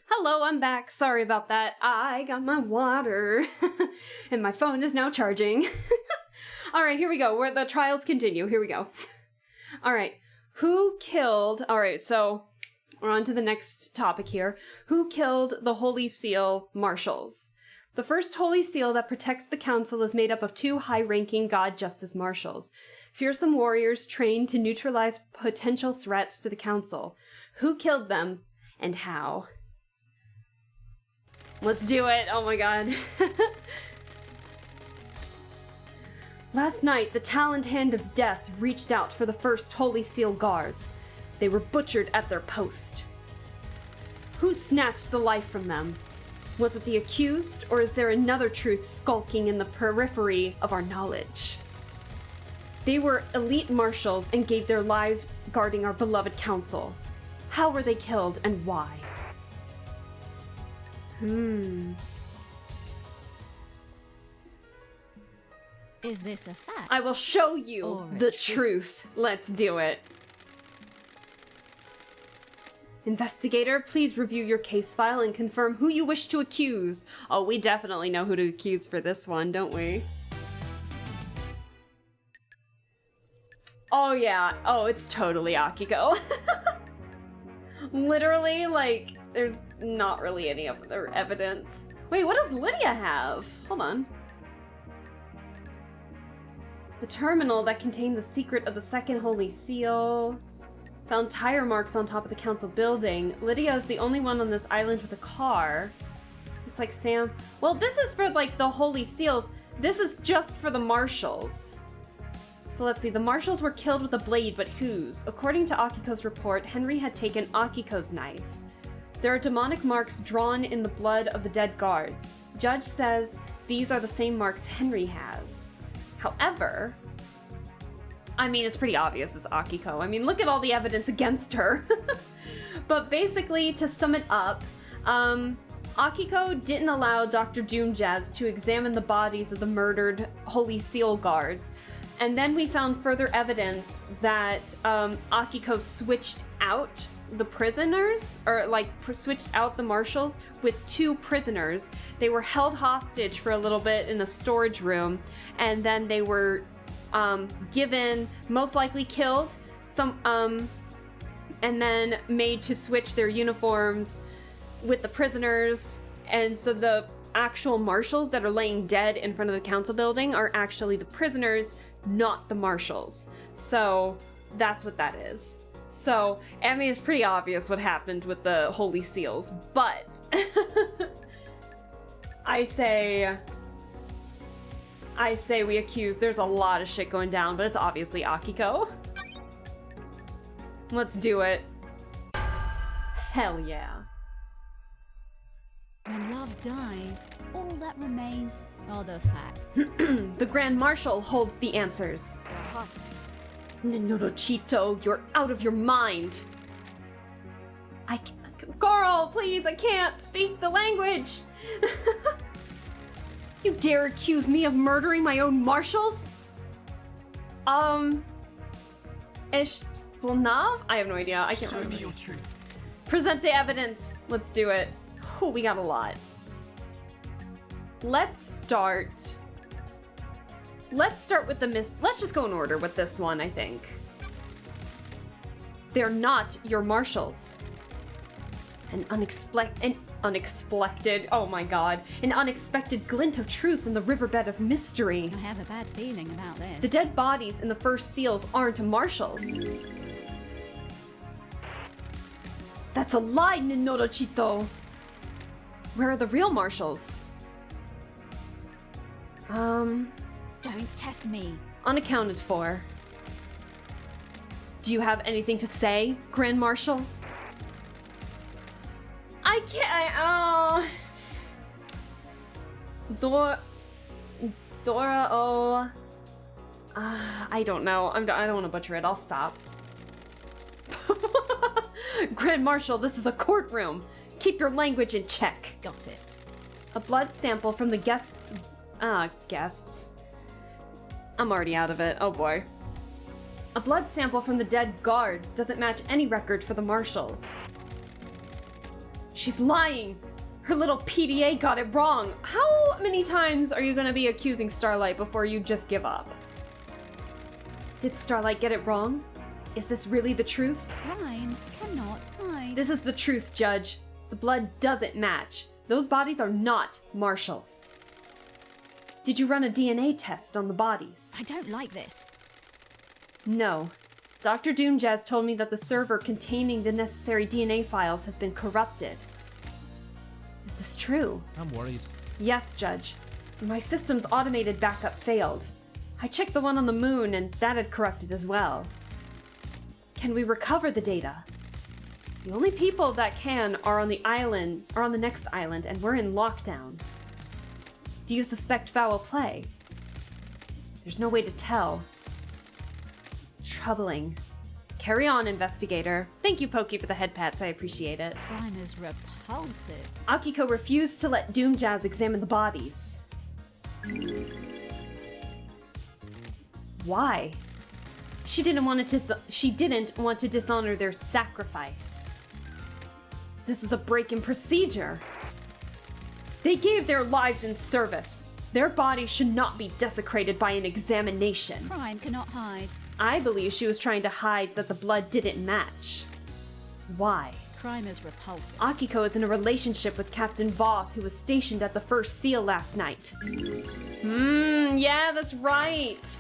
Hello, I'm back. Sorry about that. I got my water. And my phone is now charging. Alright, here we go. Where the trials continue. Here we go. Alright. Who killed... Alright, so we're on to the next topic here. Who killed the Holy Seal Marshals? The first Holy Seal that protects the Council is made up of 2 high-ranking God Justice Marshals. Fearsome warriors trained to neutralize potential threats to the Council. Who killed them, and how? Let's do it! Oh my god. Last night, the Taloned Hand of Death reached out for the first Holy Seal guards. They were butchered at their post. Who snatched the life from them? Was it the accused, or is there another truth skulking in the periphery of our knowledge? They were elite marshals and gave their lives guarding our beloved council. How were they killed, and why? Is this a fact? I will show you Or a the truth? truth. Let's do it. Investigator, please review your case file and confirm who you wish to accuse. Oh, we definitely know who to accuse for this one, don't we? Oh yeah. Oh, it's totally Akiko. Literally, like, there's not really any other evidence. Wait, what does Lydia have? Hold on. The terminal that contained the secret of the second Holy Seal. Found tire marks on top of the council building. Lydia is the only one on this island with a car. Looks like Sam. Well, this is for, like, the Holy Seals. This is just for the marshals. So let's see. The marshals were killed with a blade, but whose? According to Akiko's report, Henry had taken Akiko's knife. There are demonic marks drawn in the blood of the dead guards. Judge says these are the same marks Henry has. However, I mean, it's pretty obvious it's Akiko. I mean, look at all the evidence against her. But basically, to sum it up, Akiko didn't allow Dr. Doomjazz to examine the bodies of the murdered Holy Seal guards. And then we found further evidence that Akiko switched out the prisoners, or like switched out the marshals with 2 prisoners. They were held hostage for a little bit in a storage room, and then they were given, most likely killed, and then made to switch their uniforms with the prisoners. And so the actual marshals that are laying dead in front of the council building are actually the prisoners, not the marshals. So that's what that is. So, I mean, it's pretty obvious what happened with the Holy Seals, but I say we accuse. There's a lot of shit going down, but it's obviously Akiko. Let's do it. Hell yeah. When love dies, all that remains are the facts. The Grand Marshal holds the answers. Nenorochito, you're out of your mind. Carl, please, I can't speak the language. You dare accuse me of murdering my own marshals? Ishbulnav? I have no idea. I can't Show remember. me your truth. Present the evidence. Let's do it. Oh, we got a lot. Let's start with the let's just go in order with this one, I think. They're not your marshals. An unexpected, oh my god, an unexpected glint of truth in the riverbed of mystery. I have a bad feeling about this. The dead bodies in the first seals aren't marshals. That's a lie, Ninorochito. Where are the real marshals? Don't test me. Unaccounted for. Do you have anything to say, Grand Marshal? I can't. Dora. Oh. I don't know. I don't want to butcher it. I'll stop. Grand Marshal, this is a courtroom. Keep your language in check. Got it. A blood sample from the guests. I'm already out of it. Oh boy. A blood sample from the dead guards doesn't match any record for the marshals. She's lying. Her little PDA got it wrong. How many times are you gonna be accusing Starlight before you just give up? Did Starlight get it wrong? Is this really the truth? Crime cannot hide. This is the truth, Judge. The blood doesn't match. Those bodies are not marshals. Did you run a DNA test on the bodies? I don't like this. No. Dr. Doomjazz told me that the server containing the necessary DNA files has been corrupted. Is this true? I'm worried. Yes, Judge. My system's automated backup failed. I checked the one on the moon and that had corrupted as well. Can we recover the data? The only people that can are on the next island, and we're in lockdown. Do you suspect foul play? There's no way to tell. Troubling. Carry on, investigator. Thank you, Pokey, for the head pats. I appreciate it. Crime is repulsive. Akiko refused to let Doomjazz examine the bodies. Why? She didn't want to dishonor their sacrifice. This is a break in procedure. They gave their lives in service. Their bodies should not be desecrated by an examination. Crime cannot hide. I believe she was trying to hide that the blood didn't match. Why? Crime is repulsive. Akiko is in a relationship with Captain Voth, who was stationed at the first seal last night. Yeah, that's right.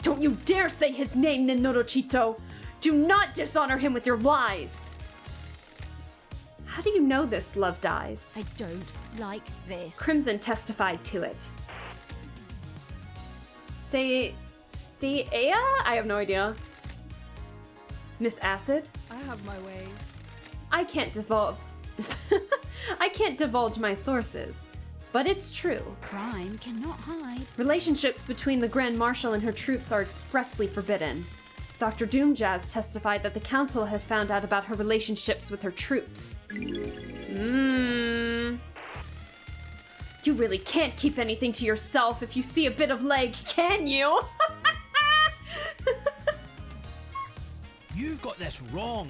Don't you dare say his name, Ninorochito! Do not dishonor him with your lies! How do you know this, Love Dies? I don't like this. Crimson testified to it. Ea? I have no idea. Miss Acid? I have my way. I can't divulge my sources, but it's true. Crime cannot hide. Relationships between the Grand Marshal and her troops are expressly forbidden. Dr. Doomjazz testified that the council had found out about her relationships with her troops. You really can't keep anything to yourself if you see a bit of leg, can you? You've got this wrong.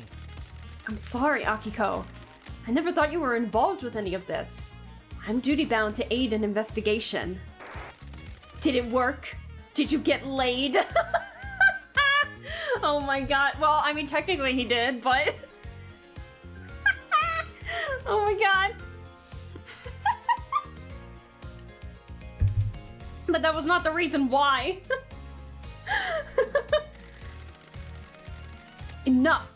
I'm sorry, Akiko. I never thought you were involved with any of this. I'm duty-bound to aid an investigation. Did it work? Did you get laid? Oh my god. Well, I mean, technically he did, but... Oh my god. But that was not the reason why. Enough!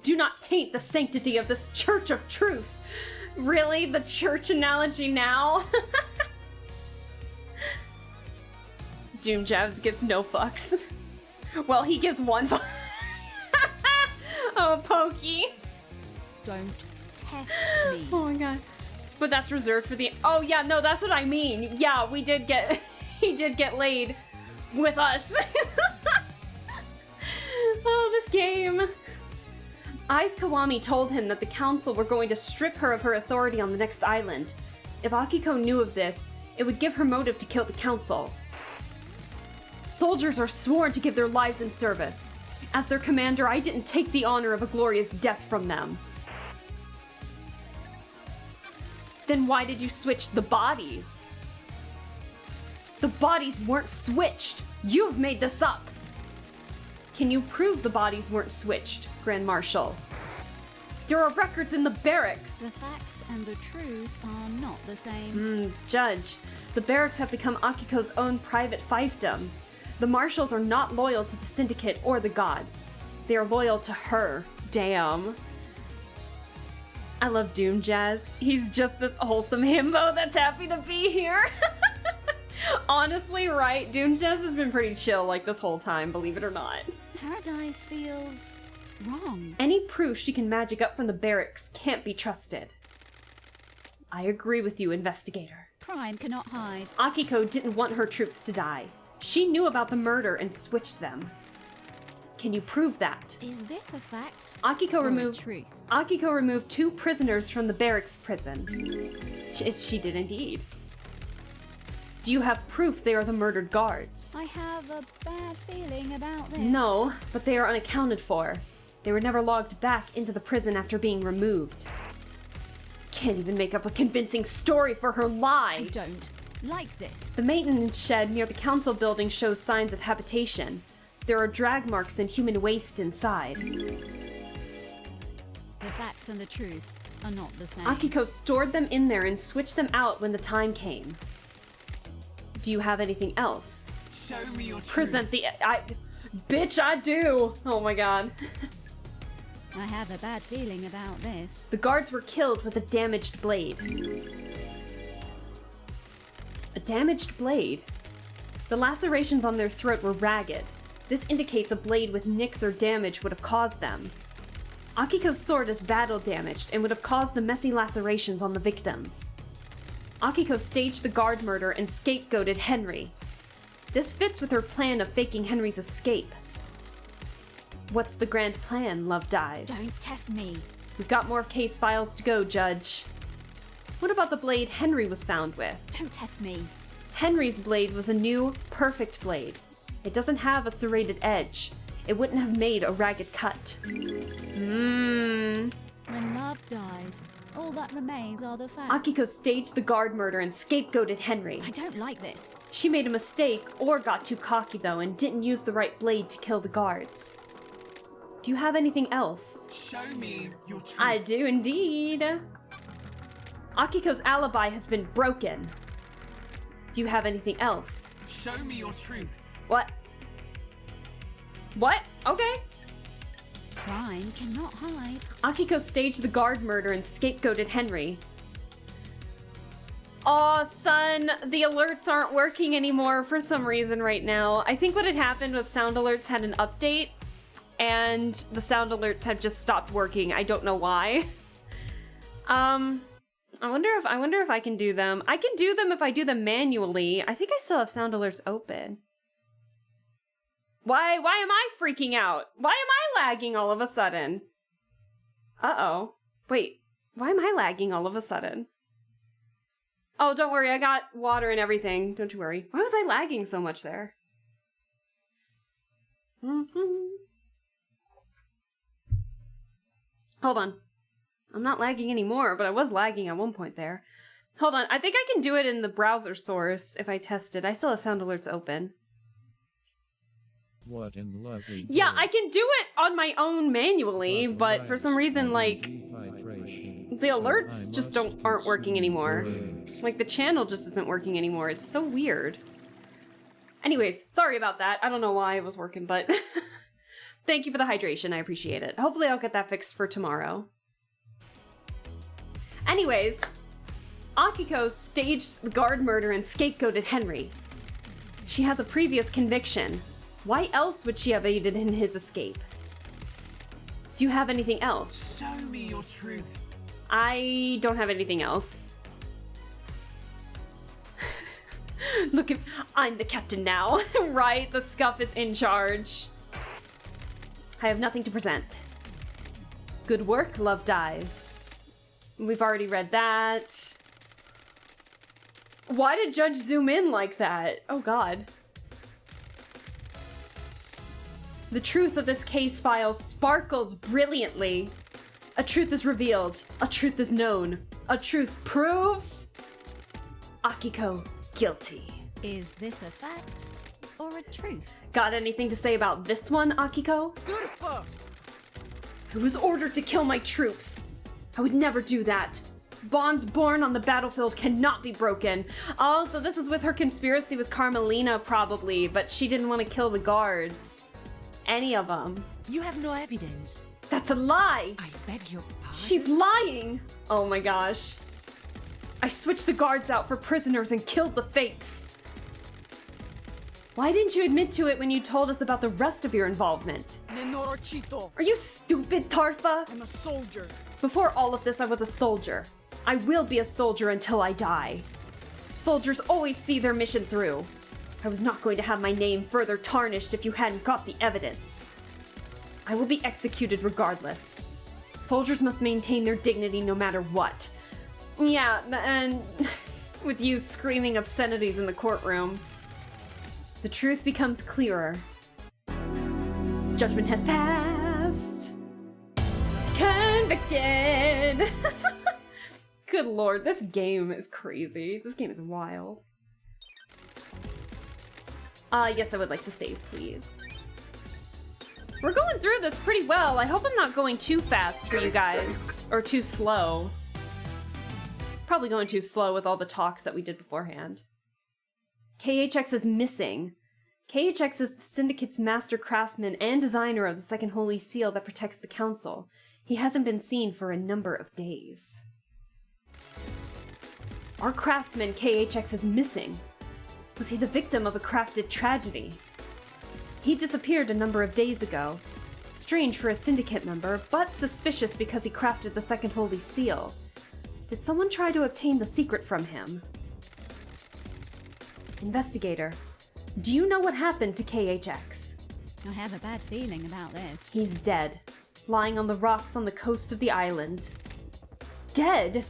Do not taint the sanctity of this Church of Truth. Really? The church analogy now? Doomjazz gives no fucks. Well, he gives one fuck. Oh, Pokey. Don't test me. Oh my god. But that's reserved for the... Oh yeah, no, that's what I mean. Yeah, we did get... He did get laid with us. Oh, this game. Aiz Kiwami told him that the council were going to strip her of her authority on the next island. If Akiko knew of this, it would give her motive to kill the council. Soldiers are sworn to give their lives in service. As their commander, I didn't take the honor of a glorious death from them. Then why did you switch the bodies? The bodies weren't switched. You've made this up. Can you prove the bodies weren't switched, Grand Marshal? There are records in the barracks. The facts and the truth are not the same. Judge, the barracks have become Akiko's own private fiefdom. The marshals are not loyal to the syndicate or the gods. They are loyal to her. Damn. I love Doom Jazz. He's just this wholesome himbo that's happy to be here. Honestly, right? Doom Jazz has been pretty chill like this whole time, believe it or not. Paradise feels wrong. Any proof she can magic up from the barracks can't be trusted. I agree with you, investigator. Crime cannot hide. Akiko didn't want her troops to die. She knew about the murder and switched them. Can you prove that? Is this a fact? Akiko or a removed truth? Akiko removed 2 prisoners from the barracks prison. She did indeed. Do you have proof they are the murdered guards? I have a bad feeling about this. No, but they are unaccounted for. They were never logged back into the prison after being removed. Can't even make up a convincing story for her lie. I don't like this. The maintenance shed near the council building shows signs of habitation. There are drag marks and human waste inside. The facts and the truth are not the same. Akiko stored them in there and switched them out when the time came. Do you have anything else? Show me your truth. Present the... Bitch, I do! Oh my god. I have a bad feeling about this. The guards were killed with a damaged blade. A damaged blade? The lacerations on their throat were ragged. This indicates a blade with nicks or damage would have caused them. Akiko's sword is battle damaged and would have caused the messy lacerations on the victims. Akiko staged the guard murder and scapegoated Henry. This fits with her plan of faking Henry's escape. What's the grand plan, Love Dies? Don't test me. We've got more case files to go, Judge. What about the blade Henry was found with? Don't test me. Henry's blade was a new, perfect blade. It doesn't have a serrated edge. It wouldn't have made a ragged cut. When love dies, all that remains are the facts. Akiko staged the guard murder and scapegoated Henry. I don't like this. She made a mistake or got too cocky though and didn't use the right blade to kill the guards. Do you have anything else? Show me your truth. I do indeed. Akiko's alibi has been broken. Do you have anything else? Show me your truth. What? What? Okay. Crime cannot hide. Akiko staged the guard murder and scapegoated Henry. Aw, son, the alerts aren't working anymore for some reason right now. I think what had happened was Sound Alerts had an update, and the Sound Alerts have just stopped working. I don't know why. I wonder if I can do them. I can do them if I do them manually. I think I still have Sound Alerts open. Why am I freaking out? Why am I lagging all of a sudden? Uh-oh. Wait, why am I lagging all of a sudden? Oh, don't worry, I got water and everything. Don't you worry. Why was I lagging so much there? Hold on. I'm not lagging anymore, but I was lagging at one point there. Hold on, I think I can do it in the browser source if I test it. I still have Sound Alerts open. What in lovely Yeah, I can do it on my own manually, but for some reason, like, the alerts just aren't working anymore. Like, the channel just isn't working anymore. It's so weird. Anyways, sorry about that. I don't know why it was working, but thank you for the hydration. I appreciate it. Hopefully I'll get that fixed for tomorrow. Anyways, Akiko staged the guard murder and scapegoated Henry. She has a previous conviction. Why else would she have aided in his escape? Do you have anything else? Show me your truth. I don't have anything else. Look, I'm the captain now. Right? The scuff is in charge. I have nothing to present. Good work, Love Dies. We've already read that. Why did Judge zoom in like that? Oh god. The truth of this case file sparkles brilliantly. A truth is revealed. A truth is known. A truth proves Akiko guilty. Is this a fact or a truth? Got anything to say about this one, Akiko? I was ordered to kill my troops. I would never do that. Bonds born on the battlefield cannot be broken. Oh, so this is with her conspiracy with Carmelina, probably, but she didn't want to kill the guards. Any of them. You have no evidence. That's a lie! I beg your pardon? She's lying! Oh my gosh. I switched the guards out for prisoners and killed the fakes. Why didn't you admit to it when you told us about the rest of your involvement? Are you stupid, Tarfa? I'm a soldier. Before all of this, I was a soldier. I will be a soldier until I die. Soldiers always see their mission through. I was not going to have my name further tarnished if you hadn't got the evidence. I will be executed regardless. Soldiers must maintain their dignity no matter what. Yeah, and with you screaming obscenities in the courtroom. The truth becomes clearer. Judgment has passed. Convicted! Good lord, this game is crazy. This game is wild. Yes, I would like to save, please. We're going through this pretty well. I hope I'm not going too fast for you guys. Or too slow. Probably going too slow with all the talks that we did beforehand. KHX is missing. KHX is the Syndicate's master craftsman and designer of the second holy seal that protects the council. He hasn't been seen for a number of days. Our craftsman KHX is missing. Was he the victim of a crafted tragedy? He disappeared a number of days ago. Strange for a Syndicate member, but suspicious because he crafted the second holy seal. Did someone try to obtain the secret from him? Investigator, do you know what happened to KHX? I have a bad feeling about this. He's dead, lying on the rocks on the coast of the island. Dead?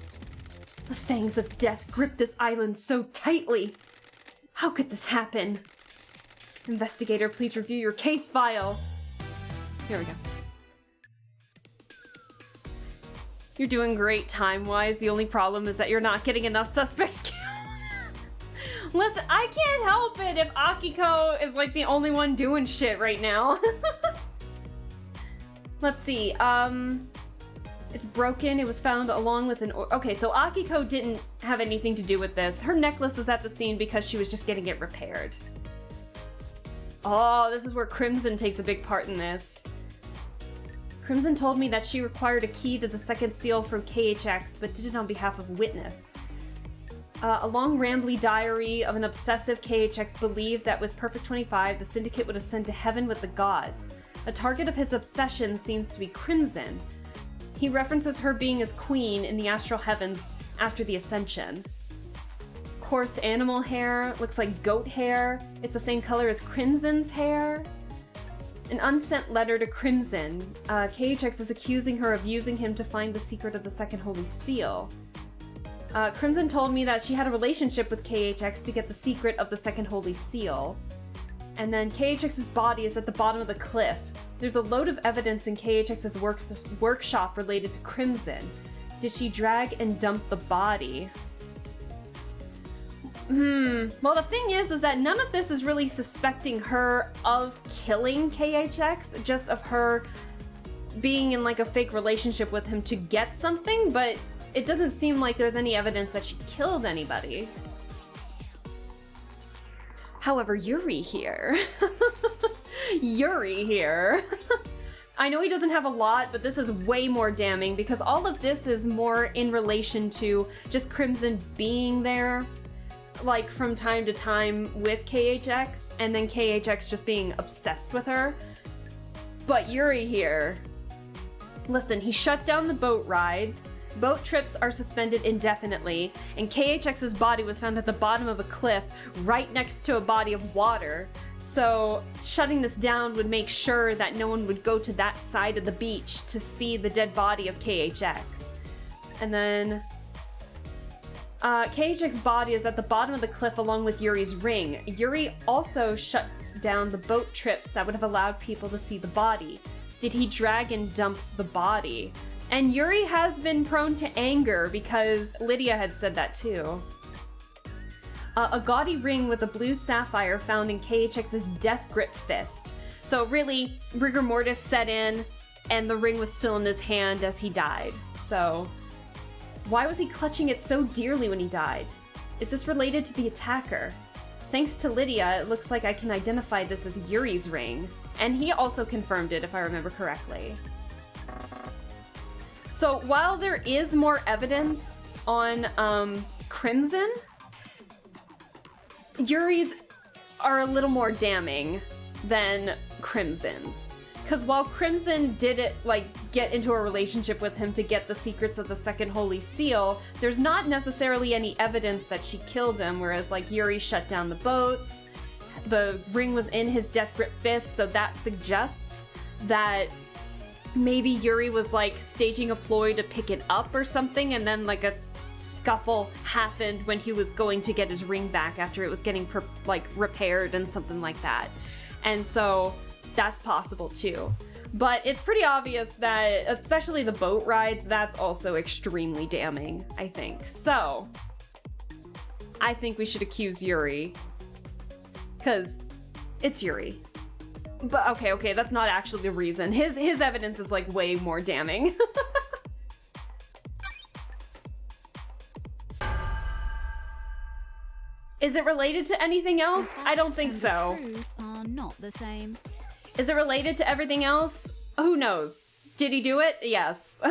The fangs of death gripped this island so tightly. How could this happen? Investigator, please review your case file. Here we go. You're doing great time-wise. The only problem is that you're not getting enough suspects killed. Listen, I can't help it if Akiko is like the only one doing shit right now. Let's see, it's broken. It was found along with an... Okay, so Akiko didn't have anything to do with this. Her necklace was at the scene because she was just getting it repaired. Oh, this is where Crimson takes a big part in this. Crimson told me that she required a key to the second seal from KHX, but did it on behalf of Witness. A long rambly diary of an obsessive KHX believed that with Perfect 25, the Syndicate would ascend to heaven with the gods. A target of his obsession seems to be Crimson. He references her being his queen in the astral heavens after the ascension. Coarse animal hair, looks like goat hair. It's the same color as Crimson's hair. An unsent letter to Crimson. KHX is accusing her of using him to find the secret of the second holy seal. Crimson told me that she had a relationship with KHX to get the secret of the second holy seal. And then KHX's body is at the bottom of the cliff. There's a load of evidence in KHX's workshop related to Crimson. Did she drag and dump the body? Well, the thing is that none of this is really suspecting her of killing KHX, just of her being in like a fake relationship with him to get something, but it doesn't seem like there's any evidence that she killed anybody. However, Yuri here. Yuri here. I know he doesn't have a lot, but this is way more damning because all of this is more in relation to just Crimson being there, like from time to time with KHX, and then KHX just being obsessed with her. But Yuri here. Listen, he shut down the boat rides. Boat trips are suspended indefinitely, and KHX's body was found at the bottom of a cliff right next to a body of water. So shutting this down would make sure that no one would go to that side of the beach to see the dead body of KHX. And then KHX's body is at the bottom of the cliff along with Yuri's ring. Yuri also shut down the boat trips that would have allowed people to see the body. Did he drag and dump the body? And Yuri has been prone to anger because Lydia had said that too. A gaudy ring with a blue sapphire found in KHX's death grip fist. So really, rigor mortis set in and the ring was still in his hand as he died. So why was he clutching it so dearly when he died? Is this related to the attacker? Thanks to Lydia, it looks like I can identify this as Yuri's ring. And he also confirmed it, if I remember correctly. So while there is more evidence on Crimson, Yuri's are a little more damning than Crimson's. Because while Crimson did it, like, get into a relationship with him to get the secrets of the second Holy Seal, there's not necessarily any evidence that she killed him, whereas, like, Yuri shut down the boats, the ring was in his death grip fist, so that suggests that maybe Yuri was, like, staging a ploy to pick it up or something, and then, like, a scuffle happened when he was going to get his ring back after it was getting, repaired and something like that. And so that's possible too. But it's pretty obvious that, especially the boat rides, that's also extremely damning, I think. So, I think we should accuse Yuri. Because it's Yuri. But okay, that's not actually the reason. His evidence is, like, way more damning. Is it related to anything else? I don't think so. The truth are not the same. Is it related to everything else? Who knows? Did he do it? Yes.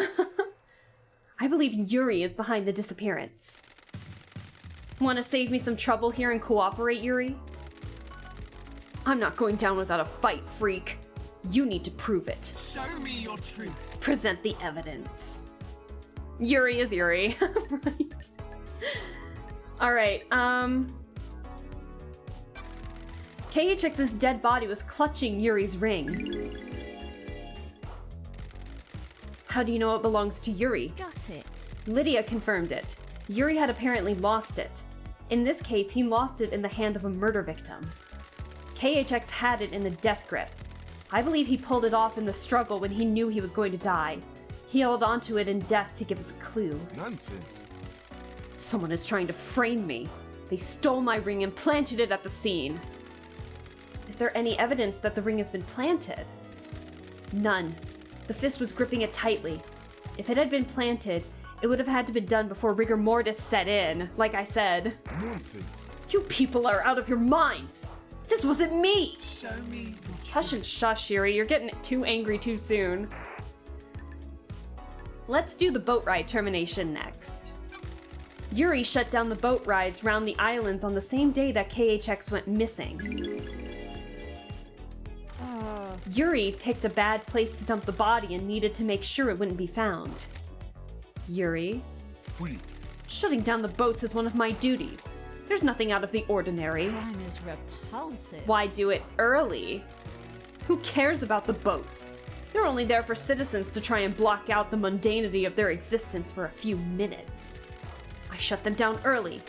I believe Yuri is behind the disappearance. Want to save me some trouble here and cooperate, Yuri? I'm not going down without a fight, freak. You need to prove it. Show me your truth. Present the evidence. Yuri is Yuri. Right. Alright, KHX's dead body was clutching Yuri's ring. How do you know it belongs to Yuri? Got it. Lydia confirmed it. Yuri had apparently lost it. In this case, he lost it in the hand of a murder victim. KHX had it in the death grip. I believe he pulled it off in the struggle when he knew he was going to die. He held onto it in death to give us a clue. Nonsense. Someone is trying to frame me. They stole my ring and planted it at the scene. Is there any evidence that the ring has been planted? None. The fist was gripping it tightly. If it had been planted, it would have had to be done before rigor mortis set in, like I said. Nonsense. You people are out of your minds! This wasn't me! Show me your truth. Hush and shush, Yuri. You're getting too angry too soon. Let's do the boat ride termination next. Yuri shut down the boat rides round the islands on the same day that KHX went missing. Yuri picked a bad place to dump the body and needed to make sure it wouldn't be found. Yuri? Freak. Shutting down the boats is one of my duties. There's nothing out of the ordinary. Crime is repulsive. Why do it early? Who cares about the boats? They're only there for citizens to try and block out the mundanity of their existence for a few minutes. I shut them down early.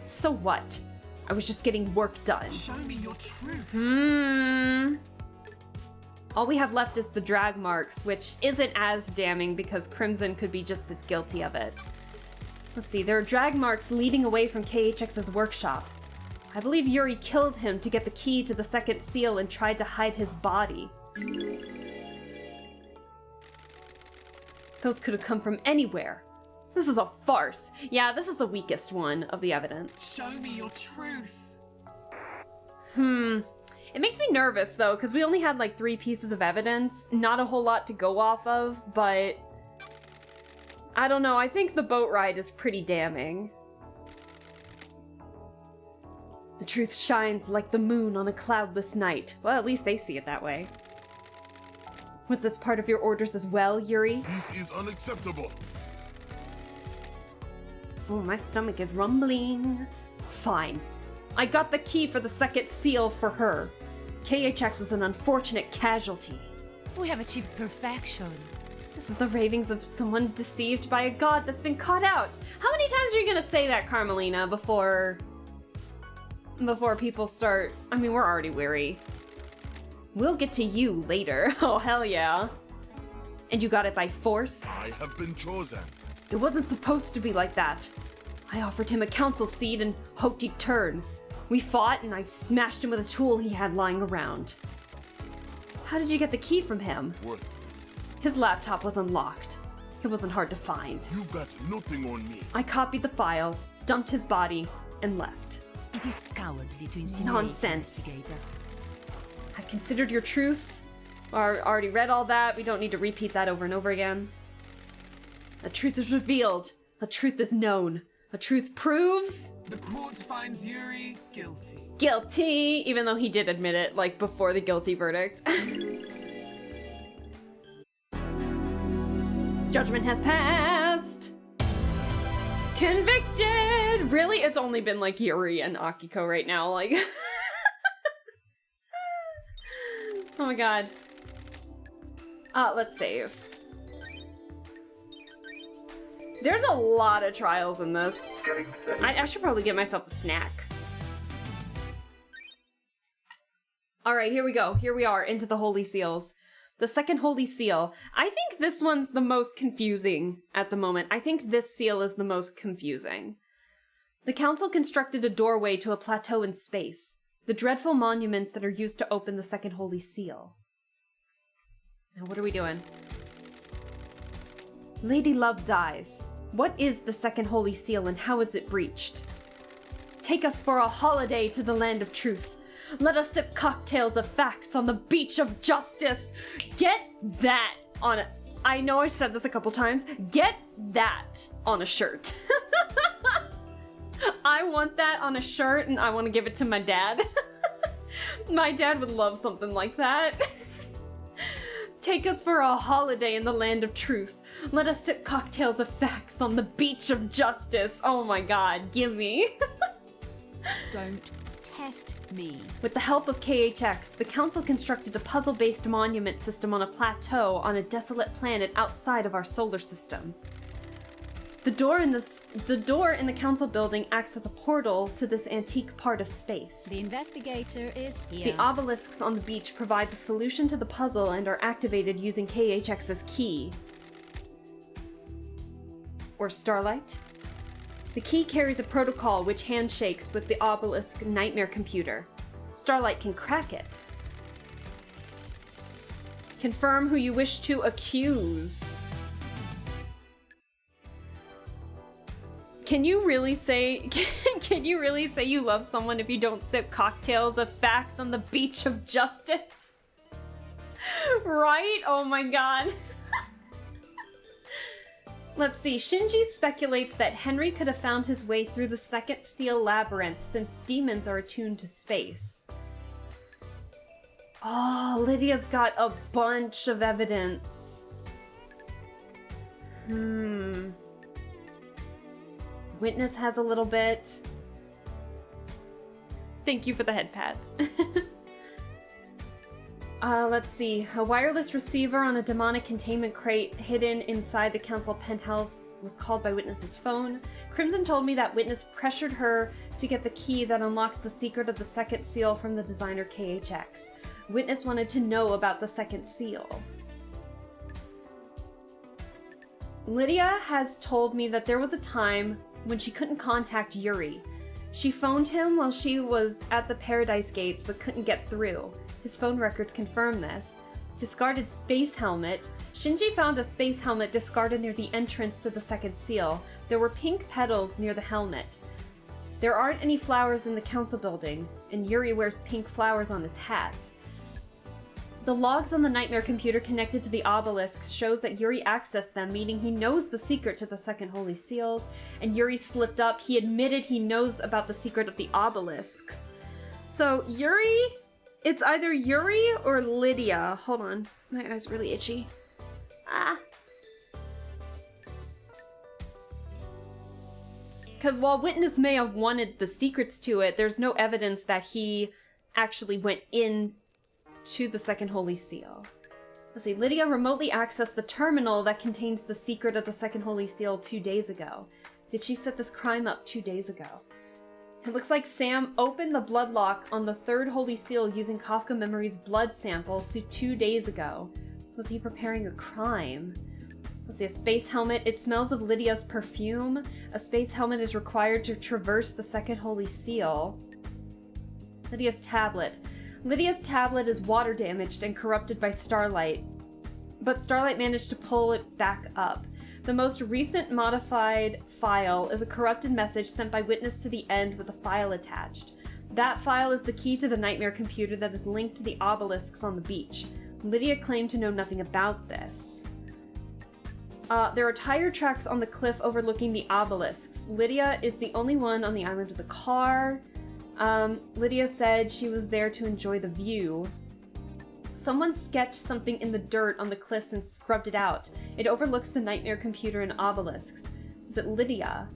So what? I was just getting work done. Show me your truth. All we have left is the drag marks, which isn't as damning because Crimson could be just as guilty of it. Let's see, there are drag marks leading away from KHX's workshop. I believe Yuri killed him to get the key to the second seal and tried to hide his body. Those could have come from anywhere. This is a farce. Yeah, this is the weakest one of the evidence. Show me your truth. It makes me nervous, though, because we only had, like, 3 pieces of evidence. Not a whole lot to go off of, but I don't know. I think the boat ride is pretty damning. The truth shines like the moon on a cloudless night. Well, at least they see it that way. Was this part of your orders as well, Yuri? This is unacceptable. Oh, my stomach is rumbling. Fine. I got the key for the second seal for her. KHX was an unfortunate casualty. We have achieved perfection. This is the ravings of someone deceived by a god that's been caught out. How many times are you gonna say that, Carmelina, before people start? I mean, we're already weary. We'll get to you later. Oh, hell yeah. And you got it by force? I have been chosen. It wasn't supposed to be like that. I offered him a council seat and hoped he'd turn. We fought and I smashed him with a tool he had lying around. How did you get the key from him? Worthless. His laptop was unlocked. It wasn't hard to find. You got nothing on me. I copied the file, dumped his body, and left. It is cowardly to insinuate, Nonsense. investigator. I've considered your truth. Already read all that. We don't need to repeat that over and over again. A truth is revealed. A truth is known. A truth proves... The court finds Yuri guilty. Guilty! Even though he did admit it, like, before the guilty verdict. Judgment has passed! Convicted! Really? It's only been, like, Yuri and Akiko right now, like... Oh my god. Let's save. There's a lot of trials in this. I should probably get myself a snack. Alright, here we go. Here we are, into the Holy Seals. The second Holy Seal. I think this one's the most confusing at the moment. I think this seal is the most confusing. The council constructed a doorway to a plateau in space. The dreadful monuments that are used to open the second Holy Seal. Now what are we doing? Lady Love dies. What is the second Holy Seal and how is it breached? Take us for a holiday to the land of truth. Let us sip cocktails of facts on the beach of justice. Get that on a... I know I said this a couple times. Get that on a shirt. I want that on a shirt and I want to give it to my dad. My dad would love something like that. Take us for a holiday in the land of truth. Let us sip cocktails of facts on the beach of justice. Oh my god, give me. Don't test me. With the help of KHX, the council constructed a puzzle-based monument system on a plateau on a desolate planet outside of our solar system. The door in the council building acts as a portal to this antique part of space. The investigator is here. The obelisks on the beach provide the solution to the puzzle and are activated using KHX's key. Or Starlight. The key carries a protocol which handshakes with the obelisk nightmare computer. Starlight can crack it. Confirm who you wish to accuse. Can you really say you love someone if you don't sip cocktails of facts on the beach of justice? Right? Oh my god. Let's see. Shinji speculates that Henry could have found his way through the second seal labyrinth since demons are attuned to space. Oh, Lydia's got a bunch of evidence. Witness has a little bit. Thank you for the head pads. Let's see. A wireless receiver on a demonic containment crate hidden inside the council penthouse was called by Witness's phone. Crimson told me that Witness pressured her to get the key that unlocks the secret of the second seal from the designer KHX. Witness wanted to know about the second seal. Lydia has told me that there was a time when she couldn't contact Yuri. She phoned him while she was at the Paradise Gates but couldn't get through. His phone records confirm this. Discarded space helmet. Shinji found a space helmet discarded near the entrance to the second seal. There were pink petals near the helmet. There aren't any flowers in the council building, and Yuri wears pink flowers on his hat. The logs on the nightmare computer connected to the obelisks shows that Yuri accessed them, meaning he knows the secret to the second Holy Seals, and Yuri slipped up. He admitted he knows about the secret of the obelisks. So Yuri, it's either Yuri or Lydia. Hold on, my eye's really itchy. Because while Witness may have wanted the secrets to it, there's no evidence that he actually went in to the Second Holy Seal. Let's see. Lydia remotely accessed the terminal that contains the secret of the Second Holy Seal 2 days ago. Did she set this crime up 2 days ago? It looks like Sam opened the blood lock on the third Holy Seal using Kafka Memory's blood samples 2 days ago. Was he preparing a crime? Let's see, a space helmet. It smells of Lydia's perfume. A space helmet is required to traverse the Second Holy Seal. Lydia's tablet. Lydia's tablet is water damaged and corrupted by Starlight, but Starlight managed to pull it back up. The most recent modified file is a corrupted message sent by Witness to the End with a file attached. That file is the key to the nightmare computer that is linked to the obelisks on the beach. Lydia claimed to know nothing about this. There are tire tracks on the cliff overlooking the obelisks. Lydia is the only one on the island with a car. Lydia said she was there to enjoy the view. Someone sketched something in the dirt on the cliffs and scrubbed it out. It overlooks the nightmare computer and obelisks. Was it Lydia?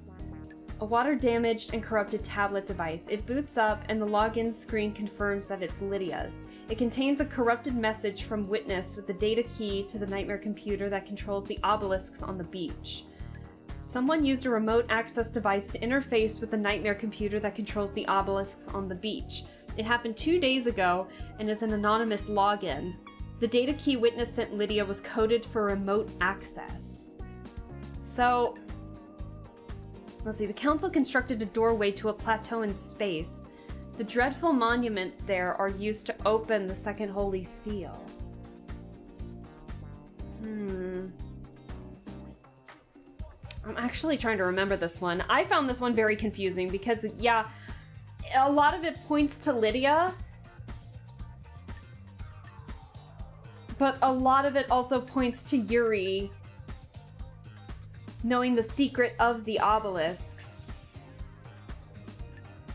A water-damaged and corrupted tablet device. It boots up and the login screen confirms that it's Lydia's. It contains a corrupted message from Witness with the data key to the nightmare computer that controls the obelisks on the beach. Someone used a remote access device to interface with the nightmare computer that controls the obelisks on the beach. It happened 2 days ago and is an anonymous login. The data key Witness sent Lydia was coded for remote access. So, let's see, the council constructed a doorway to a plateau in space. The dreadful monuments there are used to open the Second Holy Seal. I'm actually trying to remember this one. I found this one very confusing because, yeah, a lot of it points to Lydia, but a lot of it also points to Yuri knowing the secret of the obelisks.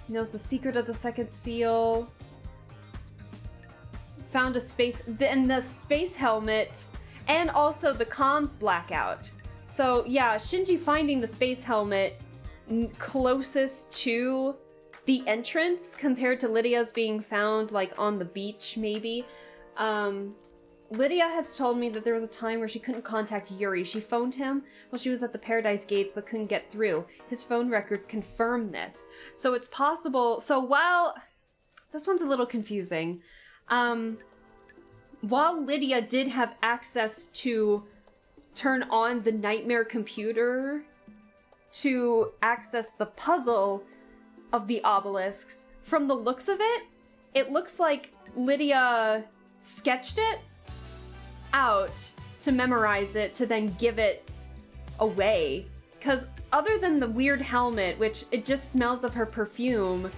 Knows the secret of the second seal. Found a space, and the space helmet, and also the comms blackout. So yeah, Shinji finding the space helmet closest to the entrance compared to Lydia's being found like on the beach maybe. Lydia has told me that there was a time where she couldn't contact Yuri. She phoned him while she was at the Paradise Gates but couldn't get through. His phone records confirm this. So it's possible. So while this one's a little confusing, while Lydia did have access to turn on the nightmare computer to access the puzzle of the obelisks, from the looks of it, it looks like Lydia sketched it out to memorize it to then give it away. Because other than the weird helmet, which it just smells of her perfume,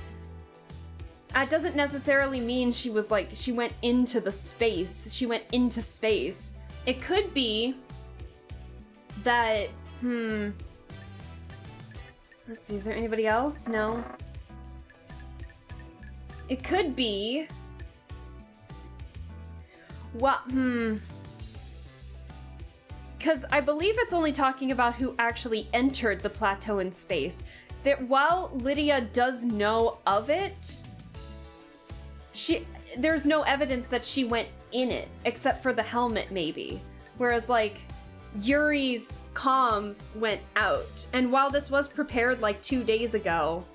that doesn't necessarily mean she was like, she went into the space. She went into space. It could be that, let's see, is there anybody else? No. It could be... What, because I believe it's only talking about who actually entered the plateau in space. That while Lydia does know of it, there's no evidence that she went in it, except for the helmet maybe. Whereas like, Yuri's comms went out. And while this was prepared like 2 days ago,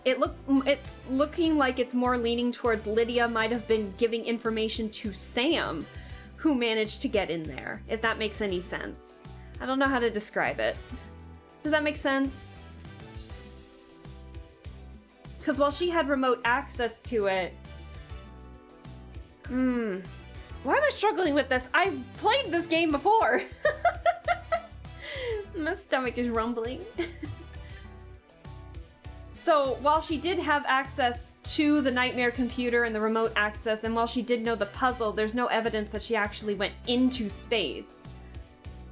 it's looking like it's more leaning towards Lydia might have been giving information to Sam, who managed to get in there, if that makes any sense. I don't know how to describe it. Does that make sense? Because while she had remote access to it... Why am I struggling with this? I've played this game before! My stomach is rumbling. So, while she did have access to the nightmare computer and the remote access, and while she did know the puzzle, there's no evidence that she actually went into space.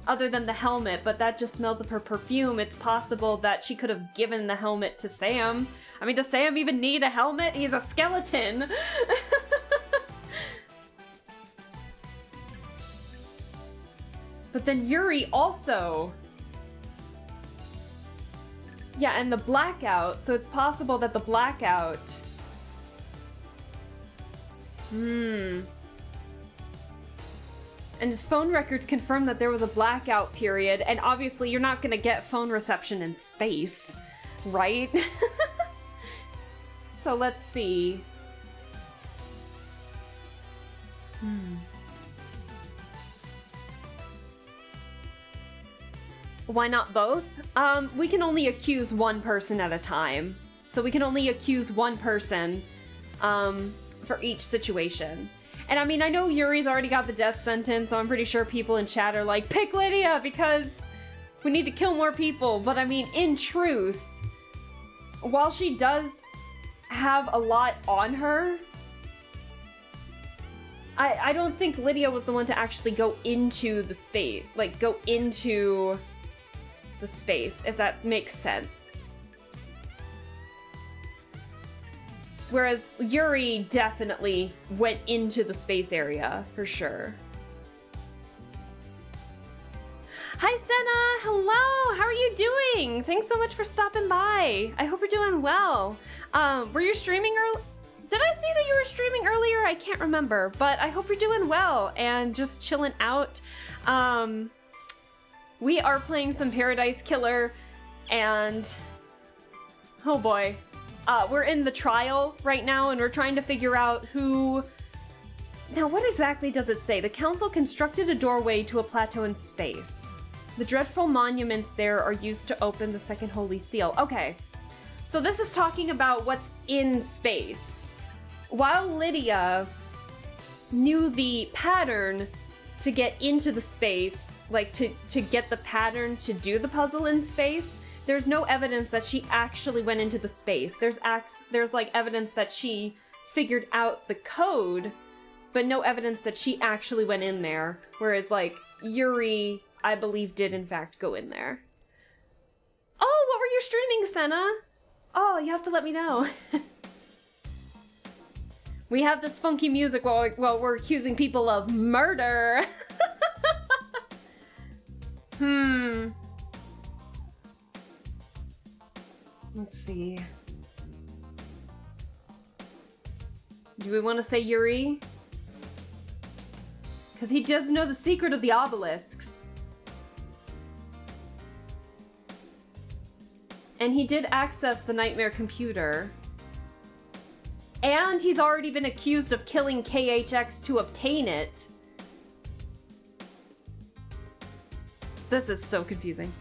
Other than the helmet, but that just smells of her perfume. It's possible that she could have given the helmet to Sam. I mean, does Sam even need a helmet? He's a skeleton! But then Yuri also... Yeah, and the blackout, so it's possible that the blackout And his phone records confirm that there was a blackout period, and obviously you're not gonna get phone reception in space, right? So let's see. Why not both? We can only accuse one person at a time. So we can only accuse one person for each situation. And I mean, I know Yuri's already got the death sentence, so I'm pretty sure people in chat are like, pick Lydia because we need to kill more people. But I mean, in truth, while she does have a lot on her, I don't think Lydia was the one to actually go into the space, like go into the space, if that makes sense. Whereas Yuri definitely went into the space area, for sure. Hi Senna! Hello! How are you doing? Thanks so much for stopping by. I hope you're doing well. Were you streaming early? Did I see that you were streaming earlier? I can't remember, but I hope you're doing well and just chilling out. We are playing some Paradise Killer, and oh boy. We're in the trial right now, and we're trying to figure out who... Now, what exactly does it say? The council constructed a doorway to a plateau in space. The dreadful monuments there are used to open the second holy seal. Okay, so this is talking about what's in space. While Lydia knew the pattern to get into the space, like to get the pattern to do the puzzle in space, there's no evidence that she actually went into the space. There's like evidence that she figured out the code, but no evidence that she actually went in there. Whereas like Yuri, I believe, did in fact go in there. Oh, what were you streaming, Senna? Oh, you have to let me know. We have this funky music while we're accusing people of murder. Let's see. Do we want to say Yuri? Because he does know the secret of the obelisks. And he did access the nightmare computer. And he's already been accused of killing KHX to obtain it. This is so confusing.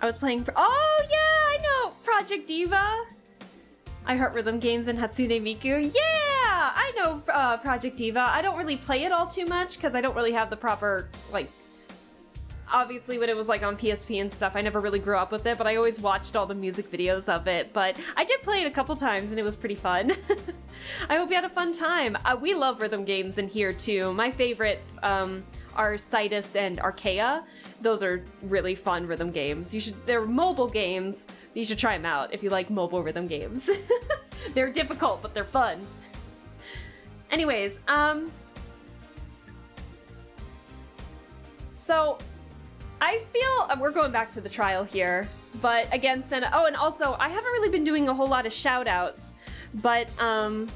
I was playing... Oh, yeah, I know! Project Diva! I Heart Rhythm Games and Hatsune Miku. Yeah! I know Project Diva. I don't really play it all too much because I don't really have the proper, like... Obviously, when it was like on PSP and stuff, I never really grew up with it, but I always watched all the music videos of it. But I did play it a couple times, and it was pretty fun. I hope you had a fun time. We love rhythm games in here, too. My favorites are Citus and Archaea. Those are really fun rhythm games. They're mobile games. You should try them out if you like mobile rhythm games. They're difficult, but they're fun. Anyways, so... I feel we're going back to the trial here, but again, Senna. Oh, and also, I haven't really been doing a whole lot of shout-outs, but I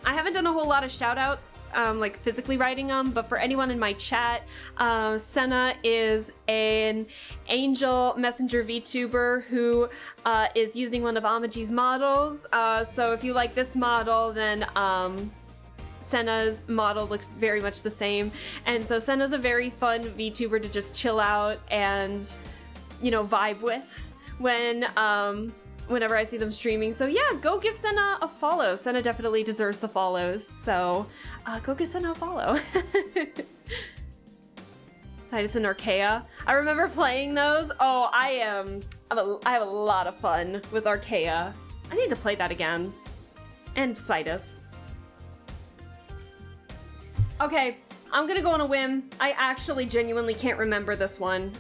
haven't done a whole lot of shout-outs, like physically writing them, but for anyone in my chat, Senna is an Angel Messenger VTuber who is using one of Amaji's models, so if you like this model, then Senna's model looks very much the same, and so Senna's a very fun VTuber to just chill out and, you know, vibe with whenever I see them streaming. So yeah, go give Senna a follow. Senna definitely deserves the follows, so go give Senna a follow. Citus and Archaea. I remember playing those. Oh, I have a lot of fun with Archaea. I need to play that again. And Citus. Okay, I'm gonna go on a whim. I actually genuinely can't remember this one.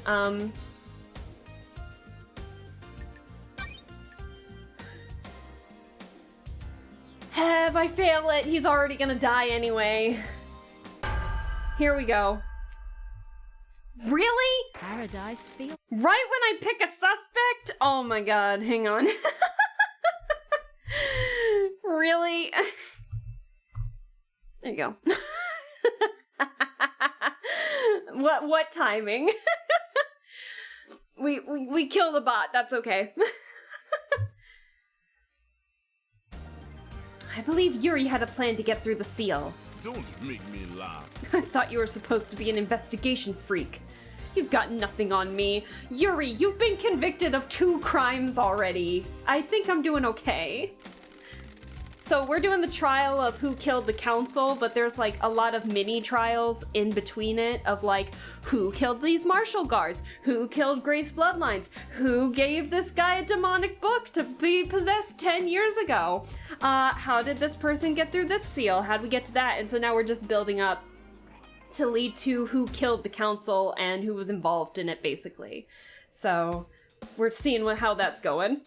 If I fail it, he's already gonna die anyway. Here we go. Really? Paradise Field. Right when I pick a suspect? Oh my god, hang on. Really? There you go. What timing? we killed a bot, that's okay. I believe Yuri had a plan to get through the seal. Don't make me laugh. I thought you were supposed to be an investigation freak. You've got nothing on me. Yuri, you've been convicted of 2 crimes already. I think I'm doing okay. So we're doing the trial of who killed the council, but there's like a lot of mini trials in between it of like who killed these martial guards, who killed Grace Bloodlines, who gave this guy a demonic book to be possessed 10 years ago. How did this person get through this seal? How'd we get to that? And so now we're just building up to lead to who killed the council and who was involved in it, basically. So we're seeing how that's going.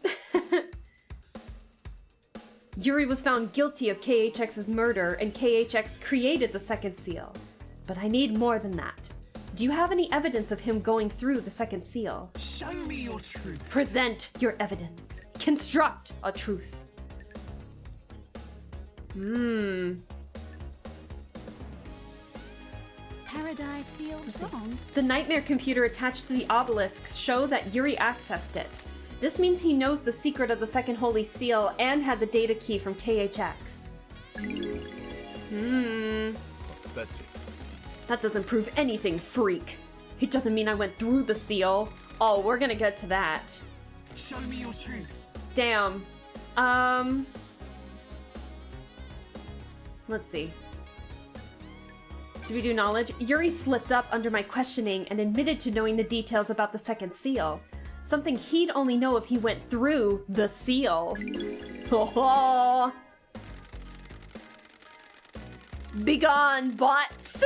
Yuri was found guilty of KHX's murder, and KHX created the second seal. But I need more than that. Do you have any evidence of him going through the second seal? Show me your truth. Present your evidence. Construct a truth. Paradise feels wrong. The nightmare computer attached to the obelisks show that Yuri accessed it. This means he knows the secret of the second holy seal and had the data key from KHX. Pathetic. That doesn't prove anything, freak. It doesn't mean I went through the seal. Oh, we're gonna get to that. Show me your truth. Damn. Let's see. Do we do knowledge? Yuri slipped up under my questioning and admitted to knowing the details about the second seal. Something he'd only know if he went through the seal. Oh. Begone, bots!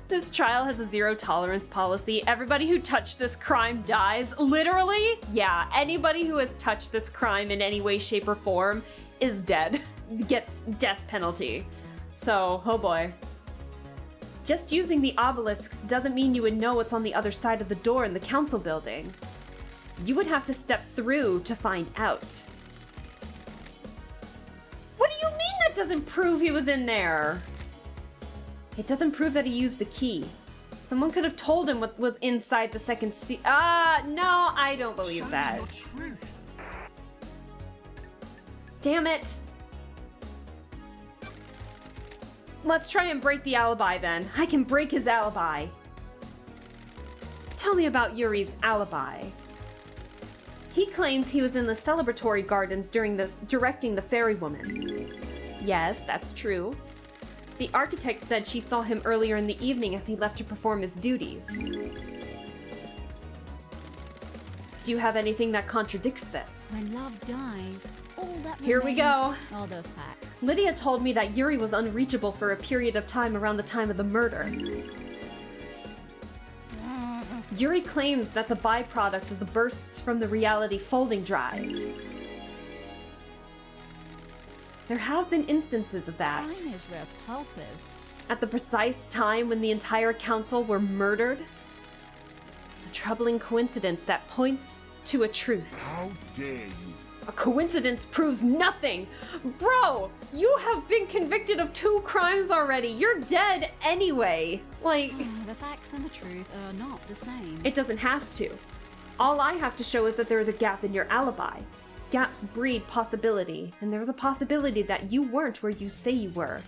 This trial has a zero tolerance policy. Everybody who touched this crime dies. Literally, yeah, anybody who has touched this crime in any way, shape, or form is dead. Gets death penalty. So, oh boy. Just using the obelisks doesn't mean you would know what's on the other side of the door in the council building. You would have to step through to find out. What do you mean that doesn't prove he was in there? It doesn't prove that he used the key. Someone could have told him what was inside the second seal. No, I don't believe that. Show me your truth. Damn it. Let's try and break the alibi then. I can break his alibi. Tell me about Yuri's alibi. He claims he was in the celebratory gardens directing the fairy woman. Yes, that's true. The architect said she saw him earlier in the evening as he left to perform his duties. Do you have anything that contradicts this? When love dies, all that Here we go. are the facts. Lydia told me that Yuri was unreachable for a period of time around the time of the murder. Yuri claims that's a byproduct of the bursts from the reality folding drive. There have been instances of that. Crime is repulsive. At the precise time when the entire council were murdered. A troubling coincidence that points to a truth. How dare you? A coincidence proves nothing! Bro, you have been convicted of 2 crimes already. You're dead anyway. Like, The facts and the truth are not the same. it doesn't have to. All I have to show is that there is a gap in your alibi. Gaps breed possibility, and there is a possibility that you weren't where you say you were.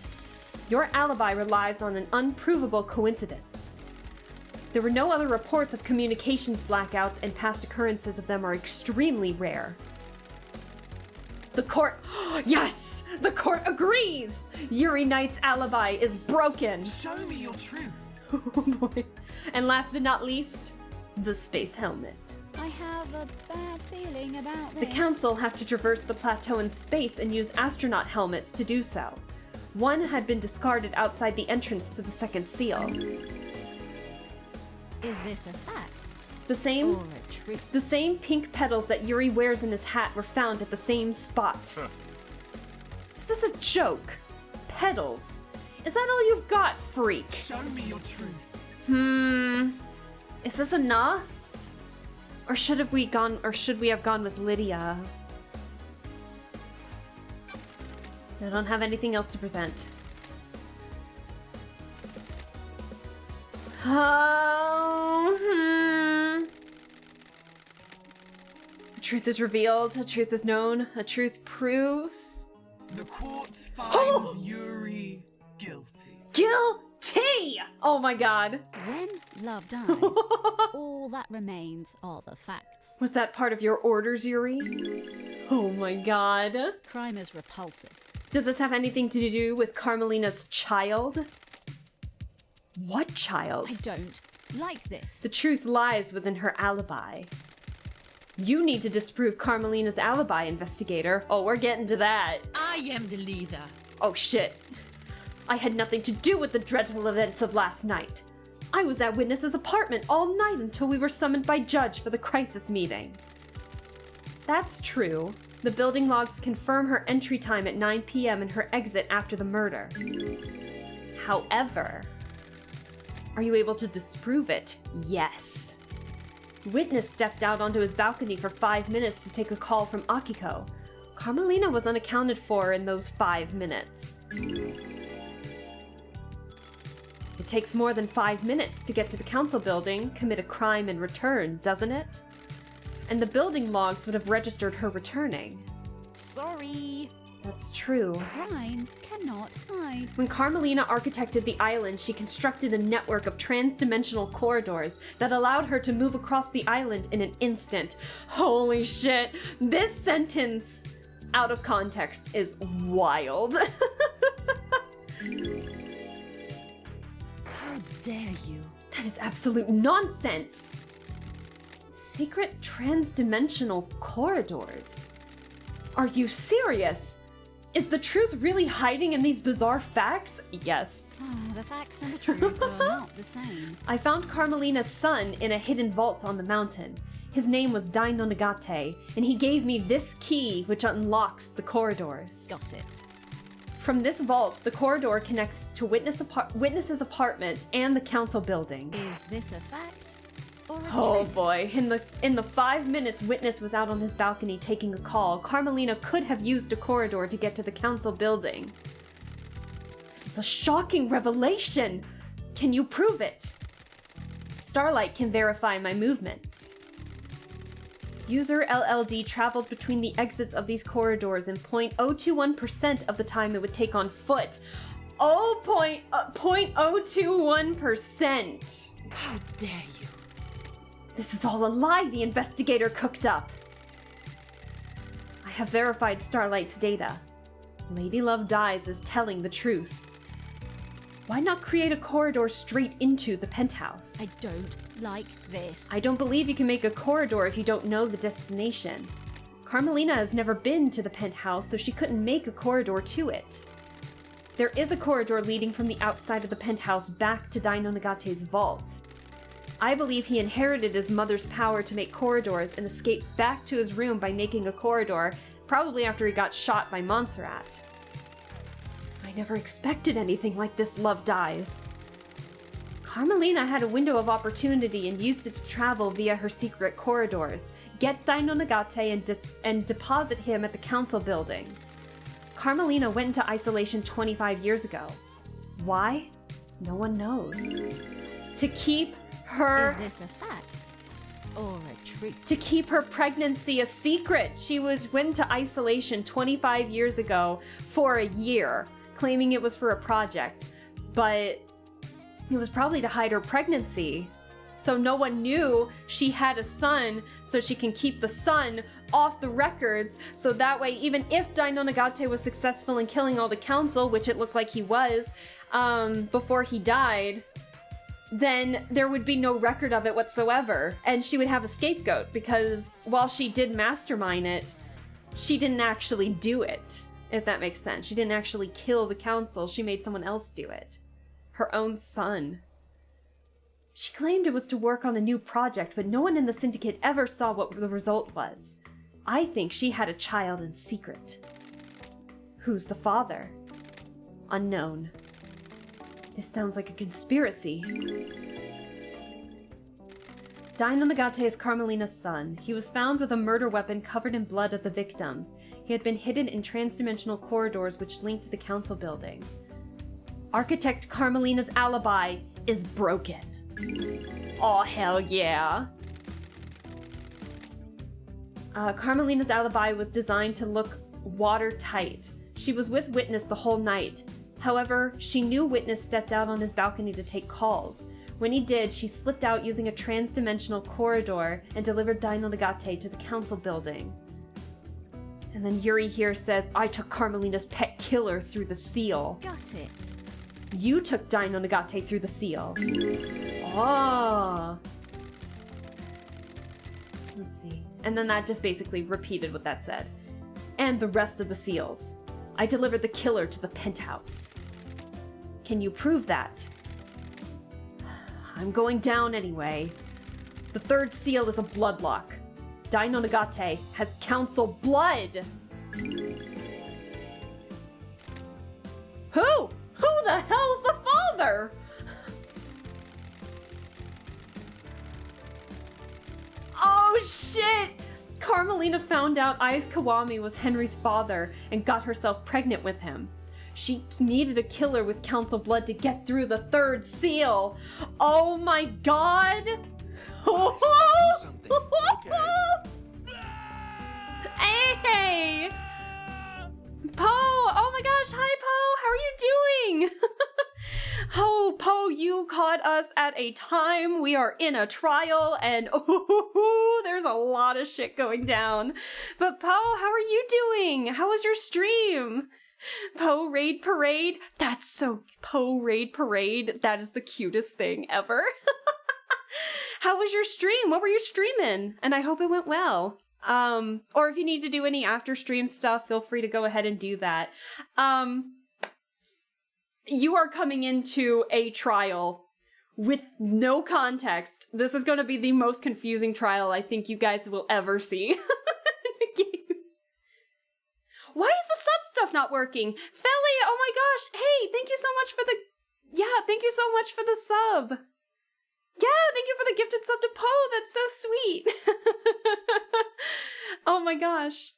Your alibi relies on an unprovable coincidence. There were no other reports of communications blackouts, and past occurrences of them are extremely rare. The court... Yes! The court agrees! Yuri Knight's alibi is broken! Show me your truth. Oh boy. And last but not least, the space helmet. I have a bad feeling about this. The council have to traverse the plateau in space and use astronaut helmets to do so. One had been discarded outside the entrance to the second seal. Is this a fact? The same Or a truth? The same pink petals that Yuri wears in his hat were found at the same spot. Is this a joke? Petals? Is that all you've got, freak? Show me your truth. Is this enough? Or should we have gone with Lydia? I don't have anything else to present. A truth is revealed, a truth is known, a truth proves. The court finds Yuri guilty. Guilty! Oh my god. When love dies, all that remains are the facts. Was that part of your orders, Yuri? Oh my god. Crime is repulsive. Does this have anything to do with Carmelina's child? What child? I don't like this. The truth lies within her alibi. You need to disprove Carmelina's alibi, investigator. Oh, we're getting to that. I am the leader. Oh shit. I had nothing to do with the dreadful events of last night. I was at Witness's apartment all night until we were summoned by Judge for the crisis meeting. That's true. The building logs confirm her entry time at 9 p.m. and her exit after the murder. However, are you able to disprove it? Yes. Witness stepped out onto his balcony for 5 minutes to take a call from Akiko. Carmelina was unaccounted for in those 5 minutes. It takes more than 5 minutes to get to the council building, commit a crime, and return, doesn't it? And the building logs would have registered her returning. Sorry. That's true. Crime cannot hide. When Carmelina architected the island, she constructed a network of trans-dimensional corridors that allowed her to move across the island in an instant. Holy shit! This sentence, out of context, is wild. How dare you? That is absolute nonsense! Secret trans-dimensional corridors? Are you serious? Is the truth really hiding in these bizarre facts? Yes. The facts and the truth are not the same. I found Carmelina's son in a hidden vault on the mountain. His name was Dai no Nagate, and he gave me this key which unlocks the corridors. Got it. From this vault, the corridor connects to Witness's apartment and the council building. Is this a fact or a Oh truth? boy, in the 5 minutes Witness was out on his balcony taking a call, Carmelina could have used a corridor to get to the council building. This is a shocking revelation! Can you prove it? Starlight can verify my movements. User LLD traveled between the exits of these corridors in 0.021% of the time it would take on foot. 0.021%! How dare you? This is all a lie the investigator cooked up. I have verified Starlight's data. Lady Love Dies is telling the truth. Why not create a corridor straight into the penthouse? I don't like this. I don't believe you can make a corridor if you don't know the destination. Carmelina has never been to the penthouse, so she couldn't make a corridor to it. There is a corridor leading from the outside of the penthouse back to Dai no Nagate's vault. I believe he inherited his mother's power to make corridors and escaped back to his room by making a corridor, probably after he got shot by Montserrat. I never expected anything like this, Love Dies. Carmelina had a window of opportunity and used it to travel via her secret corridors, get Dai no Nagate and deposit him at the council building. Carmelina went into isolation 25 years ago. Why? No one knows. To keep her... Is this a fact or a truth? To keep her pregnancy a secret. She went into isolation 25 years ago for a year, claiming it was for a project, but it was probably to hide her pregnancy. So no one knew she had a son, so she can keep the son off the records, so that way even if Dai no Nagate was successful in killing all the council, which it looked like he was, before he died, then there would be no record of it whatsoever, and she would have a scapegoat, because while she did mastermind it, she didn't actually do it, if that makes sense. She didn't actually kill the council, she made someone else do it. Her own son. She claimed it was to work on a new project, but no one in the syndicate ever saw what the result was. I think she had a child in secret. Who's the father? Unknown. This sounds like a conspiracy. Dai no Nagate is Carmelina's son. He was found with a murder weapon covered in blood of the victims. He had been hidden in trans-dimensional corridors which linked to the council building. Architect Carmelina's alibi is broken. Oh, hell yeah. Carmelina's alibi was designed to look watertight. She was with Witness the whole night. However, she knew Witness stepped out on his balcony to take calls. When he did, she slipped out using a trans-dimensional corridor and delivered Dino Nagate to the council building. And then Yuri here says, I took Carmelina's pet killer through the seal. Got it. You took Dino Nagate through the seal. Oh. Let's see. And then that just basically repeated what that said. And the rest of the seals. I delivered the killer to the penthouse. Can you prove that? I'm going down anyway. The third seal is a bloodlock. Dino Nagate has council blood! Who? Who the hell's the father? Oh shit! Carmelina found out Ais Kawami was Henry's father and got herself pregnant with him. She needed a killer with council blood to get through the third seal. Oh my god! Hey! Poe! Oh my gosh, hi Poe! How are you doing? Oh, Poe, you caught us at a time. We are in a trial and there's a lot of shit going down. But Poe, how are you doing? How was your stream? Poe Raid Parade? That's so Poe Raid Parade. That is the cutest thing ever. How was your stream? What were you streaming? And I hope it went well. Or if you need to do any after stream stuff, feel free to go ahead and do that. You are coming into a trial with no context. This is going to be the most confusing trial I think you guys will ever see. Why is the sub stuff not working? Felly, oh my gosh. Hey, thank you so much for the... Yeah, thank you so much for the sub. Yeah, thank you for the gifted sub to Poe. That's so sweet. Oh my gosh.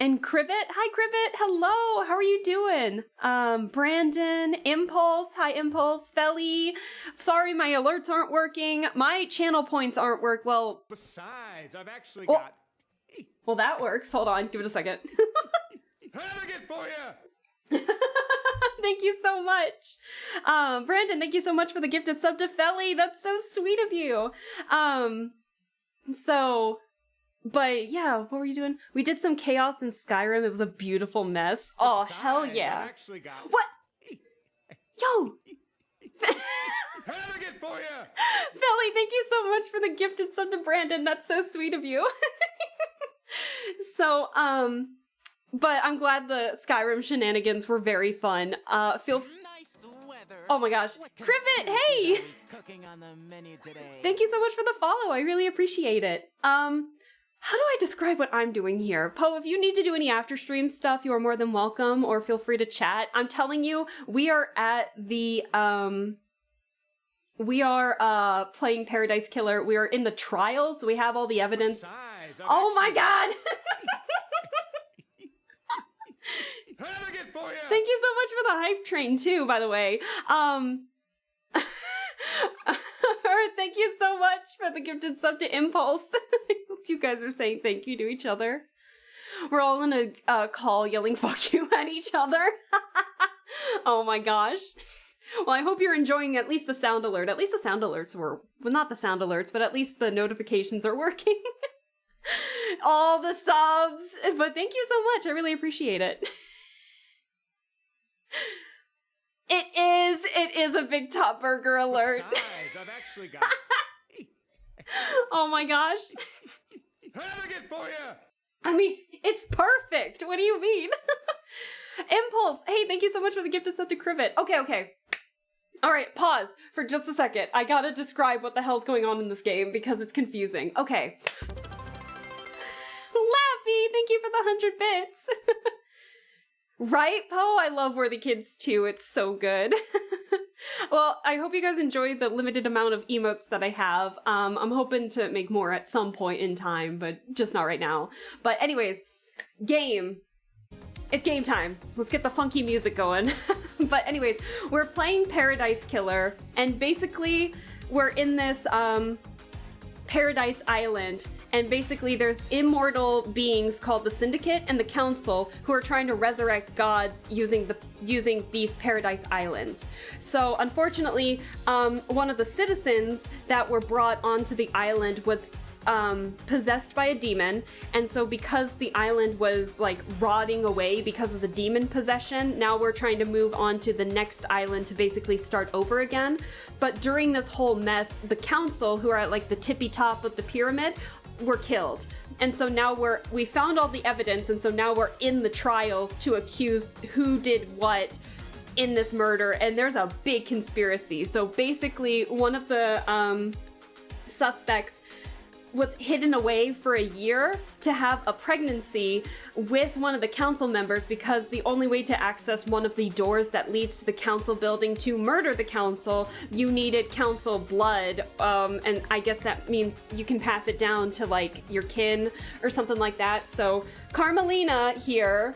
And Cribbit, hi Cribbit, hello, how are you doing? Brandon, Impulse, hi Impulse, Felly, sorry my alerts aren't working, my channel points aren't well. Besides, I've actually got... Well, that works, hold on, give it a second. Having it for you! Thank you so much. Brandon, thank you so much for the gifted sub to Felly, that's so sweet of you. But yeah, what were you doing? We did some chaos in Skyrim. It was a beautiful mess. Oh, hell yeah. What? Yo! Having it for you! Felly, thank you so much for the gifted sub to Brandon. That's so sweet of you. So, but I'm glad the Skyrim shenanigans were very fun. Oh my gosh. Cribbit, hey! Thank you so much for the follow. I really appreciate it. How do I describe what I'm doing here? Poe, if you need to do any after stream stuff, you are more than welcome, or feel free to chat. I'm telling you, we are at the, we are, playing Paradise Killer. We are in the trial, so we have all the evidence. Oh my god! Thank you so much for the hype train, too, by the way. Thank you so much for the gifted sub to Impulse. I hope you guys are saying thank you to each other. We're all in a call yelling fuck you at each other. Oh my gosh. Well, I hope you're enjoying at least the sound alert. At least the sound alerts were... Well, not the sound alerts, but at least the notifications are working. All the subs. But thank you so much. I really appreciate it. It is a big top burger alert. Besides, I've actually got... Oh my gosh. Having it for you! I mean, it's perfect. What do you mean? Impulse. Hey, thank you so much for the gift of sub to Cribbit. Okay. All right, pause for just a second. I gotta describe what the hell's going on in this game because it's confusing. Okay. Lappy, thank you for the 100 bits. Right, Poe? I love Worthy Kids too. It's so good. Well, I hope you guys enjoyed the limited amount of emotes that I have. I'm hoping to make more at some point in time, but just not right now. But anyways, game. It's game time. Let's get the funky music going. But anyways, we're playing Paradise Killer, and basically, we're in this Paradise Island, and basically there's immortal beings called the Syndicate and the Council who are trying to resurrect gods using these Paradise Islands. So unfortunately, one of the citizens that were brought onto the island was possessed by a demon, and so because the island was like rotting away because of the demon possession, now we're trying to move on to the next island to basically start over again. But during this whole mess, the council, who are at like the tippy top of the pyramid, were killed. And so now we found all the evidence, and so now we're in the trials to accuse who did what in this murder, and there's a big conspiracy. So basically one of the suspects was hidden away for a year to have a pregnancy with one of the council members, because the only way to access one of the doors that leads to the council building to murder the council, you needed council blood, and I guess that means you can pass it down to like your kin or something like that. So Carmelina here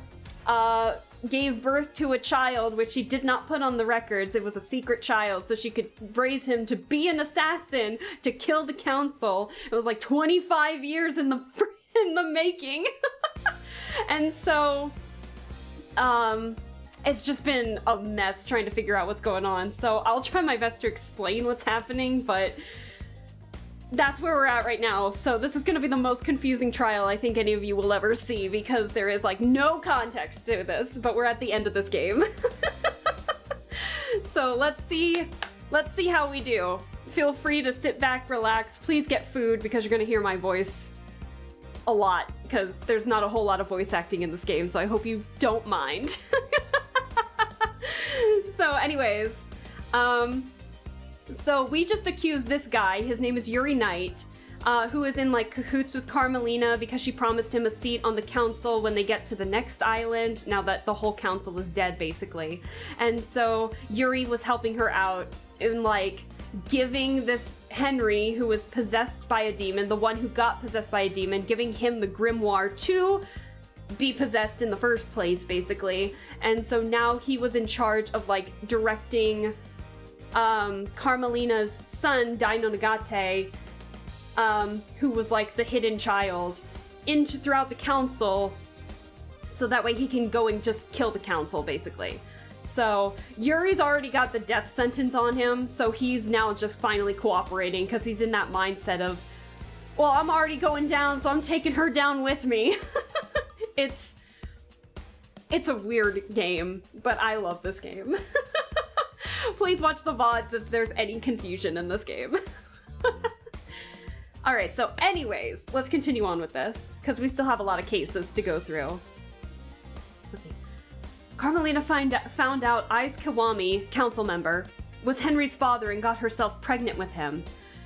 gave birth to a child, which she did not put on the records. It was a secret child, so she could raise him to be an assassin, to kill the council. It was like 25 years in the making. And so, it's just been a mess trying to figure out what's going on. So I'll try my best to explain what's happening, but that's where we're at right now. So this is going to be the most confusing trial I think any of you will ever see, because there is like no context to this, but we're at the end of this game. So let's see how we do. Feel free to sit back, relax, please get food, because you're going to hear my voice a lot, because there's not a whole lot of voice acting in this game, so I hope you don't mind. So anyways, so we just accused this guy, his name is Yuri Knight, who is in like cahoots with Carmelina because she promised him a seat on the council when they get to the next island, now that the whole council is dead basically. And so Yuri was helping her out in like giving this Henry, who was possessed by a demon, the one who got possessed by a demon, giving him the grimoire to be possessed in the first place basically. And so now he was in charge of like directing Carmelina's son, Daino Nagate, who was like the hidden child, throughout the council, so that way he can go and just kill the council, basically. So Yuri's already got the death sentence on him, so he's now just finally cooperating, because he's in that mindset of, well, I'm already going down, so I'm taking her down with me. It's a weird game, but I love this game. Please watch the VODs if there's any confusion in this game. Alright, so anyways, let's continue on with this, because we still have a lot of cases to go through. Let's see. Carmelina found out Ais Kiwami, council member, was Henry's father and got herself pregnant with him.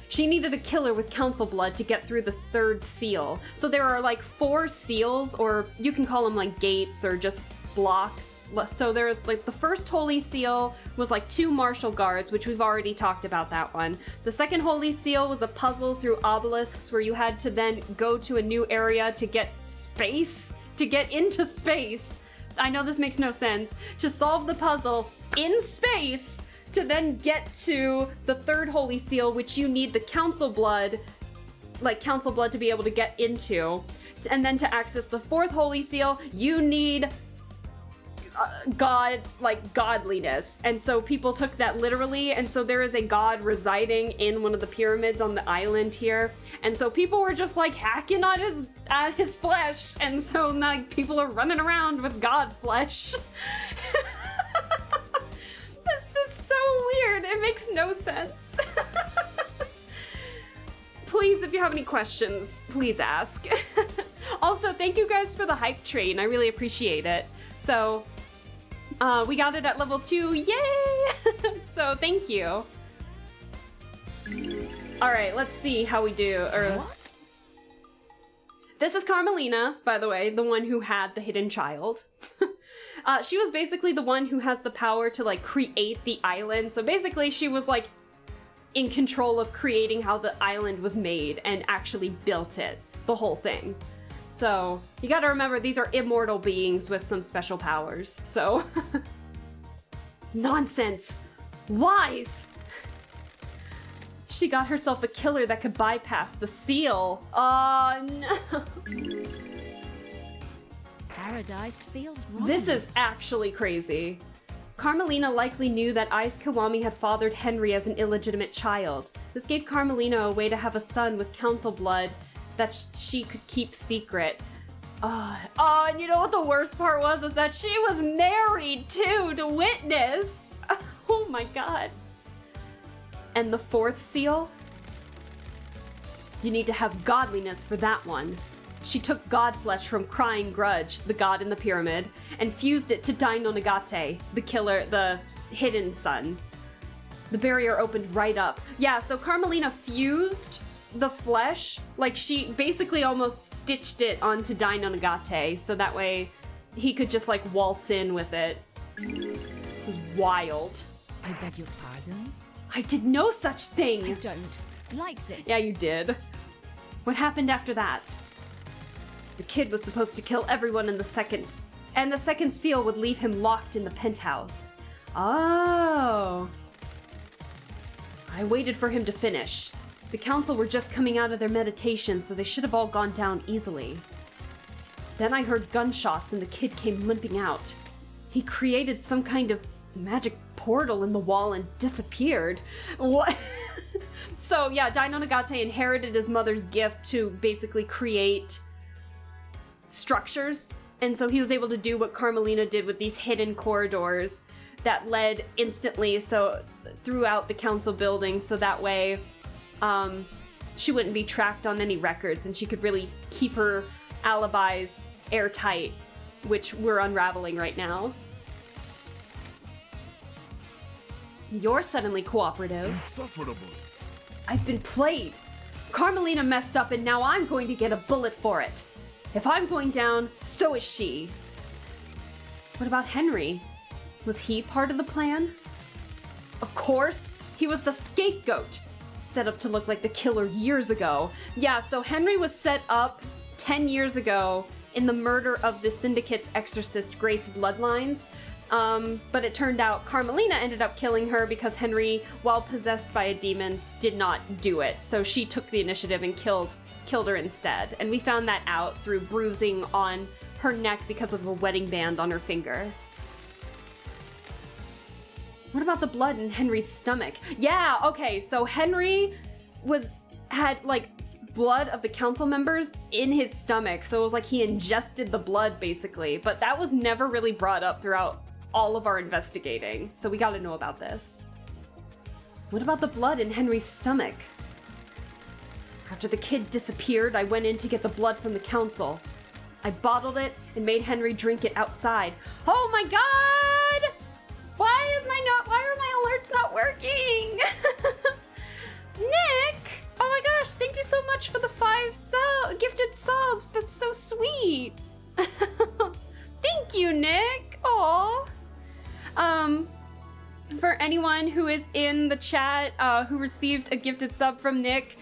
She needed a killer with council blood to get through this third seal. So there are like 4 seals, or you can call them like gates or just blocks. So there's like the first holy seal was like 2 martial guards, which we've already talked about that one. The second holy seal was a puzzle through obelisks where you had to then go to a new area to get space, to get into space. I know this makes no sense. To solve the puzzle in space to then get to the third holy seal, which you need the council blood, like council blood to be able to get into. And then to access the fourth holy seal, you need God, like godliness. And so people took that literally, and so there is a god residing in one of the pyramids on the island here, and so people were just like hacking at his flesh, and so like people are running around with god flesh. This is so weird, it makes no sense. Please, if you have any questions, please ask. Also, thank you guys for the hype train, I really appreciate it. So we got it at level 2, yay! So thank you. Alright, let's see how we do. This is Carmelina, by the way, the one who had the hidden child. She was basically the one who has the power to like create the island. So basically she was like in control of creating how the island was made and actually built it, the whole thing. So, you gotta remember, these are immortal beings with some special powers, so... Nonsense! Wise! She got herself a killer that could bypass the seal. Oh no. Paradise feels wrong. This is actually crazy. Carmelina likely knew that Ais Kiwami had fathered Henry as an illegitimate child. This gave Carmelina a way to have a son with council blood that she could keep secret. And you know what the worst part was? Is that she was married too to Witness. Oh my god. And the fourth seal? You need to have godliness for that one. She took god flesh from Crying Grudge, the god in the pyramid, and fused it to Dino Nagate, the killer, the hidden son. The barrier opened right up. Yeah, so Carmelina fused the flesh, like she basically almost stitched it onto Dino Nagate, so that way he could just like waltz in with it. It was wild. I beg your pardon? I did no such thing! I don't like this. Yeah, you did. What happened after that? The kid was supposed to kill everyone in the second seal would leave him locked in the penthouse. Oh. I waited for him to finish. The council were just coming out of their meditation, so they should have all gone down easily. Then I heard gunshots and the kid came limping out. He created some kind of magic portal in the wall and disappeared. What? So yeah, Dino Nagate inherited his mother's gift to basically create structures, and so he was able to do what Carmelina did with these hidden corridors that led instantly throughout the council building, so that way she wouldn't be tracked on any records and she could really keep her alibis airtight, which we're unraveling right now. You're suddenly cooperative. Insufferable. I've been played. Carmelina messed up and now I'm going to get a bullet for it. If I'm going down, so is she. What about Henry? Was he part of the plan? Of course, he was the scapegoat, set up to look like the killer years ago. Yeah, so Henry was set up 10 years ago in the murder of the Syndicate's exorcist Grace Bloodlines. But it turned out Carmelina ended up killing her because Henry, while possessed by a demon, did not do it. So she took the initiative and killed her instead. And we found that out through bruising on her neck because of a wedding band on her finger. What about the blood in Henry's stomach? Yeah, okay, so Henry had like blood of the council members in his stomach, so it was like he ingested the blood basically, but that was never really brought up throughout all of our investigating, so we gotta know about this. What about the blood in Henry's stomach? After the kid disappeared, I went in to get the blood from the council. I bottled it and made Henry drink it outside. Oh my god! Why are my alerts not working? Nick! Oh my gosh, thank you so much for the 5 gifted subs. That's so sweet. Thank you, Nick. Aw. For anyone who is in the chat who received a gifted sub from Nick,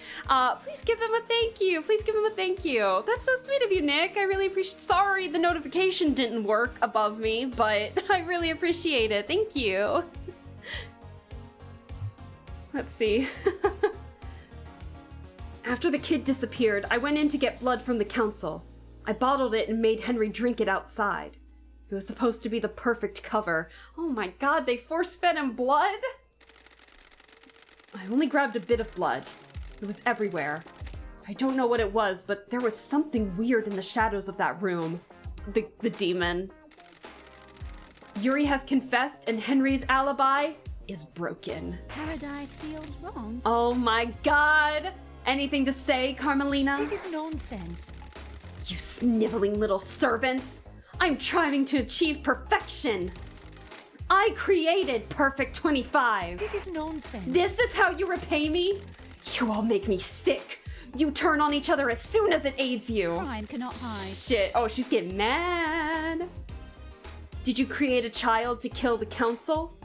please give them a thank you. Please give him a thank you. That's so sweet of you, Nick. I really appreciate. Sorry the notification didn't work above me, but I really appreciate it. Thank you. Let's see. After the kid disappeared, I went in to get blood from the council. I bottled it and made Henry drink it outside. It was supposed to be the perfect cover. Oh my god, they force-fed him blood? I only grabbed a bit of blood. It was everywhere. I don't know what it was, but there was something weird in the shadows of that room. The demon. Yuri has confessed and Henry's alibi is broken. Paradise feels wrong. Oh my god! Anything to say, Carmelina? This is nonsense. You sniveling little servants! I'm trying to achieve perfection! I created Perfect 25! This is nonsense. This is how you repay me? You all make me sick! You turn on each other as soon as it aids you! Crime cannot hide. Shit, oh, she's getting mad! Did you create a child to kill the council?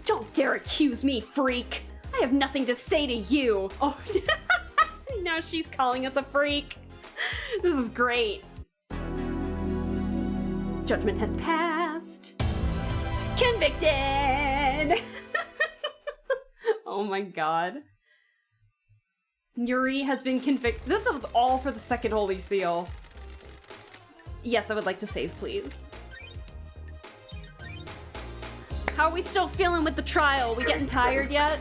Don't dare accuse me, freak! I have nothing to say to you! Oh, now she's calling us a freak! This is great. Judgment has passed. Convicted! Oh my god. Yuri has been convicted. This is all for the second Holy Seal. Yes, I would like to save, please. How are we still feeling with the trial? We getting tired yet?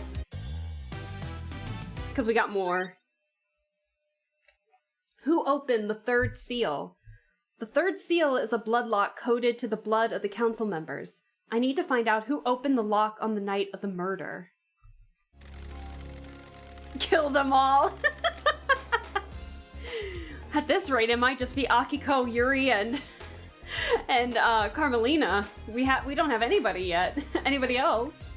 Because we got more. Who opened the third seal? The third seal is a blood lock coded to the blood of the council members. I need to find out who opened the lock on the night of the murder. Kill them all! At this rate, it might just be Akiko, Yuri, and Carmelina. We don't have anybody yet. Anybody else?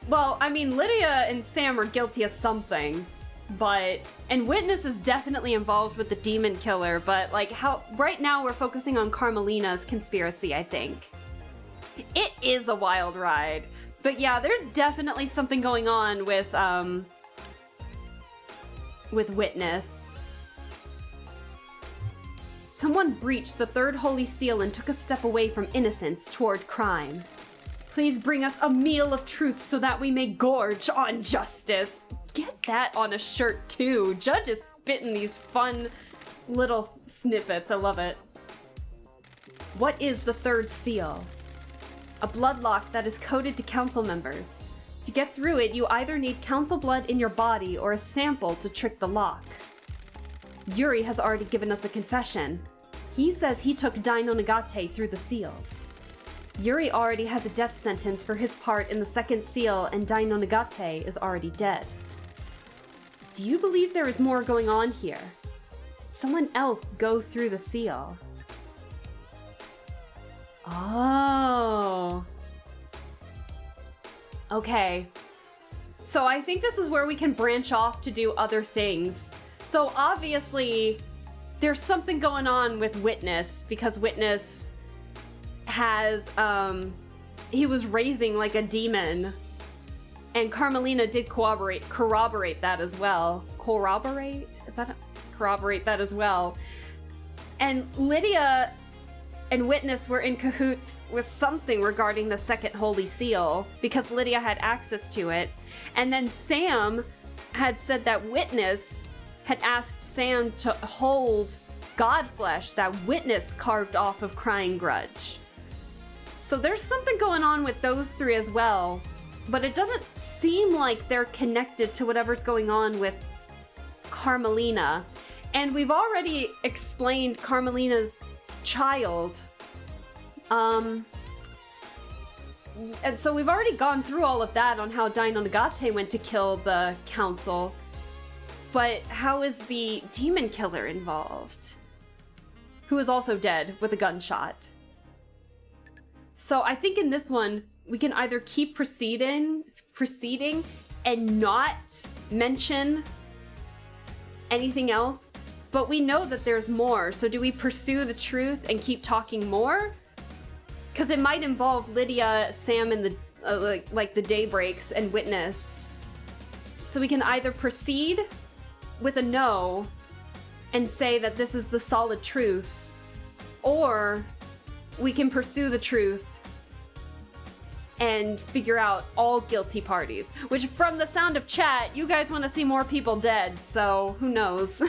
Well, I mean, Lydia and Sam are guilty of something, and Witness is definitely involved with the demon killer, but like right now we're focusing on Carmelina's conspiracy, I think. It is a wild ride. But yeah, there's definitely something going on with Witness. Someone breached the third holy seal and took a step away from innocence toward crime. Please bring us a meal of truth so that we may gorge on justice. Get that on a shirt too. Judge is spitting these fun little snippets. I love it. What is the third seal? A blood lock that is coded to council members. To get through it, you either need council blood in your body or a sample to trick the lock. Yuri has already given us a confession. He says he took Dino Nagate through the seals. Yuri already has a death sentence for his part in the second seal, and Dino Nagate is already dead. Do you believe there is more going on here? Did someone else go through the seal? Oh. Okay. So I think this is where we can branch off to do other things. So obviously, there's something going on with Witness, because Witness has, he was raising like a demon. And Carmelina did corroborate that as well. Corroborate? Is that corroborate that as well? And Lydia and Witness were in cahoots with something regarding the second Holy Seal, because Lydia had access to it. And then Sam had said that Witness had asked Sam to hold Godflesh that Witness carved off of Crying Grudge. So there's something going on with those three as well, but it doesn't seem like they're connected to whatever's going on with Carmelina. And we've already explained Carmelina's child. And so we've already gone through all of that on how Dino Nagate went to kill the council. But how is the demon killer involved? Who is also dead with a gunshot. So I think in this one, we can either keep proceeding and not mention anything else, but we know that there's more. So do we pursue the truth and keep talking more? Because it might involve Lydia, Sam, and the like the Daybreaks and Witness. So we can either proceed with a no and say that this is the solid truth, or we can pursue the truth and figure out all guilty parties. Which, from the sound of chat, you guys want to see more people dead, so who knows?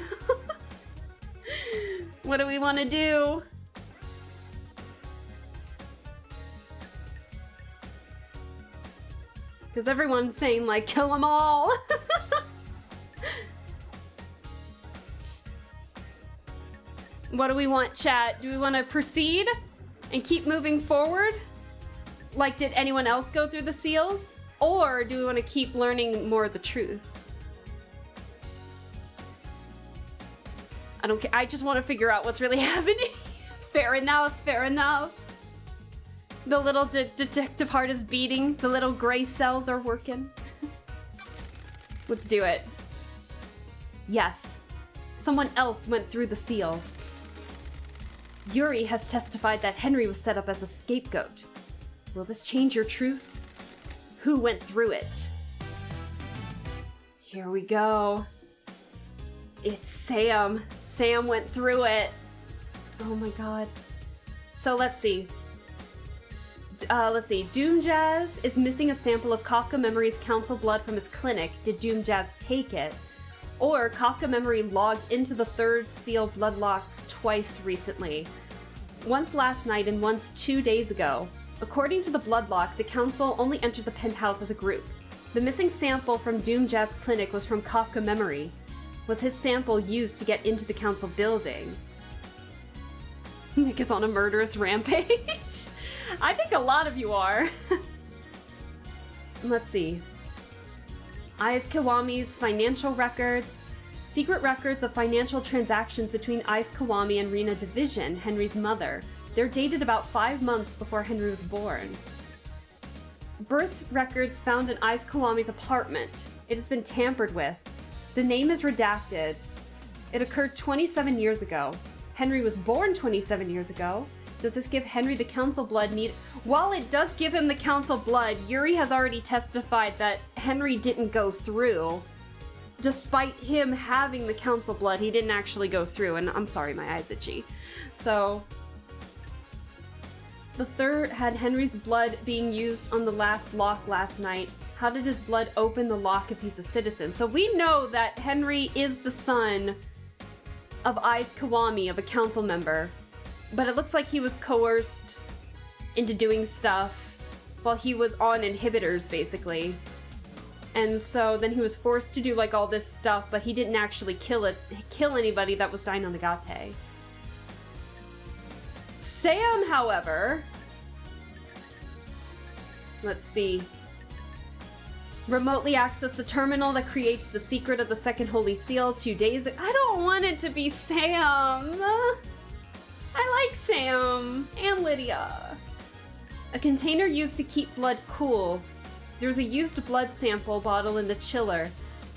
What do we want to do? Because everyone's saying, like, kill them all! What do we want, chat? Do we want to proceed and keep moving forward? Like, did anyone else go through the seals? Or do we want to keep learning more of the truth? I don't care. I just want to figure out what's really happening. Fair enough, fair enough. The little detective heart is beating. The little gray cells are working. Let's do it. Yes. Someone else went through the seal. Yuri has testified that Henry was set up as a scapegoat. Will this change your truth? Who went through it? Here we go. It's Sam. Sam went through it. Oh my god. So let's see. let's see. Doom Jazz is missing a sample of Kafka Memory's council blood from his clinic. Did Doom Jazz take it? Or Kafka Memory logged into the third seal bloodlock twice recently. Once last night and once 2 days ago. According to the bloodlock, the council only entered the penthouse as a group. The missing sample from Doom Jazz clinic was from Kafka Memory. Was his sample used to get into the council building? Nick is on a murderous rampage. I think a lot of you are. Let's see. Ais Kiwami's financial records. Secret records of financial transactions between Ais Kiwami and Rena Division, Henry's mother. They're dated about 5 months before Henry was born. Birth records found in Ais Kiwami's apartment. It has been tampered with. The name is redacted. It occurred 27 years ago. Henry was born 27 years ago. Does this give Henry the council blood need? While it does give him the council blood, Yuri has already testified that Henry didn't go through. Despite him having the council blood, he didn't actually go through, and I'm sorry, my eyes itchy. So, the third had Henry's blood being used on the last lock last night. How did his blood open the lock if he's a citizen? So we know that Henry is the son of Ais Kiwami, of a council member. But it looks like he was coerced into doing stuff while he was on inhibitors, basically. And so then he was forced to do like all this stuff, but he didn't actually kill anybody that was Dino Nagate. Sam, however, let's see. Remotely access the terminal that creates the secret of the second holy seal 2 days ago. I don't want it to be Sam. I like Sam and Lydia. A container used to keep blood cool. There's a used blood sample bottle in the chiller.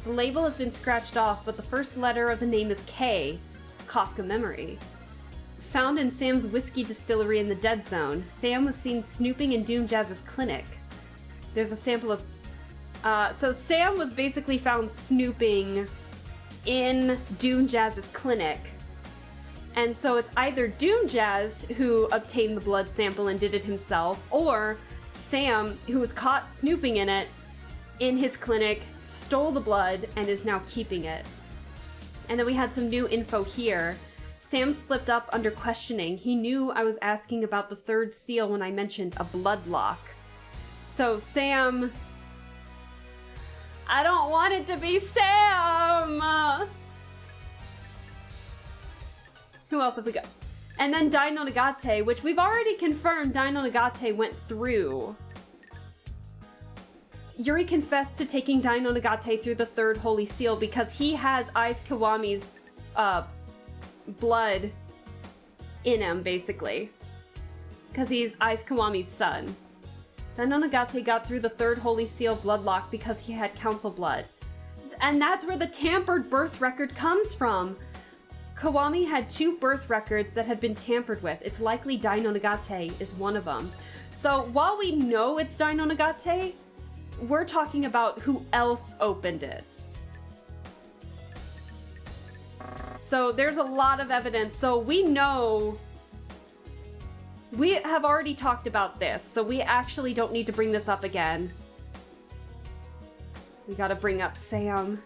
The label has been scratched off, but the first letter of the name is K. Kafka Memory. Found in Sam's whiskey distillery in the Dead Zone. Sam was seen snooping in Doom Jazz's clinic. There's a sample of... so Sam was basically found snooping in Doom Jazz's clinic. And so it's either Doom Jazz who obtained the blood sample and did it himself, or Sam, who was caught snooping in it in his clinic, stole the blood and is now keeping it. And then we had some new info here. Sam slipped up under questioning. He knew I was asking about the third seal when I mentioned a blood lock. So Sam... I don't want it to be Sam! Who else have we got? And then Dino Nagate, which we've already confirmed Dino Nagate went through. Yuri confessed to taking Dino Nagate through the third holy seal because he has Ais Kiwami's blood in him, basically. Because he's Ais Kiwami's son. Dino Nagate got through the third holy seal bloodlock because he had council blood. And that's where the tampered birth record comes from. Kiwami had 2 birth records that had been tampered with. It's likely Dino Nagate is one of them. So while we know it's Dino Nagate, we're talking about who else opened it. So there's a lot of evidence. So we know... We have already talked about this, so we actually don't need to bring this up again. We gotta bring up Sam.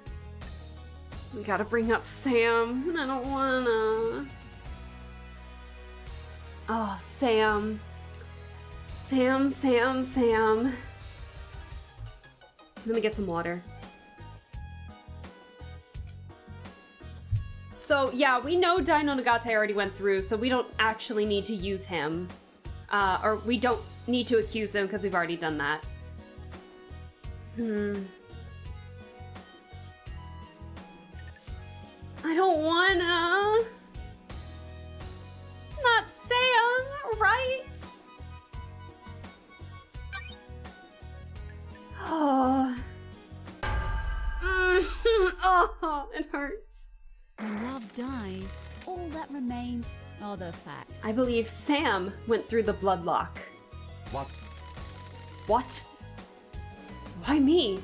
We gotta bring up Sam, and I don't wanna. Oh, Sam. Sam. Let me get some water. So, yeah, we know Dino Nagate already went through, so we don't actually need to use him. Or we don't need to accuse him, because we've already done that. I don't wanna... Not Sam, right? Oh... oh, it hurts. When love dies, all that remains are the facts. I believe Sam went through the bloodlock. What? What? Why me?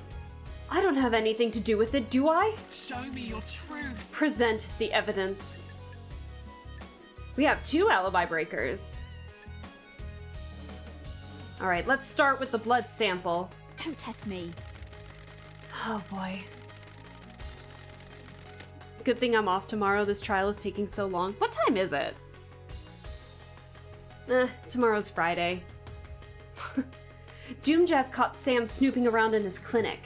I don't have anything to do with it, do I? Show me your truth. Present the evidence. We have 2 alibi breakers. Alright, let's start with the blood sample. Don't test me. Oh boy. Good thing I'm off tomorrow. This trial is taking so long. What time is it? Tomorrow's Friday. Doomjazz caught Sam snooping around in his clinic.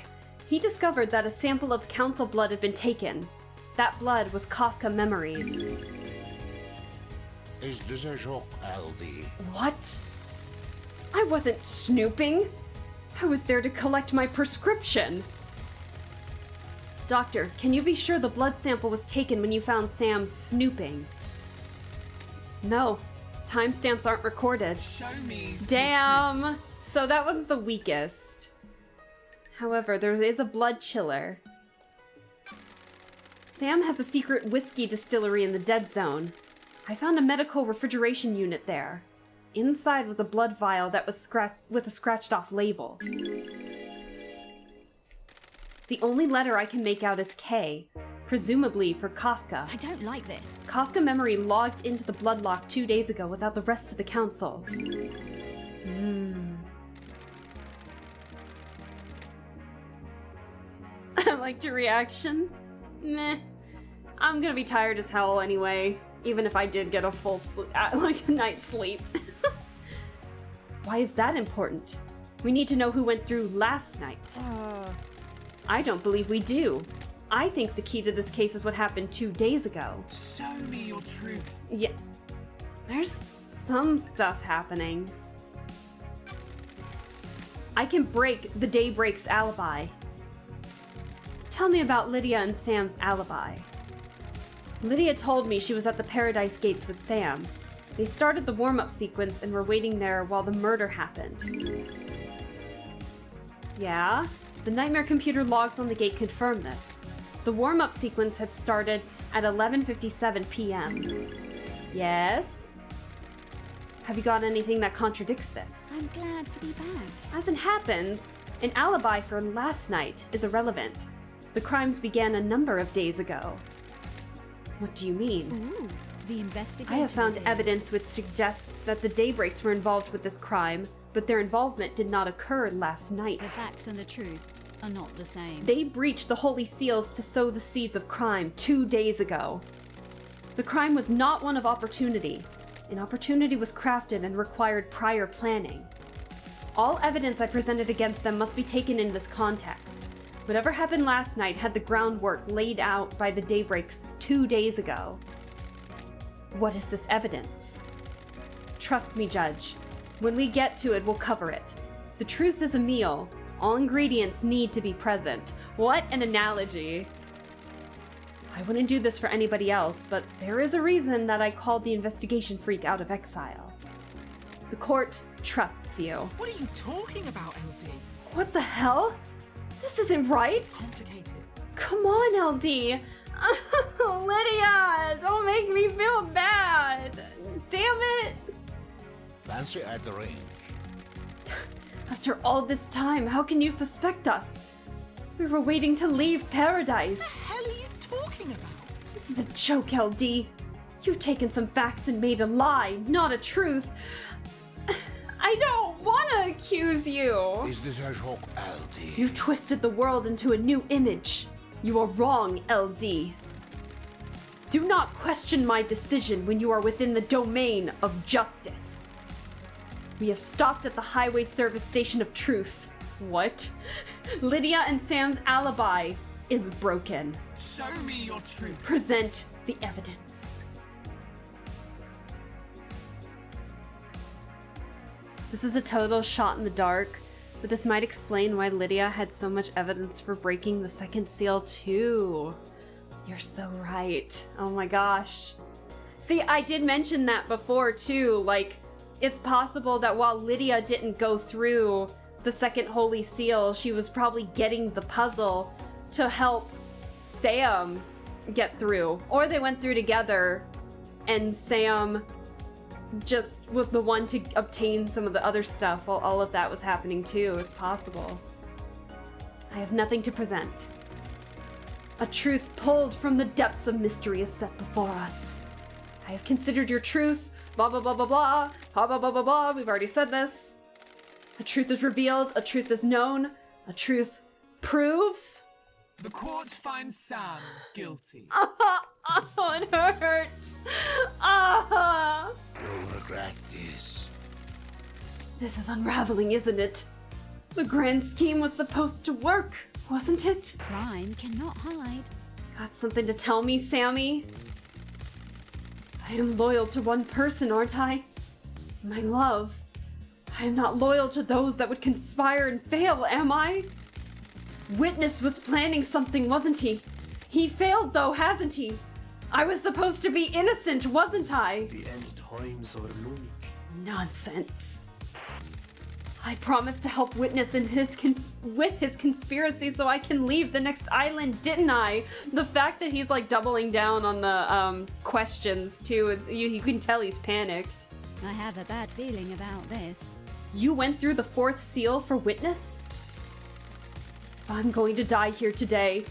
He discovered that a sample of council blood had been taken. That blood was Kafka Memories. Is this a joke, LD? What? I wasn't snooping. I was there to collect my prescription. Doctor, can you be sure the blood sample was taken when you found Sam snooping? No. Timestamps aren't recorded. Show me. Damn! So that one's the weakest. However, there is a blood chiller. Sam has a secret whiskey distillery in the Dead Zone. I found a medical refrigeration unit there. Inside was a blood vial that was with a scratched off label. The only letter I can make out is K, presumably for Kafka. I don't like this. Kafka Memory logged into the Bloodlock 2 days ago without the rest of the council. I liked your reaction. Meh. I'm gonna be tired as hell anyway, even if I did get a full night's sleep. Why is that important? We need to know who went through last night. I don't believe we do. I think the key to this case is what happened 2 days ago. Show me your truth. Yeah. There's some stuff happening. I can break the Daybreak's alibi. Tell me about Lydia and Sam's alibi. Lydia told me she was at the Paradise Gates with Sam. They started the warm-up sequence and were waiting there while the murder happened. Yeah? The Nightmare computer logs on the gate confirm this. The warm-up sequence had started at 11:57 p.m. Yes? Have you got anything that contradicts this? I'm glad to be back. As it happens, an alibi for last night is irrelevant. The crimes began a number of days ago. What do you mean? Ooh, the investigator. I have found is in. evidence which suggests that the Daybreaks were involved with this crime, but their involvement did not occur last night. The facts and the truth are not the same. They breached the Holy Seals to sow the seeds of crime 2 days ago. The crime was not one of opportunity. An opportunity was crafted and required prior planning. All evidence I presented against them must be taken in this context. Whatever happened last night had the groundwork laid out by the Daybreaks 2 days ago. What is this evidence? Trust me, Judge. When we get to it, we'll cover it. The truth is a meal. All ingredients need to be present. What an analogy. I wouldn't do this for anybody else, but there is a reason that I called the investigation freak out of exile. The court trusts you. What are you talking about, LD? What the hell? This isn't right. Complicated. Come on, LD. Lydia, don't make me feel bad. Damn it. Fancy at the range. After all this time, how can you suspect us? We were waiting to leave Paradise. What the hell are you talking about? This is a joke, LD. You've taken some facts and made a lie, not a truth. I don't want to accuse you. Is this a joke, LD? You've twisted the world into a new image. You are wrong, LD. Do not question my decision when you are within the domain of justice. We have stopped at the Highway Service Station of Truth. What? Lydia and Sam's alibi is broken. Show me your truth. Present the evidence. This is a total shot in the dark, but this might explain why Lydia had so much evidence for breaking the second seal too. You're so right. Oh my gosh. See, I did mention that before too, like, it's possible that while Lydia didn't go through the second Holy Seal, she was probably getting the puzzle to help Sam get through. Or they went through together and Sam just was the one to obtain some of the other stuff while all of that was happening too. It's possible. I have nothing to present. A truth pulled from the depths of mystery is set before us. I have considered your truth, blah blah blah blah blah, blah blah blah blah blah, we've already said this. A truth is revealed, a truth is known, a truth proves. The court finds Sam guilty. Oh, it hurts. Ah. You'll regret this. This is unraveling, isn't it? The grand scheme was supposed to work, wasn't it? Crime cannot hide. Got something to tell me, Sammy? I am loyal to one person, aren't I? My love. I am not loyal to those that would conspire and fail, am I? Witness was planning something, wasn't he? He failed, though, hasn't he? I was supposed to be innocent, wasn't I? The end times are looming. Nonsense. I promised to help Witness in with his conspiracy so I can leave the next island, didn't I? The fact that he's like doubling down on the questions too is you can tell he's panicked. I have a bad feeling about this. You went through the 4th seal for Witness? If I'm going to die here today,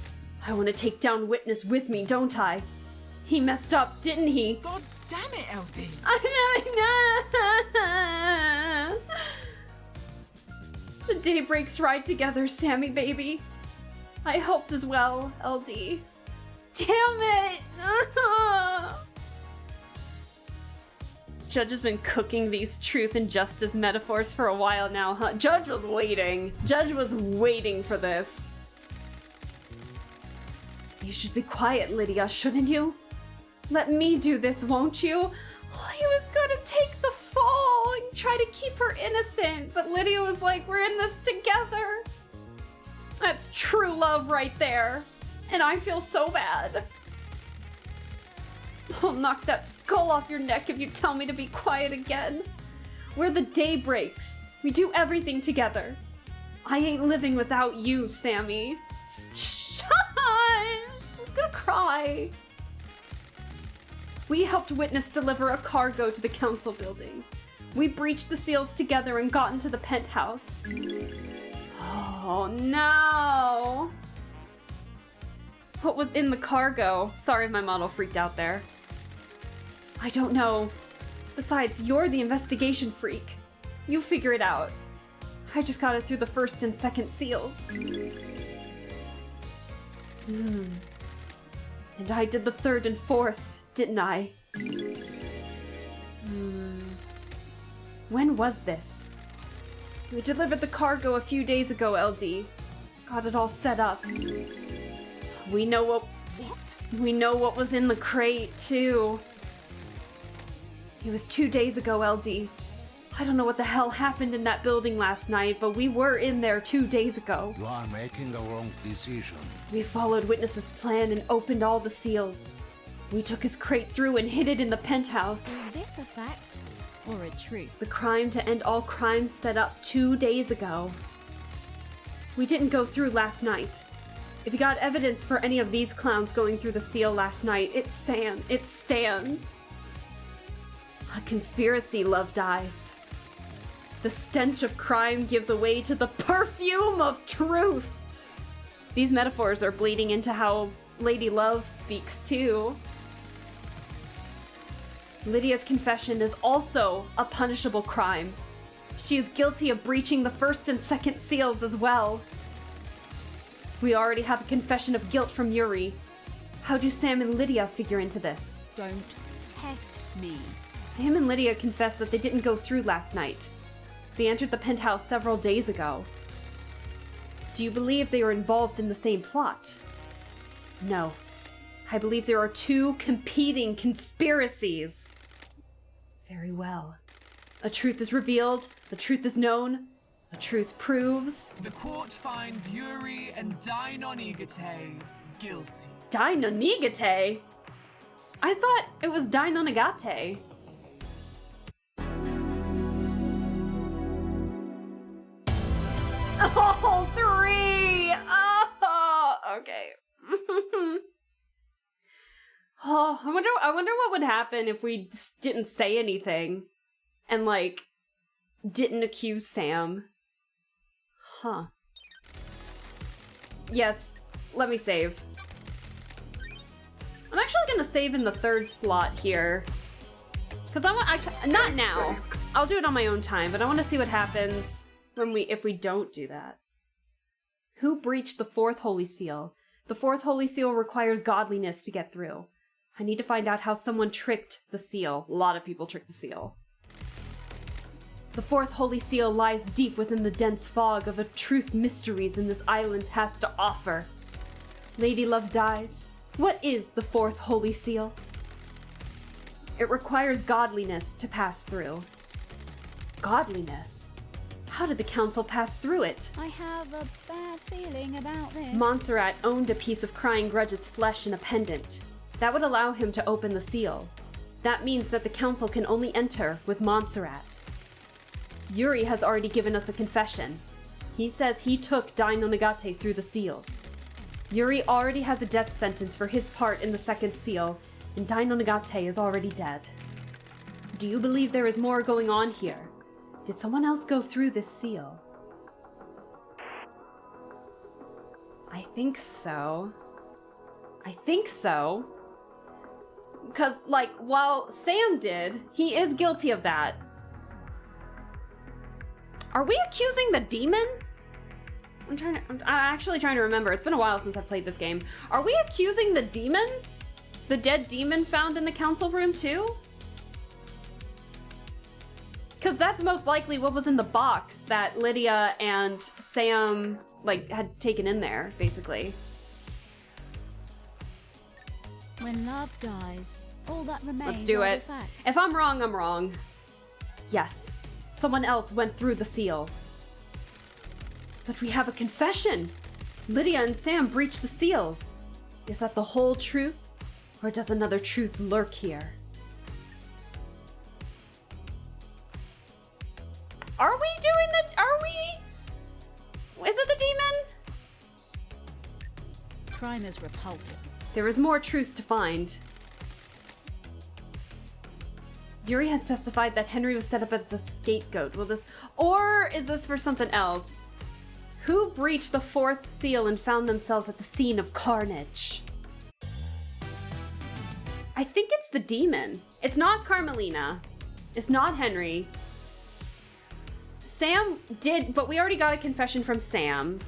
I want to take down Witness with me, don't I? He messed up, didn't he? God damn it, LD! The daybreaks ride together, Sammy baby. I helped as well, LD. Damn it! Judge has been cooking these truth and justice metaphors for a while now, huh? Judge was waiting. Judge was waiting for this. You should be quiet, Lydia, shouldn't you? Let me do this, won't you? He was gonna take the fall and try to keep her innocent, but Lydia was like, we're in this together. That's true love right there. And I feel so bad. I'll knock that skull off your neck if you tell me to be quiet again. We're the Daybreaks. We do everything together. I ain't living without you, Sammy. Shush! I'm gonna cry. We helped Witness deliver a cargo to the council building. We breached the seals together and got into the penthouse. Oh no! What was in the cargo? Sorry if my model freaked out there. I don't know. Besides, you're the investigation freak. You figure it out. I just got it through the 1st and 2nd seals. And I did the 3rd and 4th, didn't I? When was this? We delivered the cargo a few days ago, LD. Got it all set up. We know what was in the crate, too. It was 2 days ago, LD. I don't know what the hell happened in that building last night, but we were in there 2 days ago. You are making the wrong decision. We followed Witness's plan and opened all the seals. We took his crate through and hid it in the penthouse. Is this a fact or a truth? The crime to end all crimes set up 2 days ago. We didn't go through last night. If you got evidence for any of these clowns going through the seal last night, it stands. A conspiracy, Love Dies. The stench of crime gives way to the perfume of truth. These metaphors are bleeding into how Lady Love speaks too. Lydia's confession is also a punishable crime. She is guilty of breaching the 1st and 2nd seals as well. We already have a confession of guilt from Yuri. How do Sam and Lydia figure into this? Don't test me. Sam and Lydia confessed that they didn't go through last night. They entered the penthouse several days ago. Do you believe they were involved in the same plot? No. I believe there are 2 competing conspiracies. Very well. A truth is revealed, a truth is known, a truth proves. The court finds Yuri and Dainonigate guilty. Dainonigate? I thought it was Dainonigate. Oh, 3! Oh, okay. Oh, I wonder what would happen if we just didn't say anything and like didn't accuse Sam. Huh. Yes, let me save. I'm actually gonna save in the 3rd slot here. Cause not now. I'll do it on my own time, but I want to see what happens if we don't do that? Who breached the fourth holy seal? The fourth holy seal requires godliness to get through. I need to find out how someone tricked the seal. A lot of people tricked the seal. The fourth holy seal lies deep within the dense fog of abstruse mysteries in this island has to offer. Lady Love dies. What is the fourth holy seal? It requires godliness to pass through. Godliness? How did the council pass through it? I have a bad feeling about this. Montserrat owned a piece of Crying Grudge's flesh in a pendant. That would allow him to open the seal. That means that the council can only enter with Montserrat. Yuri has already given us a confession. He says he took Dai no Nagate through the seals. Yuri already has a death sentence for his part in the second seal, and Dai no Nagate is already dead. Do you believe there is more going on here? Did someone else go through this seal? I think so. I think so. Because, like, while Sam did, he is guilty of that. Are we accusing the demon? I'm actually trying to remember. It's been a while since I've played this game. Are we accusing the demon? The dead demon found in the council room too? Because that's most likely what was in the box that Lydia and Sam, like, had taken in there, basically. When love dies, all that remains Let's do are it. the facts. If I'm wrong, I'm wrong. Yes, someone else went through the seal. But we have a confession. Lydia and Sam breached the seals. Is that the whole truth? Or does another truth lurk here? Are we doing the... Are we... Is it the demon? Crime is repulsive. There is more truth to find. Yuri has testified that Henry was set up as a scapegoat. Will this... Or is this for something else? Who breached the fourth seal and found themselves at the scene of carnage? I think it's the demon. It's not Carmelina. It's not Henry. Sam did, but we already got a confession from Sam.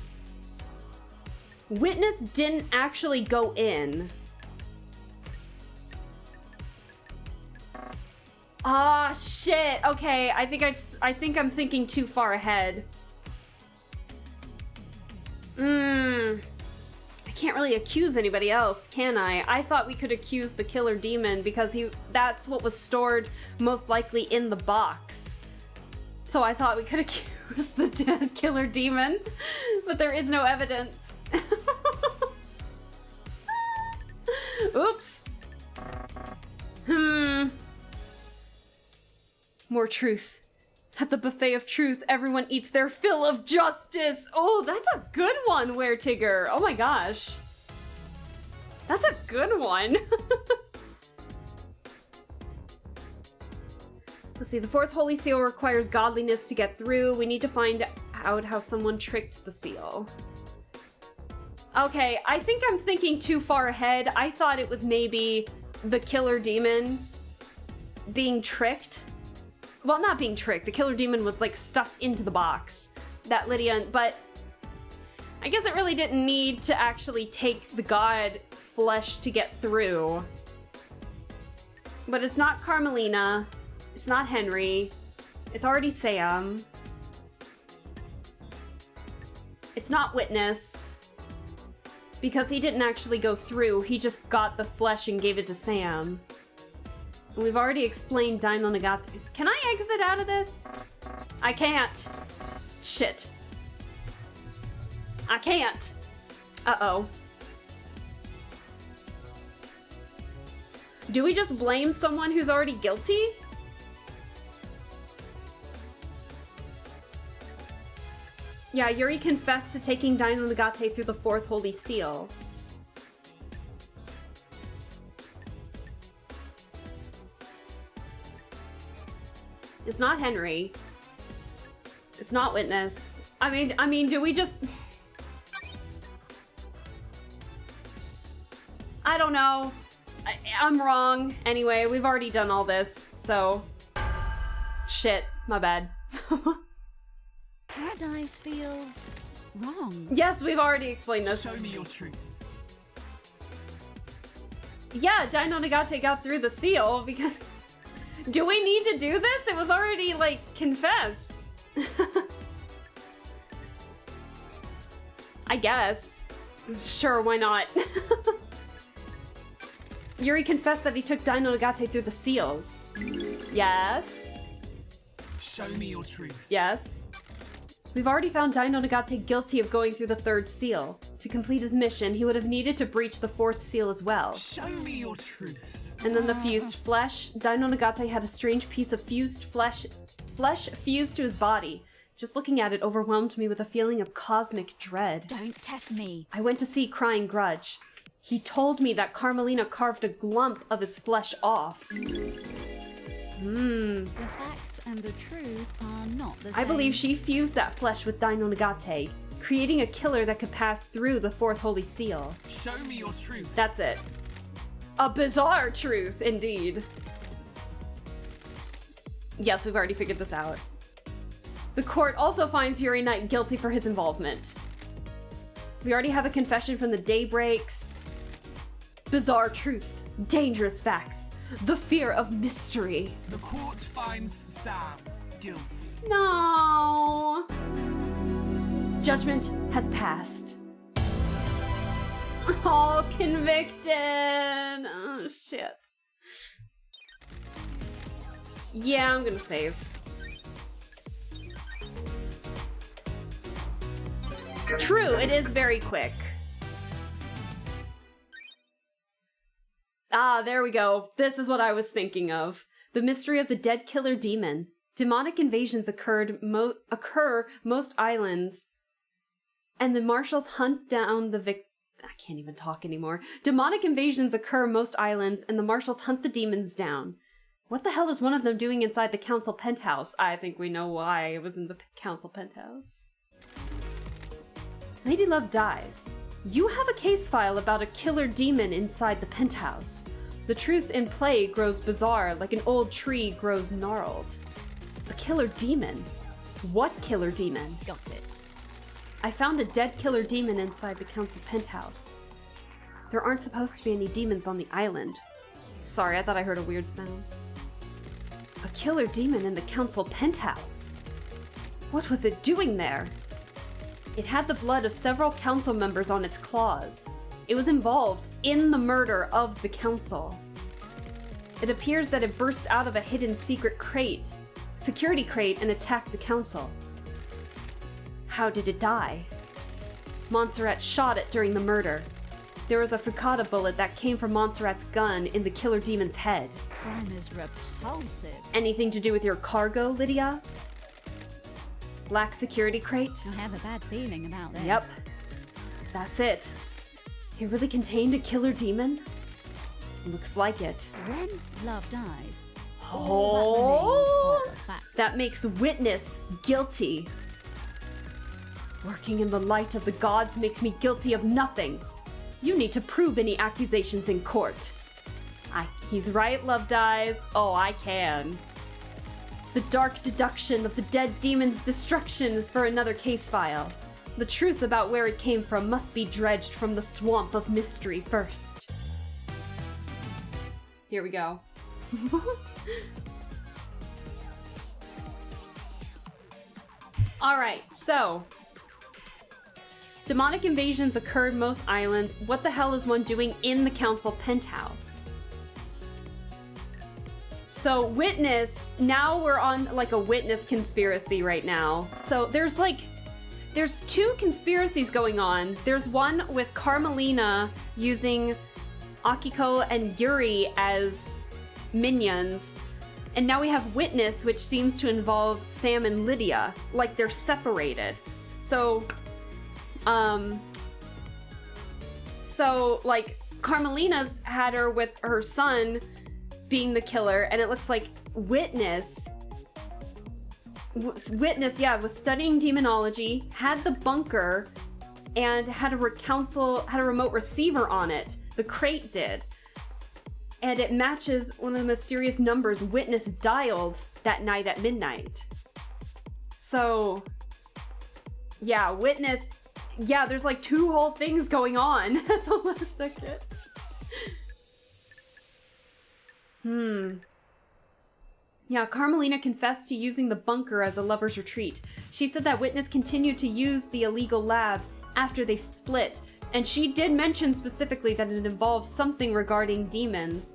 Witness didn't actually go in. Ah, shit. Okay, I think I'm thinking too far ahead. I can't really accuse anybody else, can I? I thought we could accuse the killer demon because that's what was stored most likely in the box. So I thought we could accuse the dead killer demon, but there is no evidence. Oops. More truth. At the buffet of truth, everyone eats their fill of justice. Oh, that's a good one, Weretigger. Oh my gosh. That's a good one. Let's see, the fourth holy seal requires godliness to get through. We need to find out how someone tricked the seal. Okay, I think I'm thinking too far ahead. I thought it was maybe the killer demon being tricked. Well, not being tricked. The killer demon was, like, stuffed into the box that Lydia... But I guess it really didn't need to actually take the god flesh to get through. But it's not Carmelina. It's not Henry. It's already Sam. It's not Witness. Because he didn't actually go through. He just got the flesh and gave it to Sam. We've already explained Dai no Nagate. Can I exit out of this? I can't. Shit. I can't. Uh-oh. Do we just blame someone who's already guilty? Yeah, Yuri confessed to taking Dai no Nagate through the fourth holy seal. It's not Henry. It's not Witness. I mean, do we just... I don't know. I'm wrong. Anyway, we've already done all this, so... Shit, my bad. Paradise Eyes feels wrong. Yes, we've already explained this. Show me your truth. Yeah, Dino Nagate got through the seal because... Do we need to do this? It was already, like, confessed. I guess. Sure, why not? Yuri confessed that he took Dino Nagate through the seals. Yes. Show me your truth. Yes. We've already found Dino Nagate guilty of going through the third seal. To complete his mission, he would have needed to breach the fourth seal as well. Show me your truth. And then the fused flesh. Dino Nagate had a strange piece of fused flesh fused to his body. Just looking at it overwhelmed me with a feeling of cosmic dread. Don't test me. I went to see Crying Grudge. He told me that Carmelina carved a glump of his flesh off. The facts and the truth are not the same. I believe she fused that flesh with Dino Nagate, creating a killer that could pass through the fourth holy seal. Show me your truth. That's it. A bizarre truth, indeed. Yes, we've already figured this out. The court also finds Yuri Knight guilty for his involvement. We already have a confession from the Daybreaks. Bizarre truths, dangerous facts, the fear of mystery. The court finds Sam guilty. No. Judgment has passed. Oh, convicted. Oh, shit. Yeah, I'm gonna save. True, it is very quick. Ah, there we go. This is what I was thinking of. The mystery of the dead killer demon. Demonic invasions occur most islands, and the marshals hunt down the I can't even talk anymore. Demonic invasions occur most islands, and the marshals hunt the demons down. What the hell is one of them doing inside the council penthouse? I think we know why it was in the council penthouse. Lady Love dies. You have a case file about a killer demon inside the penthouse. The truth in play grows bizarre, like an old tree grows gnarled. A killer demon? What killer demon? Got it. I found a dead killer demon inside the council penthouse. There aren't supposed to be any demons on the island. Sorry, I thought I heard a weird sound. A killer demon in the council penthouse? What was it doing there? It had the blood of several council members on its claws. It was involved in the murder of the council. It appears that it burst out of a hidden security crate, and attacked the council. How did it die? Montserrat shot it during the murder. There was a Fukada bullet that came from Montserrat's gun in the killer demon's head. Crime is repulsive. Anything to do with your cargo, Lydia? Black security crate? I have a bad feeling about this. Yep. That's it. It really contained a killer demon? Looks like it. When love dies, Oh, all that remains are the facts. that makes Witness guilty. Working in the light of the gods makes me guilty of nothing. You need to prove any accusations in court. He's right, Love dies. Oh, I can. The dark deduction of the dead demon's destruction is for another case file. The truth about where it came from must be dredged from the swamp of mystery first. Here we go. Alright, so demonic invasions occurred most islands. What the hell is one doing in the council penthouse? So Witness, now we're on like a Witness conspiracy right now. So there's two conspiracies going on. There's one with Carmelina using Akiko and Yuri as minions. And now we have Witness, which seems to involve Sam and Lydia. Like they're separated. So like Carmelina's had her with her son being the killer, and it looks like Witness, was studying demonology, had the bunker, and had a remote receiver on it. The crate did. And it matches one of the mysterious numbers Witness dialed that night at midnight. So Yeah, witness. Yeah, there's like 2 whole things going on at the last second. Yeah, Carmelina confessed to using the bunker as a lover's retreat. She said that witness continued to use the illegal lab after they split, and she did mention specifically that it involves something regarding demons.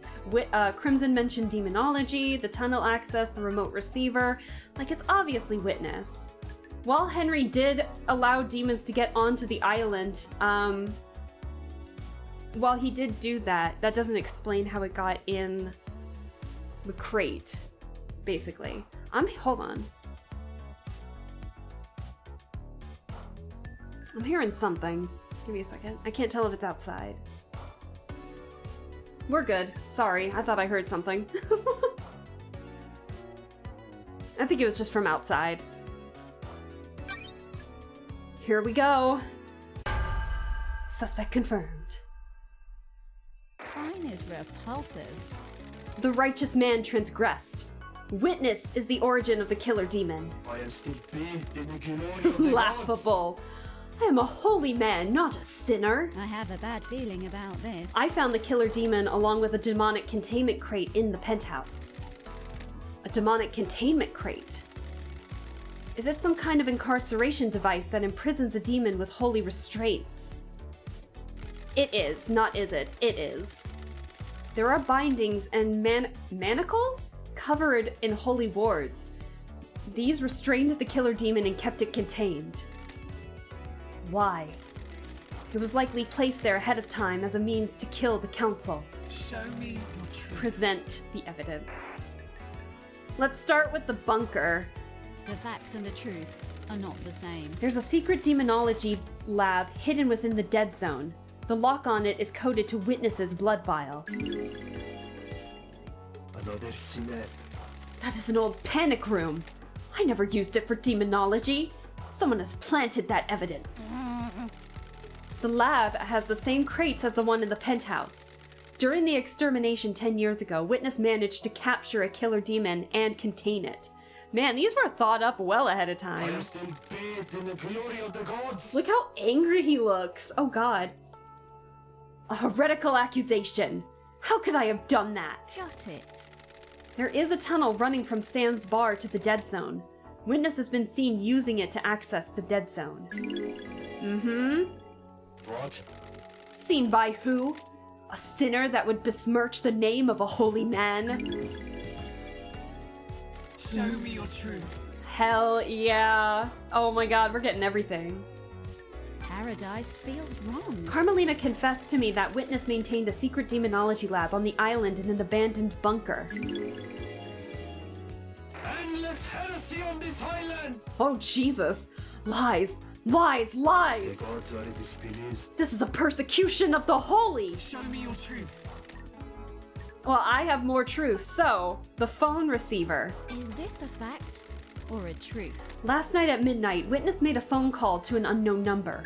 Crimson mentioned demonology, the tunnel access, the remote receiver. Like, it's obviously witness. While Henry did allow demons to get onto the island, while he did do that, that doesn't explain how it got in the crate, basically. Hold on. I'm hearing something. Give me a second. I can't tell if it's outside. We're good. Sorry, I thought I heard something. I think it was just from outside. Here we go. Suspect confirmed. Crime is repulsive. The righteous man transgressed. Witness is the origin of the killer demon. I am still bathed in the glory of the Laughable. I am a holy man, not a sinner. I have a bad feeling about this. I found the killer demon along with a demonic containment crate in the penthouse. A demonic containment crate? Is it some kind of incarceration device that imprisons a demon with holy restraints? It is, not is it. It is. There are bindings and manacles covered in holy wards. These restrained the killer demon and kept it contained. Why? It was likely placed there ahead of time as a means to kill the council. Show me your truth. Present the evidence. Let's start with the bunker. The facts and the truth are not the same. There's a secret demonology lab hidden within the dead zone. The lock on it is coded to Witness's blood vial. Another sinner. That is an old panic room. I never used it for demonology. Someone has planted that evidence. The lab has the same crates as the one in the penthouse. During the extermination 10 years ago, Witness managed to capture a killer demon and contain it. Man, these were thought up well ahead of I time. am still bathed in the glory of the gods. Look how angry he looks. Oh god. A heretical accusation. How could I have done that? Got it. There is a tunnel running from Sam's bar to the dead zone. Witness has been seen using it to access the dead zone. What? Seen by who? A sinner that would besmirch the name of a holy man? Show me your truth. Hell yeah. Oh my god, we're getting everything. Paradise feels wrong. Carmelina confessed to me that Witness maintained a secret demonology lab on the island in an abandoned bunker. Endless heresy on this island! Oh Jesus. Lies. Lies. Lies. The gods are displeased. This is a persecution of the holy. Show me your truth. Well, I have more truth. So, the phone receiver. Is this a fact or a truth? Last night at midnight, Witness made a phone call to an unknown number.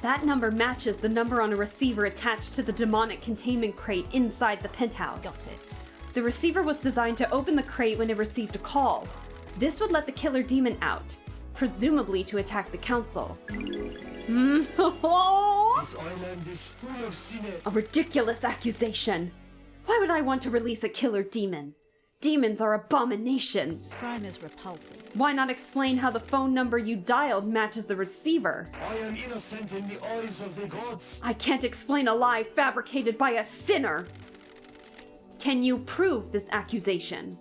That number matches the number on a receiver attached to the demonic containment crate inside the penthouse. Got it. The receiver was designed to open the crate when it received a call. This would let the killer demon out, presumably to attack the council. This island is full of sinners. A ridiculous accusation. Why would I want to release a killer demon? Demons are abominations. Crime is repulsive. Why not explain how the phone number you dialed matches the receiver? I am innocent in the eyes of the gods. I can't explain a lie fabricated by a sinner. Can you prove this accusation?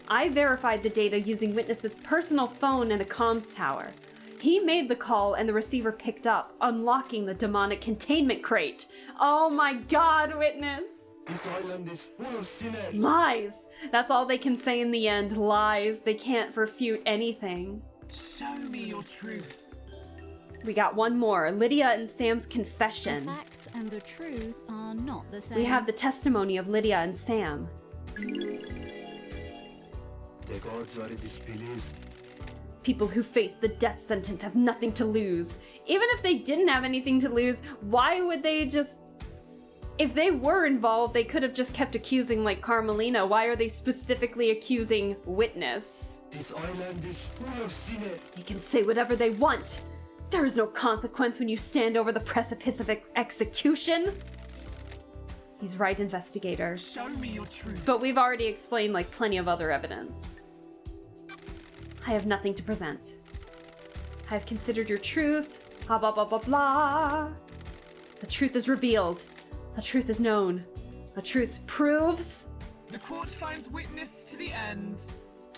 I verified the data using Witness's personal phone and a comms tower. He made the call and the receiver picked up, unlocking the demonic containment crate. Oh my god, Witness! This island is full of sinners. Lies! That's all they can say in the end, lies. They can't refute anything. Show me your truth. We got one more, Lydia and Sam's The confession. facts and the truth are not the same. We have the testimony of Lydia and Sam. The gods are displeased. People who face the death sentence have nothing to lose. Even if they didn't have anything to lose, why would they just if they were involved, they could have just kept accusing, like, Carmelina. Why are they specifically accusing Witness? This island is full of sinners. They can say whatever they want. There is no consequence when you stand over the precipice of execution. He's right, investigator. Show me your truth. But we've already explained, like, plenty of other evidence. I have nothing to present. I have considered your truth. Blah, blah, blah, blah, blah. The truth is revealed. The truth is known. The truth proves... The court finds Witness to the end.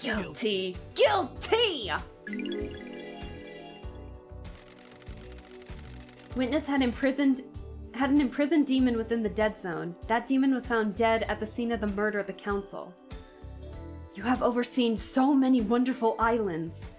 Guilty. Guilty! Witness had an imprisoned demon within the dead zone. That demon was found dead at the scene of the murder of the council. You have overseen so many wonderful islands.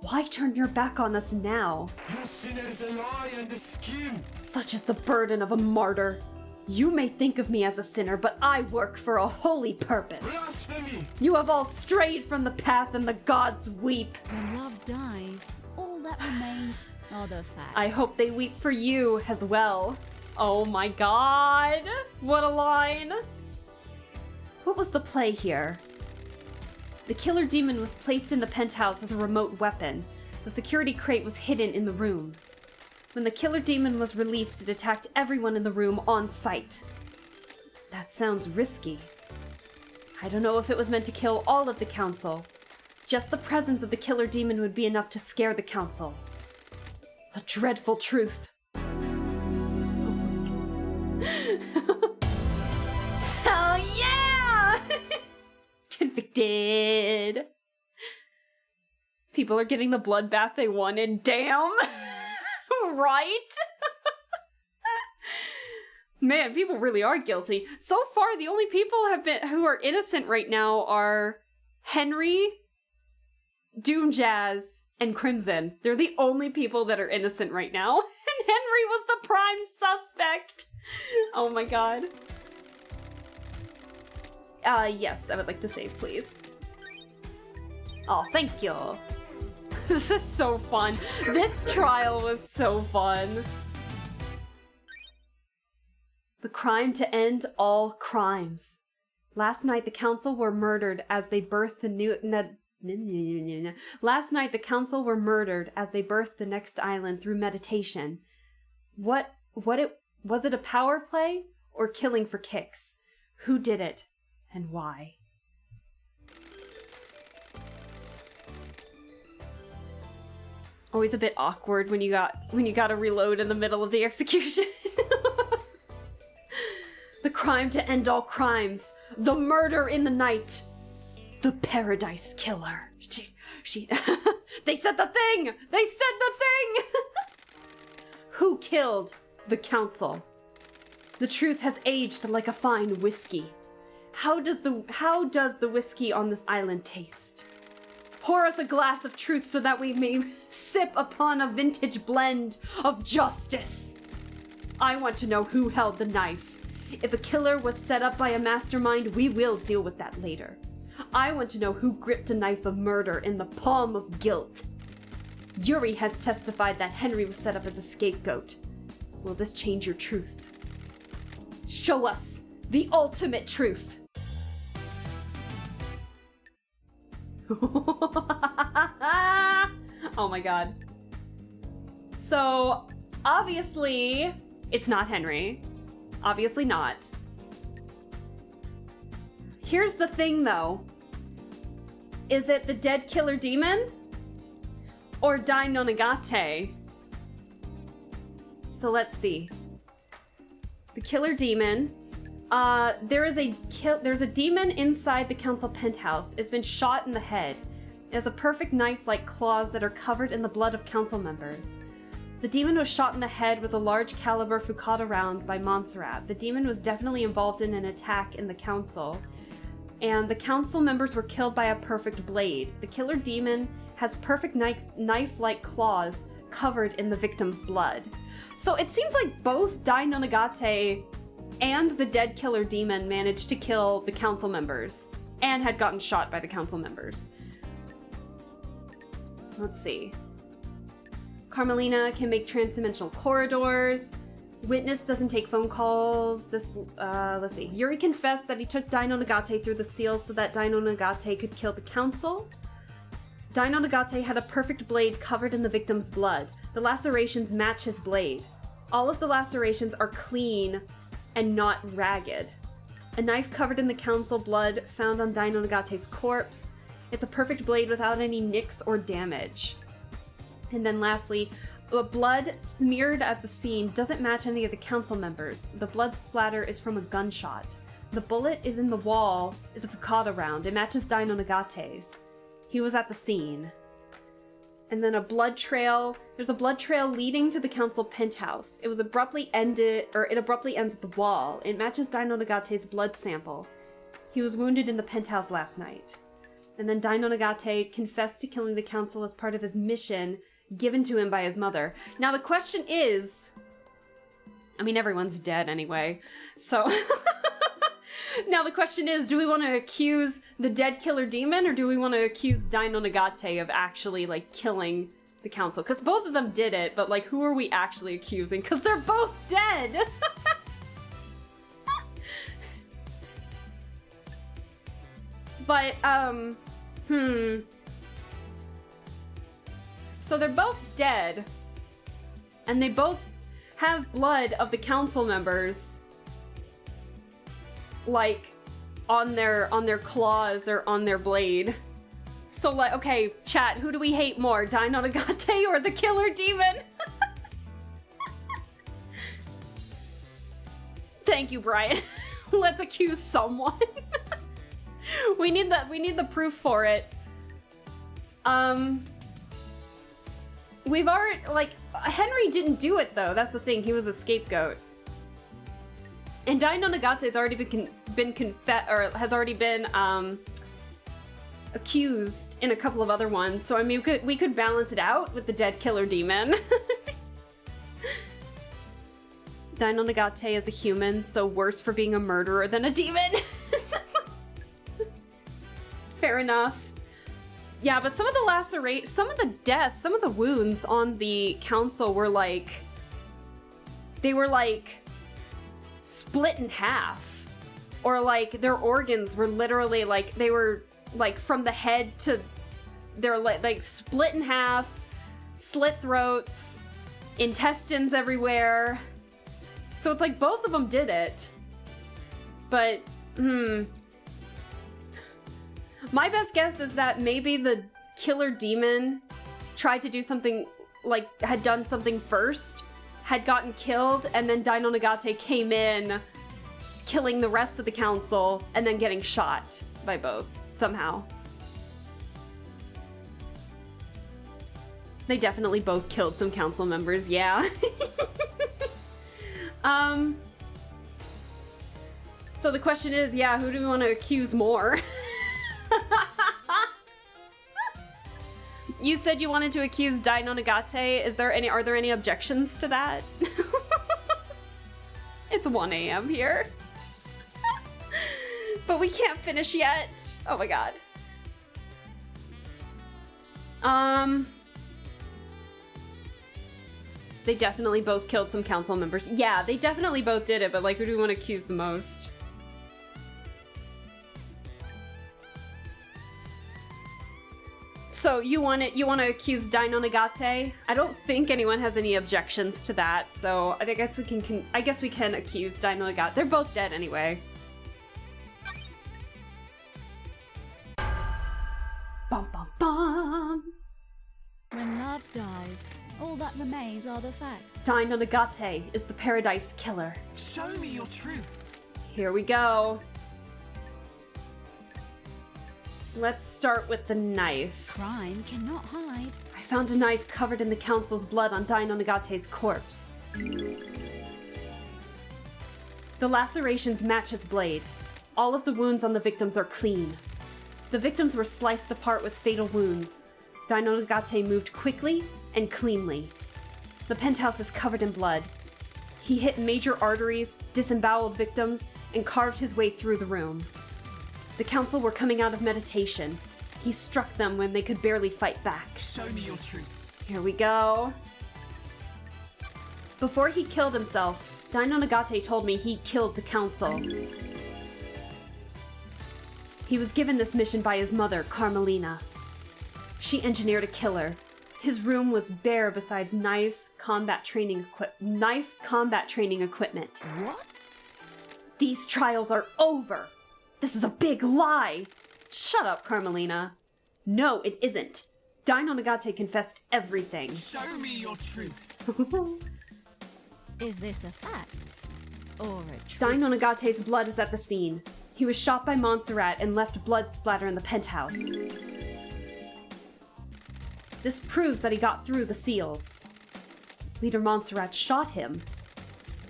Why turn your back on us now? You sinners a lie and a scheme. Such is the burden of a martyr. You may think of me as a sinner, but I work for a holy purpose. Blasphemy. You have all strayed from the path and the gods weep. When love dies, all that remains are the facts. I hope they weep for you as well. Oh my god. What a line. What was the play here? The killer demon was placed in the penthouse as a remote weapon. The security crate was hidden in the room. When the killer demon was released, it attacked everyone in the room on sight. That sounds risky. I don't know if it was meant to kill all of the council. Just the presence of the killer demon would be enough to scare the council. A dreadful truth. Hell yeah! Convicted. People are getting the bloodbath they wanted. Damn. Right? Man, people really are guilty. So far, the only people who are innocent right now are Henry, Doomjazz, and Crimson. They're the only people that are innocent right now. And Henry was the prime suspect. Oh my god. Yes, I would like to save, please. Oh, thank you. This is so fun. This trial was so fun. The crime to end all crimes. Last night the council were murdered as they birthed the next island through meditation. Was it a power play or killing for kicks? Who did it and why? Always a bit awkward when you gotta reload in the middle of the execution. The crime to end all crimes. The murder in the night. The Paradise Killer. She They said the thing! They said the thing! Who killed the council? The truth has aged like a fine whiskey. How does the whiskey on this island taste? Pour us a glass of truth so that we may sip upon a vintage blend of justice. I want to know who held the knife. If a killer was set up by a mastermind, we will deal with that later. I want to know who gripped a knife of murder in the palm of guilt. Yuri has testified that Henry was set up as a scapegoat. Will this change your truth? Show us the ultimate truth. Oh my god. So, obviously, it's not Henry. Obviously not. Here's the thing, though. Is it the dead killer demon? Or Dai Nonagate? So let's see. The killer demon. There's a demon inside the council penthouse. It's been shot in the head. It has a perfect knife-like claws that are covered in the blood of council members. The demon was shot in the head with a large caliber Fukada round by Montserrat. The demon was definitely involved in an attack in the council. And the council members were killed by a perfect blade. The killer demon has perfect knife-like claws covered in the victim's blood. So it seems like both Dai Nonagate and the dead killer demon managed to kill the council members and had gotten shot by the council members. Let's see. Carmelina can make transdimensional corridors. Witness doesn't take phone calls. Let's see. Yuri confessed that he took Dino Nagate through the seals so that Dino Nagate could kill the council. Dino Nagate had a perfect blade covered in the victim's blood. The lacerations match his blade. All of the lacerations are clean and not ragged. A knife covered in the council blood found on Dino Nagate's corpse. It's a perfect blade without any nicks or damage. And then lastly, the blood smeared at the scene doesn't match any of the council members. The blood splatter is from a gunshot. The bullet is in the wall, is a Fukada round. It matches Dino Nagate's. He was at the scene. And then a blood trail. There's a blood trail leading to the council penthouse. It abruptly ends at the wall. It matches Dino Nagate's blood sample. He was wounded in the penthouse last night. And then Dino Nagate confessed to killing the council as part of his mission given to him by his mother. Now the question is, I mean, everyone's dead anyway, so now the question is, do we want to accuse the dead killer demon, or do we want to accuse Dino Nagate of actually, like, killing the council? Because both of them did it, but, like, who are we actually accusing? Because they're both dead! But, so they're both dead, and they both have blood of the council members, like, on their claws or on their blade. So, like, okay, chat, who do we hate more, Dino Nagate or the killer demon? Thank you, Brian. Let's accuse someone. We need the proof for it. We've already, like, Henry didn't do it though. That's the thing. He was a scapegoat. And Dino Nagate has already has already been accused in a couple of other ones. So I mean, we could balance it out with the dead killer demon. Dino Nagate is a human, so worse for being a murderer than a demon. Fair enough. Yeah, but some of the deaths, some of the wounds on the council were like, they were like split in half, or like their organs were literally like, they were like from the head to, they're like split in half, slit throats, intestines everywhere. So it's like both of them did it, but my best guess is that maybe the killer demon tried to do something, like, had done something first, had gotten killed, and then Dino Nagate came in, killing the rest of the council, and then getting shot by both, somehow. They definitely both killed some council members, yeah. So the question is, yeah, who do we want to accuse more? You said you wanted to accuse Dino Nagate. Are there any objections to that? It's 1 a.m. here. But we can't finish yet. Oh my god. They definitely both killed some council members. Yeah, they definitely both did it, but like, who do we want to accuse the most? So you want to accuse Dino Nagate? I don't think anyone has any objections to that, so I guess we can accuse Dino Nagate. They're both dead anyway. Bum bum bum. When love dies, all that remains are the facts. Dino Nagate is the Paradise Killer. Show me your truth. Here we go. Let's start with the knife. Crime cannot hide. I found a knife covered in the council's blood on Dino Nagate's corpse. The lacerations match its blade. All of the wounds on the victims are clean. The victims were sliced apart with fatal wounds. Dino Nagate moved quickly and cleanly. The penthouse is covered in blood. He hit major arteries, disemboweled victims, and carved his way through the room. The council were coming out of meditation. He struck them when they could barely fight back. Show me your truth. Here we go. Before he killed himself, Dino Nagate told me he killed the council. He was given this mission by his mother, Carmelina. She engineered a killer. His room was bare besides knife combat training equipment. What? These trials are over! This is a big lie! Shut up, Carmelina. No, it isn't. Dino Nagate confessed everything. Show me your truth. Is this a fact? Or a trick? Dino Nagate's blood is at the scene. He was shot by Montserrat and left blood splatter in the penthouse. This proves that he got through the seals. Leader Montserrat shot him,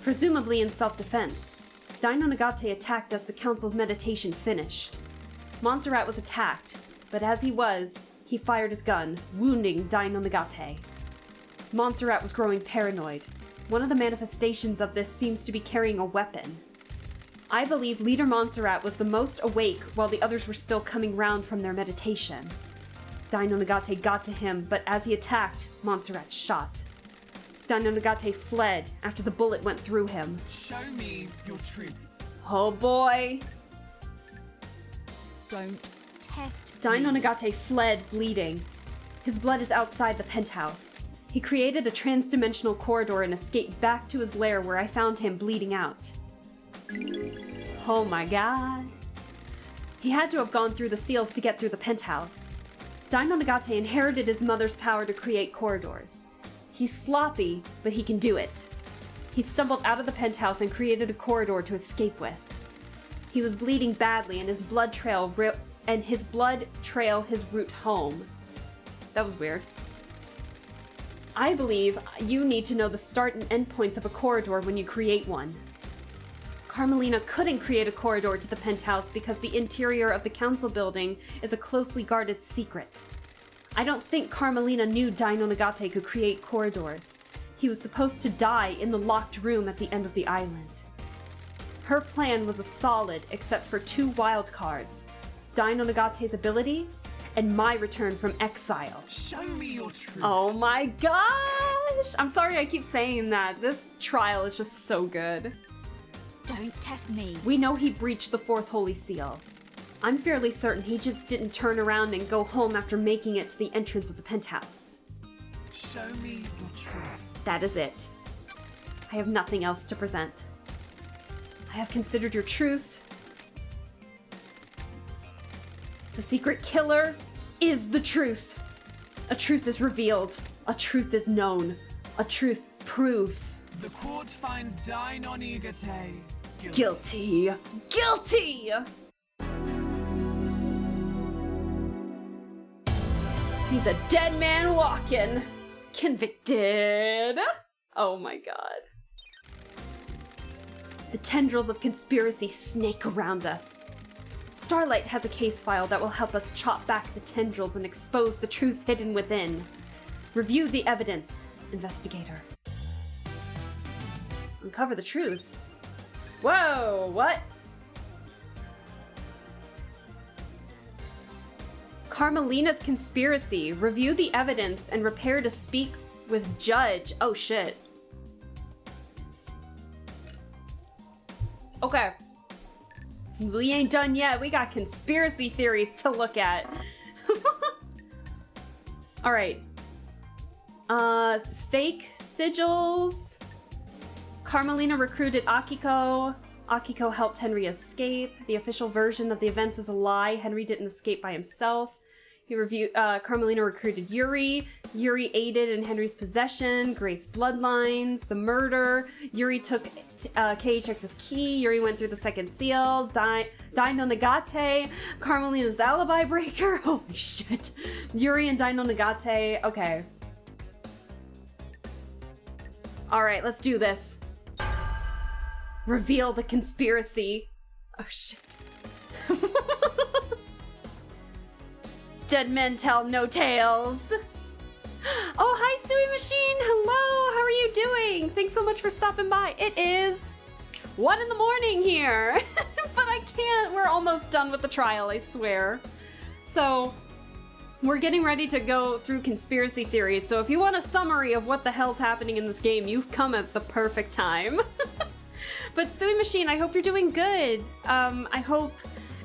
presumably in self-defense. Dino Nagate attacked as the council's meditation finished. Montserrat was attacked, but as he fired his gun, wounding Dino Nagate. Montserrat was growing paranoid. One of the manifestations of this seems to be carrying a weapon. I believe Leader Montserrat was the most awake while the others were still coming round from their meditation. Dino Nagate got to him, but as he attacked, Montserrat shot. Dino Nagate fled after the bullet went through him. Show me your truth. Oh boy! Don't test Dino me. Nagate fled bleeding. His blood is outside the penthouse. He created a trans-dimensional corridor and escaped back to his lair where I found him bleeding out. Oh my god. He had to have gone through the seals to get through the penthouse. Dino Nagate inherited his mother's power to create corridors. He's sloppy, but he can do it. He stumbled out of the penthouse and created a corridor to escape with. He was bleeding badly and his blood trail his route home. That was weird. I believe you need to know the start and end points of a corridor when you create one. Carmelina couldn't create a corridor to the penthouse because the interior of the council building is a closely guarded secret. I don't think Carmelina knew Dino Nagate could create corridors. He was supposed to die in the locked room at the end of the island. Her plan was a solid except for 2 wild cards, Dino Nagate's ability and my return from exile. Show me your truth. Oh my gosh! I'm sorry I keep saying that. This trial is just so good. Don't test me. We know he breached the 4th Holy Seal. I'm fairly certain he just didn't turn around and go home after making it to the entrance of the penthouse. Show me your truth. That is it. I have nothing else to present. I have considered your truth. The secret killer is the truth. A truth is revealed. A truth is known. A truth proves. The court finds Dino Nagate Guilty. Guilty! He's a dead man walking. Convicted. Oh my god. The tendrils of conspiracy snake around us. Starlight has a case file that will help us chop back the tendrils and expose the truth hidden within. Review the evidence, investigator. Uncover the truth. Whoa, what? Carmelina's conspiracy. Review the evidence and prepare to speak with judge. Oh shit. Okay. We ain't done yet. We got conspiracy theories to look at. Alright. Fake sigils. Carmelina recruited Akiko. Akiko helped Henry escape. The official version of the events is a lie. Henry didn't escape by himself. Carmelina recruited Yuri. Yuri aided in Henry's possession. Grace bloodlines. The murder. Yuri took KHX's key. Yuri went through the 2nd seal. Dino Nagate. Carmelina's alibi breaker. Holy shit. Yuri and Dino Nagate. Okay. Alright, let's do this. Reveal the conspiracy. Oh shit. Dead men tell no tales. Oh, hi, Sui Machine. Hello, how are you doing? Thanks so much for stopping by. It is 1 in the morning here, but I can't. We're almost done with the trial, I swear. So, we're getting ready to go through conspiracy theories, so if you want a summary of what the hell's happening in this game, you've come at the perfect time. But Sui Machine, I hope you're doing good. I hope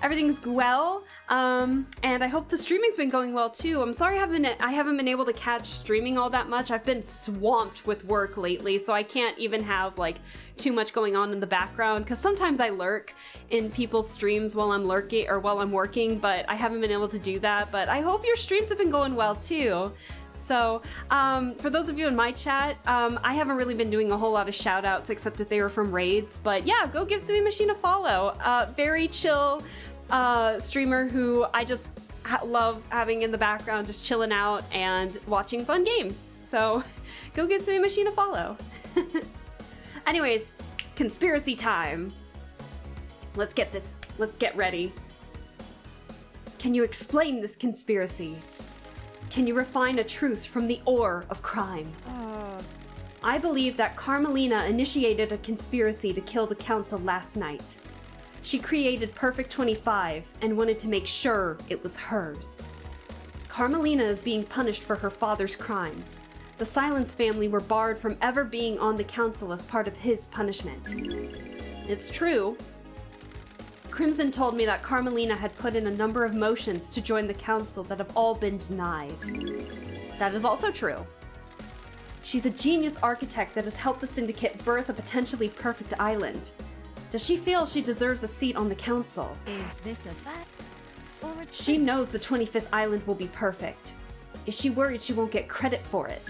everything's well, and I hope the streaming's been going well too. I'm sorry I haven't been able to catch streaming all that much. I've been swamped with work lately, so I can't even have like too much going on in the background, because sometimes I lurk in people's streams while I'm lurking or while I'm working, but I haven't been able to do that. But I hope your streams have been going well too. So, for those of you in my chat, I haven't really been doing a whole lot of shout-outs except if they were from raids, but yeah, go give Sui Machine a follow. Very chill streamer who I just love having in the background, just chilling out and watching fun games. So, go give Sui Machine a follow. Anyways, conspiracy time. Let's get ready. Can you explain this conspiracy? Can you refine a truth from the ore of crime? I believe that Carmelina initiated a conspiracy to kill the council last night. She created Perfect 25 and wanted to make sure it was hers. Carmelina is being punished for her father's crimes. The Silence family were barred from ever being on the council as part of his punishment. It's true. Crimson told me that Carmelina had put in a number of motions to join the council that have all been denied. That is also true. She's a genius architect that has helped the Syndicate birth a potentially perfect island. Does she feel she deserves a seat on the council? Is this a fact or a She knows the 25th island will be perfect. Is she worried she won't get credit for it?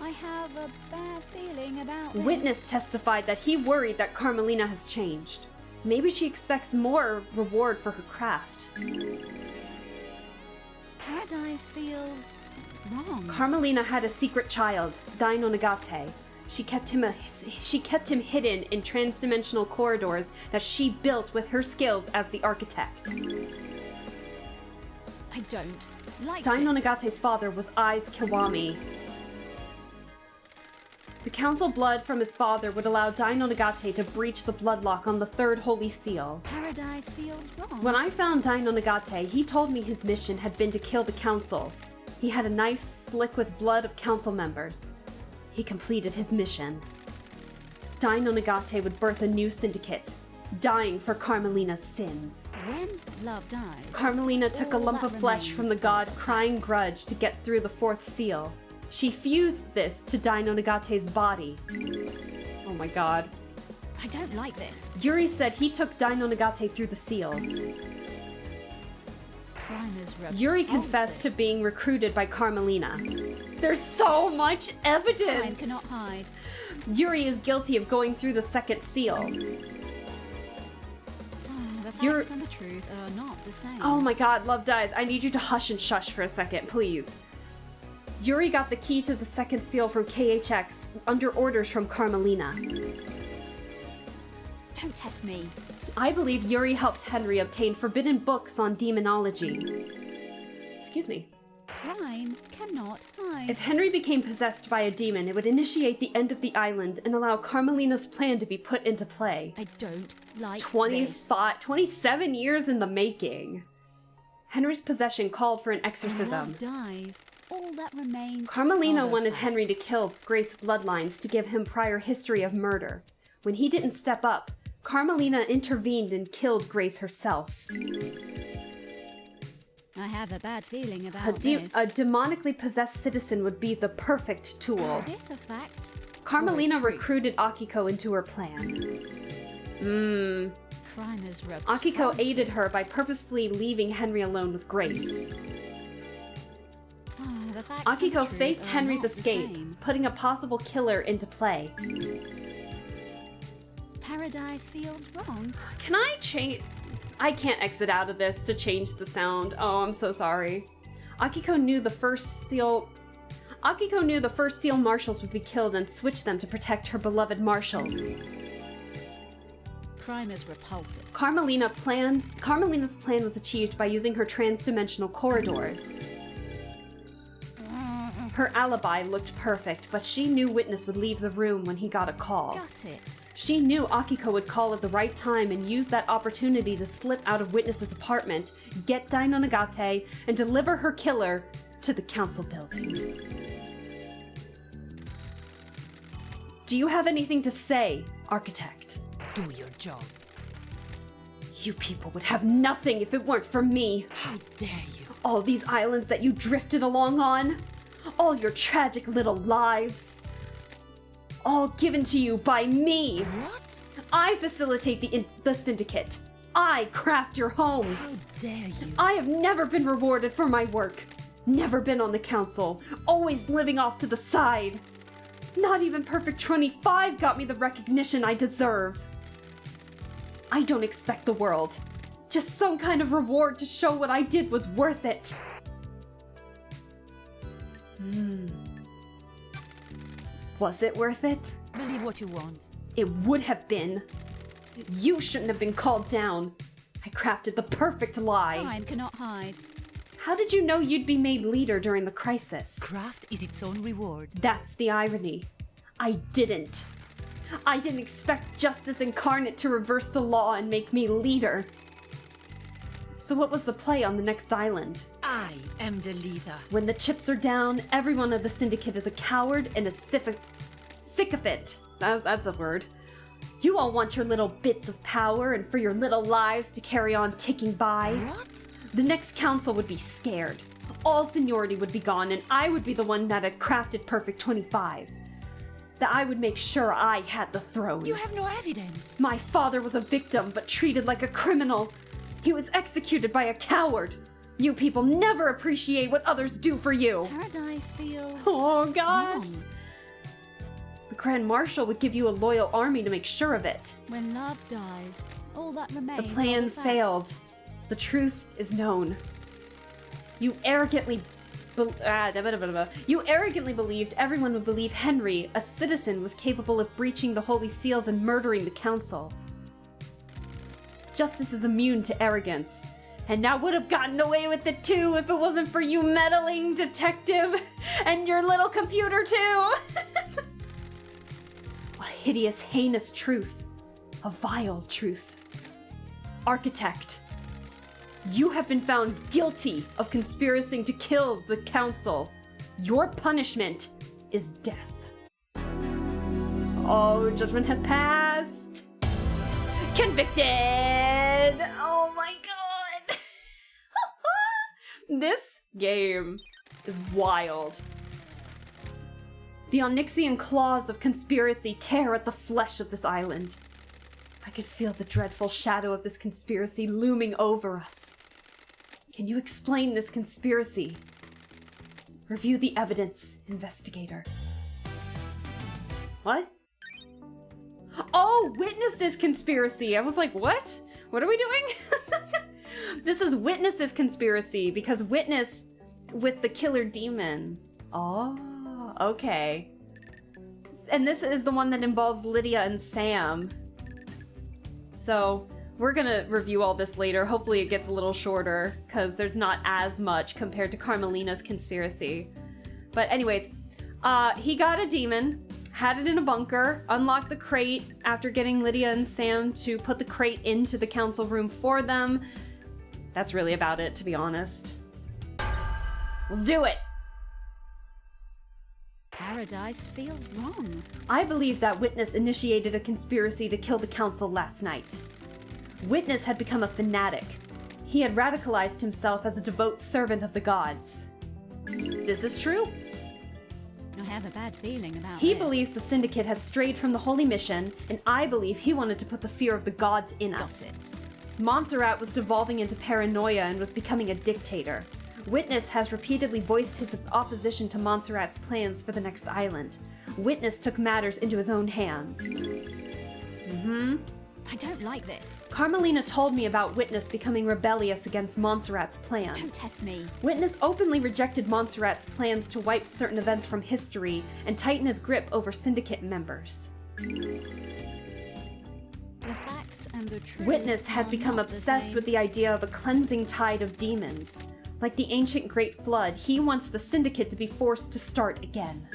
I have a bad feeling about this. Witness testified that he worried that Carmelina has changed. Maybe she expects more reward for her craft. Paradise feels wrong. Carmelina had a secret child, Dino Nagate. She kept him hidden in transdimensional corridors that she built with her skills as the architect. I don't like Dino this. Nagate's father was Aiz Kiwami. The council blood from his father would allow Dino Nagate to breach the bloodlock on the third holy seal. Paradise feels wrong. When I found Dino Nagate, he told me his mission had been to kill the council. He had a knife slick with blood of council members. He completed his mission. Dino Nagate would birth a new syndicate, dying for Carmelina's sins. When love dies, Carmelina took a all lump that of flesh from the god Crying Grudge to get through the fourth seal. She fused this to Dino Nagate's body. Oh my god. I don't like this. Yuri said he took Dino Nagate through the seals. Crime is Yuri confessed to being recruited by Carmelina. There's so much evidence! Crime cannot hide. Yuri is guilty of going through the second seal. The You're- facts and the truth are not the same. Oh my god, Love Dies. I need you to hush and shush for a second, please. Yuri got the key to the second seal from KHX under orders from Carmelina. Don't test me. I believe Yuri helped Henry obtain forbidden books on demonology. Excuse me. Crime cannot hide. If Henry became possessed by a demon, it would initiate the end of the island and allow Carmelina's plan to be put into play. I don't like 27 years in the making. Henry's possession called for an exorcism. Love dies. All that remains. Carmelina are the wanted facts. Henry to kill Grace Bloodlines to give him prior history of murder. When he didn't step up, Carmelina intervened and killed Grace herself. I have a bad feeling A, about de- this. a demonically possessed citizen would be the perfect tool. Is this a fact? Carmelina or a truth? recruited Akiko into her plan. Crime is Akiko aided her by purposefully leaving Henry alone with Grace. The facts and the Akiko truth faked are Henry's not the escape, same. putting a possible killer into play. Paradise feels wrong. Can I change? I can't exit out of this to change the sound. Oh, I'm so sorry. Akiko knew the first seal marshals would be killed and switched them to protect her beloved marshals. Crime is repulsive. Carmelina's plan was achieved by using her trans-dimensional corridors. Her alibi looked perfect, but she knew Witness would leave the room when he got a call. Got it. She knew Akiko would call at the right time and use that opportunity to slip out of Witness's apartment, get Dino Nagate, and deliver her killer to the council building. Do you have anything to say, Architect? Do your job. You people would have nothing if it weren't for me. How dare you? All these islands that you drifted along on. All your tragic little lives. All given to you by me. What? I facilitate the syndicate. I craft your homes. How dare you? I have never been rewarded for my work. Never been on the council. Always living off to the side. Not even Perfect 25 got me the recognition I deserve. I don't expect the world. Just some kind of reward to show what I did was worth it. Was it worth it? Believe what you want. It would have been. You shouldn't have been called down. I crafted the perfect lie. Time cannot hide. How did you know you'd be made leader during the crisis? Craft is its own reward. That's the irony. I didn't. I didn't expect Justice Incarnate to reverse the law and make me leader. So what was the play on the next island? I am the leader. When the chips are down, everyone of the syndicate is a coward and a sycophant. That's a word. You all want your little bits of power and for your little lives to carry on ticking by. What? The next council would be scared. All seniority would be gone and I would be the one that had crafted Perfect 25. That I would make sure I had the throne. You have no evidence. My father was a victim but treated like a criminal. He was executed by a coward. You people never appreciate what others do for you. Paradise feels... Oh gosh. wrong. The Grand Marshal would give you a loyal army to make sure of it. When love dies, all that remains The are plan the facts. failed. The truth is known. You arrogantly believed everyone would believe Henry, a citizen, was capable of breaching the Holy Seals and murdering the Council. Justice is immune to arrogance. And I would have gotten away with it too if it wasn't for you meddling detective and your little computer too. A hideous, heinous truth. A vile truth. Architect, you have been found guilty of conspiring to kill the council. Your punishment is death. Oh, judgment has passed. Convicted! Oh my god! This game is wild. The Onyxian claws of conspiracy tear at the flesh of this island. I could feel the dreadful shadow of this conspiracy looming over us. Can you explain this conspiracy? Review the evidence, investigator. What? Oh, Witness's conspiracy! I was like, what? What are we doing? This is Witness's conspiracy, because Witness with the killer demon. Oh, okay. And this is the one that involves Lydia and Sam. So, we're gonna review all this later. Hopefully it gets a little shorter, because there's not as much compared to Carmelina's conspiracy. But anyways, he got a demon, had it in a bunker, unlocked the crate after getting Lydia and Sam to put the crate into the council room for them. That's really about it, to be honest. Let's do it! Paradise feels wrong. I believe that Witness initiated a conspiracy to kill the council last night. Witness had become a fanatic. He had radicalized himself as a devout servant of the gods. This is true. I have a bad feeling about He this. believes the Syndicate has strayed from the holy mission, and I believe he wanted to put the fear of the gods in us. Got it. Montserrat was devolving into paranoia and was becoming a dictator. Witness has repeatedly voiced his opposition to Montserrat's plans for the next island. Witness took matters into his own hands. I don't like this. Carmelina told me about Witness becoming rebellious against Montserrat's plans. Don't test me. Witness openly rejected Montserrat's plans to wipe certain events from history and tighten his grip over Syndicate members. The facts and the truth Witness had are become not the obsessed same. with the idea of a cleansing tide of demons. Like the ancient Great Flood, he wants the Syndicate to be forced to start again.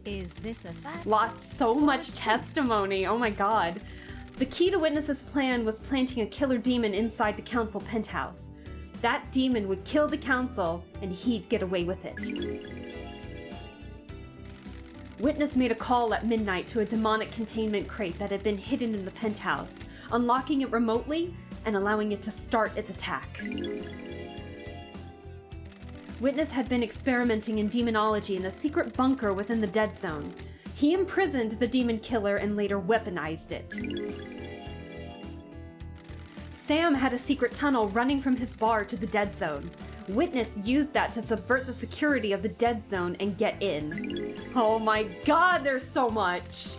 Is this a fact? So much testimony, oh my god. The key to Witness's plan was planting a killer demon inside the council penthouse. That demon would kill the council, and he'd get away with it. Witness made a call at midnight to a demonic containment crate that had been hidden in the penthouse, unlocking it remotely and allowing it to start its attack. Witness had been experimenting in demonology in a secret bunker within the Dead Zone. He imprisoned the demon killer and later weaponized it. Sam had a secret tunnel running from his bar to the Dead Zone. Witness used that to subvert the security of the Dead Zone and get in. Oh my god, there's so much!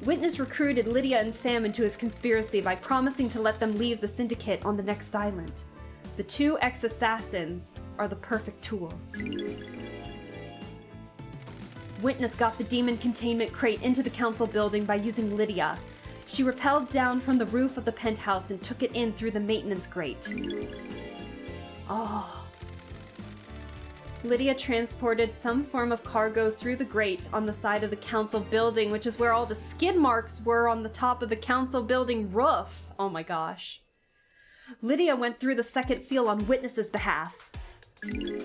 Witness recruited Lydia and Sam into his conspiracy by promising to let them leave the Syndicate on the next island. The two ex-assassins are the perfect tools. Witness got the demon containment crate into the council building by using Lydia. She rappelled down from the roof of the penthouse and took it in through the maintenance grate. Oh. Lydia transported some form of cargo through the grate on the side of the council building, which is where all the skid marks were on the top of the council building roof. Oh my gosh. Lydia went through the second seal on Witness's behalf. The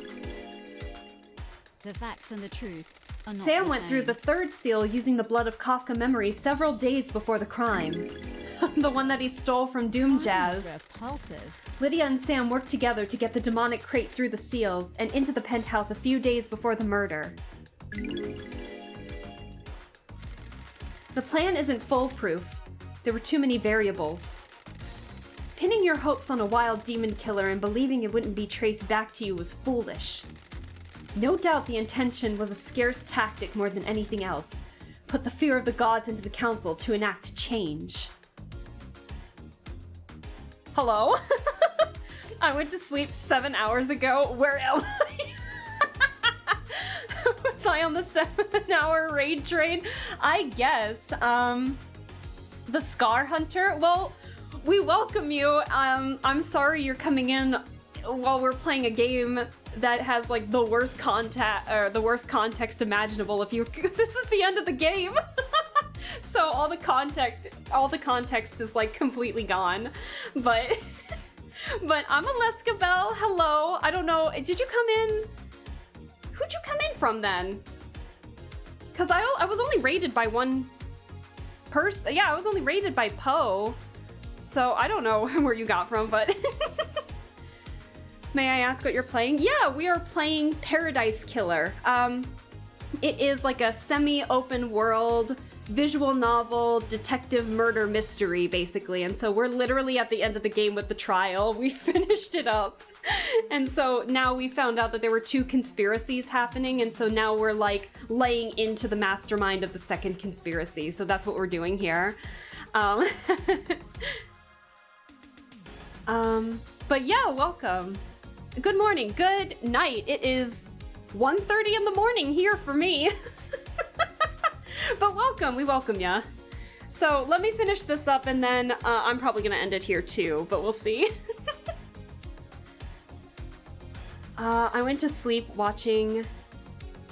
facts and the truth are not Sam the went same. through the third seal using the blood of Kafka memory several days before the crime. The one that he stole from Doom Jazz. Repulsive. Lydia and Sam worked together to get the demonic crate through the seals and into the penthouse a few days before the murder. The plan isn't foolproof. There were too many variables. Pinning your hopes on a wild demon killer and believing it wouldn't be traced back to you was foolish. No doubt the intention was a scarce tactic more than anything else. Put the fear of the gods into the council to enact change. Hello? I went to sleep 7 hours ago. Where am I? Was I on the 7-hour raid train? I guess. The Scar Hunter? Well, we welcome you. I'm sorry you're coming in while we're playing a game that has like the worst context imaginable. If you, this is the end of the game. So all the context is like completely gone. But I'm Alaska Bell. Hello. I don't know. Did you come in? Who'd you come in from then? Cause I was only rated by one person. Yeah, I was only rated by Poe. So I don't know where you got from, but may I ask what you're playing? Yeah, we are playing Paradise Killer. It is like a semi-open world visual novel detective murder mystery, basically. And so we're literally at the end of the game with the trial. We finished it up. And so now we found out that there were 2 conspiracies happening, and so now we're like laying into the mastermind of the second conspiracy. So that's what we're doing here. But yeah, welcome. Good morning, good night. It is 1:30 in the morning here for me. But welcome, we welcome ya. So let me finish this up and then I'm probably gonna end it here too, but we'll see. I went to sleep watching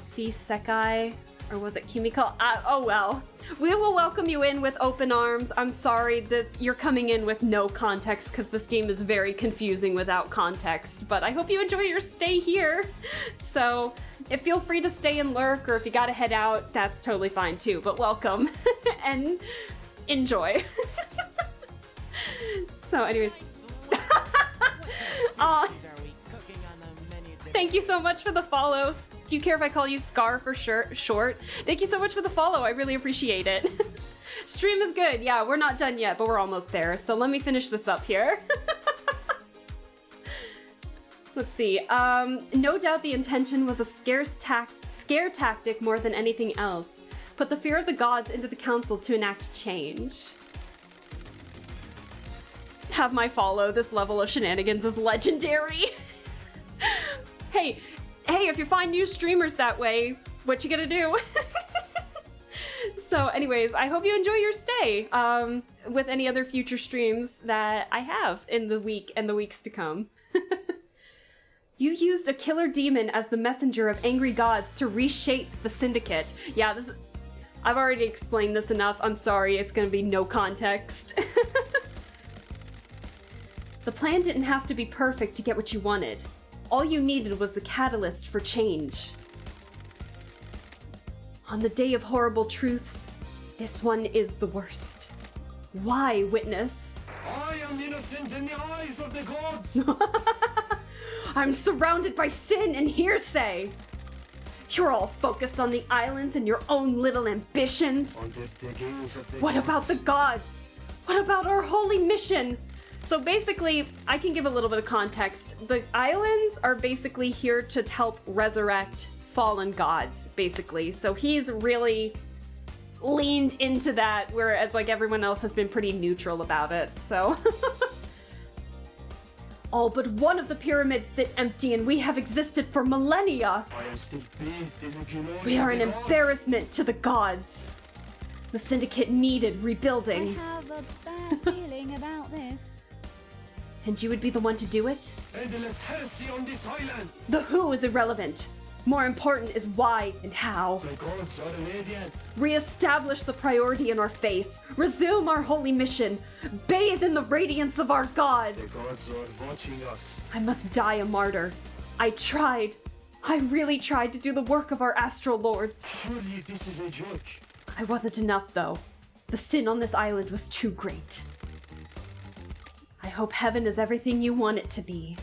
Feast Sekai, or was it Kimiko? Oh well. We will welcome you in with open arms. I'm sorry, you're coming in with no context because this game is very confusing without context, but I hope you enjoy your stay here. So feel free to stay and lurk, or if you gotta head out, that's totally fine too, but welcome and enjoy. So anyways. Thank you so much for the follows. Do you care if I call you Scar for short? Thank you so much for the follow. I really appreciate it. Stream is good. Yeah, we're not done yet, but we're almost there. So let me finish this up here. Let's see. No doubt the intention was a scare tactic more than anything else. Put the fear of the gods into the council to enact change. Have my follow. This level of shenanigans is legendary. Hey, if you find new streamers that way, what you gonna do? So anyways, I hope you enjoy your stay with any other future streams that I have in the week and the weeks to come. You used a killer demon as the messenger of angry gods to reshape the Syndicate. Yeah, I've already explained this enough. I'm sorry, it's gonna be no context. The plan didn't have to be perfect to get what you wanted. All you needed was a catalyst for change. On the day of horrible truths, this one is the worst. Why, Witness? I am innocent in the eyes of the gods! I'm surrounded by sin and hearsay! You're all focused on the islands and your own little ambitions. Under the gaze of the What about the gods? What about our holy mission? So basically, I can give a little bit of context. The islands are basically here to help resurrect fallen gods, basically. So he's really leaned into that, whereas like everyone else has been pretty neutral about it, so. All but one of the pyramids sit empty and we have existed for millennia. I am still bathed in the glory We are of an the gods. embarrassment to the gods. The Syndicate needed I rebuilding. have a bad feeling about this. And you would be the one to do it? Endless heresy on this island! The who is irrelevant. More important is why and how. The gods are radiant. Re-establish the priority in our faith. Resume our holy mission. Bathe in the radiance of our The gods. gods are watching us. I must die a martyr. I tried. I really tried to do the work of our astral lords. Surely this is a joke. I wasn't enough, though. The sin on this island was too great. I hope heaven is everything you want it to be.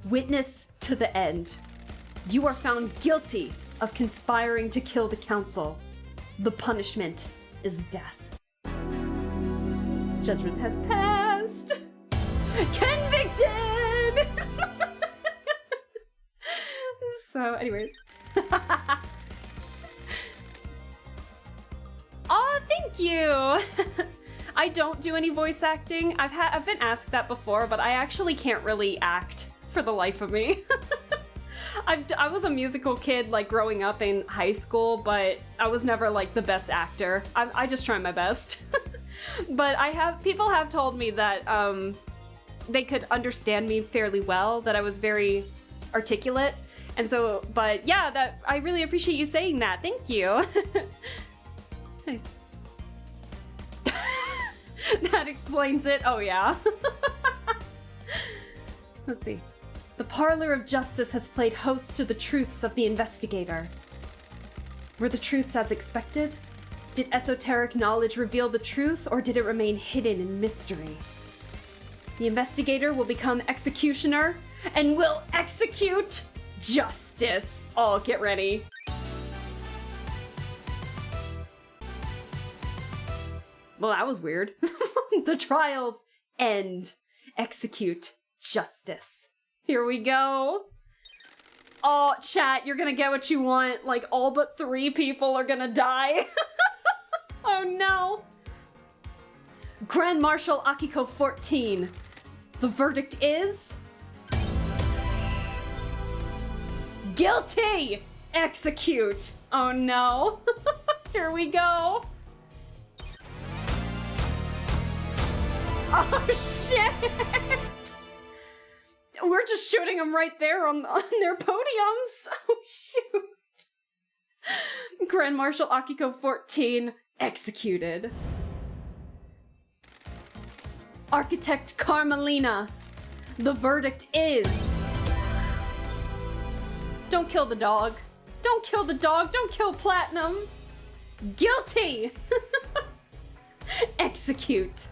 Witness to the end. You are found guilty of conspiring to kill the council. The punishment is death. Judgment has passed. Convicted! So, anyways. Aw, thank you! I don't do any voice acting. I've been asked that before, but I actually can't really act for the life of me. I was a musical kid, like, growing up in high school, but I was never, like, the best actor. I just try my best. But people have told me that, they could understand me fairly well, that I was very articulate. And so, but yeah, I really appreciate you saying that. Thank you. Nice. That explains it. Oh, yeah. Let's see. The Parlor of Justice has played host to the truths of the investigator. Were the truths as expected? Did esoteric knowledge reveal the truth, or did it remain hidden in mystery? The investigator will become executioner and will execute justice. Oh, get ready. Well, that was weird. The trials end. Execute justice. Here we go. Oh, chat, you're gonna get what you want. Like, all but 3 people are gonna die. Oh no. Grand Marshal Akiko 14. The verdict is... guilty! Execute! Oh no. Here we go. Oh shit! We're just shooting them right there on their podiums. Oh shoot. Grand Marshal Akiko 14 executed. Architect Carmelina. The verdict is... don't kill the dog. Don't kill the dog. Don't kill Platinum. Guilty! Execute.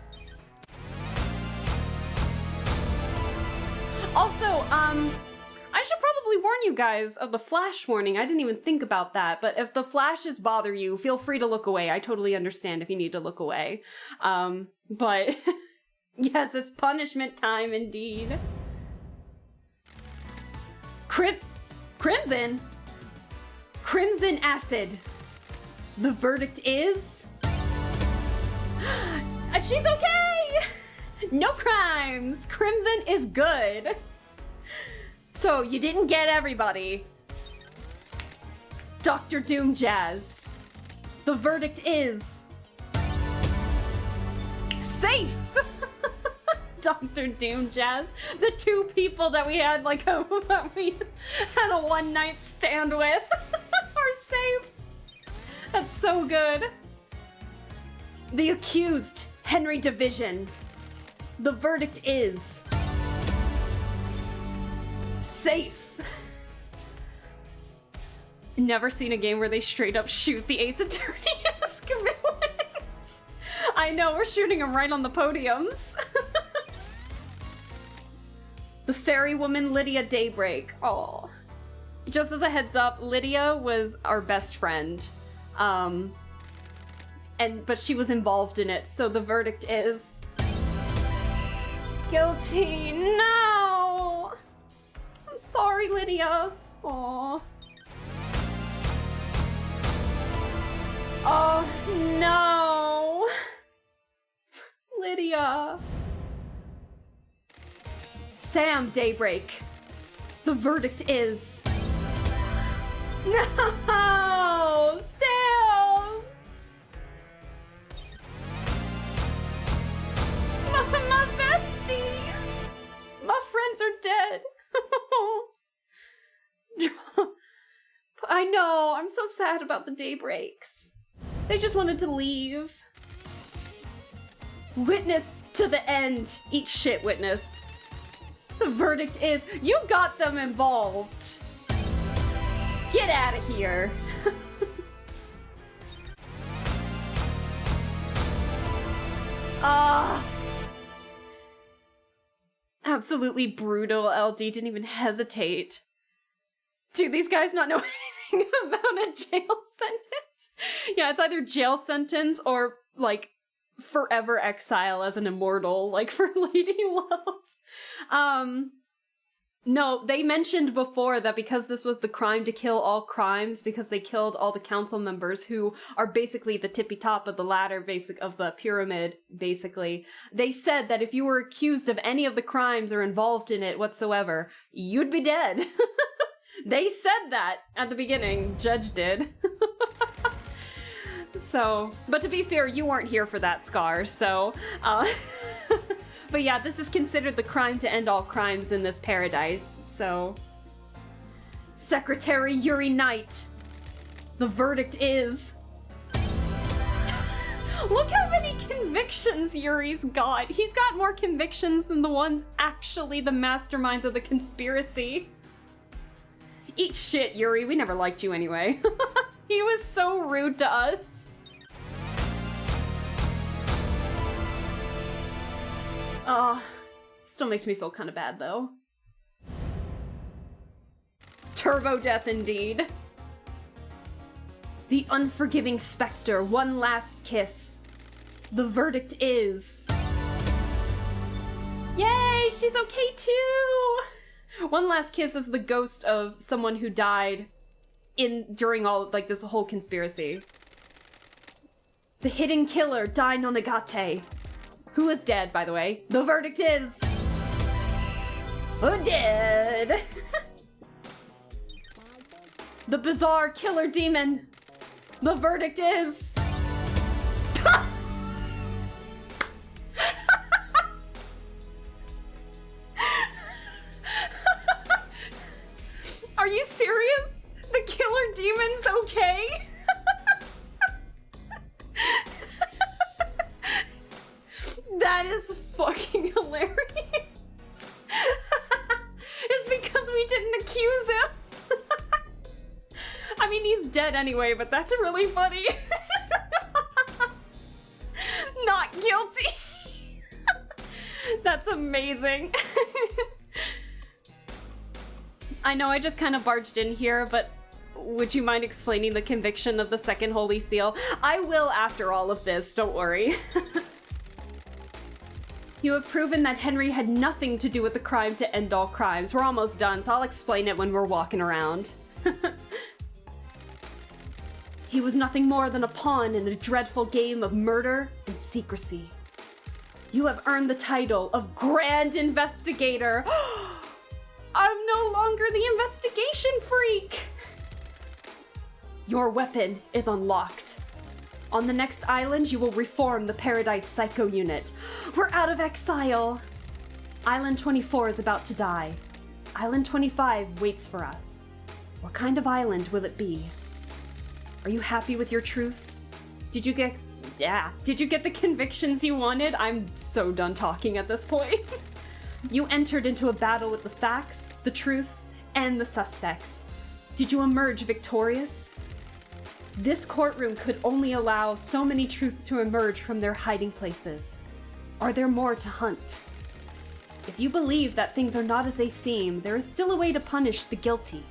Also, I should probably warn you guys of the flash warning. I didn't even think about that, but if the flashes bother you, feel free to look away. I totally understand if you need to look away. But yes, it's punishment time indeed. Crimson Acid. The verdict is... she's okay! No crimes! Crimson is good. So, you didn't get everybody. Dr. Doom Jazz. The verdict is... safe! Dr. Doom Jazz. The two people that we had that we had a one-night stand with are safe. That's so good. The accused, Henry Division. The verdict is safe. Never seen a game where they straight up shoot the Ace Attorney as villains. I know, we're shooting them right on the podiums. The fairy woman Lydia Daybreak. Oh. Just as a heads up, Lydia was our best friend. But she was involved in it, so the verdict is guilty. No! I'm sorry, Lydia. Aw. Oh, no! Lydia. Sam Daybreak. The verdict is... No! Sam! My besties! My friends are dead. I know, I'm so sad about the Daybreaks. They just wanted to leave. Witness to the end. Eat shit, witness. The verdict is, you got them involved. Get out of here. Absolutely brutal. LD didn't even hesitate. Do these guys not know anything about a jail sentence? Yeah, it's either jail sentence or, like, forever exile as an immortal, like for Lady Love. No, they mentioned before that because this was the crime to kill all crimes, because they killed all the council members who are basically the tippy top of the ladder, of the pyramid, basically. They said that if you were accused of any of the crimes or involved in it whatsoever, you'd be dead. They said that at the beginning. Judge did. So, but to be fair, you weren't here for that, Scar, so, but yeah, this is considered the crime to end all crimes in this paradise, so. Secretary Yuri Knight. The verdict is... Look how many convictions Yuri's got. He's got more convictions than the ones actually the masterminds of the conspiracy. Eat shit, Yuri. We never liked you anyway. He was so rude to us. Still makes me feel kind of bad, though. Turbo death, indeed. The unforgiving specter, one last kiss. The verdict is... Yay, she's okay too! One last kiss is the ghost of someone who died during all, like, this whole conspiracy. The hidden killer, Dai no Nagate. Who is dead, by the way. The verdict is... dead! The bizarre killer demon. The verdict is... Are you serious? The killer demon's okay? That is fucking hilarious. It's because we didn't accuse him. I mean, he's dead anyway, but that's really funny. Not guilty. That's amazing. I know I just kind of barged in here, but would you mind explaining the conviction of the second Holy Seal? I will after all of this, don't worry. You have proven that Henry had nothing to do with the crime to end all crimes. We're almost done, so I'll explain it when we're walking around. He was nothing more than a pawn in a dreadful game of murder and secrecy. You have earned the title of Grand Investigator. I'm no longer the investigation freak! Your weapon is unlocked. On the next island, you will reform the Paradise Psycho Unit. We're out of exile. Island 24 is about to die. Island 25 waits for us. What kind of island will it be? Are you happy with your truths? Did you get the convictions you wanted? I'm so done talking at this point. You entered into a battle with the facts, the truths, and the suspects. Did you emerge victorious? This courtroom could only allow so many truths to emerge from their hiding places. Are there more to hunt? If you believe that things are not as they seem, there is still a way to punish the guilty.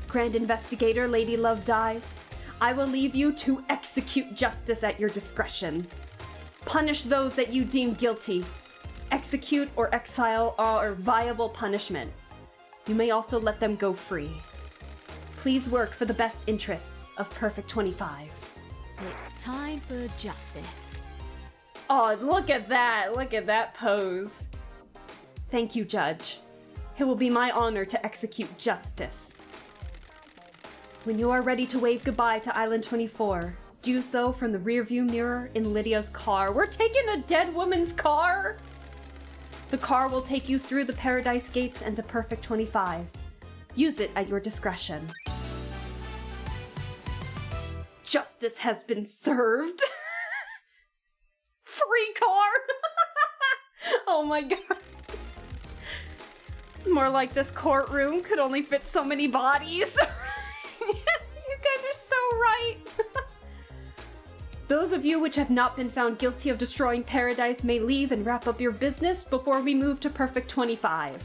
Grand Investigator Lady Love Dies, I will leave you to execute justice at your discretion. Punish those that you deem guilty. Execute or exile are viable punishments. You may also let them go free. Please work for the best interests of Perfect 25. It's time for justice. Oh, look at that. Look at that pose. Thank you, Judge. It will be my honor to execute justice. When you are ready to wave goodbye to Island 24, do so from the rearview mirror in Lydia's car. We're taking a dead woman's car! The car will take you through the Paradise Gates and to Perfect 25. Use it at your discretion. Justice has been served! Free car! Oh my god. More like this courtroom could only fit so many bodies. You guys are so right. Those of you which have not been found guilty of destroying Paradise may leave and wrap up your business before we move to Perfect 25.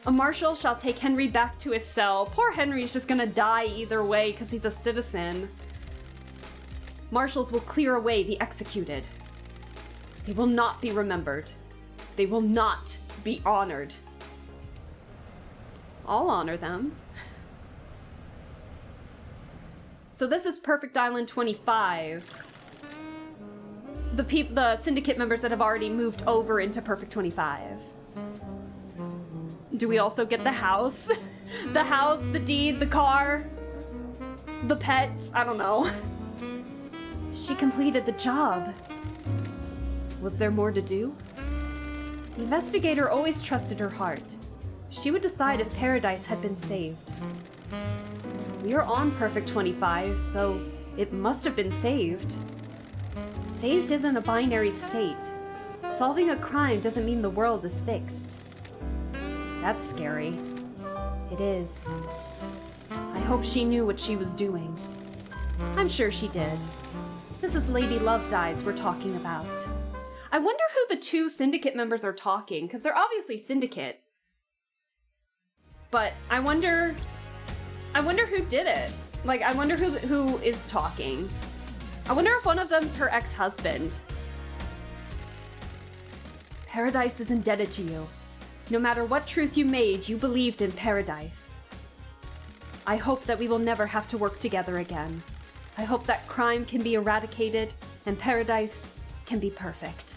A marshal shall take Henry back to his cell. Poor Henry's just gonna die either way because he's a citizen. Marshals will clear away the executed. They will not be remembered. They will not be honored. I'll honor them. So this is Perfect Island 25. The syndicate members that have already moved over into Perfect 25. Do we also get the house? The house, the deed, the car, the pets? I don't know. She completed the job. Was there more to do? The investigator always trusted her heart. She would decide if Paradise had been saved. We are on Perfect 25, so it must have been saved. Saved isn't a binary state. Solving a crime doesn't mean the world is fixed. That's scary. It is. I hope she knew what she was doing. I'm sure she did. This is Lady Love Dies we're talking about. I wonder who the two syndicate members are talking, because they're obviously syndicate. But I wonder who did it. Like, I wonder who is talking. I wonder if one of them's her ex-husband. Paradise is indebted to you. No matter what truth you made, you believed in Paradise. I hope that we will never have to work together again. I hope that crime can be eradicated and Paradise can be perfect.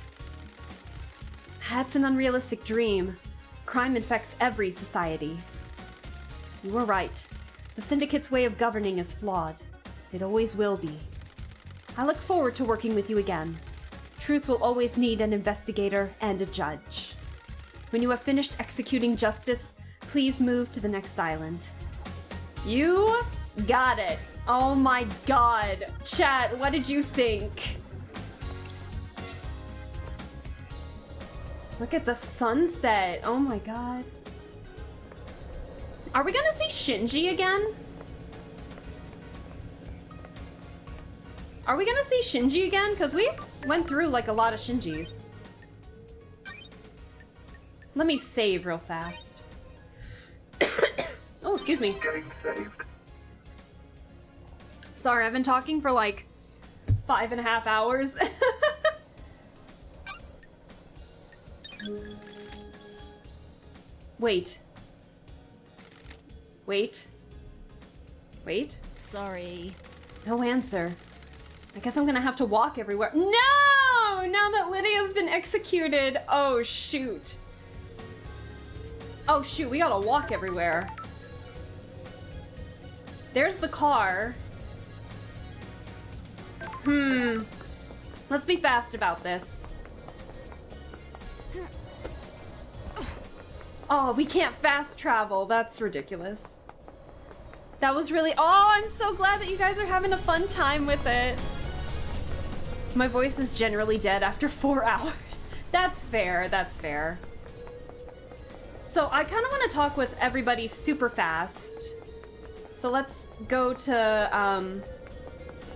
That's an unrealistic dream. Crime infects every society. You were right. The Syndicate's way of governing is flawed. It always will be. I look forward to working with you again. Truth will always need an investigator and a judge. When you have finished executing justice, please move to the next island. You got it. Oh my god. Chat, what did you think? Look at the sunset. Oh my god. Are we gonna see Shinji again? Are we gonna see Shinji again? Because we went through like a lot of Shinjis. Let me save real fast. Oh, excuse me. Getting saved. Sorry, I've been talking for like 5.5 hours. Wait. Wait. Wait. Sorry. No answer. I guess I'm gonna have to walk everywhere. No! Now that Lydia's been executed. Oh, shoot. Oh, shoot. We gotta walk everywhere. There's the car. Let's be fast about this. Oh, we can't fast travel. That's ridiculous. That was really... Oh, I'm so glad that you guys are having a fun time with it. My voice is generally dead after 4 hours. That's fair, that's fair. So I kind of want to talk with everybody super fast. So let's go to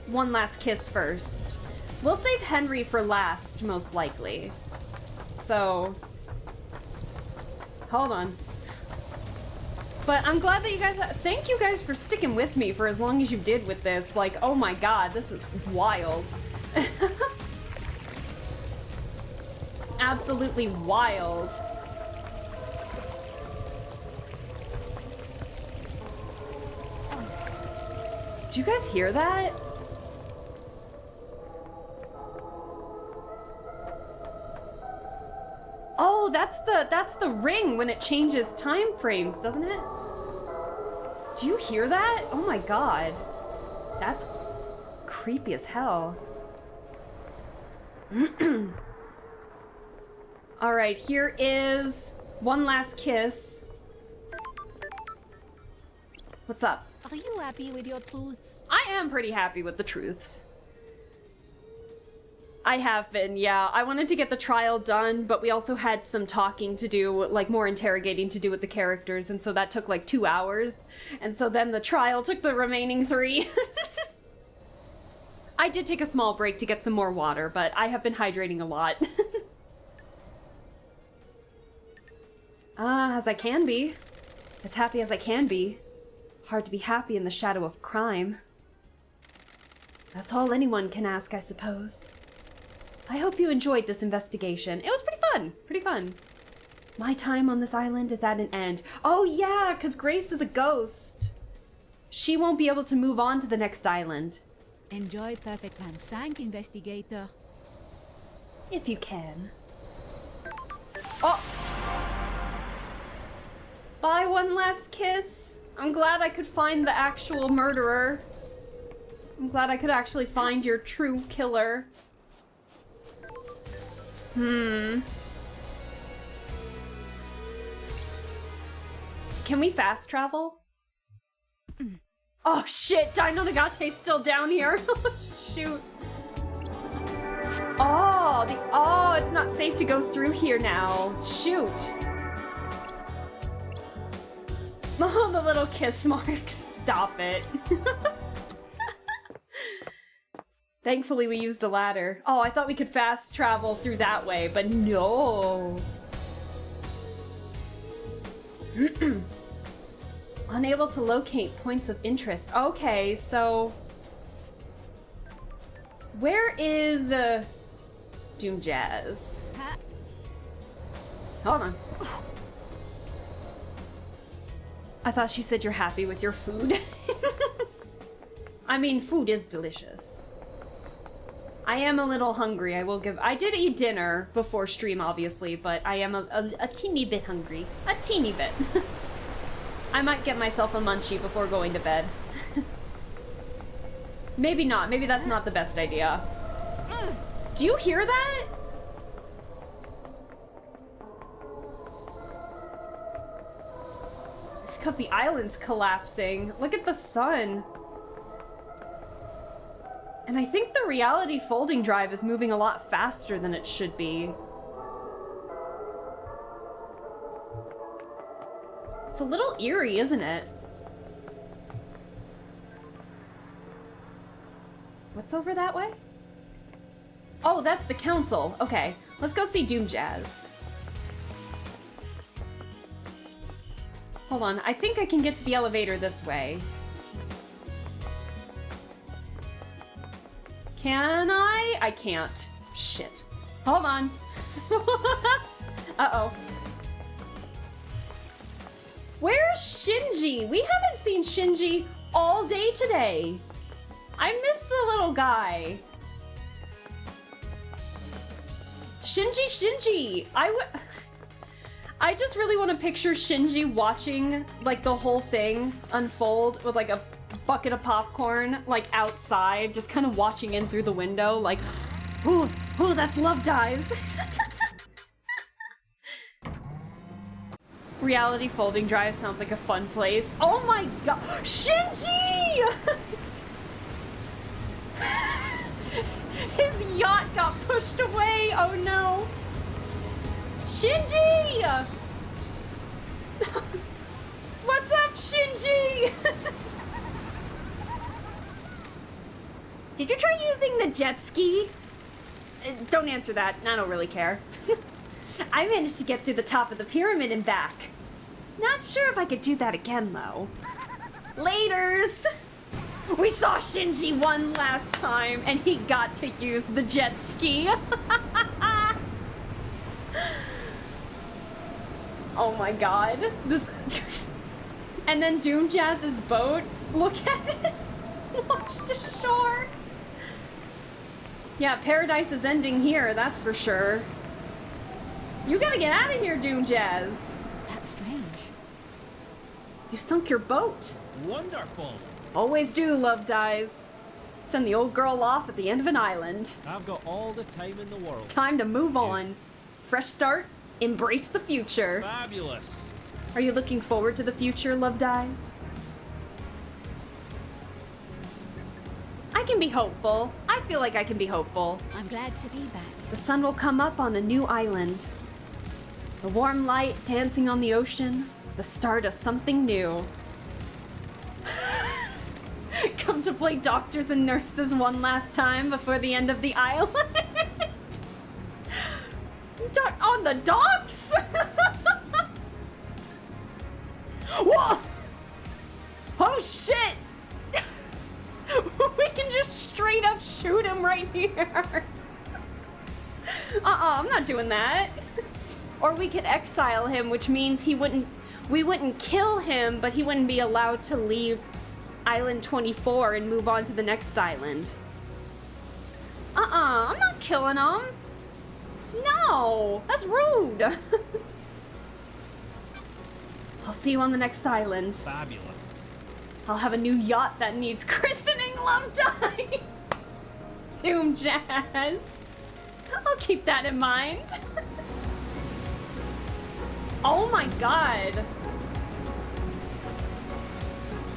One Last Kiss first. We'll save Henry for last, most likely. So... Hold on. But I'm glad that you guys... Thank you guys for sticking with me for as long as you did with this. Like, oh my god, this was wild. Absolutely wild. Do you guys hear that? Oh, that's the ring when it changes time frames, doesn't it? Do you hear that? Oh my god. That's creepy as hell. Alright, here is One Last Kiss. What's up? Are you happy with your truths? I am pretty happy with the truths. I have been, yeah. I wanted to get the trial done, but we also had some talking to do, like more interrogating to do with the characters, and so that took like 2 hours. And so then the trial took the remaining 3. I did take a small break to get some more water, but I have been hydrating a lot. As I can be. As happy as I can be. Hard to be happy in the shadow of crime. That's all anyone can ask, I suppose. I hope you enjoyed this investigation. It was pretty fun. Pretty fun. My time on this island is at an end. Oh yeah, because Grace is a ghost. She won't be able to move on to the next island. Enjoy Perfect Plan Sank, investigator. If you can. Oh! Bye, One Last Kiss. I'm glad I could find the actual murderer. I'm glad I could actually find your true killer. Can we fast travel? Oh shit, Dino Nagate's still down here. Shoot. Oh, it's not safe to go through here now. Shoot. Oh, the little kiss marks. Stop it. Thankfully, we used a ladder. Oh, I thought we could fast travel through that way, but no. Unable to locate points of interest. Okay, so... Where is, Doom Jazz? Hold on. I thought she said you're happy with your food. I mean, food is delicious. I am a little hungry, I did eat dinner before stream, obviously, but I am a teeny bit hungry. A teeny bit. I might get myself a munchie before going to bed. Maybe not. Maybe that's not the best idea. Do you hear that? It's because the island's collapsing. Look at the sun. And I think the reality folding drive is moving a lot faster than it should be. It's a little eerie, isn't it? What's over that way? Oh, that's the council. Okay, let's go see Doom Jazz. Hold on, I think I can get to the elevator this way. Can I? I can't. Shit. Hold on. Uh-oh. Where's Shinji? We haven't seen Shinji all day today. I miss the little guy. Shinji! I just really want to picture Shinji watching, like, the whole thing unfold with, like, a bucket of popcorn, like, outside, just kind of watching in through the window, like, ooh, that's Love Dies. Reality Folding Drive sounds like a fun place. Oh my god! Shinji! His yacht got pushed away! Oh no! Shinji! What's up, Shinji? Did you try using the jet ski? Don't answer that. I don't really care. I managed to get to the top of the pyramid and back. Not sure if I could do that again, though. Laters! We saw Shinji one last time, and he got to use the jet ski. Oh my god. This... And then Doom Jazz's boat. Look at it. Washed ashore. Yeah, paradise is ending here, that's for sure. You gotta get out of here, Doom Jazz. That's strange. You sunk your boat. Wonderful. Always do, Love Dies. Send the old girl off at the end of an island. I've got all the time in the world. Time to move on. Fresh start, embrace the future. Fabulous. Are you looking forward to the future, Love Dies? I can be hopeful. I feel like I can be hopeful. I'm glad to be back. The sun will come up on a new island. The warm light dancing on the ocean. The start of something new. Come to play doctors and nurses one last time before the end of the island. On the docks? Whoa! Oh shit! We can just straight up shoot him right here. I'm not doing that. Or we could exile him, which means we wouldn't kill him, but he wouldn't be allowed to leave Island 24 and move on to the next island. I'm not killing him. No, that's rude. I'll see you on the next island. Fabulous. I'll have a new yacht that needs christening, Love Dies. Doom Jazz. I'll keep that in mind. Oh my god.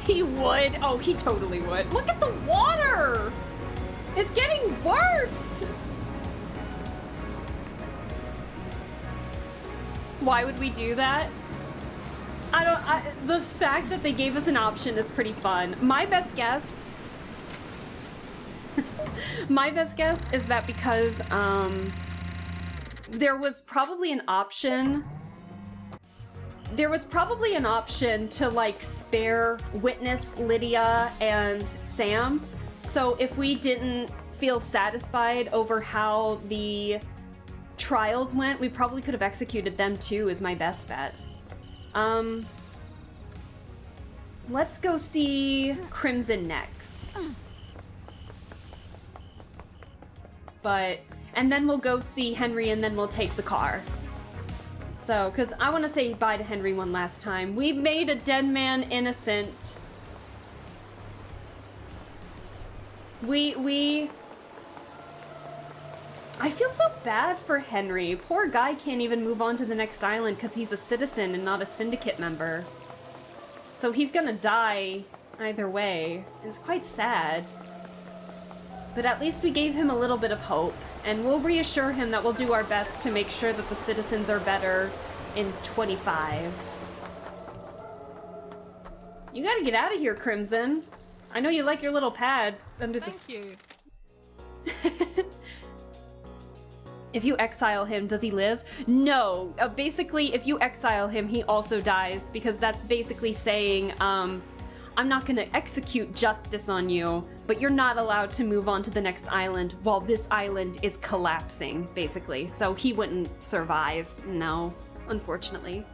He would. Oh, he totally would. Look at the water. It's getting worse. Why would we do that? The fact that they gave us an option is pretty fun. My best guess is that because, there was probably an option to, like, spare Witness, Lydia, and Sam. So if we didn't feel satisfied over how the trials went, we probably could have executed them too, is my best bet. Let's go see Crimson next. And then we'll go see Henry, and then we'll take the car. So, because I want to say bye to Henry one last time. We made a dead man innocent. I feel so bad for Henry. Poor guy can't even move on to the next island because he's a citizen and not a syndicate member. So he's gonna die either way. It's quite sad. But at least we gave him a little bit of hope, and we'll reassure him that we'll do our best to make sure that the citizens are better in 25. You gotta get out of here, Crimson. I know you like your little pad under the... Thank you. If you exile him, does he live? No. Basically, if you exile him, he also dies, because that's basically saying, I'm not gonna execute justice on you, but you're not allowed to move on to the next island while this island is collapsing, basically. So he wouldn't survive, no, unfortunately.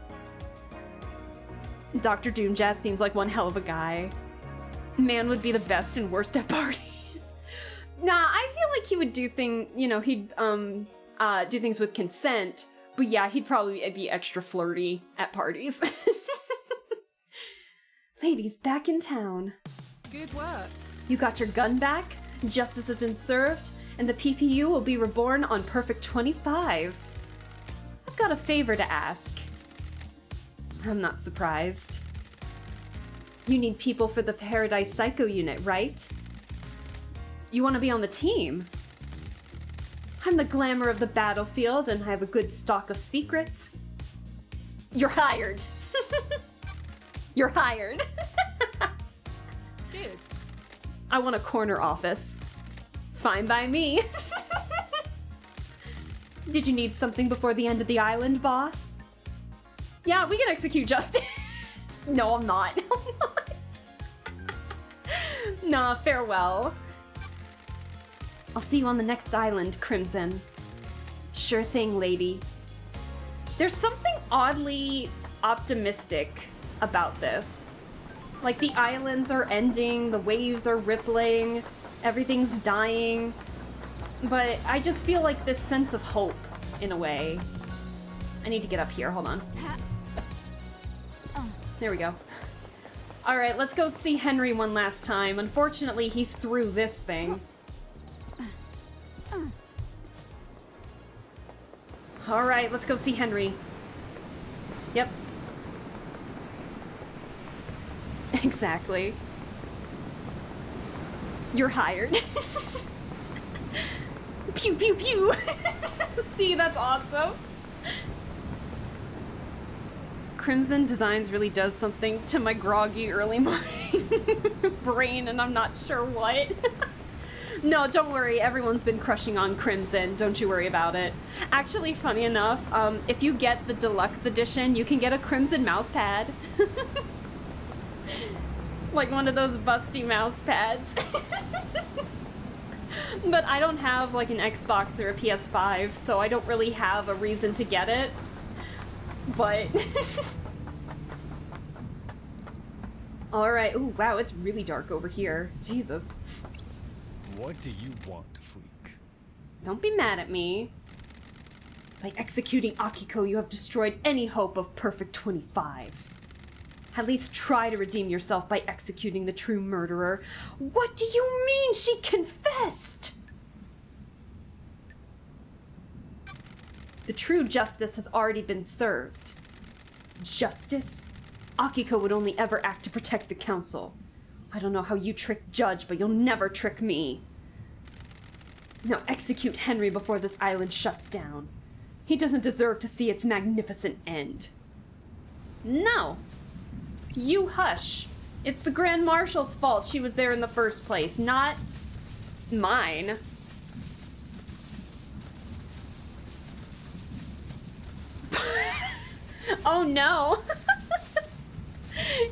Dr. Doomjazz seems like one hell of a guy. Man would be the best and worst at parties. Nah, I feel like he would do he'd, do things with consent, but yeah, he'd probably be extra flirty at parties. Ladies, back in town. Good work. You got your gun back, justice has been served, and the PPU will be reborn on Perfect 25. I've got a favor to ask. I'm not surprised. You need people for the Paradise Psycho unit, right? You want to be on the team? I'm the glamour of the battlefield and I have a good stock of secrets. You're hired. You're hired. Good. I want a corner office. Fine by me. Did you need something before the end of the island, boss? Yeah, we can execute justice. No, I'm not. I'm not. Nah, farewell. I'll see you on the next island, Crimson. Sure thing, lady. There's something oddly optimistic about this. Like, the islands are ending, the waves are rippling, everything's dying. But I just feel like this sense of hope, in a way. I need to get up here, hold on. There we go. Alright, let's go see Henry one last time. Unfortunately, he's through this thing. Alright, let's go see Henry. Yep. Exactly. You're hired. Pew pew pew! See, that's awesome. Crimson Designs really does something to my groggy early morning brain, and I'm not sure what. No, don't worry, everyone's been crushing on Crimson, don't you worry about it. Actually, funny enough, if you get the deluxe edition, you can get a Crimson mouse pad. Like one of those busty mouse pads. But I don't have like an Xbox or a PS5, so I don't really have a reason to get it. But alright, ooh, wow, it's really dark over here. Jesus. What do you want, freak? Don't be mad at me. By executing Akiko, you have destroyed any hope of Perfect 25. At least try to redeem yourself by executing the true murderer. What do you mean she confessed? The true justice has already been served. Justice? Akiko would only ever act to protect the council. I don't know how you trick Judge, but you'll never trick me. Now execute Henry before this island shuts down. He doesn't deserve to see its magnificent end. No! You hush. It's the Grand Marshal's fault she was there in the first place, not mine. Oh no!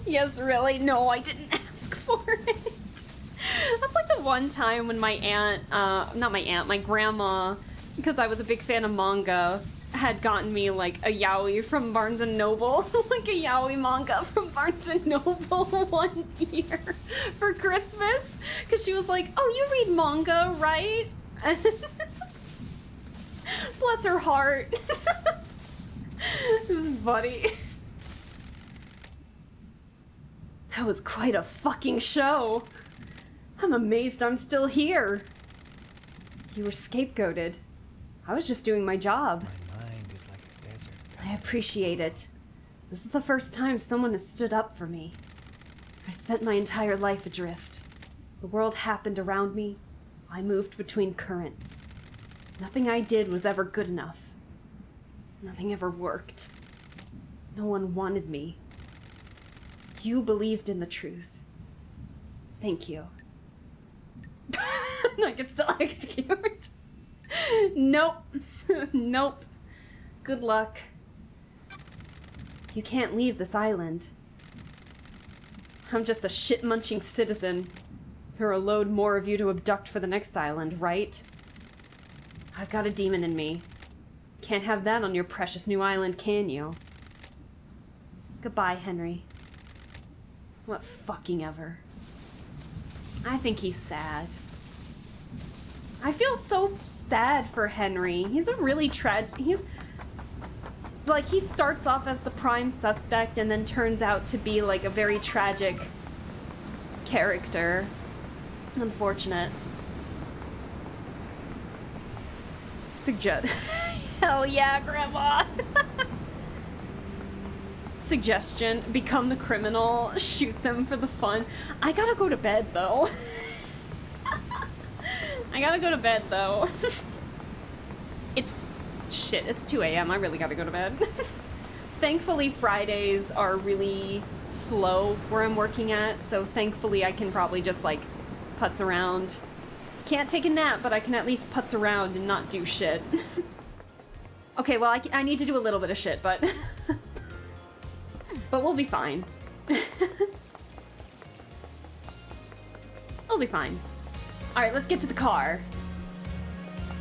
Yes, really? No, I didn't ask for it. That's like the one time when my aunt, not my aunt, my grandma, because I was a big fan of manga, had gotten me like a yaoi from Barnes & Noble, like a yaoi manga from Barnes & Noble one year for Christmas, because she was like, oh, you read manga, right? Bless her heart. This is funny. That was quite a fucking show. I'm amazed I'm still here. You were scapegoated. I was just doing my job. My mind is like a desert. I appreciate it. This is the first time someone has stood up for me. I spent my entire life adrift. The world happened around me. I moved between currents. Nothing I did was ever good enough. Nothing ever worked. No one wanted me. You believed in the truth. Thank you. I can still execute. Nope. Nope. Good luck. You can't leave this island. I'm just a shit-munching citizen. There are a load more of you to abduct for the next island, right? I've got a demon in me. Can't have that on your precious new island, can you? Goodbye, Henry. What fucking ever. I think he's sad. I feel so sad for Henry. He's a really he's like, he starts off as the prime suspect and then turns out to be like a very tragic character. Unfortunate. Hell yeah, Grandma! suggestion, become the criminal, shoot them for the fun. I gotta go to bed, though. I gotta go to bed, though. It's 2 a.m. I really gotta go to bed. Thankfully, Fridays are really slow where I'm working at, so thankfully I can probably just, like, putz around. Can't take a nap, but I can at least putz around and not do shit. Okay, well, I need to do a little bit of shit, but... but we'll be fine. We'll be fine. Alright, let's get to the car.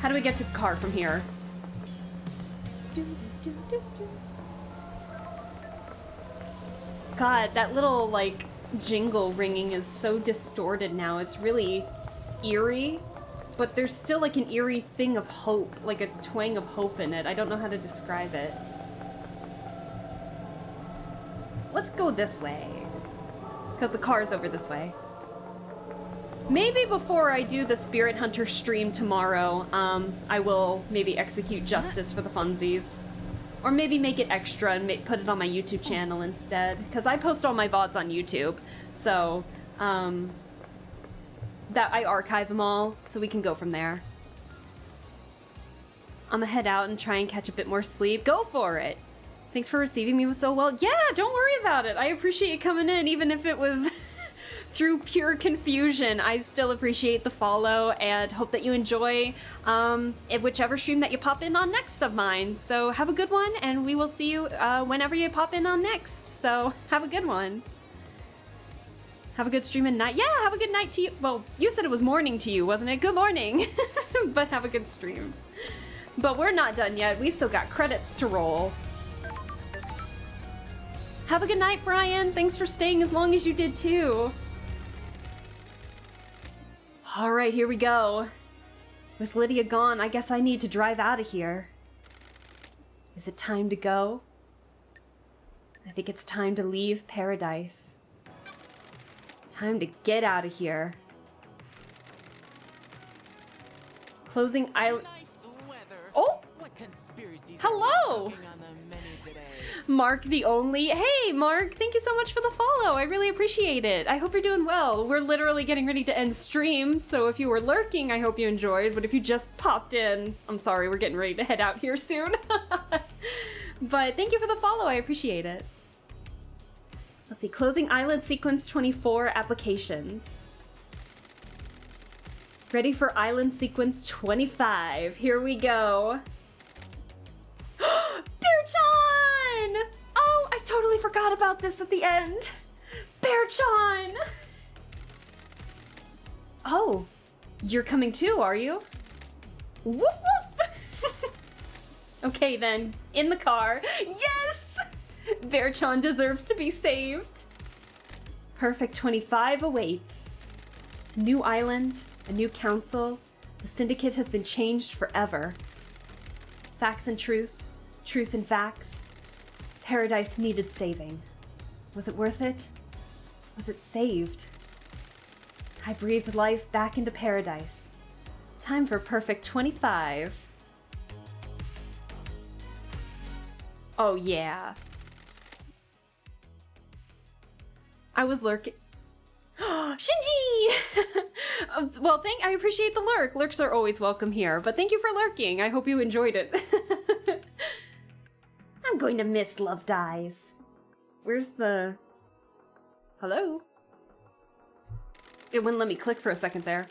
How do we get to the car from here? God, that little, like, jingle ringing is so distorted now. It's really eerie, but there's still, like, an eerie thing of hope, like a twang of hope in it. I don't know how to describe it. Let's go this way, because the car's over this way. Maybe before I do the Spirit Hunter stream tomorrow, I will maybe execute Justice for the funsies. Or maybe make it extra and put it on my YouTube channel instead. Because I post all my VODs on YouTube. So, that I archive them all, so we can go from there. I'm gonna head out and try and catch a bit more sleep. Go for it! Thanks for receiving me so well. Yeah, don't worry about it. I appreciate you coming in, even if it was through pure confusion. I still appreciate the follow and hope that you enjoy whichever stream that you pop in on next of mine. So have a good one, and we will see you whenever you pop in on next. So have a good one. Have a good stream and night. Yeah, have a good night to you. Well, you said it was morning to you, wasn't it? Good morning. But have a good stream. But we're not done yet. We still got credits to roll. Have a good night, Brian. Thanks for staying as long as you did, too. All right, here we go. With Lydia gone, I guess I need to drive out of here. Is it time to go? I think it's time to leave paradise. Time to get out of here. Closing island. Oh! Hello! Mark the Only. Hey, Mark, thank you so much for the follow. I really appreciate it. I hope you're doing well. We're literally getting ready to end stream, so if you were lurking, I hope you enjoyed, but if you just popped in, I'm sorry, we're getting ready to head out here soon. But thank you for the follow. I appreciate it. Let's see, closing island sequence 24 applications. Ready for island sequence 25. Here we go. Bear-chan! Oh, I totally forgot about this at the end. Bear-chan! Oh, you're coming too, are you? Woof woof! Okay then, in the car. Yes! Bear-chan deserves to be saved. Perfect 25 awaits. New island, a new council. The syndicate has been changed forever. Facts and truth. Truth and facts. Paradise needed saving. Was it worth it? Was it saved? I breathed life back into paradise. Time for perfect 25. Oh yeah. I was lurking. Shinji! Well, I appreciate the lurk. Lurks are always welcome here, but thank you for lurking. I hope you enjoyed it. I'm going to miss Love Dies. Where's the... Hello? It wouldn't let me click for a second there.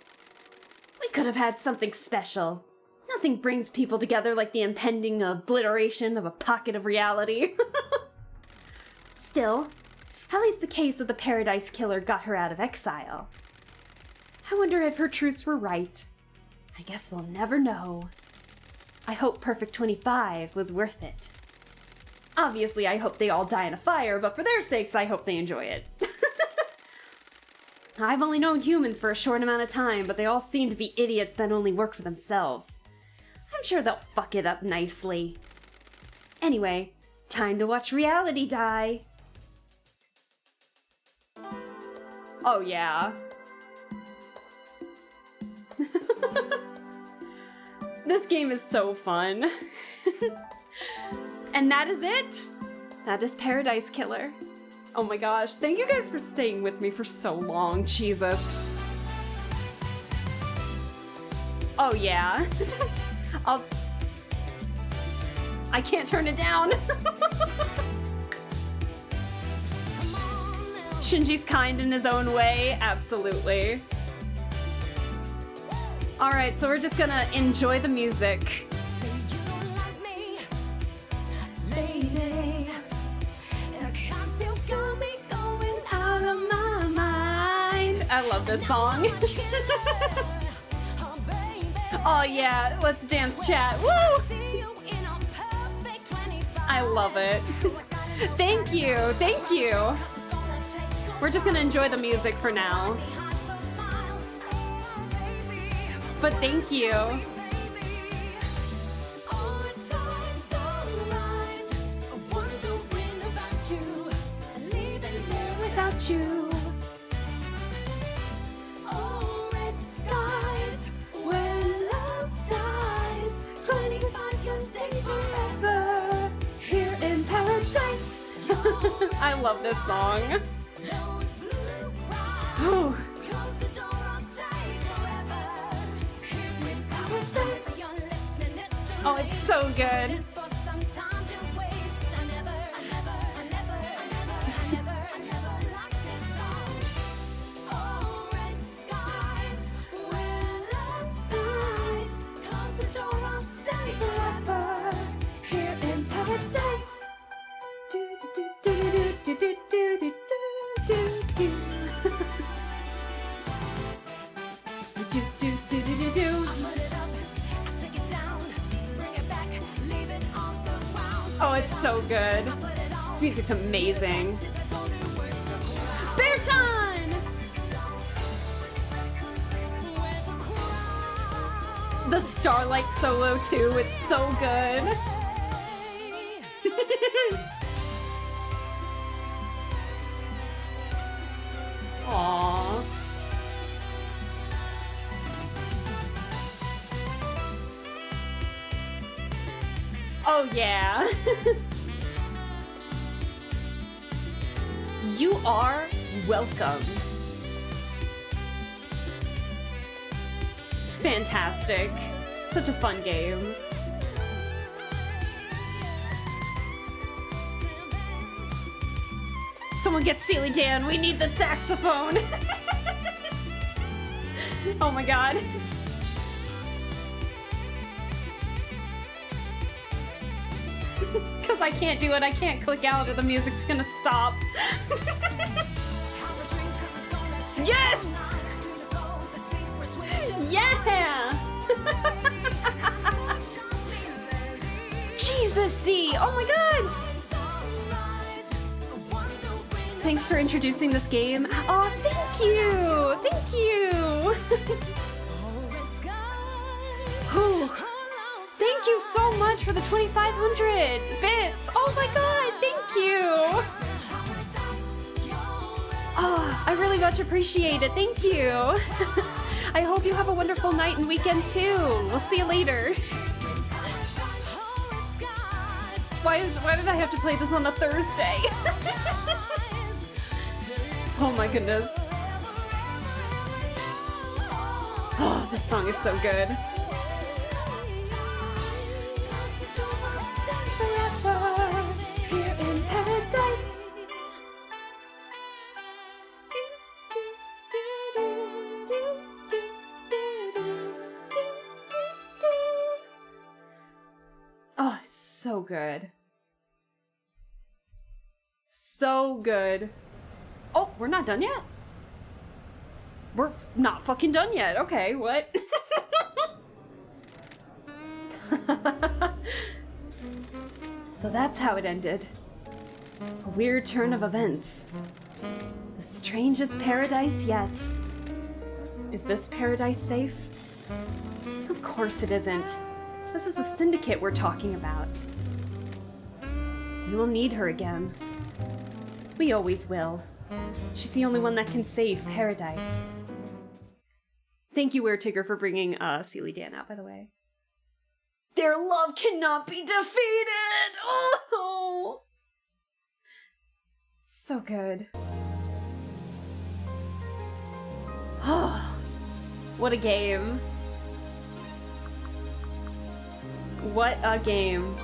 We could have had something special. Nothing brings people together like the impending obliteration of a pocket of reality. Still, at least the case of the Paradise Killer got her out of exile. I wonder if her truths were right. I guess we'll never know. I hope Perfect 25 was worth it. Obviously, I hope they all die in a fire, but for their sakes, I hope they enjoy it. I've only known humans for a short amount of time, but they all seem to be idiots that only work for themselves. I'm sure they'll fuck it up nicely. Anyway, time to watch reality die. Oh yeah. This game is so fun. And that is it. That is Paradise Killer. Oh my gosh, thank you guys for staying with me for so long, Jesus. Oh yeah. I can't turn it down. Shinji's kind in his own way, absolutely. Alright, so we're just gonna enjoy the music. I love this song. Oh yeah, let's dance chat. Woo! I love it. Thank you, thank you. We're just gonna enjoy the music for now. But thank you. Without you. I love this song. Oh, it's so good. Oh, it's so good. This music's amazing. Bear-chan! The Starlight solo too, it's so good. Aww. Oh yeah. You are welcome. Fantastic. Such a fun game. Someone get Steely Dan, we need the saxophone. Oh my god. Because I can't do it, I can't click out or the music's gonna stop. Yes! Yeah! Jesus-y! Oh my god! Thanks for introducing this game. Oh, thank you! Thank you! Thank you so much for the 2,500 bits! Oh my god, thank you! Oh, I really much appreciate it, thank you! I hope you have a wonderful night and weekend too! We'll see you later! Why did I have to play this on a Thursday? Oh my goodness. Oh, this song is so good. Oh, it's so good. So good. Oh, we're not done yet? We're not fucking done yet. Okay, what? So that's how it ended. A weird turn of events. The strangest paradise yet. Is this paradise safe? Of course it isn't. This is a syndicate we're talking about. We will need her again. We always will. She's the only one that can save paradise. Thank you, Weretigger, for bringing Steely Dan out, by the way. Their love cannot be defeated! Oh! So good. What a game. What a game.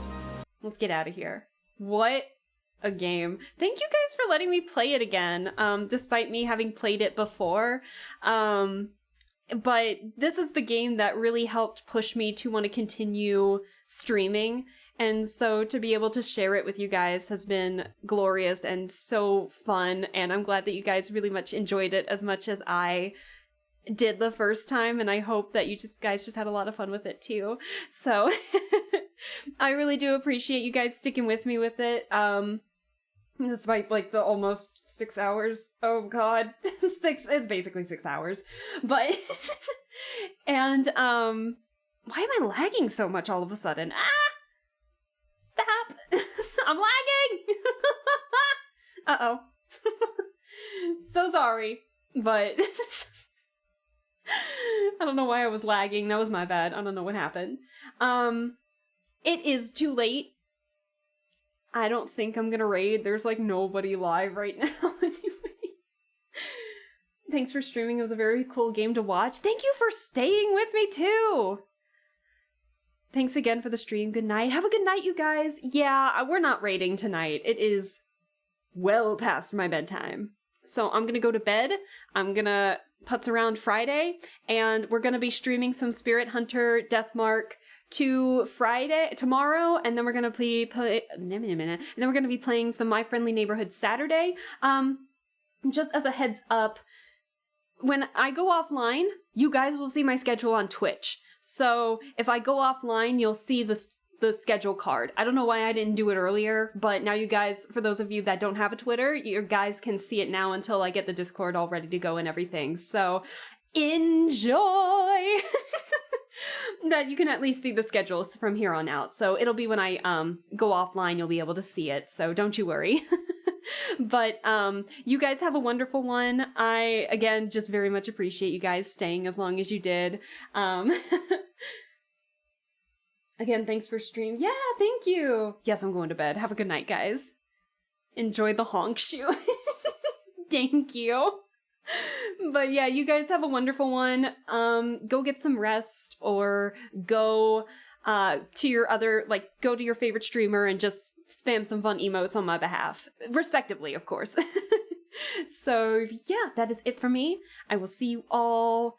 Let's get out of here. What a game. Thank you guys for letting me play it again, despite me having played it before. But this is the game that really helped push me to want to continue streaming. And so to be able to share it with you guys has been glorious and so fun. And I'm glad that you guys really much enjoyed it as much as I did the first time. And I hope that you guys just had a lot of fun with it too. So I really do appreciate you guys sticking with me with it. Despite like the almost 6 hours. Oh god. It's basically 6 hours. But and why am I lagging so much all of a sudden? Stop! I'm lagging! Uh-oh. So sorry, but I don't know why I was lagging. That was my bad. I don't know what happened. It is too late. I don't think I'm gonna raid. There's like nobody live right now anyway. Thanks for streaming. It was a very cool game to watch. Thank you for staying with me too. Thanks again for the stream. Good night. Have a good night, you guys. Yeah, we're not raiding tonight. It is well past my bedtime. So I'm gonna go to bed. I'm gonna putz around Friday, and we're gonna be streaming some Spirit Hunter Deathmark to tomorrow, and then we're gonna and then we're gonna be playing some My Friendly Neighborhood Saturday. Just as a heads up, when I go offline, you guys will see my schedule on Twitch. So if I go offline, you'll see the schedule card. I don't know why I didn't do it earlier, but now you guys, for those of you that don't have a Twitter, you guys can see it now until I get the Discord all ready to go and everything. So enjoy! That you can at least see the schedules from here on out. So it'll be when I go offline, you'll be able to see it. So don't you worry. But you guys have a wonderful one. I, again, just very much appreciate you guys staying as long as you did. Again, thanks for stream. Yeah, thank you. Yes, I'm going to bed. Have a good night, guys. Enjoy the honk shoe. Thank you. But yeah, you guys have a wonderful one. Go get some rest, or go to your other, go to your favorite streamer and just spam some fun emotes on my behalf. Respectively, of course. So yeah, that is it for me. I will see you all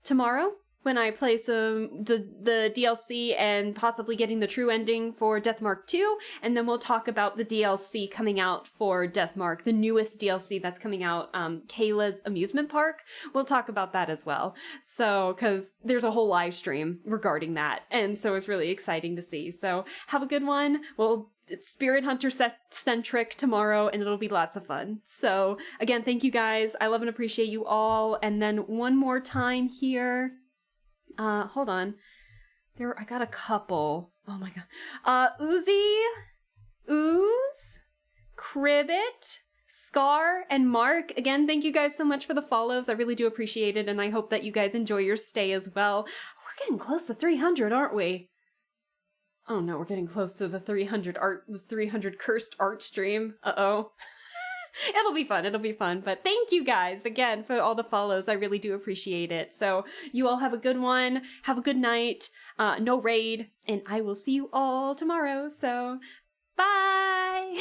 tomorrow when I play the DLC and possibly getting the true ending for Deathmark 2, and then we'll talk about the DLC coming out for Deathmark, the newest DLC that's coming out, Kayla's Amusement Park. We'll talk about that as well. So, because there's a whole live stream regarding that, and so it's really exciting to see. So, have a good one. It's Spirit Hunter centric tomorrow, and it'll be lots of fun. So, again, thank you guys. I love and appreciate you all. And then one more time here. Hold on. I got a couple. Oh my god. Ooze, Cribbit, Scar, and Mark. Again, thank you guys so much for the follows. I really do appreciate it, and I hope that you guys enjoy your stay as well. We're getting close to 300, aren't we? Oh no, we're getting close to the 300 cursed art stream. Uh-oh. It'll be fun, but thank you guys again for all the follows. I really do appreciate it. So you all have a good one. Have a good night. No raid, and I will see you all tomorrow. So bye.